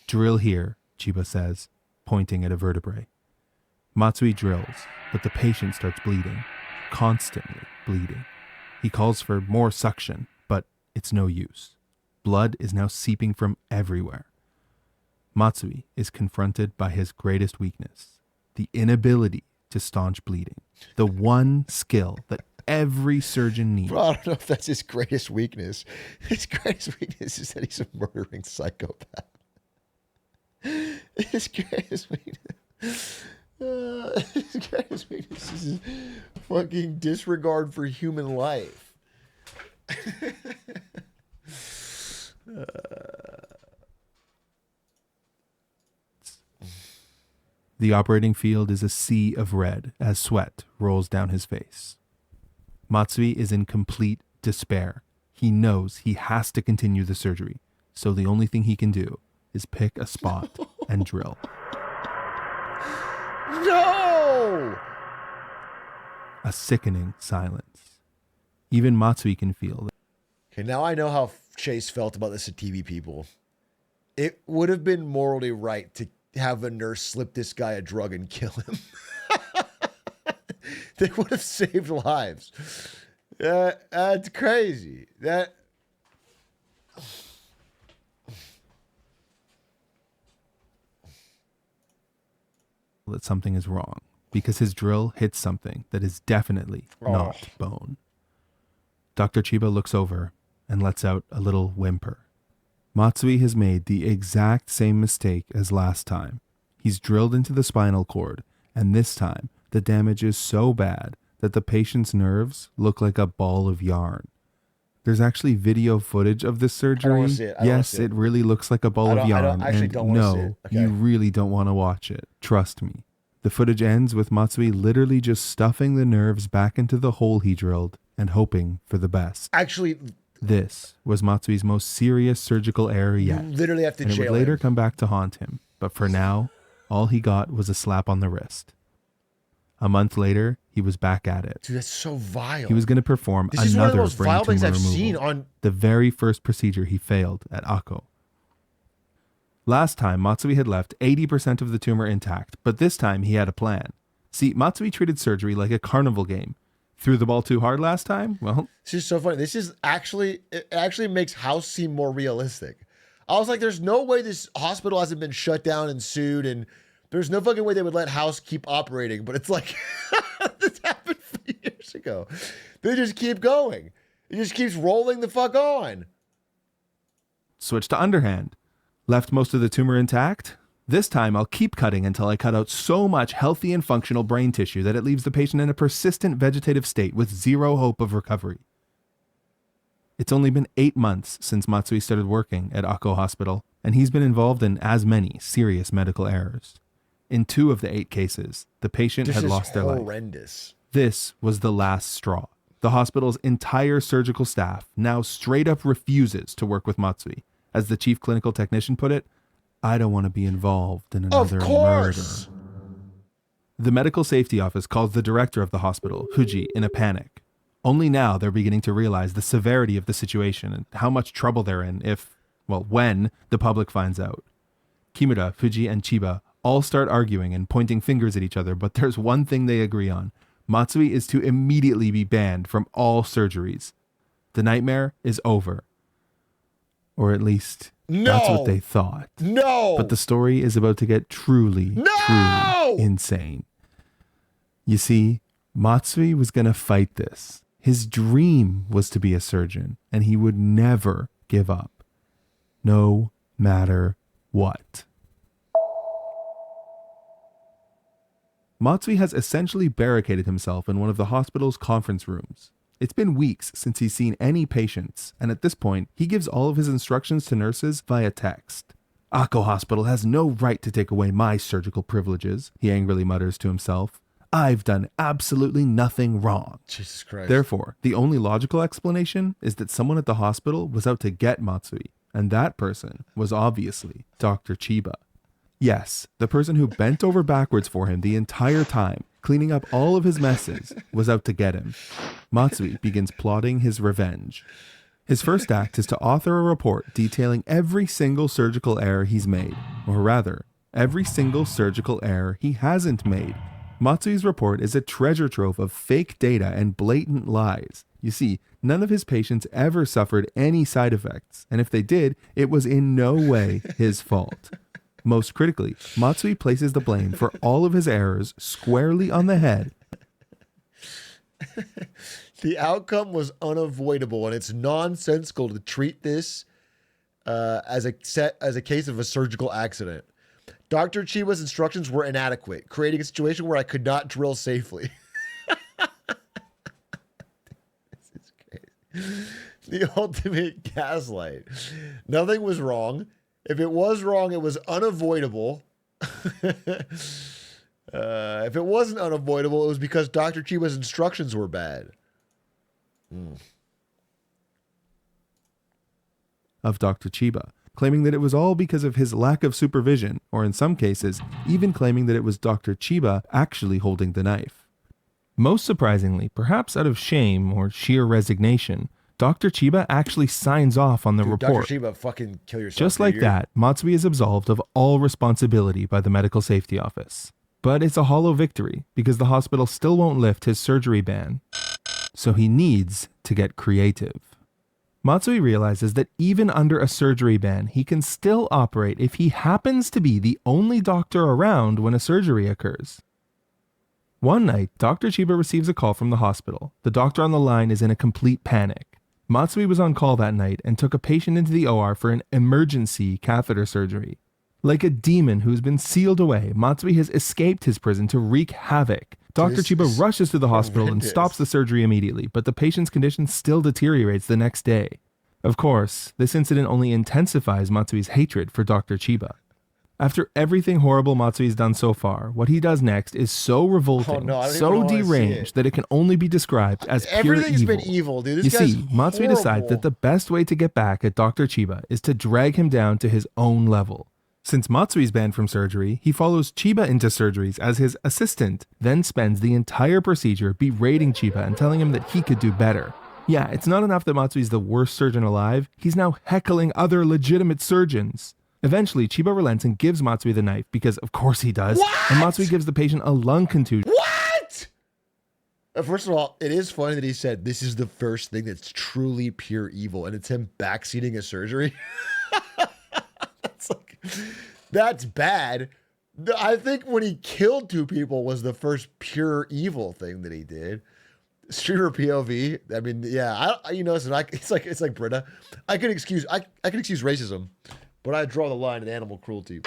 Drill here, Chiba says, pointing at a vertebrae. Matsui drills, but the patient starts bleeding, constantly bleeding. He calls for more suction, but it's no use. Blood is now seeping from everywhere. Matsui is confronted by his greatest weakness, the inability to staunch bleeding, the one skill that every surgeon needs. Bro, I don't know if that's his greatest weakness. His greatest weakness is that he's a murdering psychopath. His greatest weakness. His greatest weakness is his fucking disregard for human life. The operating field is a sea of red as sweat rolls down his face. Matsui is in complete despair. He knows he has to continue the surgery, so the only thing he can do is pick a spot and drill. No! A sickening silence. Even Matsui can feel that. Okay, now I know how Chase felt about this at TV people. It would have been morally right to have a nurse slip this guy a drug and kill him. They would have saved lives. That's crazy. That something is wrong because his drill hits something that is definitely not bone. Dr. Chiba looks over and lets out a little whimper. Matsui has made the exact same mistake as last time. He's drilled into the spinal cord, and this time the damage is so bad that the patient's nerves look like a ball of yarn. There's actually video footage of this surgery. I don't want to see it. Yes, it really looks like a ball of yarn. I don't want to see it. Okay. You really don't want to watch it. Trust me. The footage ends with Matsui literally just stuffing the nerves back into the hole he drilled and hoping for the best. Actually, this was Matsui's most serious surgical error yet. You literally have to and it jail would later him. come back to haunt him. But for now, all he got was a slap on the wrist. A month later, he was back at it. Dude, that's so vile. He was going to perform This is one of the another most brain vile things tumor I've removal, seen on- the very first procedure he failed at Akko. Last time, Matsui had left 80% of the tumor intact, but this time he had a plan. See, Matsui treated surgery like a carnival game. Threw the ball too hard last time? Well, this is so funny. It actually makes House seem more realistic. I was like, there's no way this hospital hasn't been shut down and sued, and there's no fucking way they would let House keep operating. But it's like, this happened 5 years ago. They just keep going. It just keeps rolling the fuck on. switch to underhand. Left most of the tumor intact? This time I'll keep cutting until I cut out so much healthy and functional brain tissue that it leaves the patient in a persistent vegetative state with zero hope of recovery. It's only been 8 months since Matsui started working at Akko Hospital, and he's been involved in as many serious medical errors. In 2 of the 8 cases, the patient had lost their life. Horrendous. This was the last straw. The hospital's entire surgical staff now straight up refuses to work with Matsui. As the chief clinical technician put it, I don't want to be involved in another murder. The medical safety office calls the director of the hospital, Fuji, in a panic. Only now they're beginning to realize the severity of the situation and how much trouble they're in when the public finds out. Kimura, Fuji, and Chiba all start arguing and pointing fingers at each other, but there's one thing they agree on. Matsui is to immediately be banned from all surgeries. The nightmare is over. Or at least, that's what they thought. No! But the story is about to get truly insane. You see, Matsui was going to fight this. His dream was to be a surgeon, and he would never give up. No matter what. Matsui has essentially barricaded himself in one of the hospital's conference rooms. It's been weeks since he's seen any patients, and at this point, he gives all of his instructions to nurses via text. Akko Hospital has no right to take away my surgical privileges, he angrily mutters to himself. I've done absolutely nothing wrong. Jesus Christ. Therefore, the only logical explanation is that someone at the hospital was out to get Matsui, and that person was obviously Dr. Chiba. Yes, the person who bent over backwards for him the entire time, cleaning up all of his messes, was out to get him. Matsui begins plotting his revenge. His first act is to author a report detailing every single surgical error he's made, or rather, every single surgical error he hasn't made. Matsui's report is a treasure trove of fake data and blatant lies. You see, none of his patients ever suffered any side effects, and if they did, it was in no way his fault. Most critically, Matsui places the blame for all of his errors squarely on the head. The outcome was unavoidable, and it's nonsensical to treat this as a case of a surgical accident. Dr. Chiba's instructions were inadequate, creating a situation where I could not drill safely. This is crazy. The ultimate gaslight. Nothing was wrong. If it was wrong, it was unavoidable. If it wasn't unavoidable, it was because Dr. Chiba's instructions were bad. Of Dr. Chiba, claiming that it was all because of his lack of supervision, or in some cases, even claiming that it was Dr. Chiba actually holding the knife. Most surprisingly, perhaps out of shame or sheer resignation, Dr. Chiba actually signs off on the report. Dr. Chiba, fucking kill yourself. Just like that, Matsui is absolved of all responsibility by the Medical Safety Office. But it's a hollow victory, because the hospital still won't lift his surgery ban. So he needs to get creative. Matsui realizes that even under a surgery ban, he can still operate if he happens to be the only doctor around when a surgery occurs. One night, Dr. Chiba receives a call from the hospital. The doctor on the line is in a complete panic. Matsui was on call that night and took a patient into the OR for an emergency catheter surgery. Like a demon who's been sealed away, Matsui has escaped his prison to wreak havoc. Dr. Chiba rushes to the hospital and stops the surgery immediately, but the patient's condition still deteriorates the next day. Of course, this incident only intensifies Matsui's hatred for Dr. Chiba. After everything horrible Matsui's done so far, what he does next is so revolting, so deranged that it can only be described as pure Everything's evil. been evil, dude. This You guy's see, Matsui decides horrible. that the best way to get back at Dr. Chiba is to drag him down to his own level. Since Matsui's banned from surgery, he follows Chiba into surgeries as his assistant, then spends the entire procedure berating Chiba and telling him that he could do better. Yeah, it's not enough that Matsui's the worst surgeon alive, he's now heckling other legitimate surgeons. Eventually, Chiba relents and gives Matsui the knife because of course he does, and Matsui gives the patient a lung contusion. What? First of all, it is funny that he said this is the first thing that's truly pure evil, and it's him backseating a surgery. That's bad. I think when he killed two people was the first pure evil thing that he did. Streamer POV. I mean, yeah, it's like Britta. I can excuse racism, but I draw the line at animal cruelty.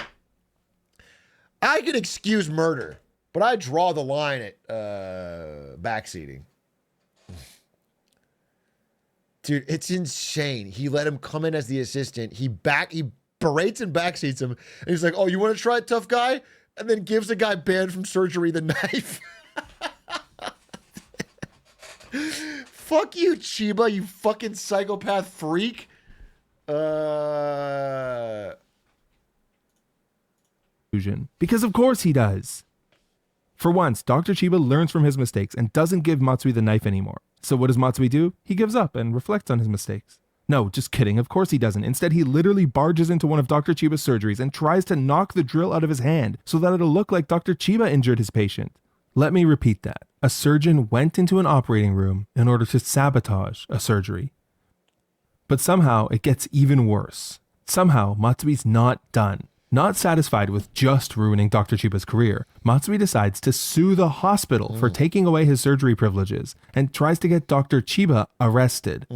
I can excuse murder, but I draw the line at backseating. Dude, it's insane. He let him come in as the assistant. He berates and backseats him. And he's like, oh, you want to try it, tough guy? And then gives the guy banned from surgery the knife. Fuck you, Chiba, you fucking psychopath freak. Because of course he does. For once, Dr. Chiba learns from his mistakes and doesn't give Matsui the knife anymore. So what does Matsui do? He gives up and reflects on his mistakes. No, just kidding. Of course he doesn't. Instead, he literally barges into one of Dr. Chiba's surgeries and tries to knock the drill out of his hand so that it'll look like Dr. Chiba injured his patient. Let me repeat that. A surgeon went into an operating room in order to sabotage a surgery. But somehow it gets even worse. Somehow Matsui's not done. Not satisfied with just ruining Dr. Chiba's career, Matsui decides to sue the hospital for taking away his surgery privileges and tries to get Dr. Chiba arrested.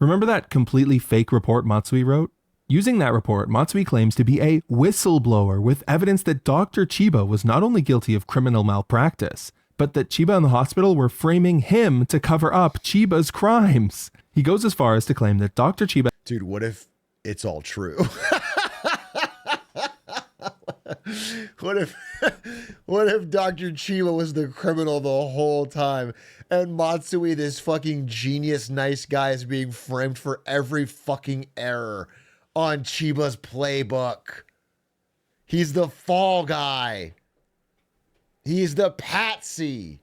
Remember that completely fake report Matsui wrote? Using that report, Matsui claims to be a whistleblower with evidence that Dr. Chiba was not only guilty of criminal malpractice, but that Chiba and the hospital were framing him to cover up Chiba's crimes. He goes as far as to claim that Dr. Chiba... Dude, what if it's all true? What if Dr. Chiba was the criminal the whole time and Matsui, this fucking genius nice guy, is being framed for every fucking error on Chiba's playbook? He's the fall guy. He's the patsy.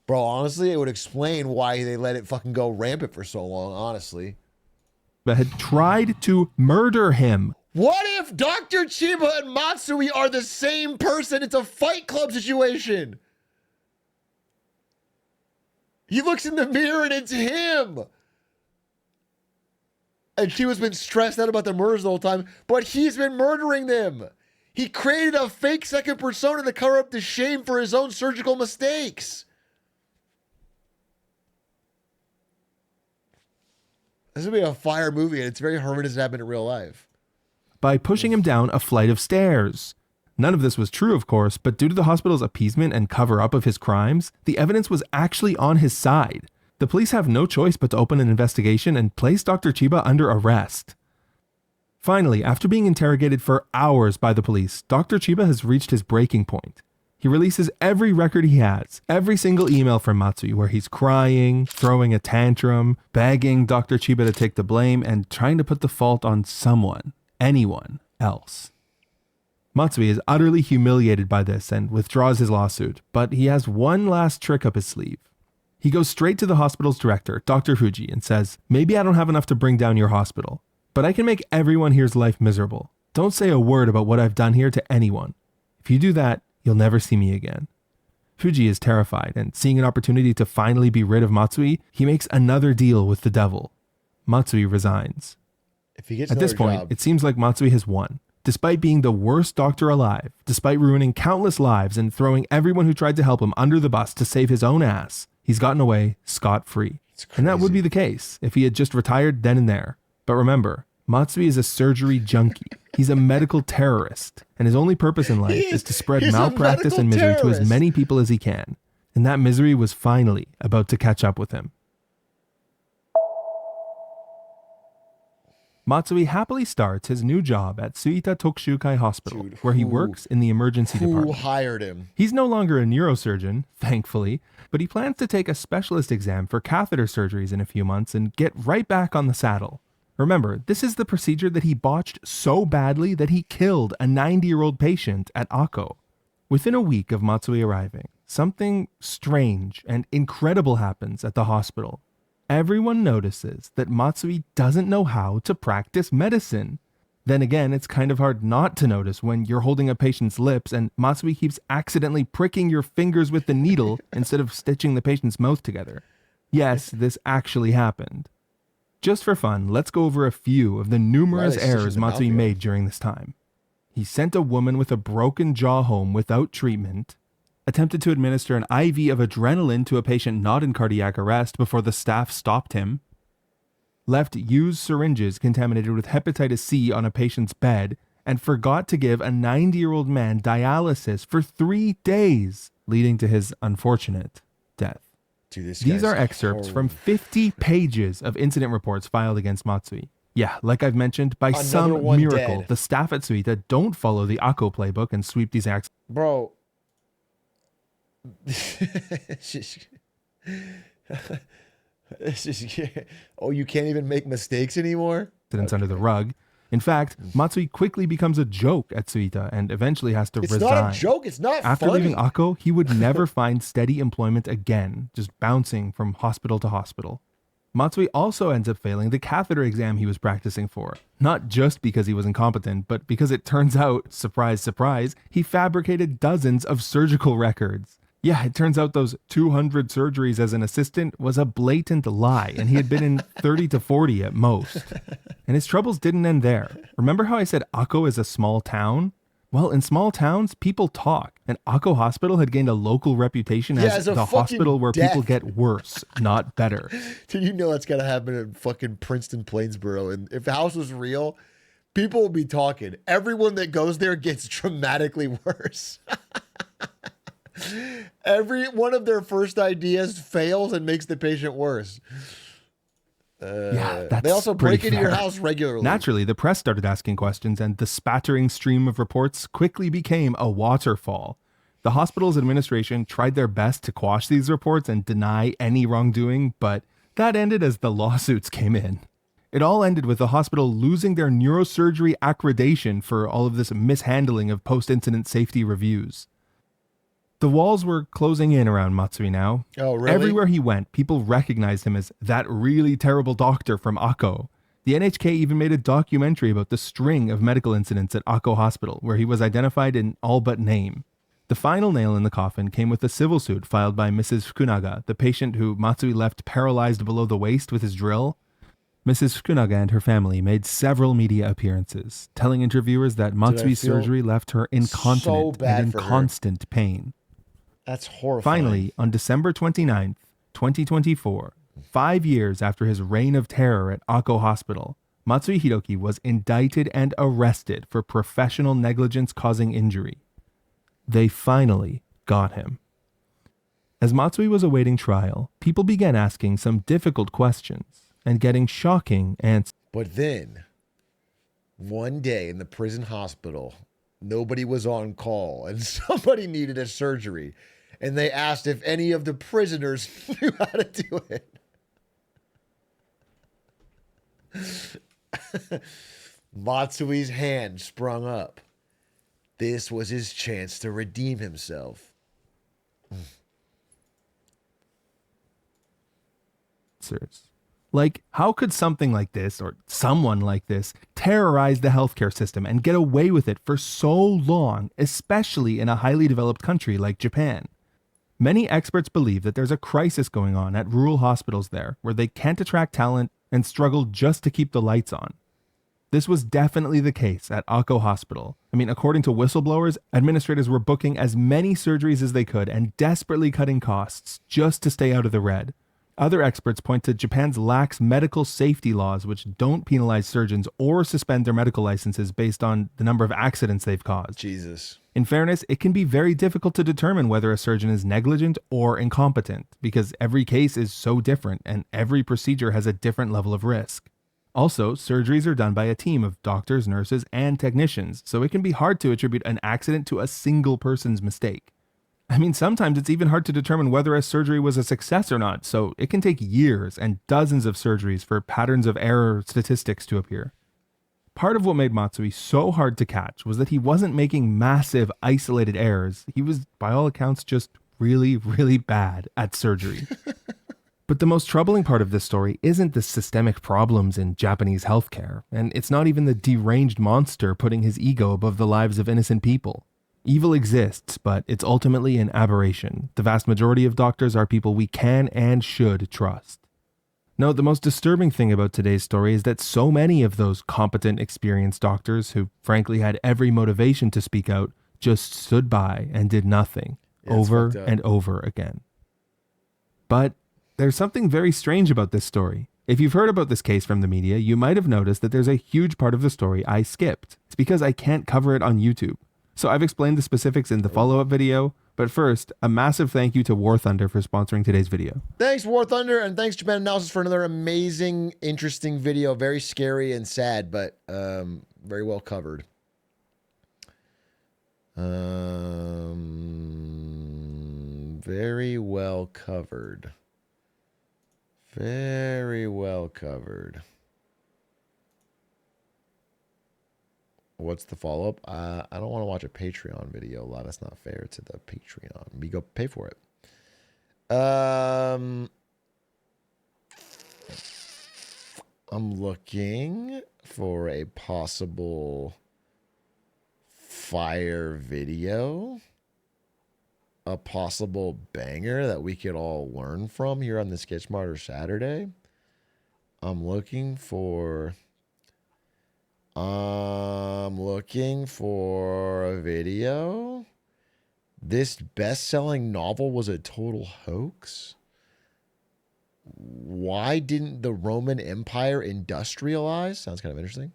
Bro, honestly, it would explain why they let it fucking go rampant for so long, honestly. had tried to murder him. What if Dr. Chiba and Matsui are the same person? It's a Fight Club situation. He looks in the mirror and it's him. And Chiba's been stressed out about the murders the whole time, but he's been murdering them. He created a fake second persona to cover up the shame for his own surgical mistakes. This would be a fire movie, and it's very horrendous to happen in real life. By pushing him down a flight of stairs. None of this was true, of course, but due to the hospital's appeasement and cover-up of his crimes, the evidence was actually on his side. The police have no choice but to open an investigation and place Dr. Chiba under arrest. Finally, after being interrogated for hours by the police, Dr. Chiba has reached his breaking point. He releases every record he has, every single email from Matsui where he's crying, throwing a tantrum, begging Dr. Chiba to take the blame, and trying to put the fault on someone, anyone else. Matsui is utterly humiliated by this and withdraws his lawsuit, but he has one last trick up his sleeve. He goes straight to the hospital's director, Dr. Fuji, and says, "Maybe I don't have enough to bring down your hospital, but I can make everyone here's life miserable. Don't say a word about what I've done here to anyone. If you do that, you'll never see me again." Fuji is terrified, and seeing an opportunity to finally be rid of Matsui, he makes another deal with the devil. Matsui resigns. If he gets At this point, it seems like Matsui has won. Despite being the worst doctor alive, despite ruining countless lives and throwing everyone who tried to help him under the bus to save his own ass, he's gotten away scot-free. And that would be the case if he had just retired then and there. But remember, Matsui is a surgery junkie. He's a medical terrorist, and his only purpose in life is to spread malpractice and misery to as many people as he can. And that misery was finally about to catch up with him. Matsui happily starts his new job at Suita Tokushukai Hospital, where he works in the emergency department. Who hired him? He's no longer a neurosurgeon, thankfully, but he plans to take a specialist exam for catheter surgeries in a few months and get right back on the saddle. Remember, this is the procedure that he botched so badly that he killed a 90-year-old patient at Akko. Within a week of Matsui arriving, something strange and incredible happens at the hospital. Everyone notices that Matsui doesn't know how to practice medicine. Then again, it's kind of hard not to notice when you're holding a patient's lips and Matsui keeps accidentally pricking your fingers with the needle instead of stitching the patient's mouth together. Yes, this actually happened. Just for fun, let's go over a few of the numerous errors Matsui made during this time. He sent a woman with a broken jaw home without treatment, attempted to administer an IV of adrenaline to a patient not in cardiac arrest before the staff stopped him, left used syringes contaminated with hepatitis C on a patient's bed, and forgot to give a 90-year-old man dialysis for 3 days, leading to his unfortunate death. Dude, these are excerpts from 50 pages of incident reports filed against Matsui. Yeah, like I've mentioned, by some miracle, the staff at Suita don't follow the Akko playbook and sweep these acts. Bro. Oh, you can't even make mistakes anymore? Under the rug. In fact, Matsui quickly becomes a joke at Suita and eventually has to resign. It's not a joke. It's not After funny. leaving Akko, he would never find steady employment again, just bouncing from hospital to hospital. Matsui also ends up failing the catheter exam he was practicing for. Not just because he was incompetent, but because it turns out, surprise, surprise, he fabricated dozens of surgical records. Yeah, it turns out those 200 surgeries as an assistant was a blatant lie, and he had been in 30 to 40 at most. And his troubles didn't end there. Remember how I said Akko is a small town? Well, in small towns, people talk, and Akko Hospital had gained a local reputation as a the fucking hospital where death. people get worse, not better. Dude, you know that's gonna happen in fucking Princeton, Plainsboro. And if the house was real, people will be talking. Everyone that goes there gets dramatically worse. Every one of their first ideas fails and makes the patient worse. Yeah, that's they also pretty break into your fair. house regularly. Naturally, the press started asking questions, and the spattering stream of reports quickly became a waterfall. The hospital's administration tried their best to quash these reports and deny any wrongdoing, but that ended as the lawsuits came in. It all ended with the hospital losing their neurosurgery accreditation for all of this mishandling of post-incident safety reviews. The walls were closing in around Matsui now. Oh, really? Everywhere he went, people recognized him as that really terrible doctor from Akko. The NHK even made a documentary about the string of medical incidents at Akko Hospital, where he was identified in all but name. The final nail in the coffin came with a civil suit filed by Mrs. Fukunaga, the patient who Matsui left paralyzed below the waist with his drill. Mrs. Fukunaga and her family made several media appearances, telling interviewers that Matsui's surgery left her incontinent bad and in for her. constant pain. That's horrifying. Finally, on December 29th, 2024, 5 years after his reign of terror at Akko Hospital, Matsui Hiroki was indicted and arrested for professional negligence causing injury. They finally got him. As Matsui was awaiting trial, people began asking some difficult questions and getting shocking answers. But then, one day in the prison hospital, nobody was on call and somebody needed a surgery. And they asked if any of the prisoners knew how to do it. Matsui's hand sprung up. This was his chance to redeem himself. Like, how could something like this, or someone like this, terrorize the healthcare system and get away with it for so long, especially in a highly developed country like Japan? Many experts believe that there's a crisis going on at rural hospitals there, where they can't attract talent and struggle just to keep the lights on. This was definitely the case at Akko Hospital. I mean, according to whistleblowers, administrators were booking as many surgeries as they could and desperately cutting costs just to stay out of the red. Other experts point to Japan's lax medical safety laws, which don't penalize surgeons or suspend their medical licenses based on the number of accidents they've caused. Jesus. In fairness, it can be very difficult to determine whether a surgeon is negligent or incompetent, because every case is so different and every procedure has a different level of risk. Also, surgeries are done by a team of doctors, nurses, and technicians, so it can be hard to attribute an accident to a single person's mistake. I mean, sometimes it's even hard to determine whether a surgery was a success or not, so it can take years and dozens of surgeries for patterns of error statistics to appear. Part of what made Matsui so hard to catch was that he wasn't making massive, isolated errors. He was, by all accounts, just really, really bad at surgery. But the most troubling part of this story isn't the systemic problems in Japanese healthcare, and it's not even the deranged monster putting his ego above the lives of innocent people. Evil exists, but it's ultimately an aberration. The vast majority of doctors are people we can and should trust. No, the most disturbing thing about today's story is that so many of those competent, experienced doctors who frankly had every motivation to speak out just stood by and did nothing over and over again. But there's something very strange about this story. If you've heard about this case from the media, you might have noticed that there's a huge part of the story I skipped. It's because I can't cover it on YouTube. So I've explained the specifics in the follow-up video, but first, a massive thank you to War Thunder for sponsoring today's video. Thanks, War Thunder, and thanks, Japan Analysis, for another amazing, interesting video. Very scary and sad, but very well covered. Very well covered. Very well covered. What's the follow-up? I don't want to watch a Patreon video. That's not fair to the Patreon. We go pay for it. I'm looking for a possible fire video. A possible banger that we could all learn from here on this Get Smarter Saturday. I'm looking for... I'm looking for a video. This best-selling novel was a total hoax. Why didn't the Roman Empire industrialize? Sounds kind of interesting.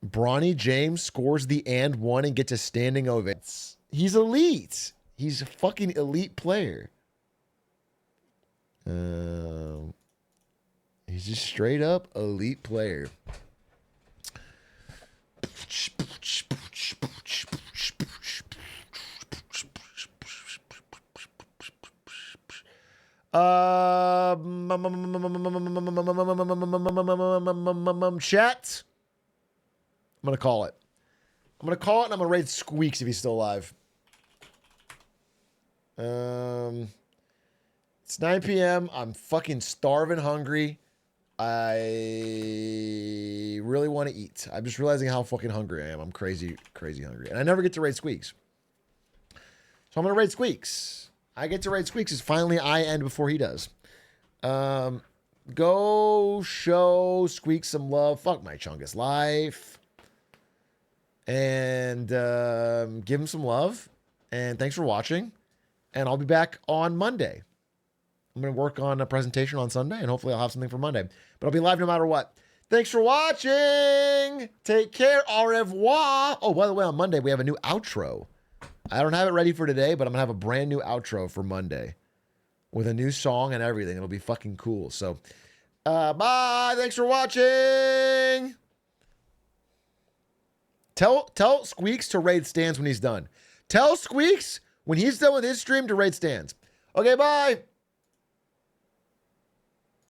Bronny James scores the and one and gets a standing ovation. He's elite. He's a fucking elite player. He's just straight up elite player. Chat. I'm gonna call it. I'm gonna call it, and I'm gonna raid Squeaks if he's still alive. It's 9 p.m. I'm fucking starving, hungry. I really want to eat. I'm just realizing how fucking hungry I am. I'm crazy, crazy hungry, and I never get to raid Squeaks. So I'm gonna raid Squeaks. I get to raid Squeaks. Is finally I end before he does. Go show Squeaks some love. Fuck my Chungus life. And give him some love. And thanks for watching. And I'll be back on Monday. I'm going to work on a presentation on Sunday, and hopefully I'll have something for Monday. But I'll be live no matter what. Thanks for watching. Take care. Au revoir. Oh, by the way, on Monday, we have a new outro. I don't have it ready for today, but I'm going to have a brand new outro for Monday with a new song and everything. It'll be fucking cool. So, bye. Thanks for watching. Tell Squeaks to raid Stans when he's done. Tell Squeaks when he's done with his stream to raid Stans. Okay, bye.